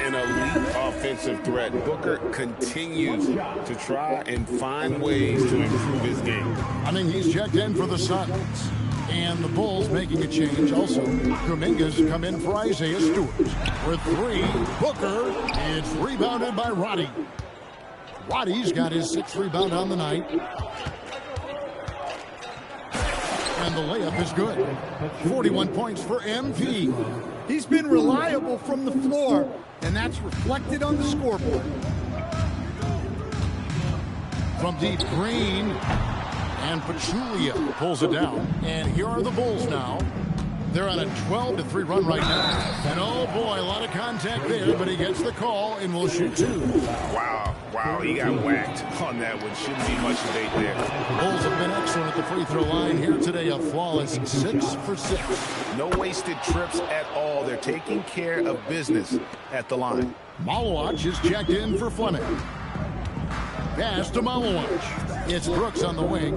An elite offensive threat. Booker continues to try and find ways to improve his game. I mean, he's checked in for the Suns. And the Bulls making a change also. Kuminga's come in for Isaiah Stewart. For 3, Booker. It's rebounded by Roddy. Roddy's got his 6th rebound on the night. And the layup is good. 41 points for MP. He's been reliable from the floor, and that's reflected on the scoreboard. From deep, Green. And Pachulia pulls it down. And here are the Bulls now. They're on a 12-3 run right now. And oh boy, a lot of contact there, but he gets the call and will shoot 2. Wow, he got whacked on that one. Shouldn't be much debate there. The Bulls have been excellent at the free throw line here today. A flawless 6 for 6. No wasted trips at all. They're taking care of business at the line. Malawach is checked in for Fleming. Pass to Malawach. It's Brooks on the wing.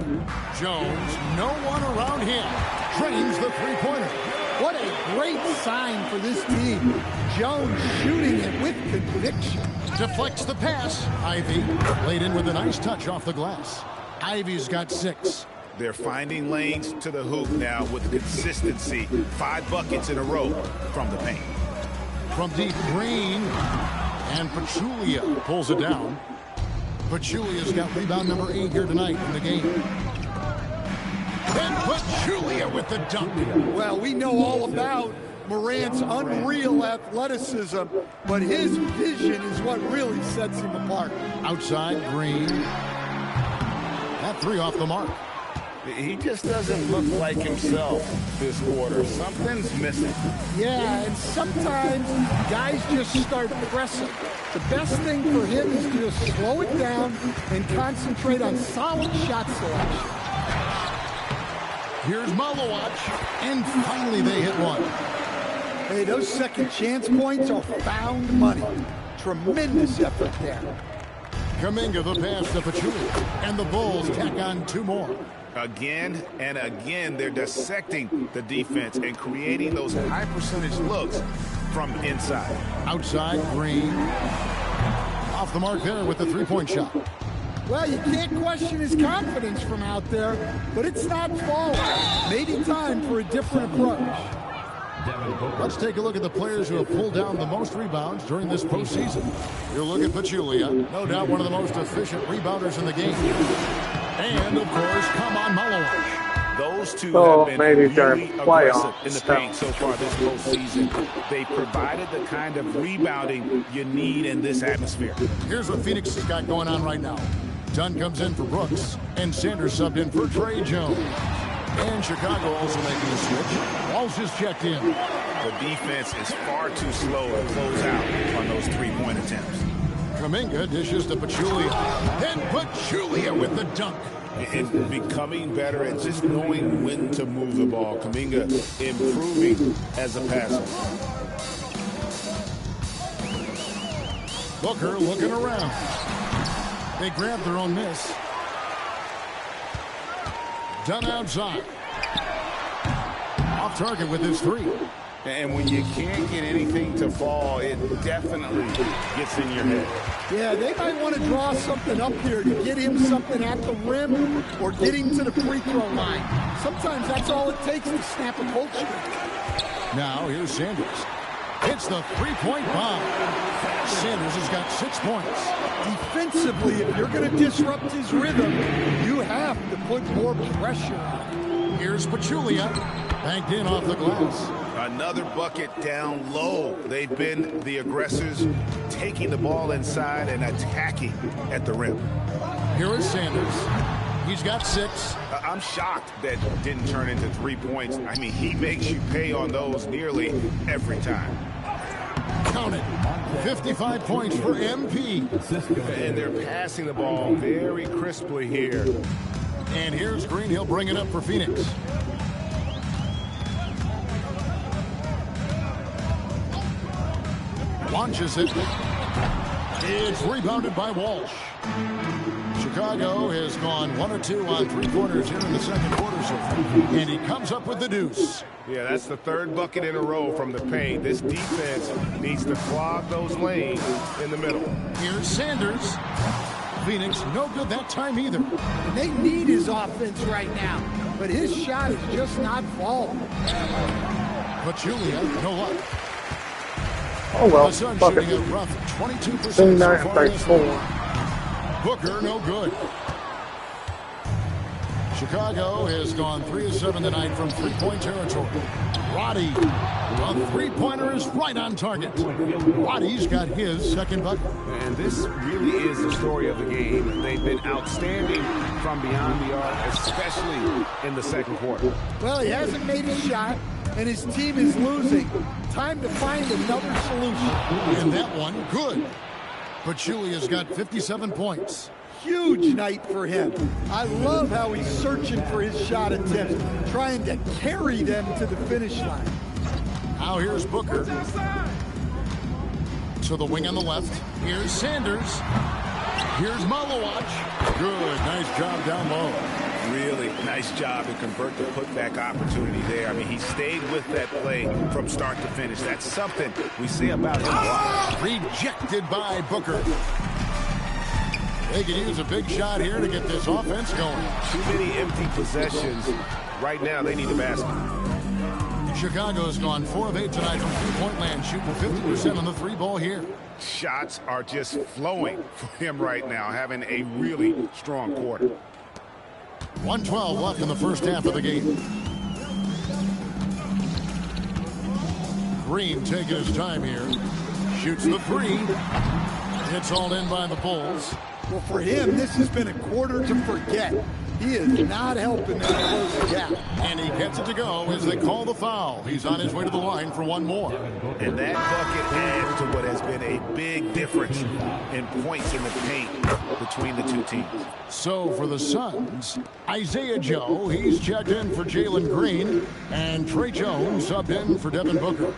Jones, no one around him. Drains the three-pointer. What a great sign for this team. Jones shooting it with conviction. Deflects the pass. Ivy laid in with a nice touch off the glass. Ivy's got 6. They're finding lanes to the hoop now with consistency. 5 buckets in a row from the paint. From deep, Green. And Pachulia pulls it down. Pachulia's got rebound number 8 here tonight in the game. And Pachulia with the dunk. Well, we know all about Morant's unreal athleticism, but his vision is what really sets him apart. Outside, Green. That 3 off the mark. He just doesn't look like himself this quarter. Something's missing. Yeah, and sometimes guys just start pressing. The best thing for him is to just slow it down and concentrate on solid shot selection. Here's Malawach, and finally they hit one. Hey, those second chance points are found money. Tremendous effort there. Kuminga the pass to Pachulia, and the Bulls tack on 2 more. Again and again, they're dissecting the defense and creating those high percentage looks from inside. Outside, Green. Off the mark there with the 3-point shot. Well, you can't question his confidence from out there, but it's not falling. Maybe time for a different approach. Let's take a look at the players who have pulled down the most rebounds during this postseason. You look at Pachulia, no doubt one of the most efficient rebounders in the game. And, of course, come on, Malawach. Those two have been really aggressive in the paint so far this postseason. They provided the kind of rebounding you need in this atmosphere. Here's what Phoenix has got going on right now. Dunn comes in for Brooks, and Sanders subbed in for Trey Jones. And Chicago also making a switch. Walsh is checked in. The defense is far too slow to close out on those 3-point attempts. Kuminga dishes to Pachulia. And Pachulia with the dunk. And becoming better at just knowing when to move the ball. Kuminga improving as a passer. Booker looking around. They grab their own miss. Done outside. Off target with his three. And when you can't get anything to fall, it definitely gets in your head. Yeah, they might want to draw something up here to get him something at the rim or get him to the free throw line. Sometimes that's all it takes to snap a cold streak. Now here's Sanders. Hits the three-point bomb. Sanders has got 6 points. Defensively, if you're going to disrupt his rhythm, you have to put more pressure on him. Here's Pachulia. Banked in off the glass. Another bucket down low. They've been the aggressors, taking the ball inside and attacking at the rim. Here is Sanders. He's got 6. I'm shocked that didn't turn into 3 points. I mean, he makes you pay on those nearly every time. Count it. 55 points for MP. And they're passing the ball very crisply here. And here's Green. He'll bring it up for Phoenix. Launches it. It's rebounded by Walsh. Chicago has gone 1 or 2 on three-pointers here in the second quarter so far. And he comes up with the deuce. Yeah, that's the 3rd bucket in a row from the paint. This defense needs to clog those lanes in the middle. Here's Sanders. Phoenix, no good that time either. And they need his offense right now, but his shot is just not falling. Pachulia, no luck. Oh well, the Sun fuck shooting it. a rough 22% 29 so far this 34. Booker, no good. Chicago has gone 3 of 7 tonight from three-point territory. Roddy, a three-pointer is right on target. Roddy's got his second bucket. And this really is the story of the game. They've been outstanding from beyond the arc, especially in the second quarter. Well, he hasn't made his shot, and his team is losing. Time to find another solution. And that one, good. Pachulia's got 57 points. Huge night for him. I love how he's searching for his shot attempts, trying to carry them to the finish line. Now here's Booker. To the wing on the left. Here's Sanders. Here's Malowacz. Good, nice job down low. Really nice job to convert the putback opportunity there. I mean, he stayed with that play from start to finish. That's something we say about him a lot. Rejected by Booker. They can use a big shot here to get this offense going. Too many empty possessions. Right now, they need a basket. Chicago's gone 4 of 8 tonight from three-point land, shooting 50% on the 3-ball here. Shots are just flowing for him right now, having a really strong quarter. 1:12 left in the first half of the game. Green taking his time here. Shoots the 3. It's all in by the Bulls. Well, for him, this has been a quarter to forget. He is not helping them close the gap. And he gets it to go as they call the foul. He's on his way to the line for one more. And that bucket adds to what has been a big difference in points in the paint between the two teams. So for the Suns, Isaiah Joe, he's checked in for Jalen Green, and Trey Jones subbed in for Devin Booker.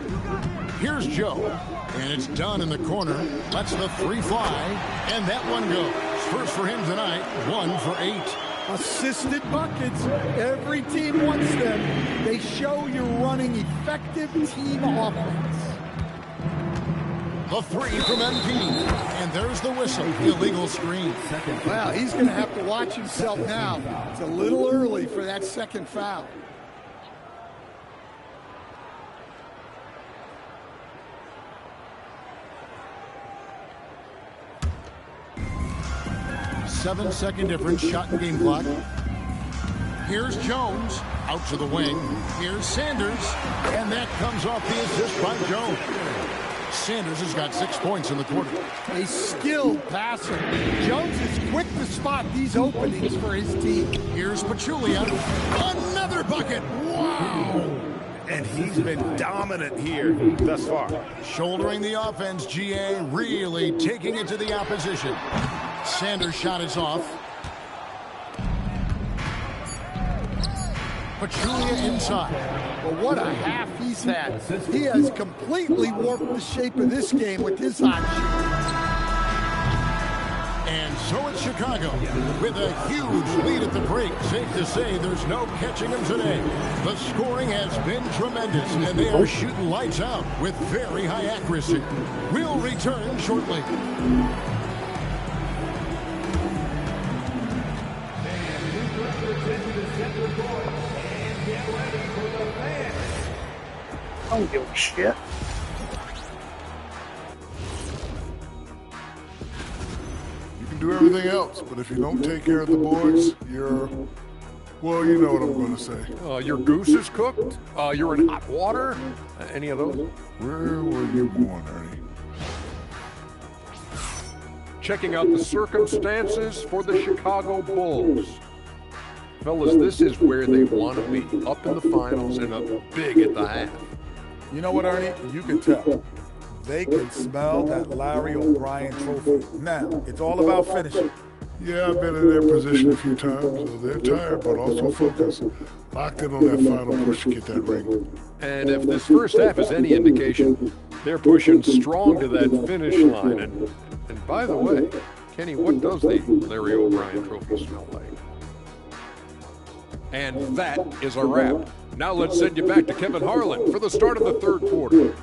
Here's Joe, and it's done in the corner. Lets the 3 fly, and that one goes. First for him tonight, 1 for 8. Assisted buckets. Every team wants them. They show you're running effective team offense. The 3 from MP. And there's the whistle. Illegal screen. Well, he's going to have to watch himself now. It's a little early for that second foul. Seven-second difference, shot and game clock. Here's Jones, out to the wing. Here's Sanders, and that comes off the assist by Jones. Sanders has got 6 points in the quarter. A skilled passer. Jones is quick to spot these openings for his team. Here's Pachulia, another bucket. Wow! And he's been dominant here thus far. Shouldering the offense, GA really taking it to the opposition. Sanders' shot is off. Pachulia inside. Well, what a half he's had. He has completely warped the shape of this game with his hot shot. And so it's Chicago with a huge lead at the break. Safe to say there's no catching them today. The scoring has been tremendous, and they are shooting lights out with very high accuracy. We'll return shortly. I don't give a shit. You can do everything else, but if you don't take care of the boys, you're, well, you know what I'm going to say. Your goose is cooked? You're in hot water? Any of those? Where were you born, Ernie? Checking out the circumstances for the Chicago Bulls. Fellas, this is where they want to be, up in the finals and up big at the half. You know what, Ernie? You can tell. They can smell that Larry O'Brien trophy. Now, it's all about finishing. Yeah, I've been in their position a few times. They're tired, but also focused. Locked in on that final push to get that ring. And if this first half is any indication, they're pushing strong to that finish line. And by the way, Kenny, what does the Larry O'Brien trophy smell like? And that is a wrap. Now let's send you back to Kevin Harlan for the start of the third quarter.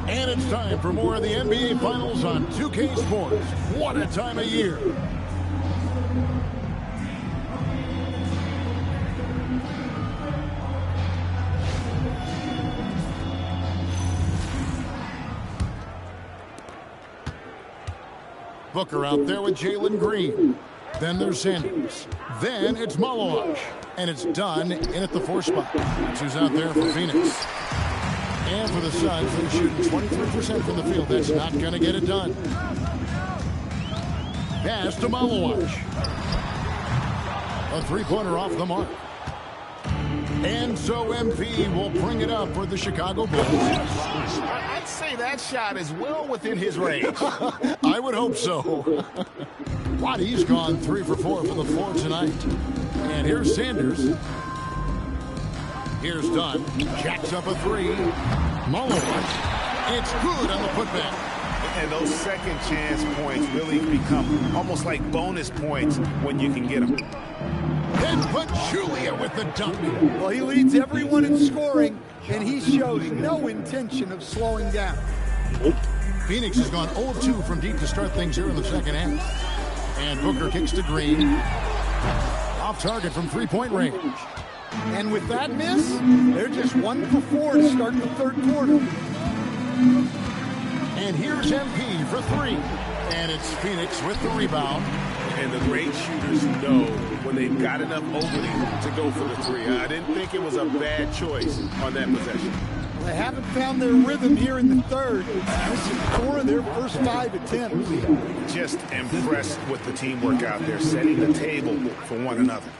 And it's time for more of the NBA Finals on 2K Sports. What a time of year. Booker out there with Jalen Green. Then there's Sanders. Then it's Malawach. And it's done in at the 4 spot. That's who's out there for Phoenix. And for the Suns, they're shooting 23% from the field. That's not going to get it done. Pass to Malawach. A three-pointer off the mark. And so MP will bring it up for the Chicago Bulls. I'd say that shot is well within his range. I would hope so. Wattie's gone 3 for 4 from the floor tonight. And here's Sanders. Here's Dunn. Jacks up a 3. Malawach. It's good on the putback. And those second chance points really become almost like bonus points when you can get them. Then Julia with the dunk. Well, he leads everyone in scoring, and he shows no intention of slowing down. Phoenix has gone 0-2 from deep to start things here in the second half. And Booker kicks to Green. Off target from three-point range. And with that miss, they're just 1 for 4 to start the third quarter. And here's MP for 3. And it's Phoenix with the rebound. And the great shooters know when they've got enough opening to go for the 3. I didn't think it was a bad choice on that possession. They haven't found their rhythm here in the third. This is 4 of their first 5 attempts. Just impressed with the teamwork out there, setting the table for one another.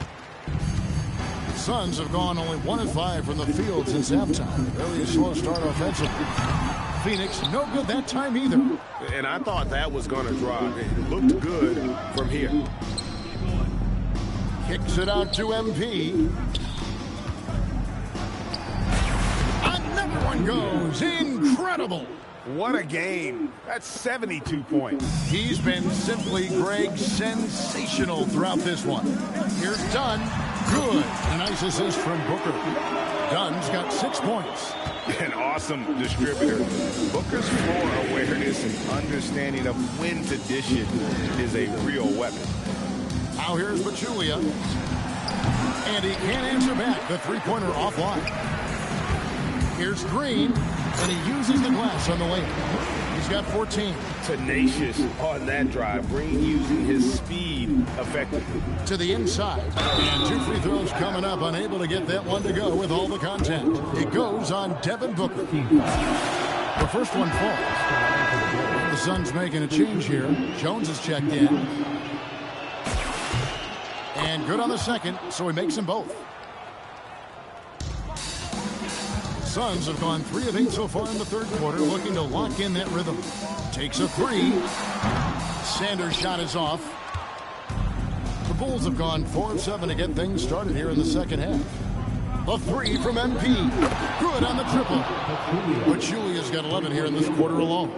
Suns have gone only 1 of 5 from the field since halftime. Very slow start offensively. Phoenix, no good that time either. And I thought that was going to drop. It looked good from here. Kicks it out to MP. Another one goes. Incredible. What a game. That's 72 points. He's been simply, Greg, sensational throughout this one. Here's Dunn. Good. A nice assist from Booker. Dunn's got 6 points. An awesome distributor. Booker's floor awareness and understanding of when to dish it is a real weapon. Now here's Pachulia. And he can't answer back. The three-pointer offline. Here's Green. And he uses the glass on the lane. He's got 14. Tenacious on that drive. Green using his speed effectively. To the inside. And 2 free throws coming up. Unable to get that one to go with all the contact. It goes on Devin Booker. The first one falls. The Suns making a change here. Jones is checked in. And good on the second, so he makes them both. Suns have gone 3 of 8 so far in the third quarter, looking to lock in that rhythm. Takes a 3. Sanders' shot is off. Bulls have gone 4 of 7 to get things started here in the second half. The three from MP. Good on the triple. But Julia's got 11 here in this quarter alone.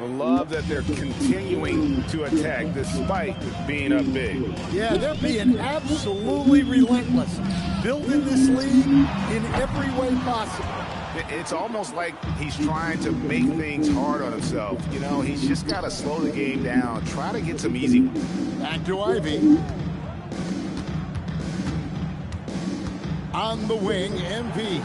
I love that they're continuing to attack despite being up big. Yeah, they're being absolutely relentless. Building this lead in every way possible. It's almost like he's trying to make things hard on himself. You know, he's just got to slow the game down. Try to get some easy ones. Back to Ivy. On the wing, MP.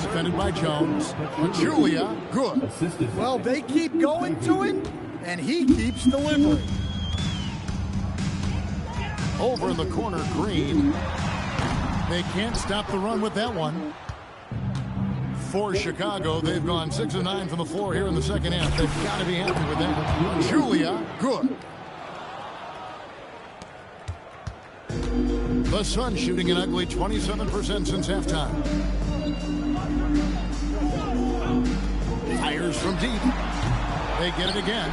Defended by Jones. Julia, good. Well, they keep going to him, and he keeps delivering. Over in the corner, Green. They can't stop the run with that one. For Chicago, they've gone 6 of 9 from the floor here in the second half. They've got to be happy with that. Julia, good. The Suns shooting an ugly 27% since halftime. Fires from deep. They get it again.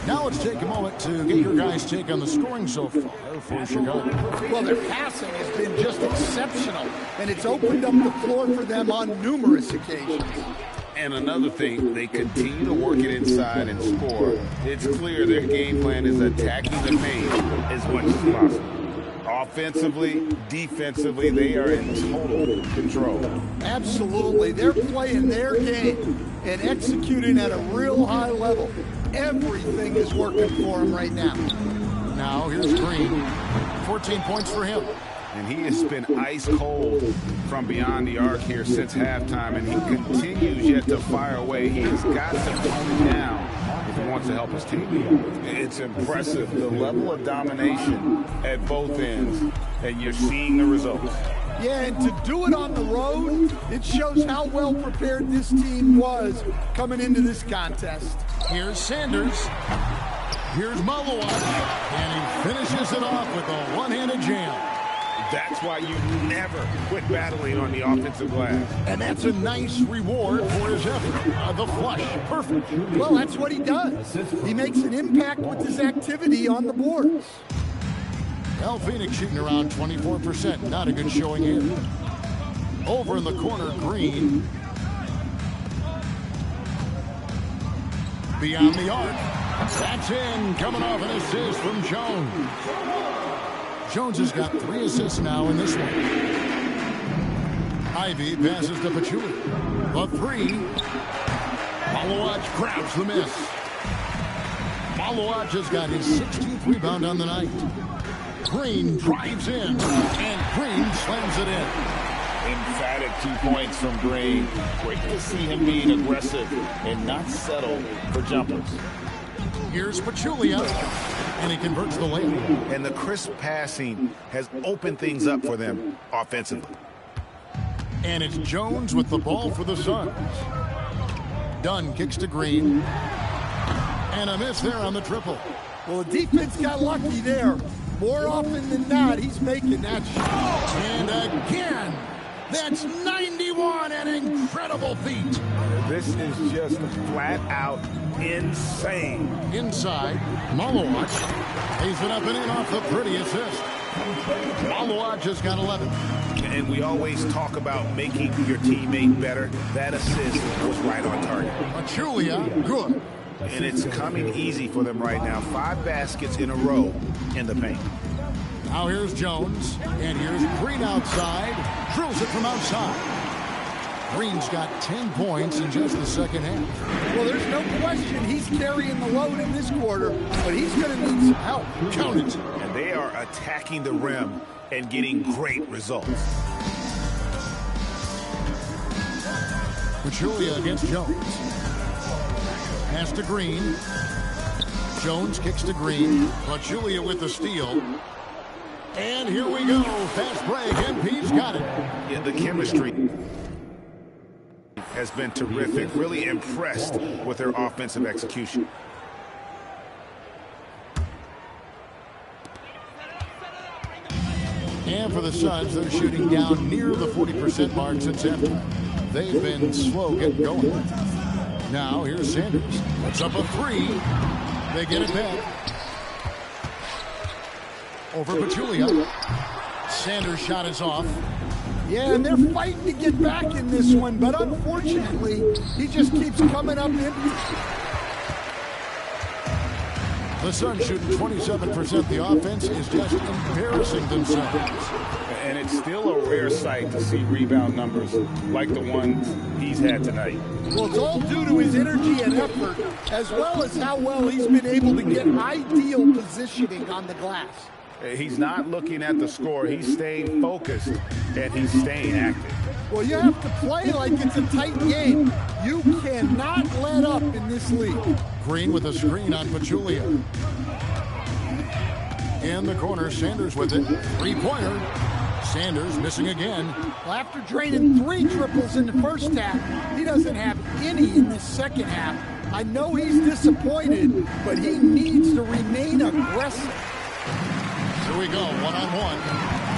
Now let's take a moment to get your guys' take on the scoring so far for Chicago. Well, their passing has been just exceptional, and it's opened up the floor for them on numerous occasions. And another thing, they continue to work it inside and score. It's clear their game plan is attacking the paint as much as possible. Offensively, defensively, they are in total control. Absolutely. They're playing their game and executing at a real high level. Everything is working for them right now. Now here's Green. 14 points for him. And he has been ice cold from beyond the arc here since halftime, and he continues yet to fire away. He has got to tone down if he wants to help his team. It's impressive, the level of domination at both ends, and you're seeing the results. Yeah, and to do it on the road, it shows how well prepared this team was coming into this contest. Here's Sanders. Here's Malawat. And he finishes it off with a one-handed jam. That's why you never quit battling on the offensive glass. And that's a nice reward for his effort. The flush. Perfect. Well, that's what he does. He makes an impact with his activity on the boards. Well, Phoenix shooting around 24%. Not a good showing here. Over in the corner, Green. Beyond the arc. That's in. Coming off an assist from Jones. Jones has got 3 assists now in this one. Ivy passes to Pachulia. The 3. Malawat grabs the miss. Malawat has got his 16th rebound on the night. Green drives in, and Green slams it in. Emphatic 2 points from Green. Great to see him being aggressive and not settle for jumpers. Here's Pachulia, and he converts the layup. And the crisp passing has opened things up for them offensively. And it's Jones with the ball for the Suns. Dunn kicks to Green. And a miss there on the triple. Well, the defense got lucky there. More often than not, he's making that shot. And again, that's 91, an incredible feat. This is just flat out insane. Inside, Malawat lays it up and in off the pretty assist. Malawat just got 11. And we always talk about making your teammate better. That assist was right on target. Julia, good. And it's coming easy for them right now. 5 baskets in a row in the paint. Now here's Jones, and here's Green outside. Drills it from outside. Green's got 10 points in just the second half. Well, there's no question he's carrying the load in this quarter, but he's going to need some help. Count it. And they are attacking the rim and getting great results. Pachulia against Jones. Pass to Green. Jones kicks to Green. Pachulia with the steal. And here we go. Fast break. MP's got it. Yeah, the chemistry has been terrific. Really impressed with their offensive execution. And for the Suns, they're shooting down near the 40% mark since halftime. They've been slow getting going. Now here's Sanders. Puts up a 3. They get it back. Over Pachulia. Sanders' shot is off. Yeah, and they're fighting to get back in this one, but unfortunately, he just keeps coming up empty. The Suns shooting 27%. The offense is just embarrassing themselves. And it's still a rare sight to see rebound numbers like the one he's had tonight. Well, it's all due to his energy and effort, as well as how well he's been able to get ideal positioning on the glass. He's not looking at the score. He's staying focused, and he's staying active. Well, you have to play like it's a tight game. You cannot let up in this league. Green with a screen on Pachulia. In the corner, Sanders with it. Three-pointer. Sanders missing again. Well, after draining 3 triples in the first half, he doesn't have any in the second half. I know he's disappointed, but he needs to remain aggressive. Here we go, one-on-one.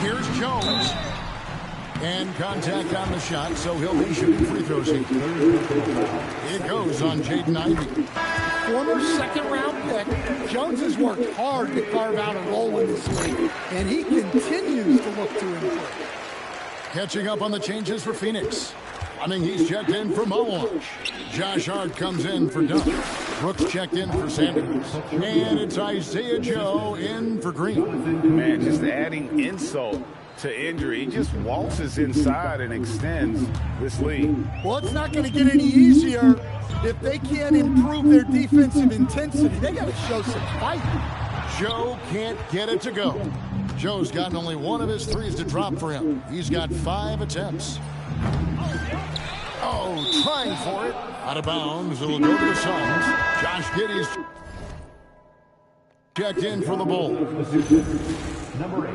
Here's Jones. And contact on the shot, so he'll be shooting free throws here. It goes on Jaden Ivey. Former second-round pick, Jones has worked hard to carve out a role in this league, and he continues to look to improve. Catching up on the changes for Phoenix. Running, he's checked in for Malone. Josh Hart comes in for Dunn. Brooks checked in for Sanders. And it's Isaiah Joe in for Green. Man, just adding insult to injury. He just waltzes inside and extends this lead. Well, it's not going to get any easier if they can't improve their defensive intensity. They got to show some fight. Joe can't get it to go. Joe's gotten only 1 of his threes to drop for him. He's got 5 attempts. Oh, trying for it. Out of bounds. It'll go to the Suns. Josh Giddey's checked in for the Bulls. Number 8,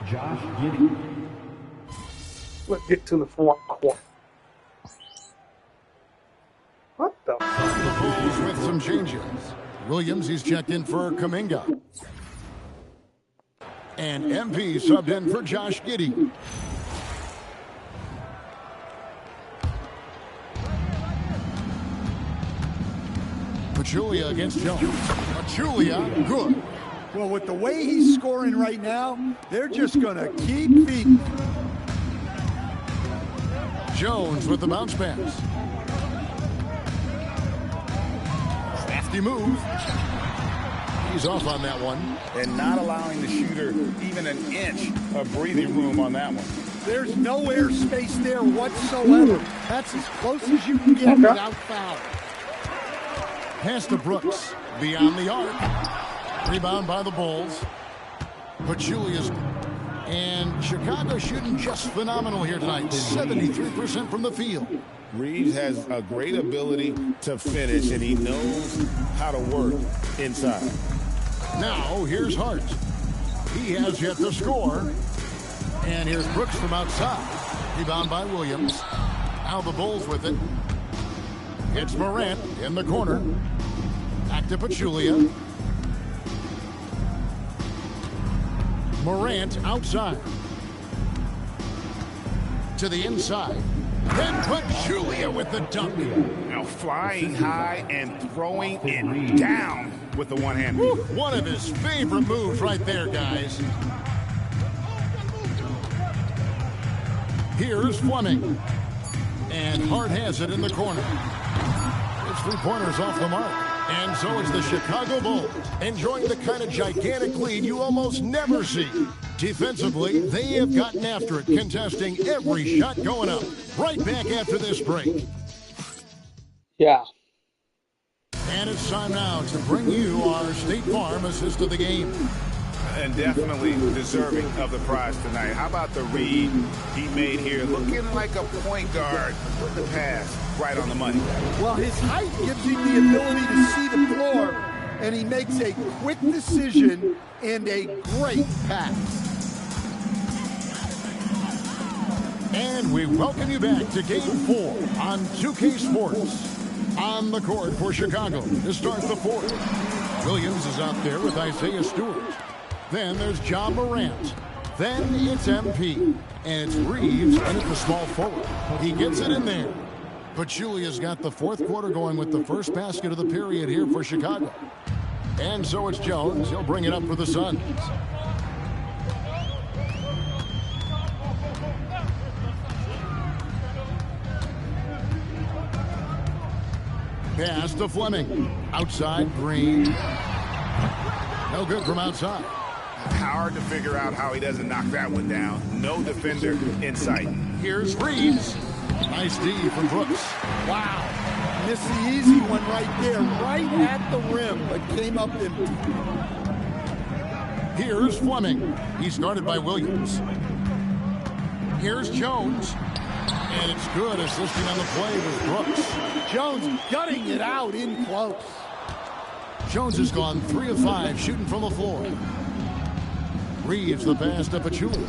Josh Giddey. Let's get to the fourth quarter. What the? The Bulls with some changes. Williams, he's checked in for Kuminga. And MP subbed in for Josh Giddey. Pachulia against Jones. Pachulia, good. Well, with the way he's scoring right now, they're just going to keep feeding. Jones with the bounce pass. Crafty move. He's off on that one. And not allowing the shooter even an inch of breathing room on that one. There's no airspace there whatsoever. That's as close as you can get without foul. Pass to Brooks. Beyond the arc. Rebound by the Bulls. Pachulia's. And Chicago shooting just phenomenal here tonight. 73% from the field. Reeves has a great ability to finish, and he knows how to work inside. Now, here's Hart. He has yet to score. And here's Brooks from outside. Rebound by Williams. Now the Bulls with it. It's Morant in the corner. Back to Pachulia. Morant outside. To the inside. Then Pachulia with the dunk. Now flying high and throwing it down with the one hand. One of his favorite moves right there, guys. Here's Fleming. And Hart has it in the corner. His three-pointers off the mark. And so it's the Chicago Bulls enjoying the kind of gigantic lead you almost never see. Defensively, they have gotten after it, contesting every shot going up. Right back after this break. Yeah. And it's time now to bring you our State Farm assist of the game. And definitely deserving of the prize tonight. How about the read he made here? Looking like a point guard with the pass right on the money. Well, his height gives him the ability to see the floor, and he makes a quick decision and a great pass. And we welcome you back to Game 4 on 2K Sports. On the court for Chicago to start the fourth. Williams is out there with Isaiah Stewart. Then there's John Morant. Then it's MP. And it's Reeves and it's the small forward. He gets it in there. Pachulia's got the fourth quarter going with the first basket of the period here for Chicago. And so it's Jones. He'll bring it up for the Suns. Pass to Fleming. Outside, Green. No good from outside. Hard to figure out how he doesn't knock that one down. No defender in sight. Here's Reeves. Nice D from Brooks. Wow. Missed the easy one right there, right at the rim, but came up empty. Here's Fleming. He's guarded by Williams. Here's Jones. And it's good. Assisting on the play with Brooks. Jones gutting it out in close. Jones has gone 3 of 5 shooting from the floor. Reeves the pass to Pachulia.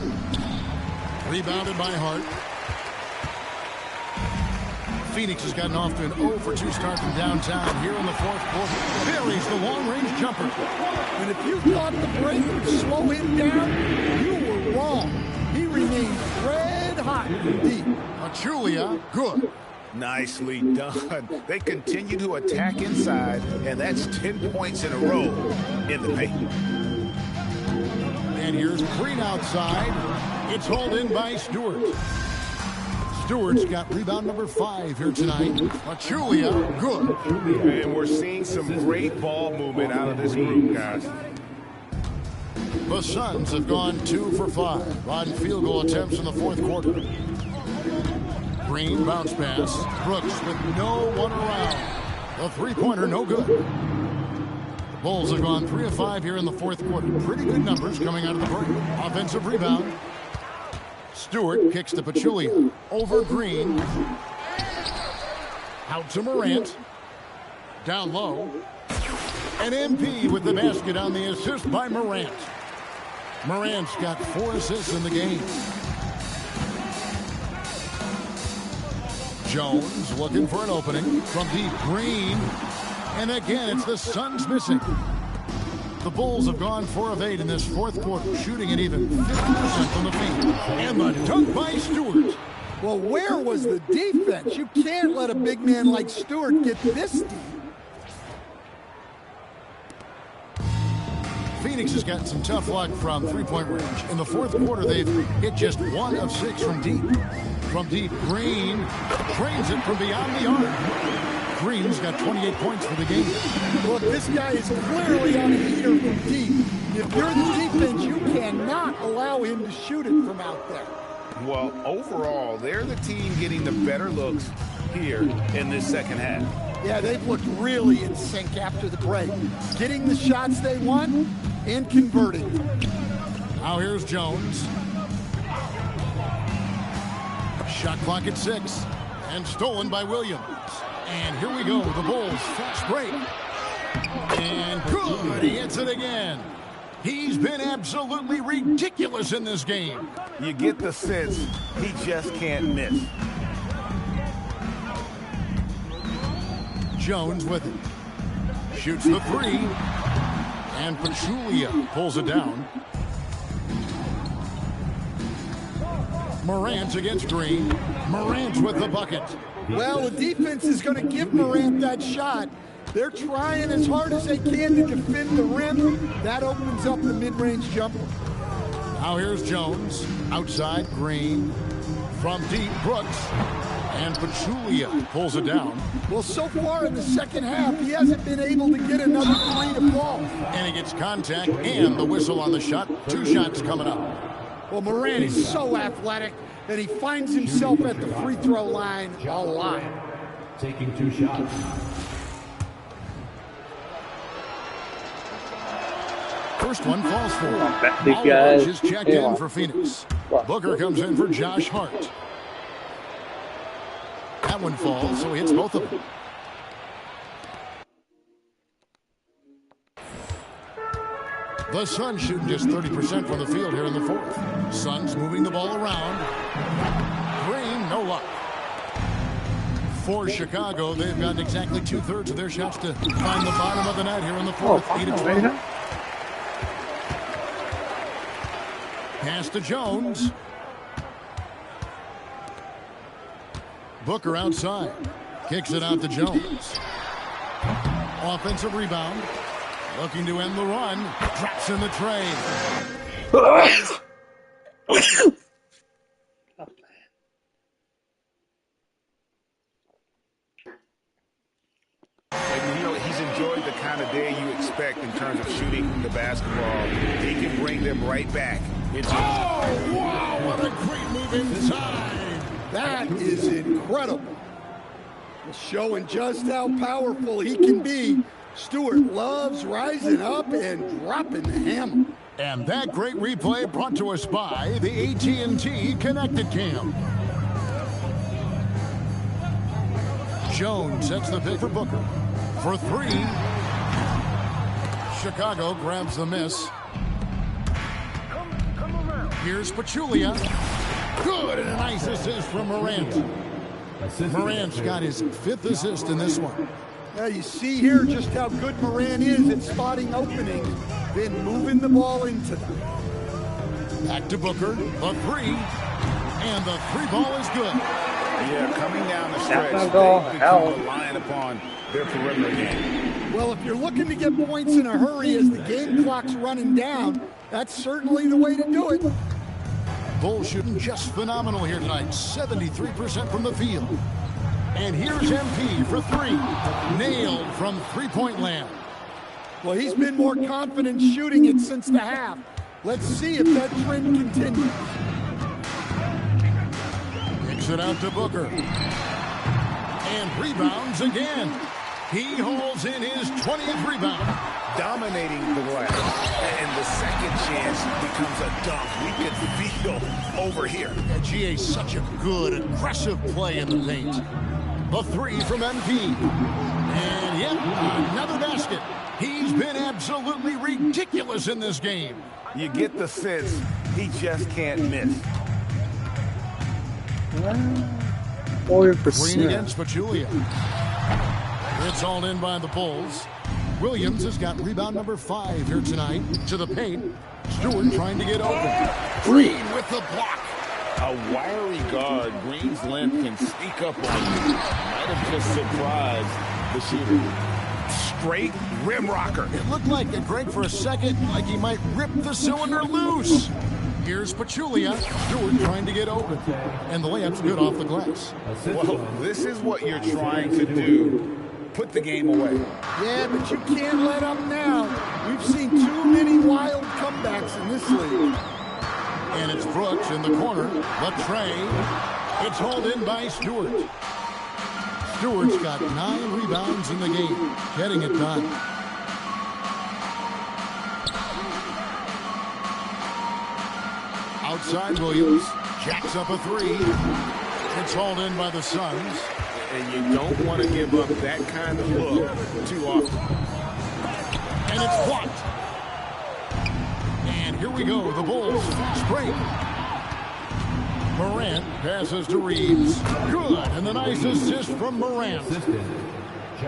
Rebounded by Hart. Phoenix has gotten off to an 0 for 2 start from downtown here in the fourth quarter. Buries the long-range jumper. And if you thought the break would slow him down, you were wrong. He remains red hot from deep. Pachulia, good. Nicely done. They continue to attack inside, and that's 10 points in a row in the paint. And here's Green outside. It's hauled in by Stewart. Stewart's got rebound number 5 here tonight. Pachulia, good. And we're seeing some great ball movement out of this group, guys. The Suns have gone 2 for 5 on field goal attempts in the fourth quarter. Green bounce pass. Brooks with no one around. The three-pointer no good. The Bulls have gone 3 of 5 here in the fourth quarter. Pretty good numbers coming out of the break. Offensive rebound. Stewart kicks to Pachulia. Over Green. Out to Morant. Down low. And MP with the basket on the assist by Morant. Morant's got 4 assists in the game. Jones looking for an opening from deep. Green. And again, it's the Suns missing. The Bulls have gone 4 of 8 in this fourth quarter, shooting at even 50% from the field. And the dunk by Stewart. Well, where was the defense? You can't let a big man like Stewart get this deep. Phoenix has gotten some tough luck from three-point range. In the fourth quarter, they've hit just 1 of 6 from deep. From deep, Green trains it from beyond the arc. Green's got 28 points for the game. Look, this guy is clearly on a heater from deep. If you're the defense, you cannot allow him to shoot it from out there. Well, overall, they're the team getting the better looks here in this second half. Yeah, they've looked really in sync after the break. Getting the shots they want and converting them. Now here's Jones. Shot clock at 6. And stolen by Williams. And here we go, the Bulls fast break. And good, he hits it again. He's been absolutely ridiculous in this game. You get the sense he just can't miss. Jones with it. Shoots the 3. And Pachulia pulls it down. Morant against Green. Morant with the bucket. Well, the defense is going to give Morant that shot. They're trying as hard as they can to defend the rim. That opens up the mid-range jumper. Now here's Jones. Outside, Green. From deep, Brooks. And Pachulia pulls it down. Well, so far in the second half, he hasn't been able to get another 3 to fall. And he gets contact and the whistle on the shot. 2 shots coming up. Well, Morant is so athletic that he finds himself at the free throw line a lot. Taking 2 shots. First one falls for him. Big guys. Is checked in for Phoenix. Booker comes in for Josh Hart. That one falls, so he hits both of them. The Suns shooting just 30% from the field here in the fourth. Suns moving the ball around. Green, no luck. For Chicago, they've gotten exactly 2/3 of their shots to find the bottom of the net here in the fourth. 8-12. Pass to Jones. Booker outside. Kicks it out to Jones. Offensive rebound. Looking to end the run. Drops in the tray. him right back. Oh, wow, what a great move inside. That is incredible. Showing just how powerful he can be. Stewart loves rising up and dropping the hammer. And that great replay brought to us by the AT&T Connected Cam. Jones sets the pick for Booker. For three. Chicago grabs the miss. Here's Pachulia. Good, and a nice assist from Morant. Morant's got his 5th assist in this one. Now you see here just how good Morant is at spotting openings, then moving the ball into them. Back to Booker, the three, and the three ball is good. Yeah, coming down the stretch, they've become reliant upon their perimeter game. Well, if you're looking to get points in a hurry as the game clock's running down, that's certainly the way to do it. Bulls shooting just phenomenal here tonight, 73% from the field. And here's MP for three, nailed from three-point land. Well, he's been more confident shooting it since the half. Let's see if that trend continues. Kicks it out to Booker. And rebounds again. He holds in his 20th rebound. Dominating the glass. And the second chance becomes a dunk. We could feel over here. Yeah, GA's such a good, aggressive play in the paint. The three from MP. And yep, another basket. He's been absolutely ridiculous in this game. You get the sense he just can't miss. 40%. Green against Pachulia. It's all in by the Bulls. Williams has got rebound number 5 here tonight. To the paint. Stewart trying to get open. Green with the block. A wiry guard, Green's length can sneak up on you. Might have just surprised the shooter. Straight rim rocker. It looked like it, Greg, for a second, like he might rip the cylinder loose. Here's Pachulia. Stewart trying to get open. And the layup's good off the glass. Well, this is what you're trying to do. Put the game away. Yeah, but you can't let up now. We've seen too many wild comebacks in this league. And it's Brooks in the corner. Latrey. It's hauled in by Stewart. Stewart's got 9 rebounds in the game. Getting it done. Outside Williams. Jacks up a 3. It's hauled in by the Suns. And you don't want to give up that kind of look too often. And it's blocked. And here we go. The Bulls fast break. Morant passes to Reeves. Good. And the nice assist from Morant.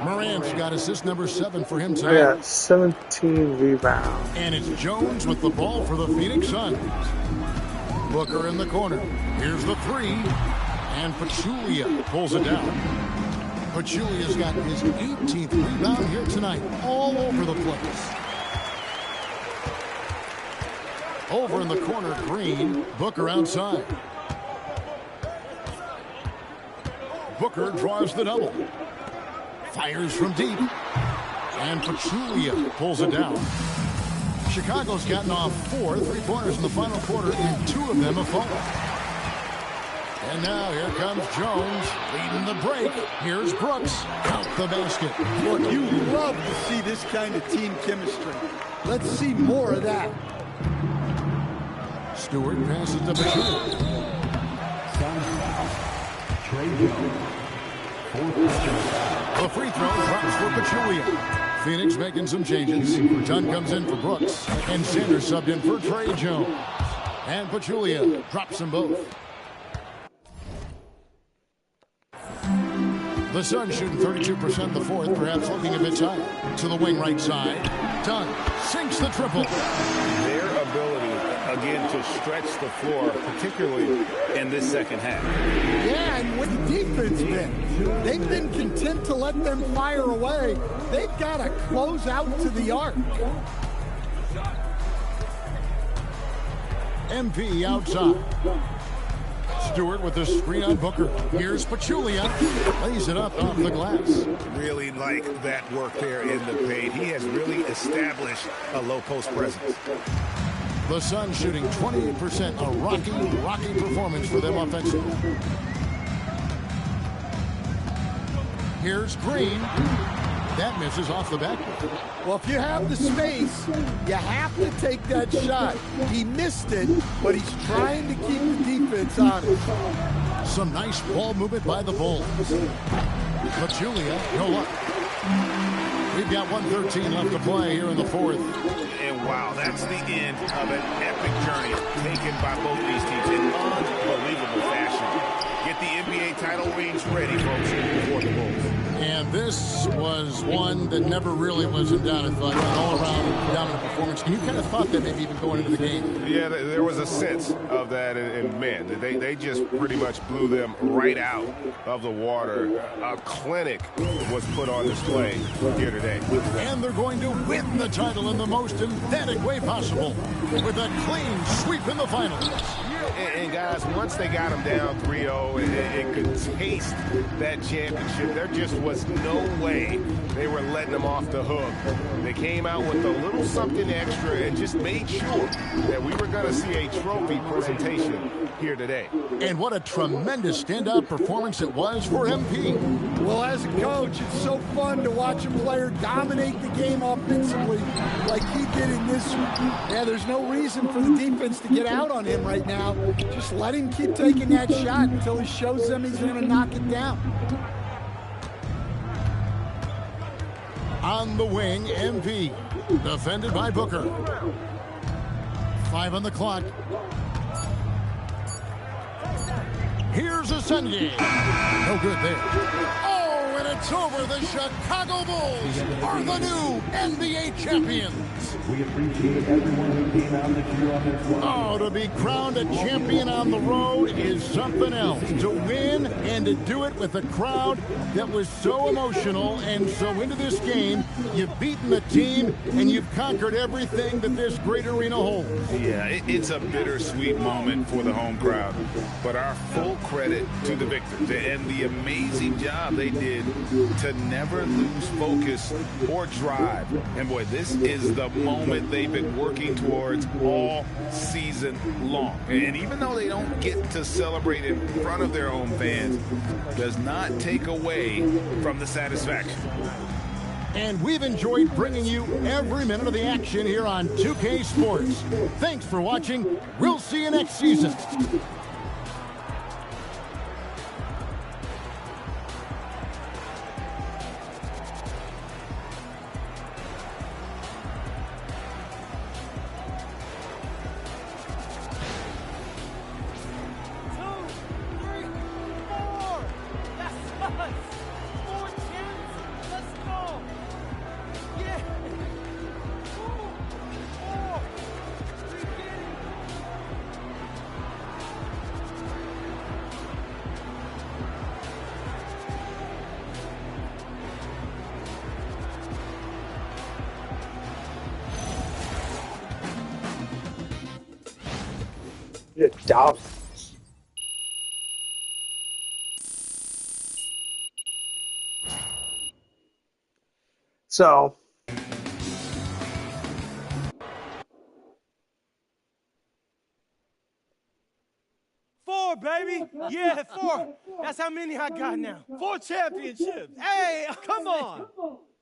Morant's got assist number 7 for him tonight. Yeah, 17 rebounds. And it's Jones with the ball for the Phoenix Suns. Booker in the corner. Here's the 3. And Pachulia pulls it down. Pachulia's got his 18th rebound here tonight. All over the place. Over in the corner, Green. Booker outside. Booker draws the double. Fires from deep. And Pachulia pulls it down. Chicago's gotten off 4 3-pointers in the final quarter, and 2 of them have fallen. And now here comes Jones leading the break. Here's Brooks. Count the basket. Look, you love to see this kind of team chemistry. Let's see more of that. Stewart passes to Pachulia. The free throw drops for Pachulia. Phoenix making some changes. Dunn comes in for Brooks. And Sanders subbed in for Trey Jones. And Pachulia drops them both. The Suns shooting 32% in the fourth, perhaps looking a bit tight. To the wing right side. Dunn sinks the triple. Their ability, again, to stretch the floor, particularly in this second half. Yeah, and what the defense been? They've been content to let them fire away. They've got to close out to the arc. MP outside. Stewart with the screen on Booker. Here's Pachulia. Lays it up off the glass. Really like that work there in the paint. He has really established a low post presence. The Suns shooting 28%, a rocky performance for them offensively. Here's Green. That misses off the backboard. Well, if you have the space, you have to take that shot. He missed it, but he's trying to keep the defense honest. Some nice ball movement by the Bulls. But Julia, no luck. We've got 1:13 left to play here in the fourth. And wow, that's the end of an epic journey taken by both these teams in unbelievable fashion. Get the NBA title rings ready, folks, for the Bulls. And this was one that never really was in doubt. I thought an all-around dominant performance. And you kind of thought that maybe even going into the game. Yeah, there was a sense of that, and man, they just pretty much blew them right out of the water. A clinic was put on display here today. And they're going to win the title in the most emphatic way possible with a clean sweep in the finals. And guys, once they got them down 3-0 and could taste that championship, there just was no way they were letting them off the hook. They came out with a little something extra and just made sure that we were going to see a trophy presentation here today. And what a tremendous standout performance it was for MP. Well, as a coach, it's so fun to watch a player dominate the game offensively like he did in this one. Yeah, there's no reason for the defense to get out on him right now. Just let him keep taking that shot until he shows them he's going to knock it down. On the wing, MP, defended by Booker. 5 on the clock. Here's a Sunday. No good there. Oh, and it's over. The Chicago Bulls are the new NBA champions. We appreciate everyone who came out to cheer on their squad. Oh, to be crowned a champion on the road is something else. To win and to do it with a crowd that was so emotional and so into this game, you've beaten the team and you've conquered everything that this great arena holds. Yeah, it's a bittersweet moment for the home crowd, but our full credit to the victors and the amazing job they did to never lose focus or drive. And boy, this is the moment they've been working towards all season long. And even though they don't get to celebrate in front of their own fans, does not take away from the satisfaction. And we've enjoyed bringing you every minute of the action here on 2K Sports. Thanks for watching. We'll see you next season. Good job. So, Four, baby. Yeah, 4. That's how many I got now. 4 championships. Hey, come on.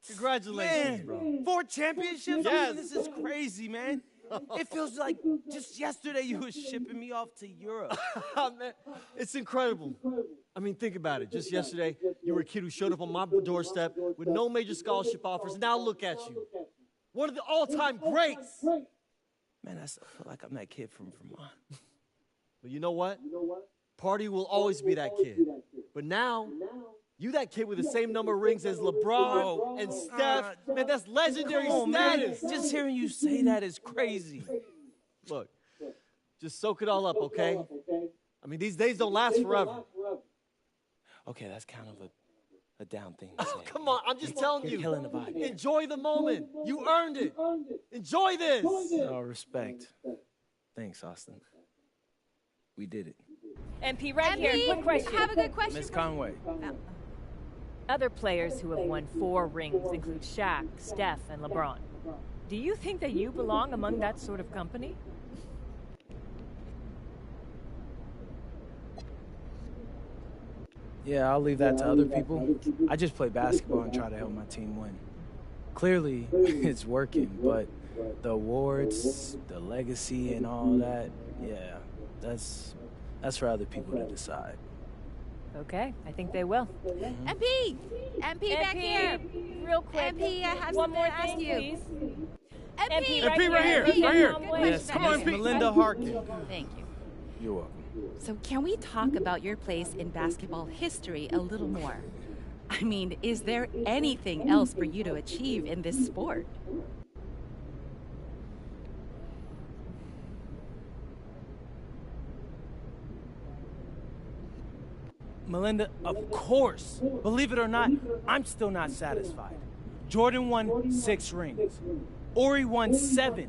Congratulations, man, bro. 4 championships? Yes. I mean, this is crazy, man. It feels like just yesterday you were shipping me off to Europe. Man, it's incredible. I mean, think about it. Just yesterday, you were a kid who showed up on my doorstep with no major scholarship offers. Now look at you. One of the all-time greats. Man, I still feel like I'm that kid from Vermont. But you know what? Party will always be that kid. But now, you that kid with the same number of rings as LeBron and Steph. Man, that's legendary status. Man. Just hearing you say that is crazy. Look, just soak it all up, okay? I mean, these days don't last forever. Okay, that's kind of a down thing to say. Oh, come on, I'm just telling you. You're killing the vibe. Enjoy the moment. You earned it. Enjoy this. Oh, respect. Thanks, Austin. We did it. MP right MP, here. Quick question. Have a good question. Miss Conway. Other players who have won 4 rings include Shaq, Steph, and LeBron. Do you think that you belong among that sort of company? Yeah, I'll leave that to other people. I just play basketball and try to help my team win. Clearly, it's working, but the awards, the legacy, and all that, yeah, that's for other people to decide. Okay, I think they will. MP! MP back here! Real quick. MP, I have One something more to ask thing, you. please. MP right here, right here. Yes, Come on, Melinda Harkin. Thank you. You're welcome. So can we talk about your place in basketball history a little more? I mean, is there anything else for you to achieve in this sport? Melinda, of course. Believe it or not, I'm still not satisfied. Jordan won 6 rings. Ori won 7.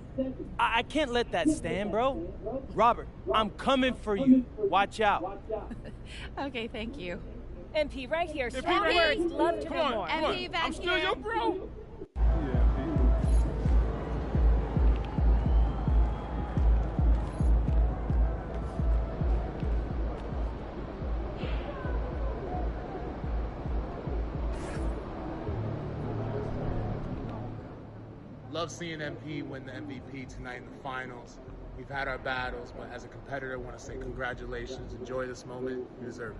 I can't let that stand, bro. Robert, I'm coming for you. Watch out. Okay, thank you. MP, right here. MP, Strong words. Love to know more. MP, back here. bro. Love seeing MP win the MVP tonight in the finals. We've had our battles, but as a competitor, I want to say congratulations. Enjoy this moment. You deserve it.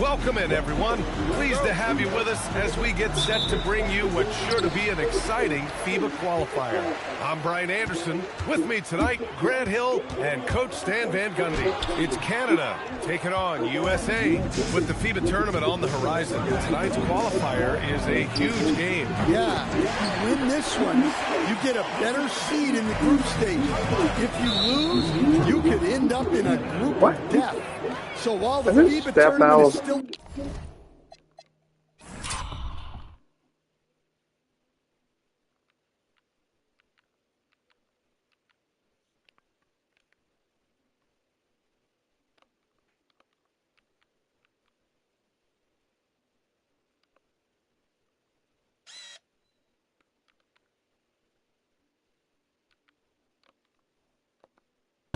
Welcome in, everyone. Pleased to have you with us as we get set to bring you what's sure to be an exciting FIBA qualifier. I'm Brian Anderson. With me tonight, Grant Hill and Coach Stan Van Gundy. It's Canada taking on USA with the FIBA tournament on the horizon. Tonight's qualifier is a huge game. Yeah, if you win this one, you get a better seed in the group stage. If you lose, you could end up in a group of death. So while the FIBA tournament is still...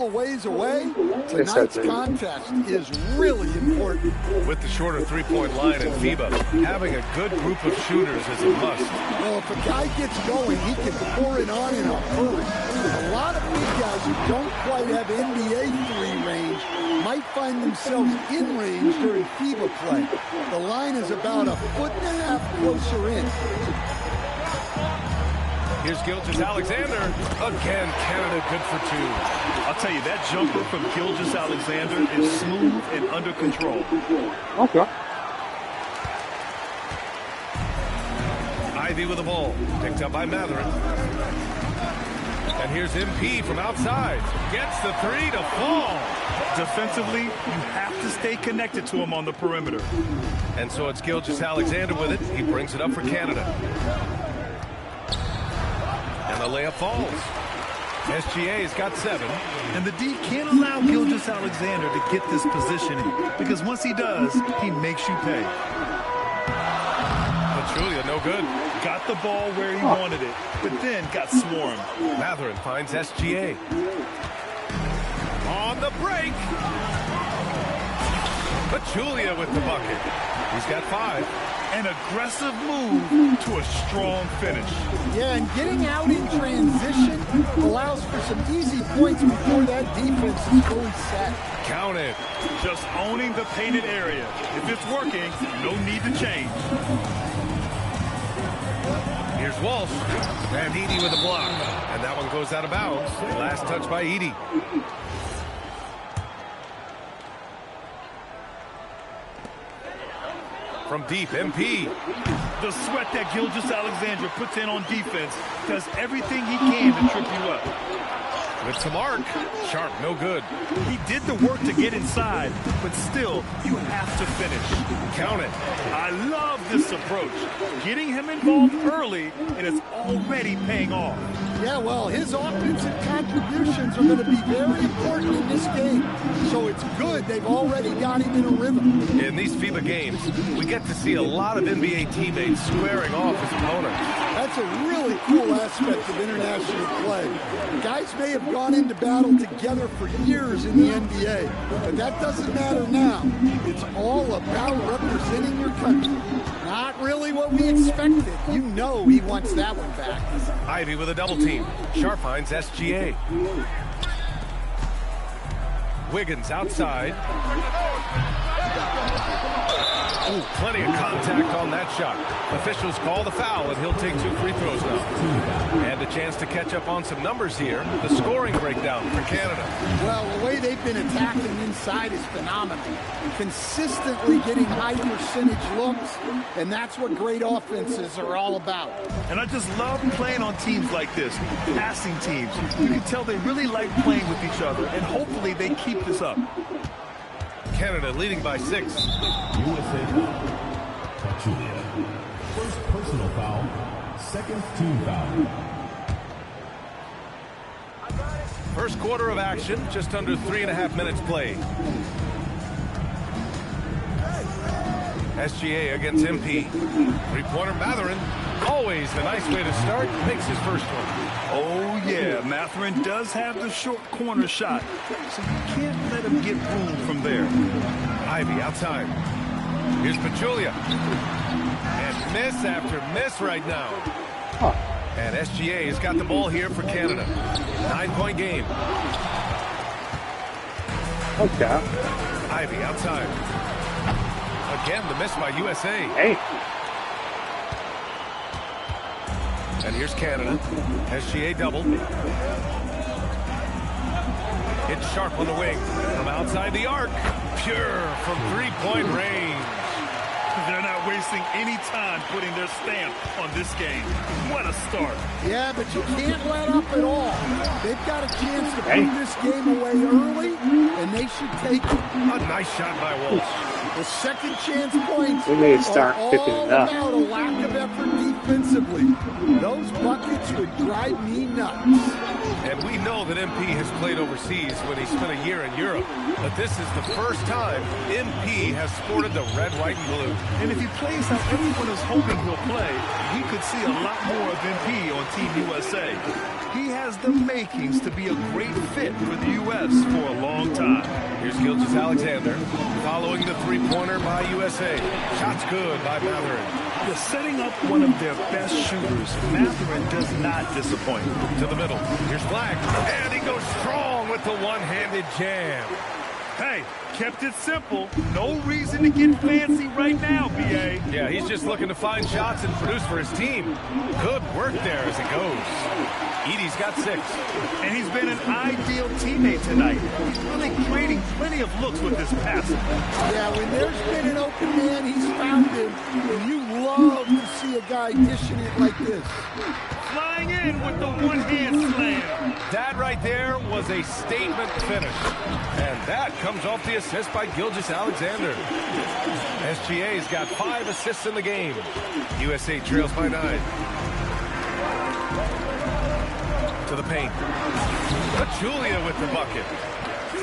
ways away, tonight's contest is really important. With the shorter three-point line in FIBA, having a good group of shooters is a must. Well, if a guy gets going, he can pour it on in a hurry. A lot of big guys who don't quite have NBA 3 range might find themselves in range during FIBA play. The line is about a foot and a half closer in. Here's Gilgeous-Alexander. Again, Canada good for two. I'll tell you, that jumper from Gilgeous-Alexander is smooth and under control. Okay. Ivy with the ball. Picked up by Matherin. And here's MP from outside. Gets the three to fall. Defensively, you have to stay connected to him on the perimeter. And so it's Gilgeous-Alexander with it. He brings it up for Canada. And the layup falls. SGA's got 7. And the D can't allow Gilgeous-Alexander to get this positioning, because once he does, he makes you pay. Pachulia, no good. Got the ball where he wanted it, but then got swarmed. Matherin finds SGA. On the break. Pachulia with the bucket. He's got 5. An aggressive move to a strong finish. Yeah, and getting out in transition allows for some easy points before that defense is fully set. Count it. Just owning the painted area. If it's working, no need to change. Here's Walsh. And Edey with a block. And that one goes out of bounds. Last touch by Edey. From deep, MP. The sweat that Gilgeous-Alexander puts in on defense does everything he can to trip you up. With to mark. Sharp, no good. He did the work to get inside, but still, you have to finish. Count it. I love this approach. Getting him involved early, and it's already paying off. Yeah, well, his offensive contributions are going to be very important in this game. So it's good they've already got him in a rhythm. In these FIBA games, we get to see a lot of NBA teammates squaring off his opponents. That's a really cool aspect of international play. Guys may have gone into battle together for years in the NBA, but that doesn't matter now. It's all about representing your country. Not really what we expected. You know he wants that one back. Ivy with a double team. Sharp finds SGA. Wiggins outside. Ooh, plenty of contact on that shot. Officials call the foul, and he'll take 2 free throws now. And a chance to catch up on some numbers here. The scoring breakdown for Canada. Well, the way they've been attacking inside is phenomenal. Consistently getting high percentage looks, and that's what great offenses are all about. And I just love playing on teams like this, passing teams. You can tell they really like playing with each other, and hopefully they keep this up. Canada leading by 6. USA Pachulia. First personal foul, second team foul. First quarter of action, just under 3.5 minutes played. SGA against MP. Three-pointer Matherin. Always a nice way to start. Makes his first one. Oh, yeah. Matherin does have the short corner shot, so you can't let him get room from there. Ivy outside. Here's Pachulia. And miss after miss right now. And SGA has got the ball here for Canada. 9-point game. Okay. Ivy outside. A Again, the miss by USA. Hey. And here's Canada. SGA double. Hits sharp on the wing. From outside the arc. Pure from three-point range. They're not wasting any time putting their stamp on this game. What a start. Yeah, but you can't let up at all. They've got a chance to put this game away early, and they should take it. A nice shot by Walsh. The second chance points start are picking all it up. about a lack of effort defensively. Those buckets would drive me nuts. And we know that MP has played overseas when he spent a year in Europe. But this is the first time MP has sported the red, white, and blue. And if he plays how everyone is hoping he'll play, we could see a lot more of MP on Team USA. He has the makings to be a great fit for the U.S. for a long time. Here's Gilgeous-Alexander following the three-pointer by USA. Shot's good by Matherin. They're setting up one of their best shooters. Matherin does not disappoint. To the middle. Here's Black. And he goes strong with the one-handed jam. Hey, kept it simple. No reason to get fancy right now, B.A. Yeah, he's just looking to find shots and produce for his team. Good work there as it goes. Edie's got 6. And he's been an ideal teammate tonight. He's really creating plenty of looks with his passing. Yeah, when there's been an open man, he's found him. And you love to see a guy dishing it like this. Flying in with the one-hand slam. That right there was a statement finish. And that comes off the assist by Gilgeous-Alexander. SGA's got 5 assists in the game. USA trails by 9. To the paint. Pachulia with the bucket.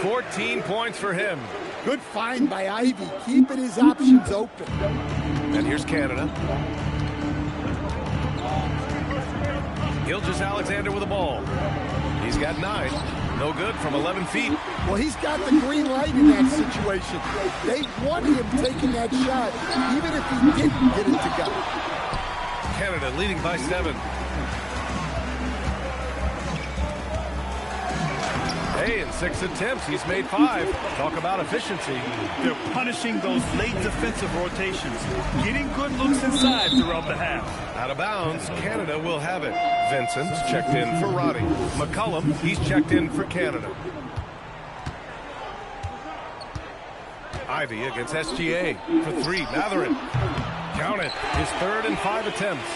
14 points for him. Good find by Ivy, keeping his options open. And here's Canada. Gilgeous-Alexander with the ball. He's got 9. No good from 11 feet. Well, he's got the green light in that situation. They want him taking that shot, even if he didn't get it to go. Canada leading by 7. Hey, in 6 attempts, he's made 5. Talk about efficiency. They're punishing those late defensive rotations, getting good looks inside throughout the half. Out of bounds, Canada will have it. Vincent's checked in for Roddy. McCullum, he's checked in for Canada. Ivy against SGA for 3. Matherin. Count it. His 3rd and 5 attempts.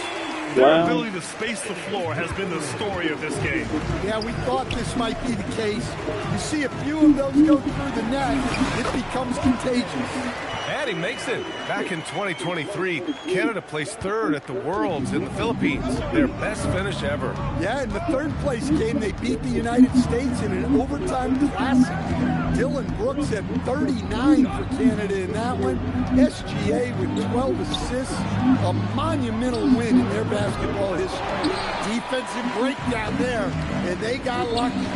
Their ability to space the floor has been the story of this game. Yeah, we thought this might be the case. You see a few of those go through the net, it becomes contagious. And he makes it. Back in 2023, Canada placed 3rd at the Worlds in the Philippines. Their best finish ever. Yeah, in the 3rd place game, they beat the United States in an overtime classic. Dylan Brooks had 39 for Canada in that one. SGA with 12 assists. A monumental win in their basketball history. Defensive breakdown there, and they got lucky.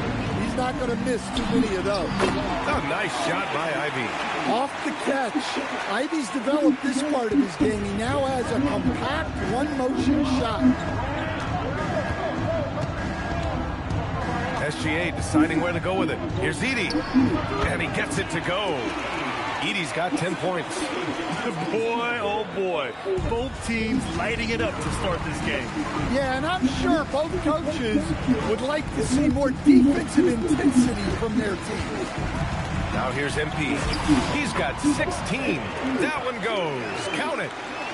He's not going to miss too many of those. A nice shot by Ivy. Off the catch. Ivy's developed this part of his game. He now has a compact one-motion shot. SGA deciding where to go with it. Here's Edie. And he gets it to go. Edie's got 10 points. Boy, oh boy. Both teams lighting it up to start this game. Yeah, and I'm sure both coaches would like to see more defensive intensity from their teams. Now here's MP. He's got 16. That one goes. Count it.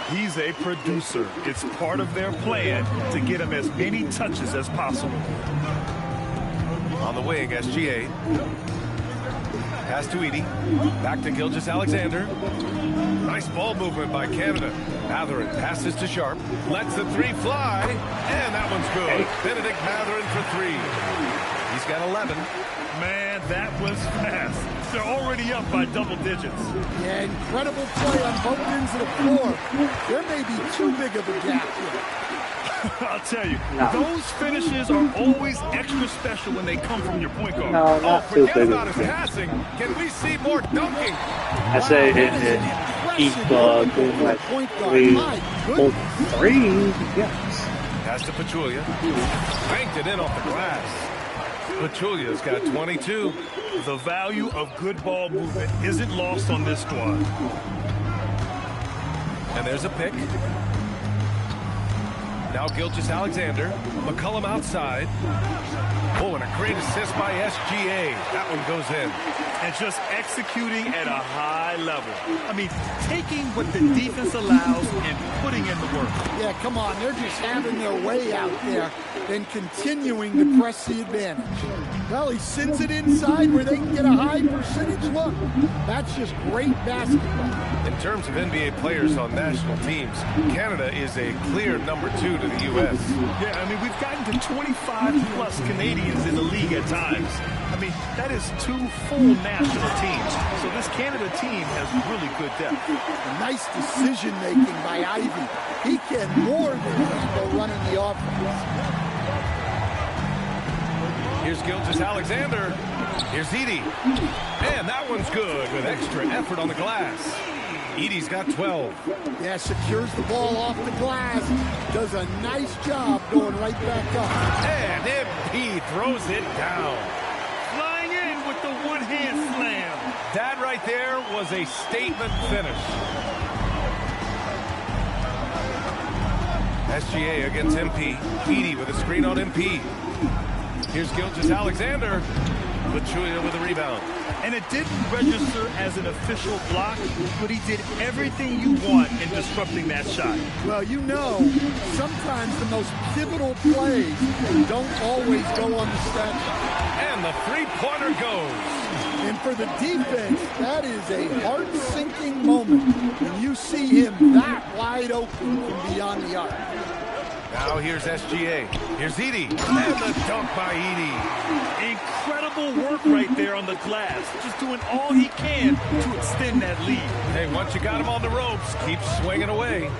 He's a producer. It's part of their plan to get him as many touches as possible. On the wing, SGA. Pass to Edie. Back to Gilgeous-Alexander. Nice ball movement by Canada. Matherin passes to Sharp. Lets the 3 fly. And that one's good. Benedict Matherin for 3. He's got 11. Man, that was fast. They're already up by double digits. Yeah, incredible play on both ends of the floor. There may be too big of a gap here. I'll tell you, those finishes are always extra special when they come from your point guard. No, not too Forget big. about his passing. Can we see more dunking? I say each in like 3, yes. Pass to Pachulia. Banked it in off the glass. Pachulia's got 22. The value of good ball movement isn't lost on this squad. And there's a pick. Now Gilgeous-Alexander. McCollum outside. Oh, and a great assist by SGA. That one goes in. And just executing at a high level. I mean, taking what the defense allows and putting in the work. Yeah, come on. They're just having their way out there and continuing to press the advantage. Well, he sends it inside where they can get a high percentage look. That's just great basketball. In terms of NBA players on national teams, Canada is a clear number 2 to the U.S. Yeah, I mean, we've gotten to 25-plus Canadians in the league at times. I mean, that is 2 full national teams. So this Canada team has really good depth. A nice decision-making by Ivy. He can more than handle running the offense. Here's Gilgeous-Alexander. Here's Edey. And that one's good with extra effort on the glass. Edey's got 12. Yeah, secures the ball off the glass. Does a nice job going right back up. And MP throws it down. Flying in with the one-hand slam. That right there was a statement finish. SGA against MP. Edey with a screen on MP. Here's Gilgeous-Alexander. Pachulia with a rebound. And it didn't register as an official block, but he did everything you want in disrupting that shot. Well, you know, sometimes the most pivotal plays don't always go on the stat sheet. And the three-pointer goes. And for the defense, that is a heart-sinking moment when you see him that wide open from beyond the arc. Now here's SGA. Here's Edey. And the dunk by Edey. Incredible work right there on the glass. Just doing all he can to extend that lead. Hey, once you got him on the ropes, keep swinging away.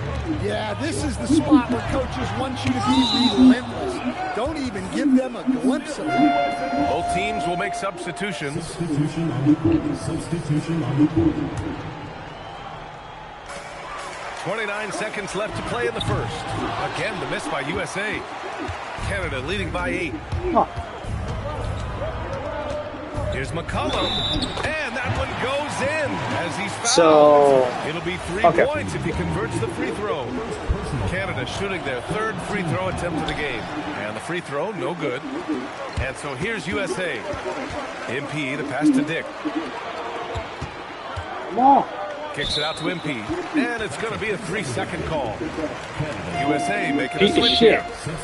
Yeah, this is the spot where coaches want you to be relentless. Don't even give them a glimpse of it. Both teams will make substitutions. Substitution on the court. Substitution on the court. 29 seconds left to play in the first. Again, the miss by USA. Canada leading by 8. Here's McCollum. And that one goes in as he's fouled. So, it'll be 3 points if he converts the free throw. Canada shooting their 3rd free throw attempt of the game. And the free throw, no good. And so here's USA. MP, the pass to Dick. No. Kicks it out to MP, and it's going to be a 3-second call. USA making a switch here. 7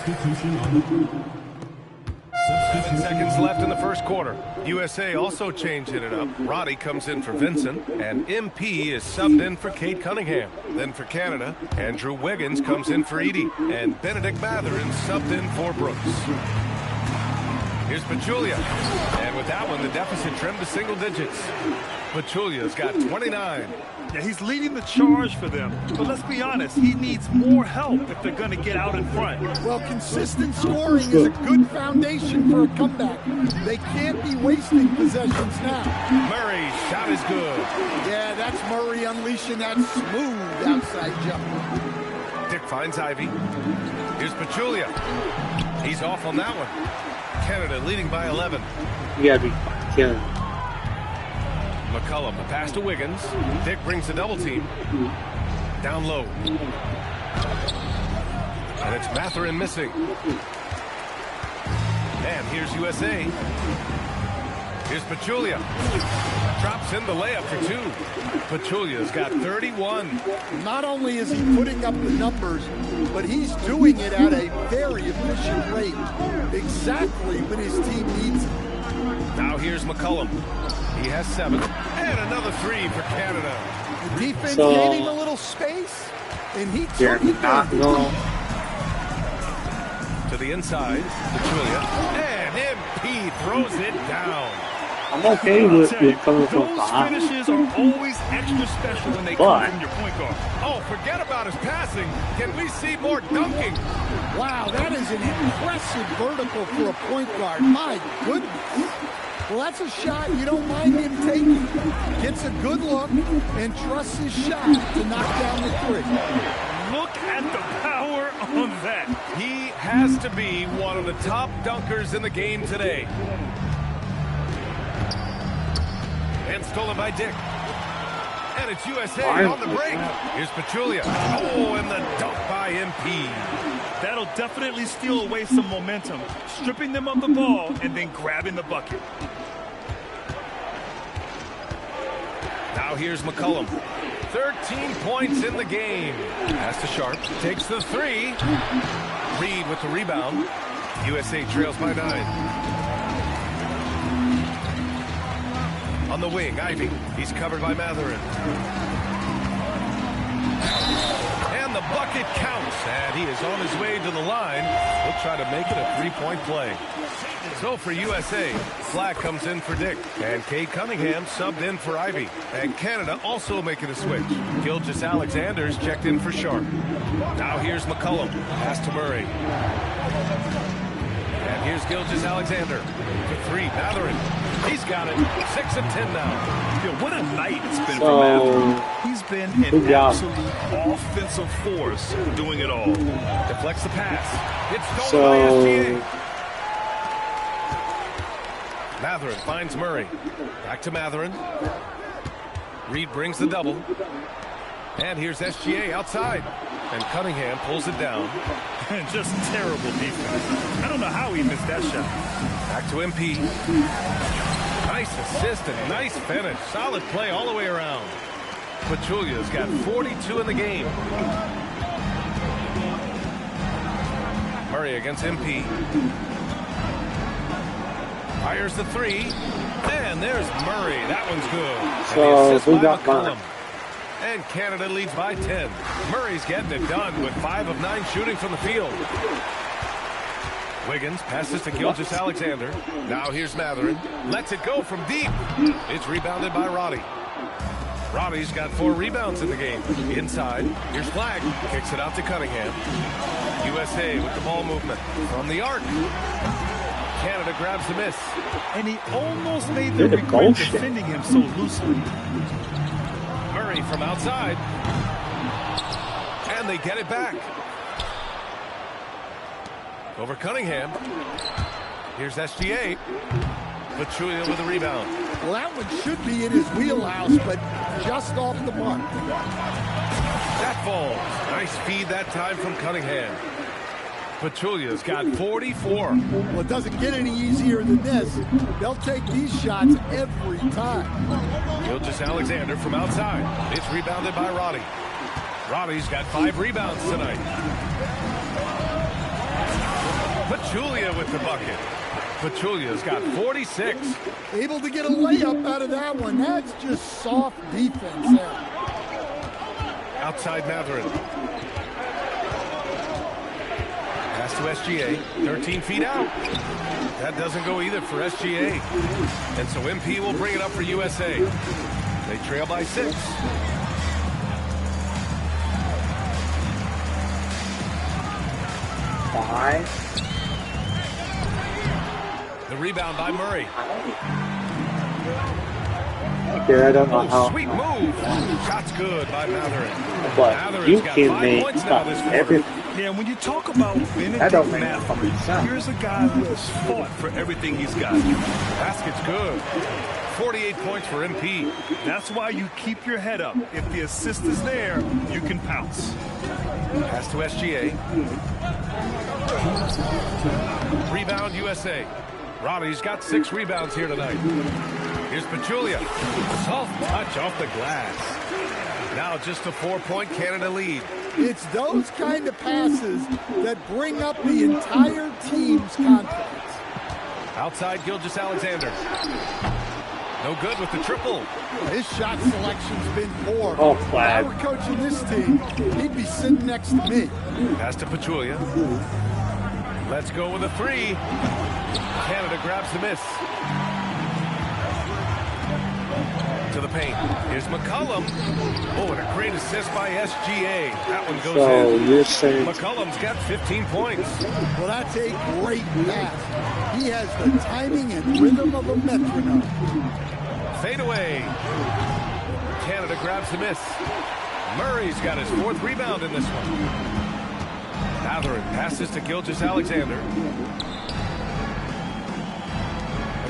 seconds left in the first quarter. USA also changing it up. Roddy comes in for Vincent, and MP is subbed in for Kate Cunningham. Then for Canada, Andrew Wiggins comes in for Edey, and Benedict Mathurin subbed in for Brooks. Here's Pachulia, and with that one, the deficit trimmed to single digits. Pachulia's got 29. Yeah, he's leading the charge for them. But let's be honest, he needs more help if they're going to get out in front. Well, consistent scoring is a good foundation for a comeback. They can't be wasting possessions now. Murray's shot is good. Yeah, that's Murray unleashing that smooth outside jump. Dick finds Ivy. Here's Pachulia. He's off on that one. Canada leading by 11. You gotta be killing. McCollum, the pass to Wiggins. Dick brings the double team. Down low. And it's Mathurin missing. And here's USA. Here's Pachulia. Drops in the layup for 2. Pachulia's got 31. Not only is he putting up the numbers, but he's doing it at a very efficient rate. Exactly when his team needs it. Now here's McCollum. He has 7. And another 3 for Canada. The defense gave him a little space, and he took it back. To the inside, Pachulia. And MP throws it down. I'm okay with coming from those behind. finishes are always extra special when they come from your point guard. Oh, forget about his passing. Can we see more dunking? Wow, that is an impressive vertical for a point guard. My goodness. Well, that's a shot you don't mind him taking. Gets a good look and trusts his shot to knock down the 3. Look at the power on that. He has to be one of the top dunkers in the game today. And stolen by Dick. And it's USA on the break. Here's Pachulia. Oh, and the dunk by MP. That'll definitely steal away some momentum, stripping them of the ball and then grabbing the bucket. Now here's McCollum. 13 points in the game. Pass to Sharp. Takes the three. Reed with the rebound. USA trails by 9. On the wing, Ivy. He's covered by Matherin. And the bucket counts. And he is on his way to the line. He'll try to make it a three-point play. So for USA, Flack comes in for Dick. And Cade Cunningham subbed in for Ivy. And Canada also making a switch. Gilgeous-Alexander's checked in for Sharp. Now here's McCollum. Pass to Murray. And here's Gilgeous-Alexander. For three, Matherin. He's got it. 6 of 10 now. Yo, what a night it's been for Matherin. He's been an absolute offensive force doing it all. Deflects the pass. It's stolen by SGA. Matherin finds Murray. Back to Matherin. Reed brings the double. And here's SGA outside. And Cunningham pulls it down. Just terrible defense. I don't know how he missed that shot. Back to MP. Nice assist and nice finish. Solid play all the way around. Pachulia's got 42 in the game. Murray against MP. Fires the three. And there's Murray. That one's good. And the assist by McCollum. And Canada leads by 10. Murray's getting it done with 5 of 9 shooting from the field. Wiggins passes to Gilgeous-Alexander. Now here's Matherin. Lets it go from deep. It's rebounded by Roddy. Roddy's got 4 rebounds in the game. Inside. Here's Flag. Kicks it out to Cunningham. USA with the ball movement. From the arc. Canada grabs the miss. And he almost made the regret defending him so loosely. Murray from outside. And they get it back. Over Cunningham. Here's SGA. Pachulia with a rebound. Well, that one should be in his wheelhouse, but just off the mark. That falls. Nice feed that time from Cunningham. Pachulia's got 44. Well, it doesn't get any easier than this. They'll take these shots every time. Gilgeous-Alexander from outside. It's rebounded by Roddy. Roddy's got 5 rebounds tonight. Pachulia with the bucket. Pachulia's got 46. Able to get a layup out of that one. That's just soft defense there. Outside Matherin. Pass to SGA. 13 feet out. That doesn't go either for SGA. And so MP will bring it up for USA. They trail by 6. The rebound by Murray. Okay, I don't know how. Sweet move. Shot's good by Matherin. But you can make everything. Yeah, when you talk about Benedict Matherin, here's a guy who has fought for everything he's got. Basket's good. 48 points for MP. That's why you keep your head up. If the assist is there, you can pounce. Pass to SGA. Rebound USA. Roddy's got 6 rebounds here tonight. Here's Pachulia. Soft touch off the glass. Now just a 4-point Canada lead. It's those kind of passes that bring up the entire team's confidence. Outside Gilgeous-Alexander. No good with the triple. His shot selection's been poor. Oh, if I were coaching this team, he'd be sitting next to me. Pass to Pachulia. Let's go with a 3. Canada grabs the miss. To the paint. Here's McCollum. Oh, and a great assist by SGA. That one goes in. You're saying McCollum's got 15 points. Well, that's a great pass. He has the timing and rhythm of a metronome. Fade away. Canada grabs the miss. Murray's got his 4th rebound in this one. Matherin passes to Gilgeous-Alexander.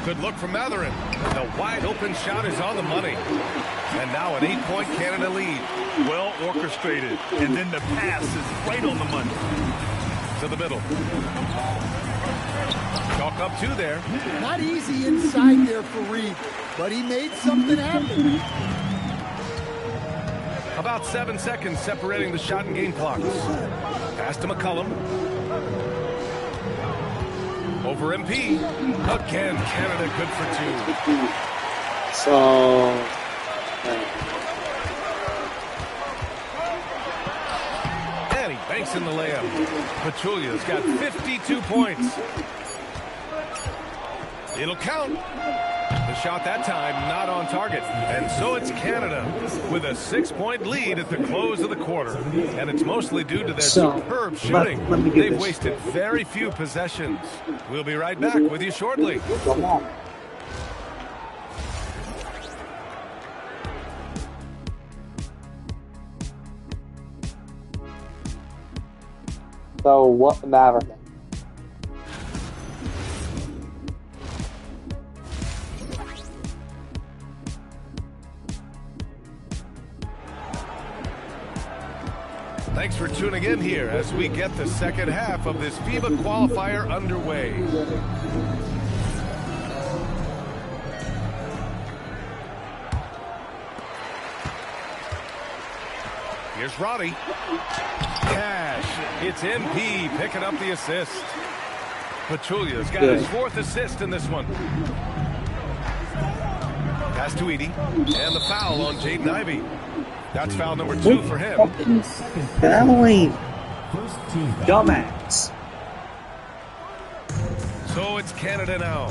Good look from Matherin. The wide open shot is on the money. And now an 8-point Canada lead. Well orchestrated. And then the pass is right on the money. To the middle. Chalk up 2 there. Not easy inside there for Reed, but he made something happen. About 7 seconds separating the shot and game clocks. Pass to McCullum. Over MP. Again, Canada good for 2. So... And he banks in the layup. Pachulia's got 52 points. It'll count. The shot that time not on target. And so it's Canada with a 6-point lead at the close of the quarter. And it's mostly due to their superb shooting. They've wasted very few possessions. We'll be right back with you shortly. Come on. So what matters? Thanks for tuning in here as we get the second half of this FIBA qualifier underway. Here's Roddy. Cash. It's MP picking up the assist. Pachulia's got his 4th assist in this one. Pass to Edie. And the foul on Jaden Ivey. That's foul number 2 for him. Fouling. Dumbass. So it's Canada now.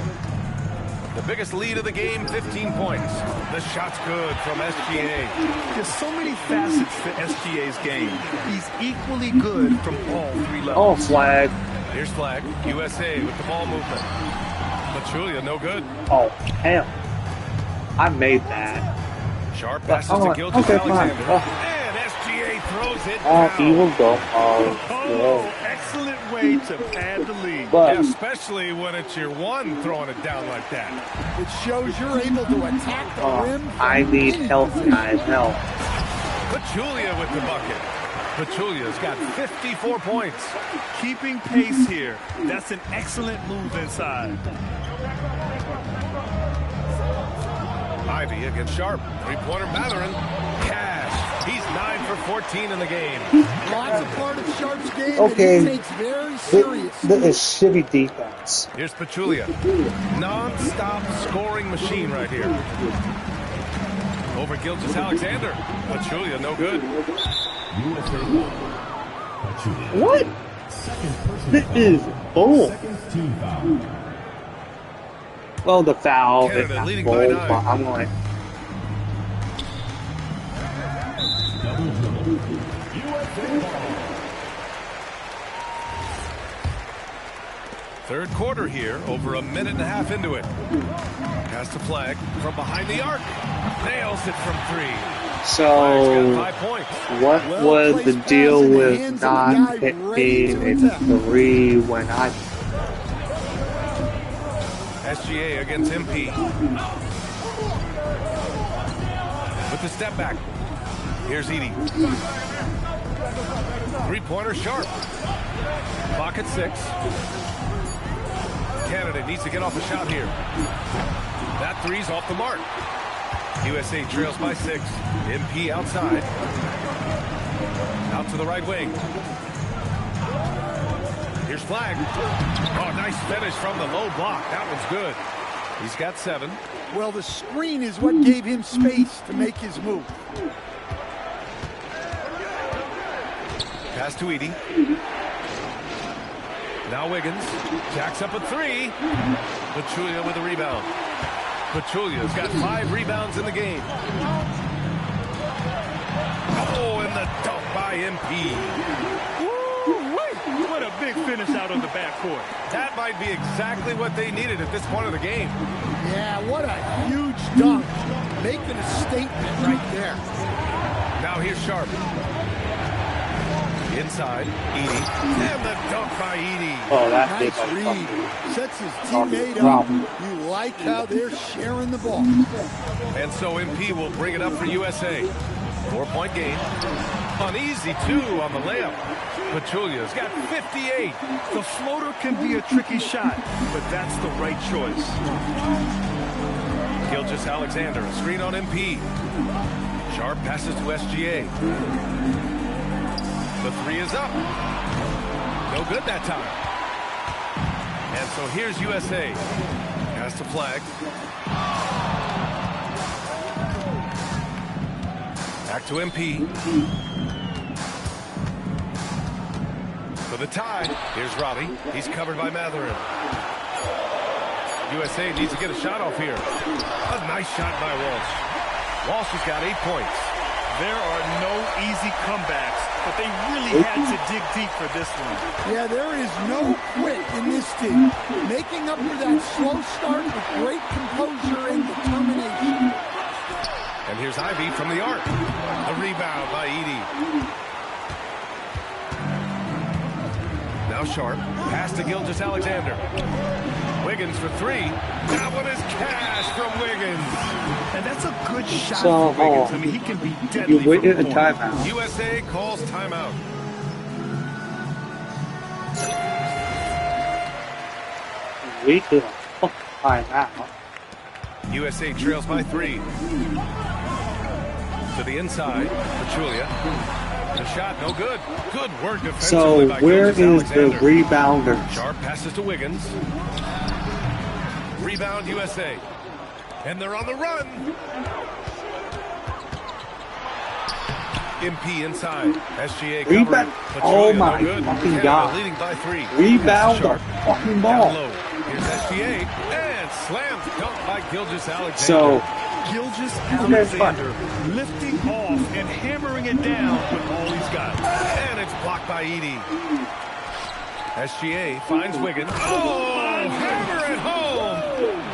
The biggest lead of the game, 15 points. The shot's good from SGA. There's so many facets to SGA's game. He's equally good from all 3 levels. Oh, flag. Here's flag. USA with the ball movement. Pachulia, no good. Oh, hell. I made that. Sharp passes to Gilgis Alexander. And SGA throws it down. He will go. Excellent way to pad the lead. Yeah, especially when it's your one throwing it down like that. It shows you're able to attack the rim. I need help, guys. Help. Pachulia with the bucket. Pachulia's got 54 points. Keeping pace here. That's an excellent move inside. Ivy against Sharp. 3-pointer Matherin. Cash. He's 9 for 14 in the game. Lots of part of Sharp's game okay. that he takes very serious. This is shitty defense. Here's Pachulia. Non-stop scoring machine right here. Over Gilgis Alexander. Pachulia, no good. What? This is bull. Well, the foul is not bold, but I'm like... Third quarter here, over a minute and a half into it. Pass to Flag from behind the arc. Nails it from 3. So, what was the deal with not hitting a 3 when I... SGA against MP. With the step back. Here's Edie. 3-pointer Sharp. Clock at 6. Canada needs to get off a shot here. That 3's off the mark. USA trails by 6. MP outside. Out to the right wing. Here's Flag. Oh, nice finish from the low block. That one's good. He's got 7. Well, the screen is what gave him space to make his move. Pass to Edie. Now Wiggins. Jacks up a 3. Pachulia with a rebound. Pachulia's got 5 rebounds in the game. Oh, and the dunk by MP. What a big finish out on the backcourt. That might be exactly what they needed at this point of the game. Yeah, what a huge dunk. Making a statement right there. Now here's Sharp. Inside, Edie. And the dunk by Edie. Oh, that nice read. Sets his teammate up. You like how they're sharing the ball. And so MP will bring it up for USA. 4-point game. Uneasy, too, on the layup. Pachulia's got 58. The floater can be a tricky shot, but that's the right choice. Gilgeous-Alexander, a screen on MP. Sharp passes to SGA. The three is up. No good that time. And so here's USA. Has to flag. Back to MP. For the tie, here's Robbie. He's covered by Matherin. USA needs to get a shot off here. A nice shot by Walsh. Walsh has got 8 points. There are no easy comebacks, but they really had to dig deep for this one. Yeah, there is no quit in this team. Making up for that slow start with great composure and determination. And here's Ivy from the arc. A rebound by Edie. Now Sharp. Pass to Gilgeous-Alexander. Wiggins for three. That one is cash from Wiggins. And that's a good shot for Wiggins. I mean, he can be deadly. You waited a timeout. USA calls timeout. Waited a timeout. USA trails by 3. To the inside. Pachulia. The shot, no good. Good work defensively by where is the rebounder? Sharp passes to Wiggins. Rebound USA. And they're on the run. MP inside. SGA rebound. Oh my fucking God. Leading by 3. Rebound the fucking ball. Here's SGA. And slam dunk by Gilgeous-Alexander. So Gilgeous-Alexander lifting off and hammering it down with all he's got. And it's blocked by Edie. SGA finds Wiggins. Oh, hammer it home.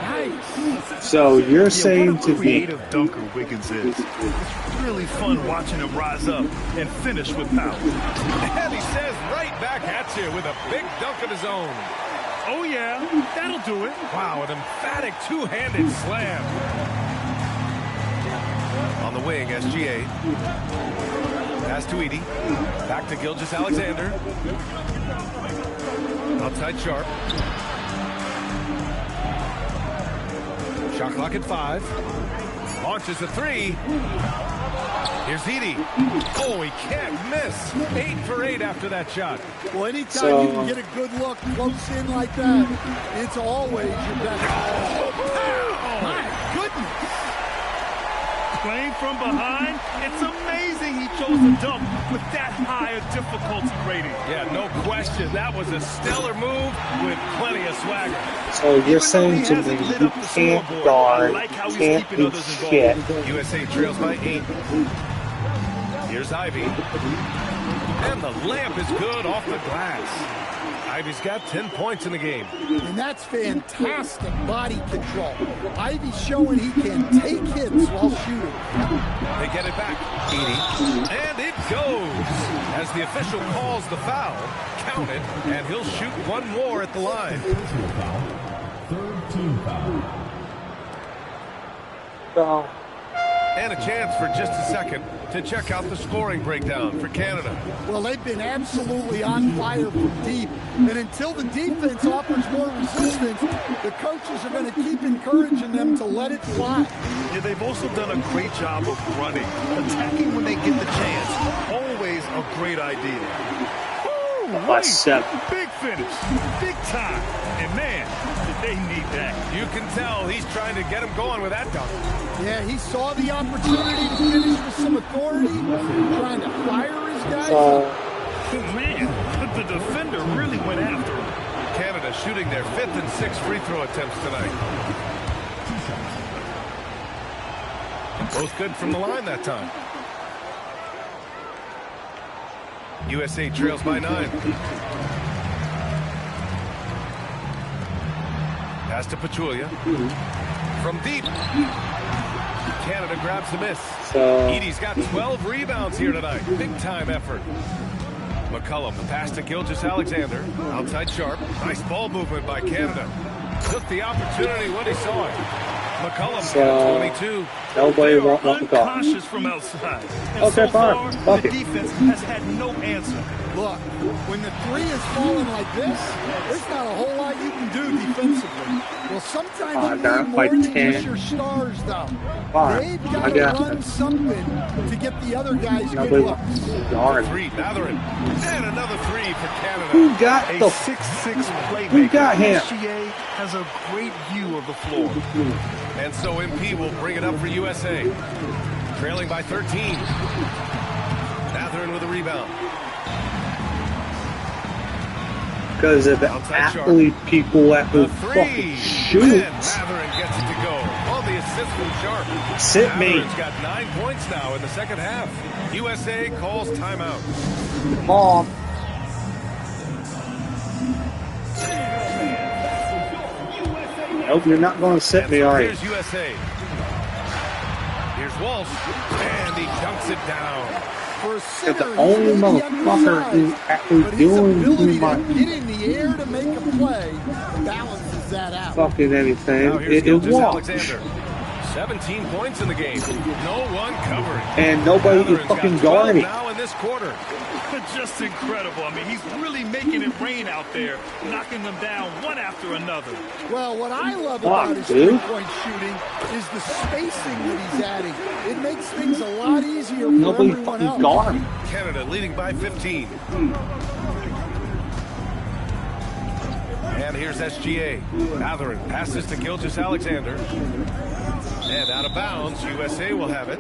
Nice. So you're saying to me, creative dunker Wiggins is. It's really fun watching him rise up and finish with power. And he says right back at you with a big dunk of his own. Oh yeah, that'll do it. Wow, an emphatic two-handed slam. On the wing, SGA. Pass to Edie. Back to Gilgeous-Alexander. Outside Sharp. Shot clock at 5. Launches a 3. Here's Edie. Oh, he can't miss. 8 for 8 after that shot. Well, anytime you can get a good look close in like that, it's always your best. Oh, my goodness. Playing from behind, it's amazing he chose to dunk with that high a difficulty rating. Yeah, no question. That was a stellar move with plenty of swagger. So you're saying to me you can't guard, can't do shit. USA trails by 8. Here's Ivy. And the layup is good off the glass. Ivy's got 10 points in the game. And that's fantastic body control. Ivy's showing he can take hits while shooting. They get it back. Edie. And it goes. As the official calls the foul, count it, and he'll shoot one more at the line. Third team foul. So. And a chance for just a second to check out the scoring breakdown for Canada. Well, they've been absolutely on fire from deep. And until the defense offers more resistance, the coaches are going to keep encouraging them to let it fly. Yeah, they've also done a great job of running, attacking when they get the chance. Always a great idea. Plus 7. Big finish, big time. And man, did they need that. You can tell he's trying to get him going with that dunk. Yeah, he saw the opportunity to finish with some authority, trying to fire his guys. Oh, man, the defender really went after him. Canada shooting their 5th and 6th free throw attempts tonight. Both good from the line that time. USA trails by 9. Pass to Pachulia. From deep. Canada grabs the miss. So Edie's got 12 rebounds here tonight. Big time effort. McCullum, the pass to Gilgeous-Alexander. Outside Sharp. Nice ball movement by Canada. Took the opportunity when he saw it. McCullum, 22. Nobody won't want to go. Cautious from outside. And Okay, so far, fine. Fuck the it. defense has had no answer. Look, when the three is falling like this, there's not a whole lot you can do defensively. Well, sometimes you need more than just your stars, though. They've got to run something to get the other guys good looks. Three, Matherin. And another three for Canada. Who got a the 6'6" playmaker? Who got him? SGA has a great view of the floor. And so MP will bring it up for USA. Trailing by 13. Matherin with a rebound. Because of the athlete people that will fucking shoot. Matherin gets it to go. Oh, the assist from Sharp. Sit me. Matherin's got 9 points now in the second half. USA calls timeout. Mom. Nope, you're not going to sit me, are you? Here's USA. Here's Walsh. And he dunks it down. For a center, the only motherfucker who's actually doing my get in the air to make a play balances that out. fucking anything. Now here's It walks. Alexander. 17 points in the game. No one covering. And nobody can fucking guard it. Now in this quarter. Just incredible. I mean, he's really making it rain out there, knocking them down one after another. Well, what I love about his three-point shooting is the spacing that he's adding. It makes things a lot easier for everyone else. Guard. Canada leading by 15. And here's SGA. Matherin passes to Gilgeous-Alexander. And out of bounds, USA will have it.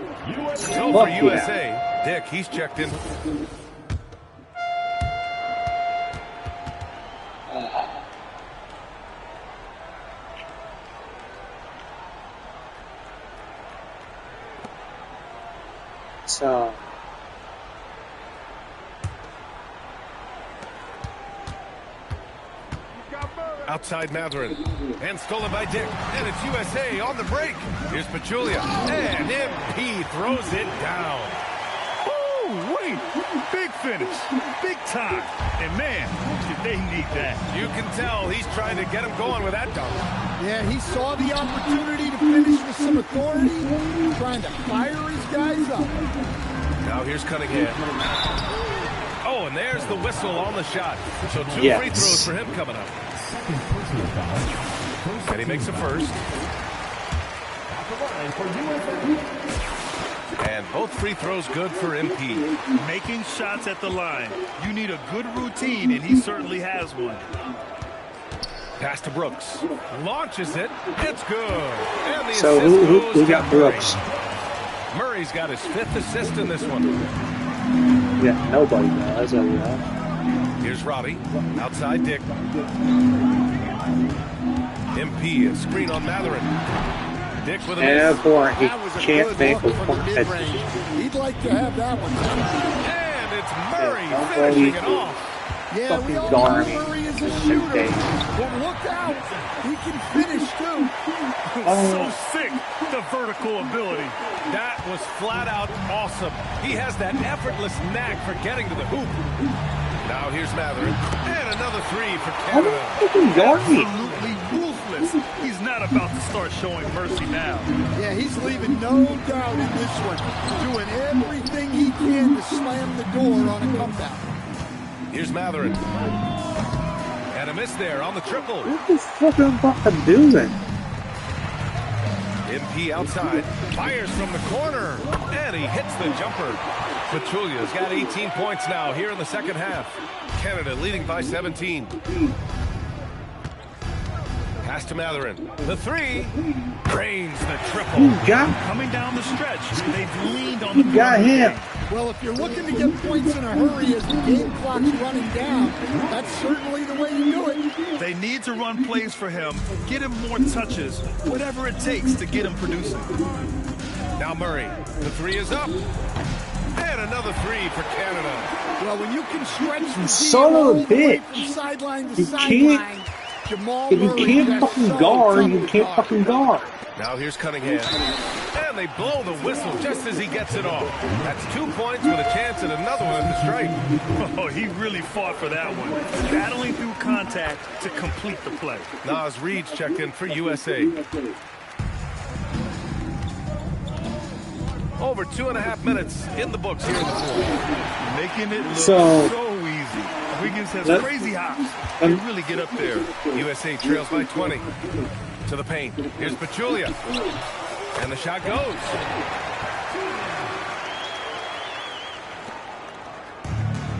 Go for USA. Dick, he's checked in. So Outside Matherin. And stolen by Dick. And it's USA on the break. Here's Pachulia. And MP throws it down. Oh, wait. Big finish. Big time. And man, did they need that. You can tell he's trying to get him going with that dunk. Yeah, he saw the opportunity to finish with some authority, trying to fire his guys up. Now here's Cunningham. Oh, and there's the whistle on the shot. So two free throws for him coming up. And he makes a first. And both free throws good for MP. Making shots at the line. You need a good routine, and he certainly has one. Pass to Brooks. Launches it. It's good. And the so assist who got Brooks? Murray's got his 5th assist in this one. Yeah, nobody does. Here's Robbie. Outside Dick. MP, a screen on Matherin. Dick with a miss. Boy, he can't make a mid-range. He'd like to have that one. And it's Murray finishing it off. Yeah, we all know Murray is a shooter. But look out. He can finish, too. So sick, the vertical ability. That was flat out awesome. He has that effortless knack for getting to the hoop. Now here's Matherin. And another three for Canada. Absolutely ruthless. He's not about to start showing mercy now. Yeah, he's leaving no doubt in this one. Doing everything he can to slam the door on a comeback. Here's Matherin. And a miss there on the triple. What the fuck am I about to do then? MP outside. Fires from the corner. And he hits the jumper. Pachulia's got 18 points now here in the second half. Canada leading by 17. Pass to Matherin. The three. Drains the triple. Coming down the stretch. They've leaned on the got him. Well, if you're looking to get points in a hurry as the game clock's running down, that's certainly the way you do it. They need to run plays for him, get him more touches, whatever it takes to get him producing. Now Murray. The three is up. And another three for Canada. Well, when you can stretch the son of a bitch, from sideline to you sideline, can't Jamal If you Murray can't just fucking so guard, you tough to can't guard. fucking guard. Now here's Cunningham. And they blow the whistle just as he gets it off. That's 2 points with a chance at another one at the stripe. Oh, he really fought for that one. Battling through contact to complete the play. Nas Reed's checked in for USA. Over 2.5 minutes in the books here in the fourth. Making it look So easy. Wiggins has crazy hops. They really get up there. USA trails by 20. To the paint. Here's Pachulia. And the shot goes.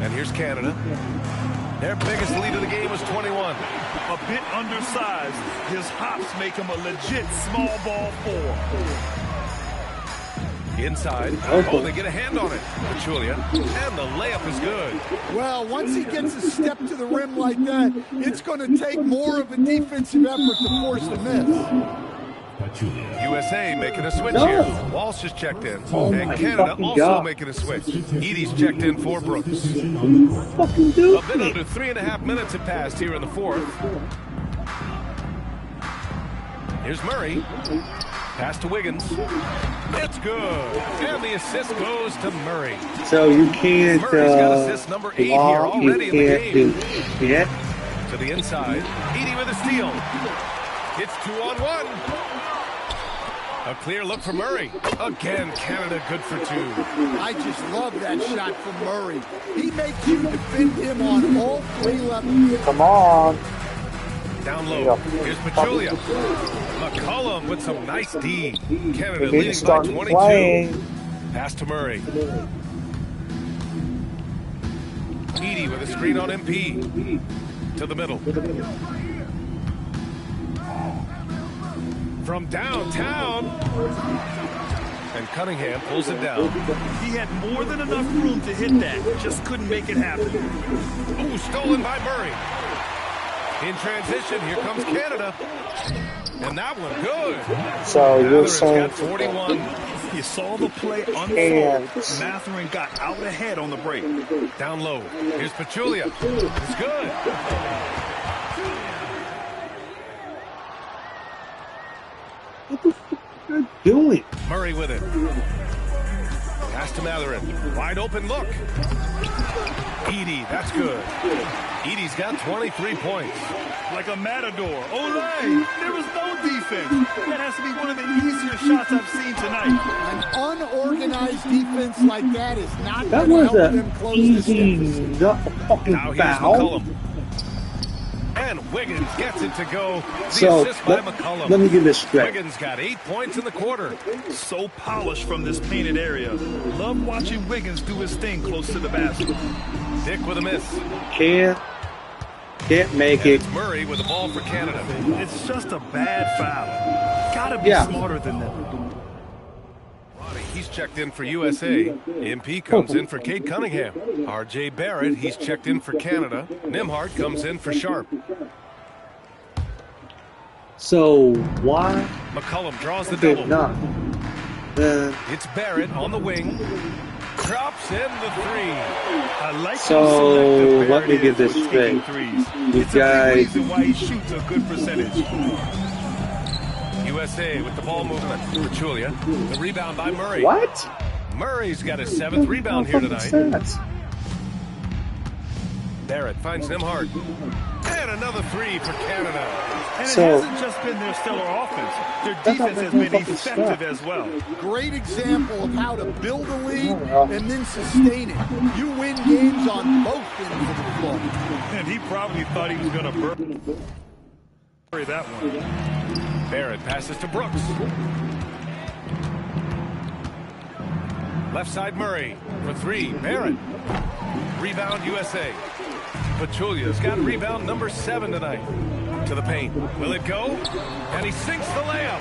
And here's Canada. Their biggest lead of the game was 21. A bit undersized. His hops make him a legit small ball 4. Inside. Oh, they get a hand on it. Pachulia. And the layup is good. Well, once he gets a step to the rim like that, it's going to take more of a defensive effort to force the miss. USA making a switch here. Walsh is checked in. And Canada also making a switch. Edie's checked in for Brooks. A bit under 3.5 minutes have passed here in the fourth. Here's Murray. Pass to Wiggins. It's good. And the assist goes to Murray. So you can't Murray's got assist number 8 here already in the game. Yeah. To the inside. Edie with a steal. It's 2-on-1. A clear look for Murray. Again, Canada good for 2. I just love that shot from Murray. He makes you defend him on all 3 levels. Come on. Down low. Here's Pachulia. McCollum with some nice D. Canada leading by 22. Pass to Murray. Edie with a screen on MP. To the middle. From downtown. And Cunningham pulls it down. He had more than enough room to hit that. Just couldn't make it happen. Ooh, stolen by Murray. In transition, here comes Canada. And that one good. So you're saying got 41. You saw the play unfold. Matherin got out ahead on the break. Down low. Here's Pachulia. It's good. what the fuck are you doing? Murray with it. Pass to Matherin. Wide open look. Edie, that's good. Edie's got 23 points. Like a matador. Olay! There was no defense. That has to be one of the easier shots I've seen tonight. An unorganized defense like that is not That going to was help them a close easy this fucking Now here's foul. McCollum. And Wiggins gets it to go. The So assist by McCollum. let me get this straight. Wiggins got 8 points in the quarter. So polished from this painted area. Love watching Wiggins do his thing close to the basket. Dick with a miss. Can't make And it. it's Murray with the ball for Canada. It's just a bad foul. Gotta be smarter than that. He's checked in for USA. MP comes in for Cade Cunningham. R.J. Barrett, he's checked in for Canada. Nimhart comes in for Sharp. So why? McCollum draws the Okay, double. no. It's Barrett on the wing. Drops in the 3. I like So let me get this straight. You It's a big guys. reason why he shoots a good percentage. USA with the ball movement. Pachulia. The rebound by Murray. What? Murray's got his 7th rebound here tonight. Barrett finds Nimhart. And another 3 for Canada. And So- it hasn't just been their stellar offense. Their defense has been effective as well. Great example of how to build a lead and then sustain it. You win games on both ends of the floor. And he probably thought he was going to bury that one. Barrett passes to Brooks. Left side Murray for 3. Barrett. Rebound USA. Pachulia's got rebound number 7 tonight. To the paint. Will it go? And he sinks the layup.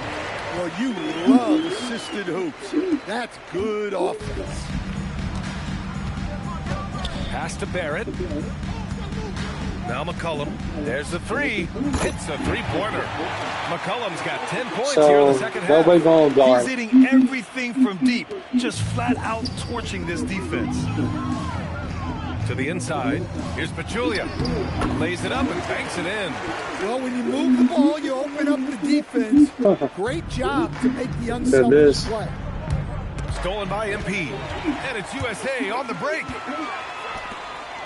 Well, you love assisted hoops. That's good offense. Pass to Barrett. Now McCollum. There's the 3. It's a 3-pointer. McCollum's got 10 points here in the second half. Nobody going guard. He's hitting everything from deep, just flat out torching this defense. To the inside. Here's Pachulia. Lays it up and banks it in. Well, when you move the ball, you open up the defense. Great job to make the unselfish play. Stolen by MP. And it's USA on the break.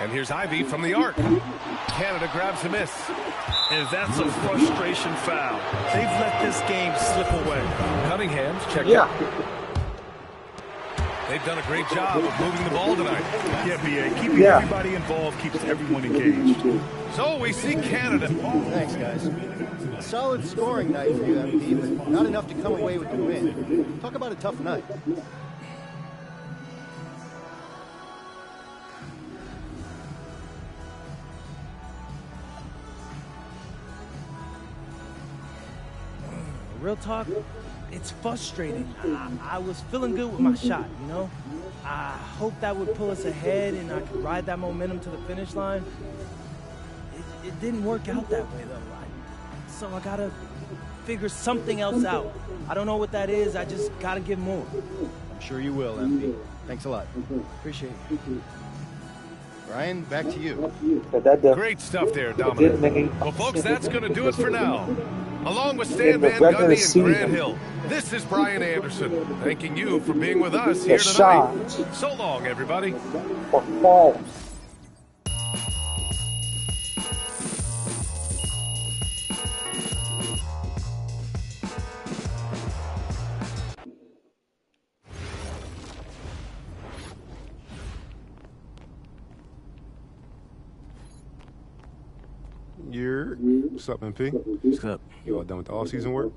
And here's Ivy from the arc. Canada grabs a miss. And that's a frustration foul. They've let this game slip away. Cunningham's checked out. They've done a great job of moving the ball tonight. Yeah, B.A. Keeping everybody involved keeps everyone engaged. So we see Canada. Thanks, guys. Solid scoring night for you, MP, but not enough to come away with the win. Talk about a tough night. Real talk, it's frustrating. I was feeling good with my shot, you know? I hoped that would pull us ahead and I could ride that momentum to the finish line. It didn't work out that way, though. So I gotta figure something else out. I don't know what that is. I just gotta give more. I'm sure you will, MP. Thanks a lot. Appreciate it. Ryan, back to you. Great stuff there, Dominic. Well, folks, that's going to do it for now. Along with Stan Van Gundy and Grant Hill, this is Brian Anderson, thanking you for being with us here tonight. So long, everybody. What's up, MP? What's up? You all done with the all-season work?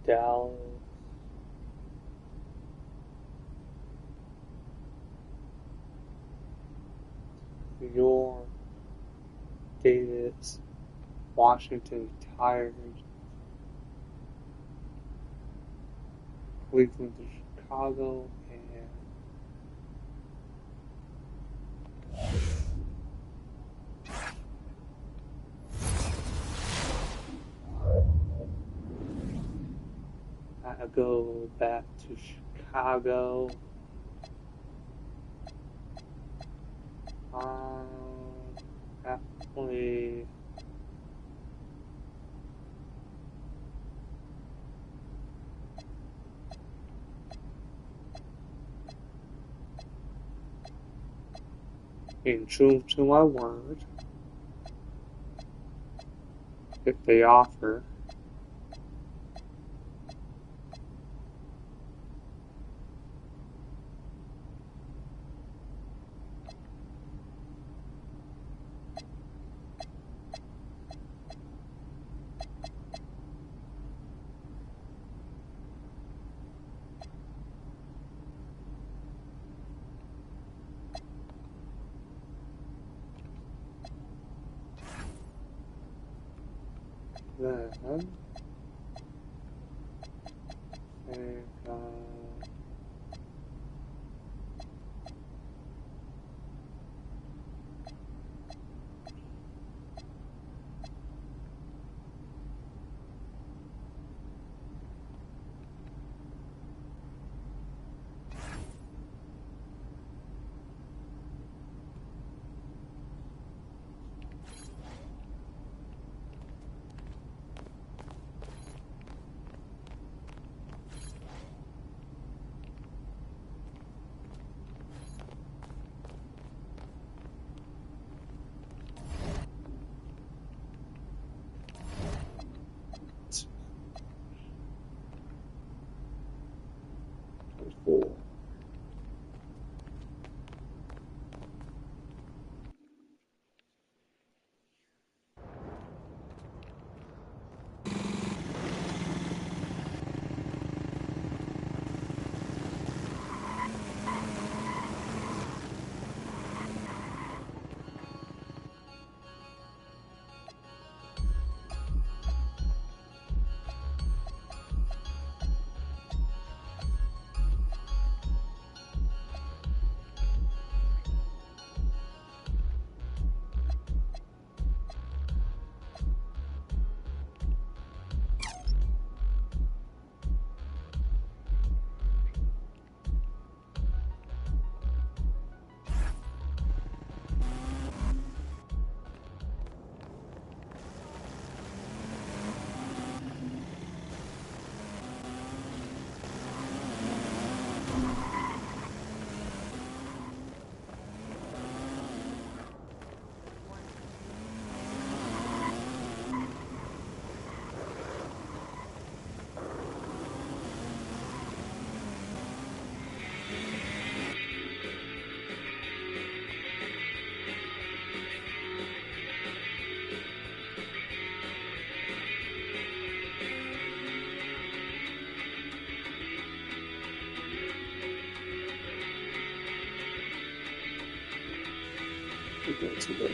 Dallas, New York, Davis, Washington retired, Cleveland to Chicago, and I go back to Chicago. Actually, in true to my word, if they offer, then go to the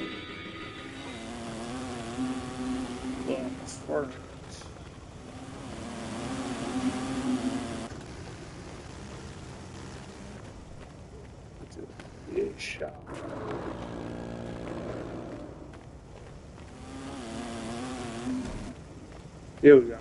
front. Big shot. Here we go.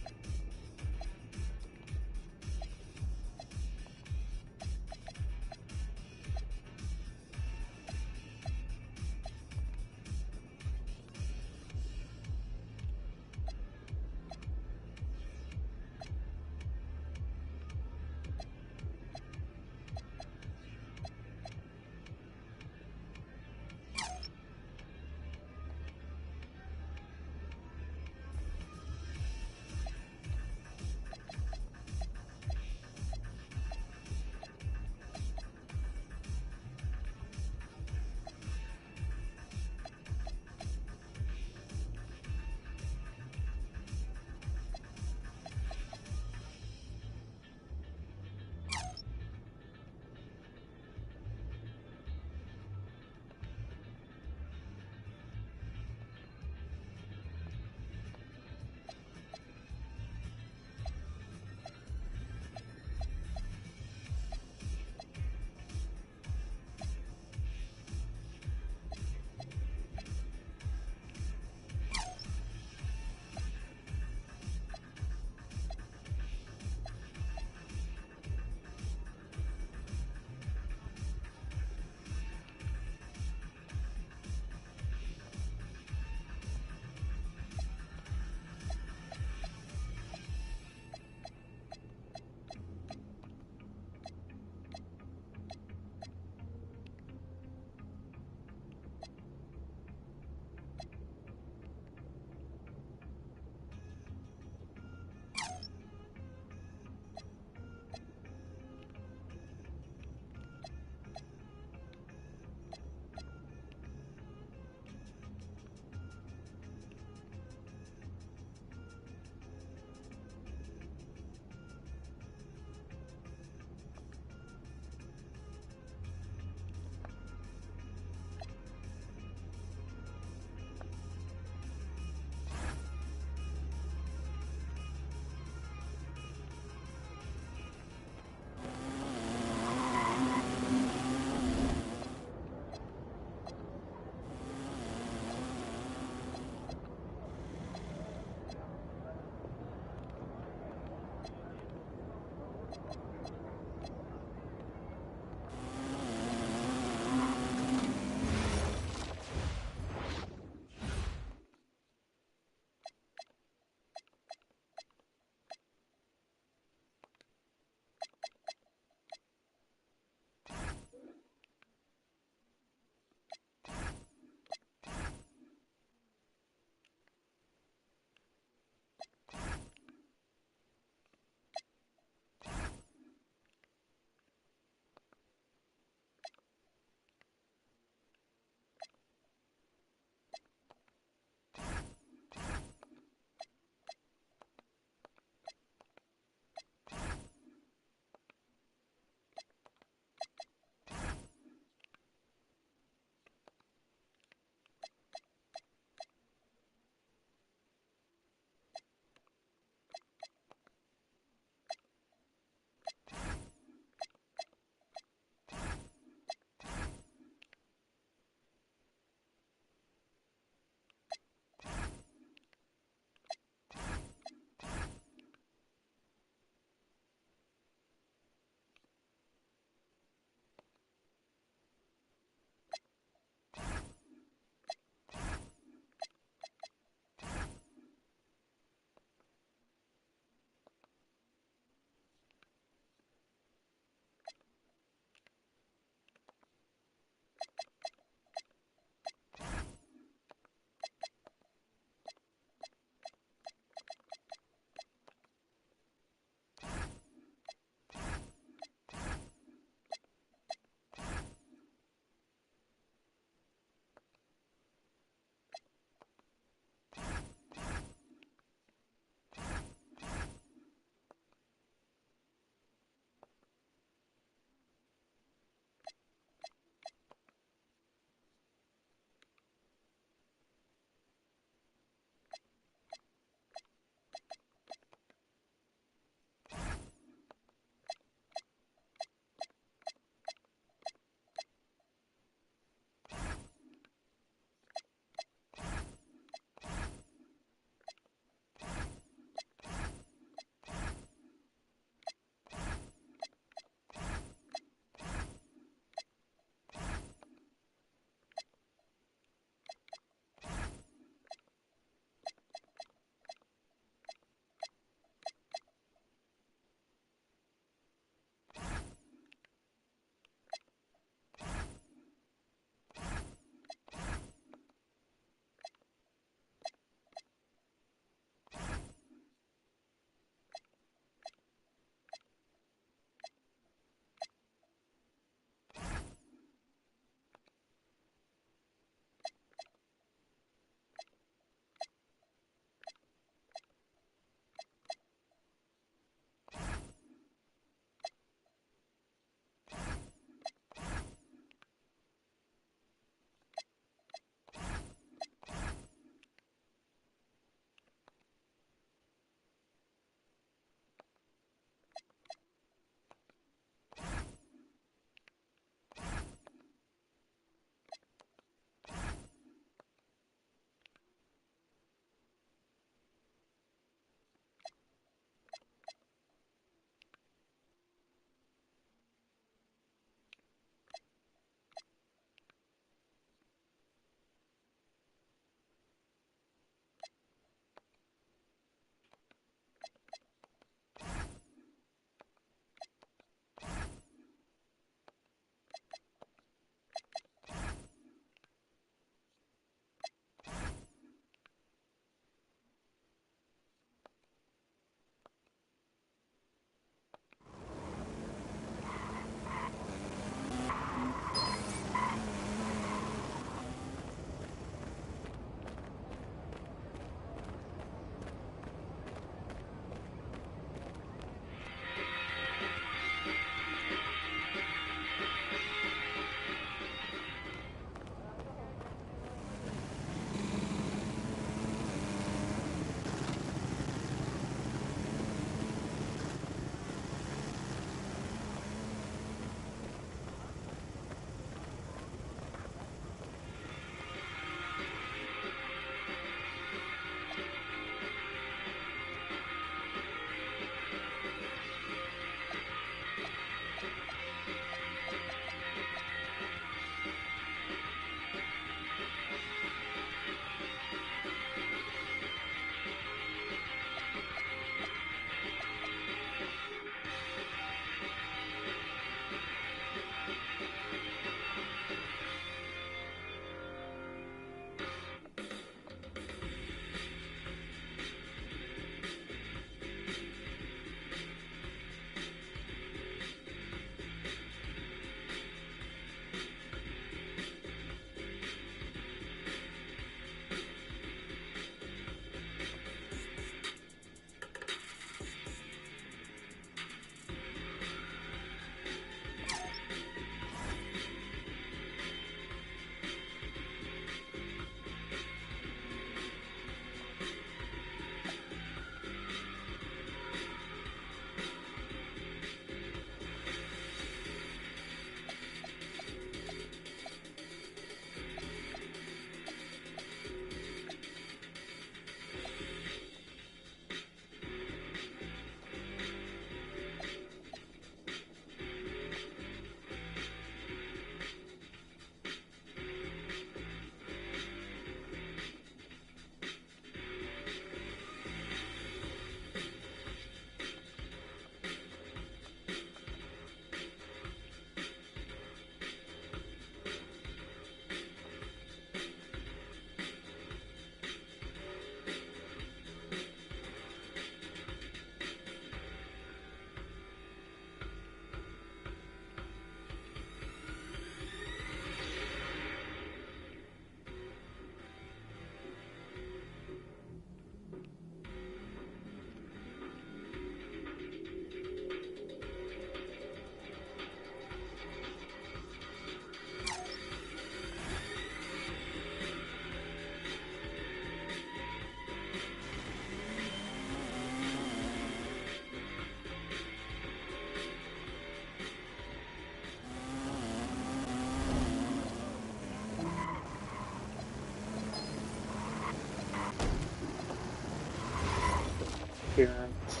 interference.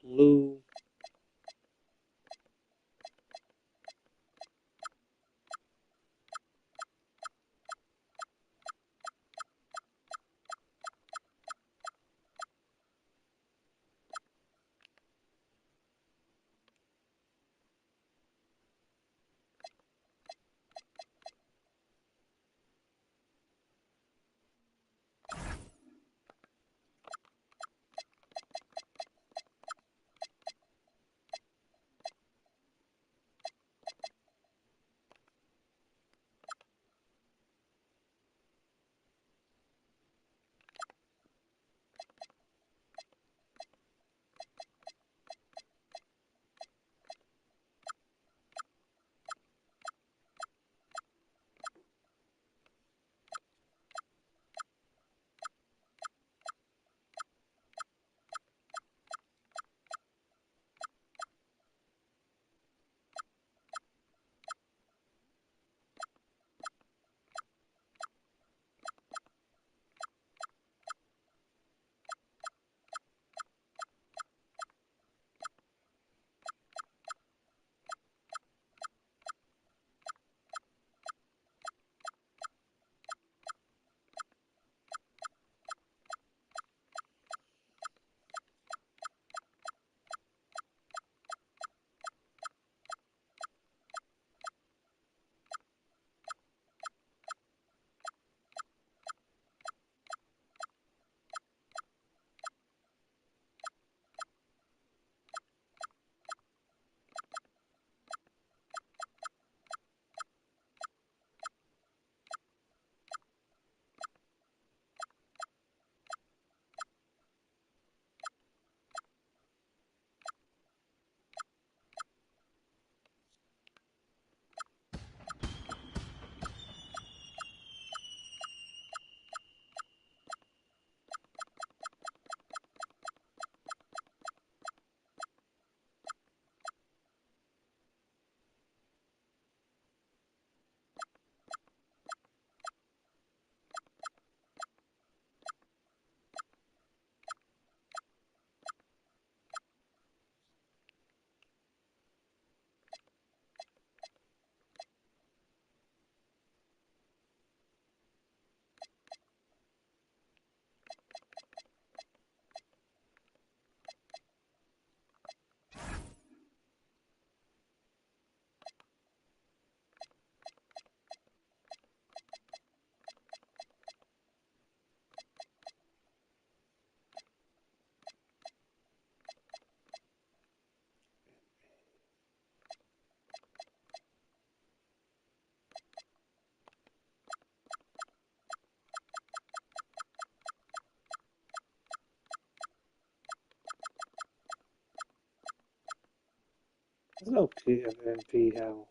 Blue. It's okay at MP how.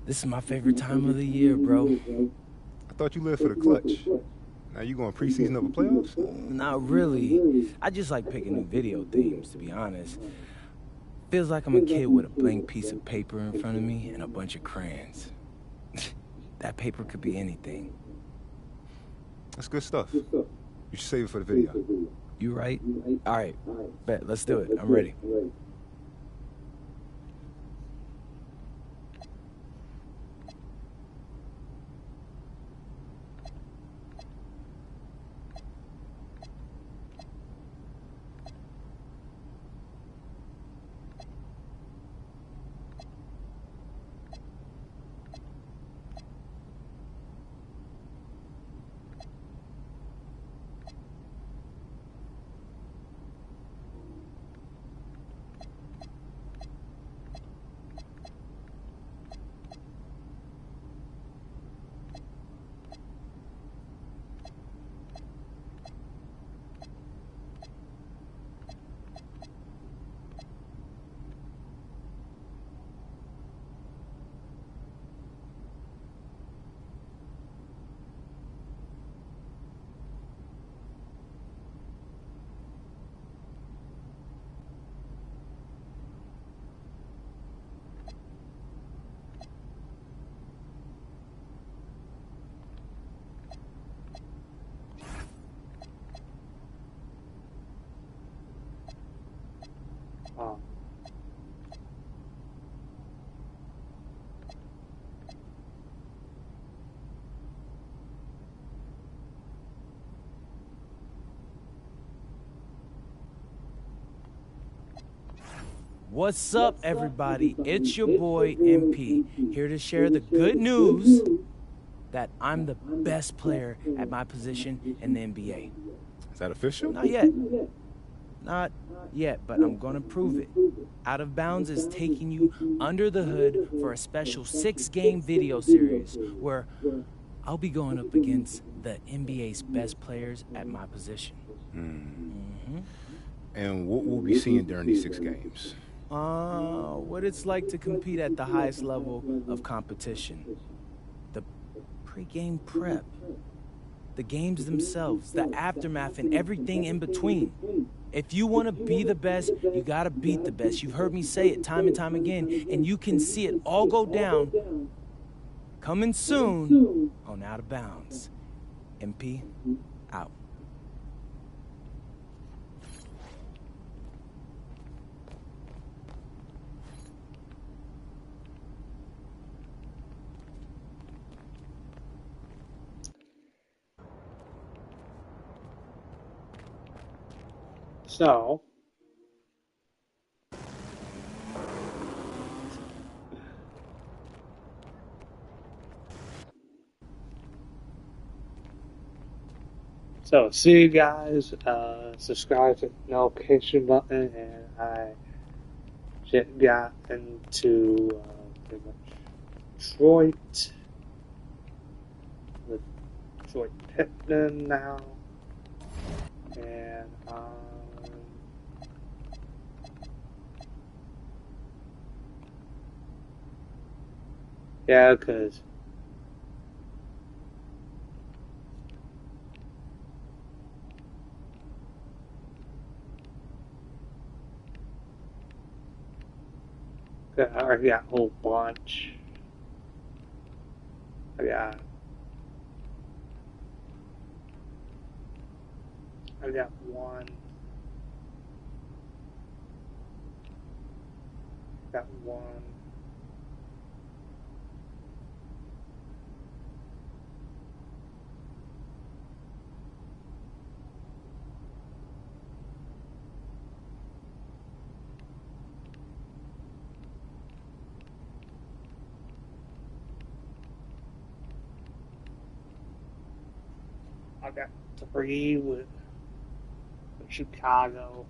This is my favorite time of the year, bro. I thought you lived for the clutch. Now you going preseason over playoffs? Not really. I just like picking new video themes, to be honest. Feels like I'm a kid with a blank piece of paper in front of me and a bunch of crayons. That paper could be anything. That's good stuff. You should save it for the video. You right? All right, bet, let's do it. I'm ready. What's up, everybody? It's your boy, MP, here to share the good news that I'm the best player at my position in the NBA. Is that official? Not yet. Not yet, but I'm gonna prove it. Out of Bounds is taking you under the hood for a special 6-game video series where I'll be going up against the NBA's best players at my position. And what we'll be seeing during these 6 games? What it's like to compete at the highest level of competition. The pre-game prep, the games themselves, the aftermath, and everything in between. If you want to be the best, you got to beat the best. You've heard me say it time and time again, and you can see it all go down coming soon on Out of Bounds. MP, out. So see you guys, subscribe to the notification button, and I just got into pretty much Detroit, with Detroit Pittman now, and yeah, because I already got a whole bunch. I got one. Got one. I got 3 with Chicago.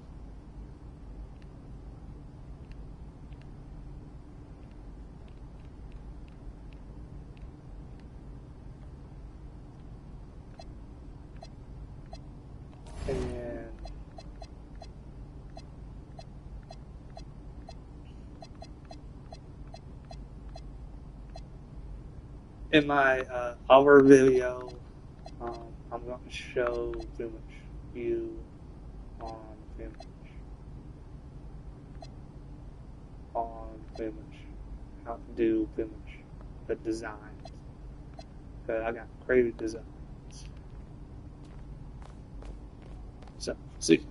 And in my other video, I'm going to show pretty much you on pretty much how to do pretty much the designs. Cause I got crazy designs. So, see.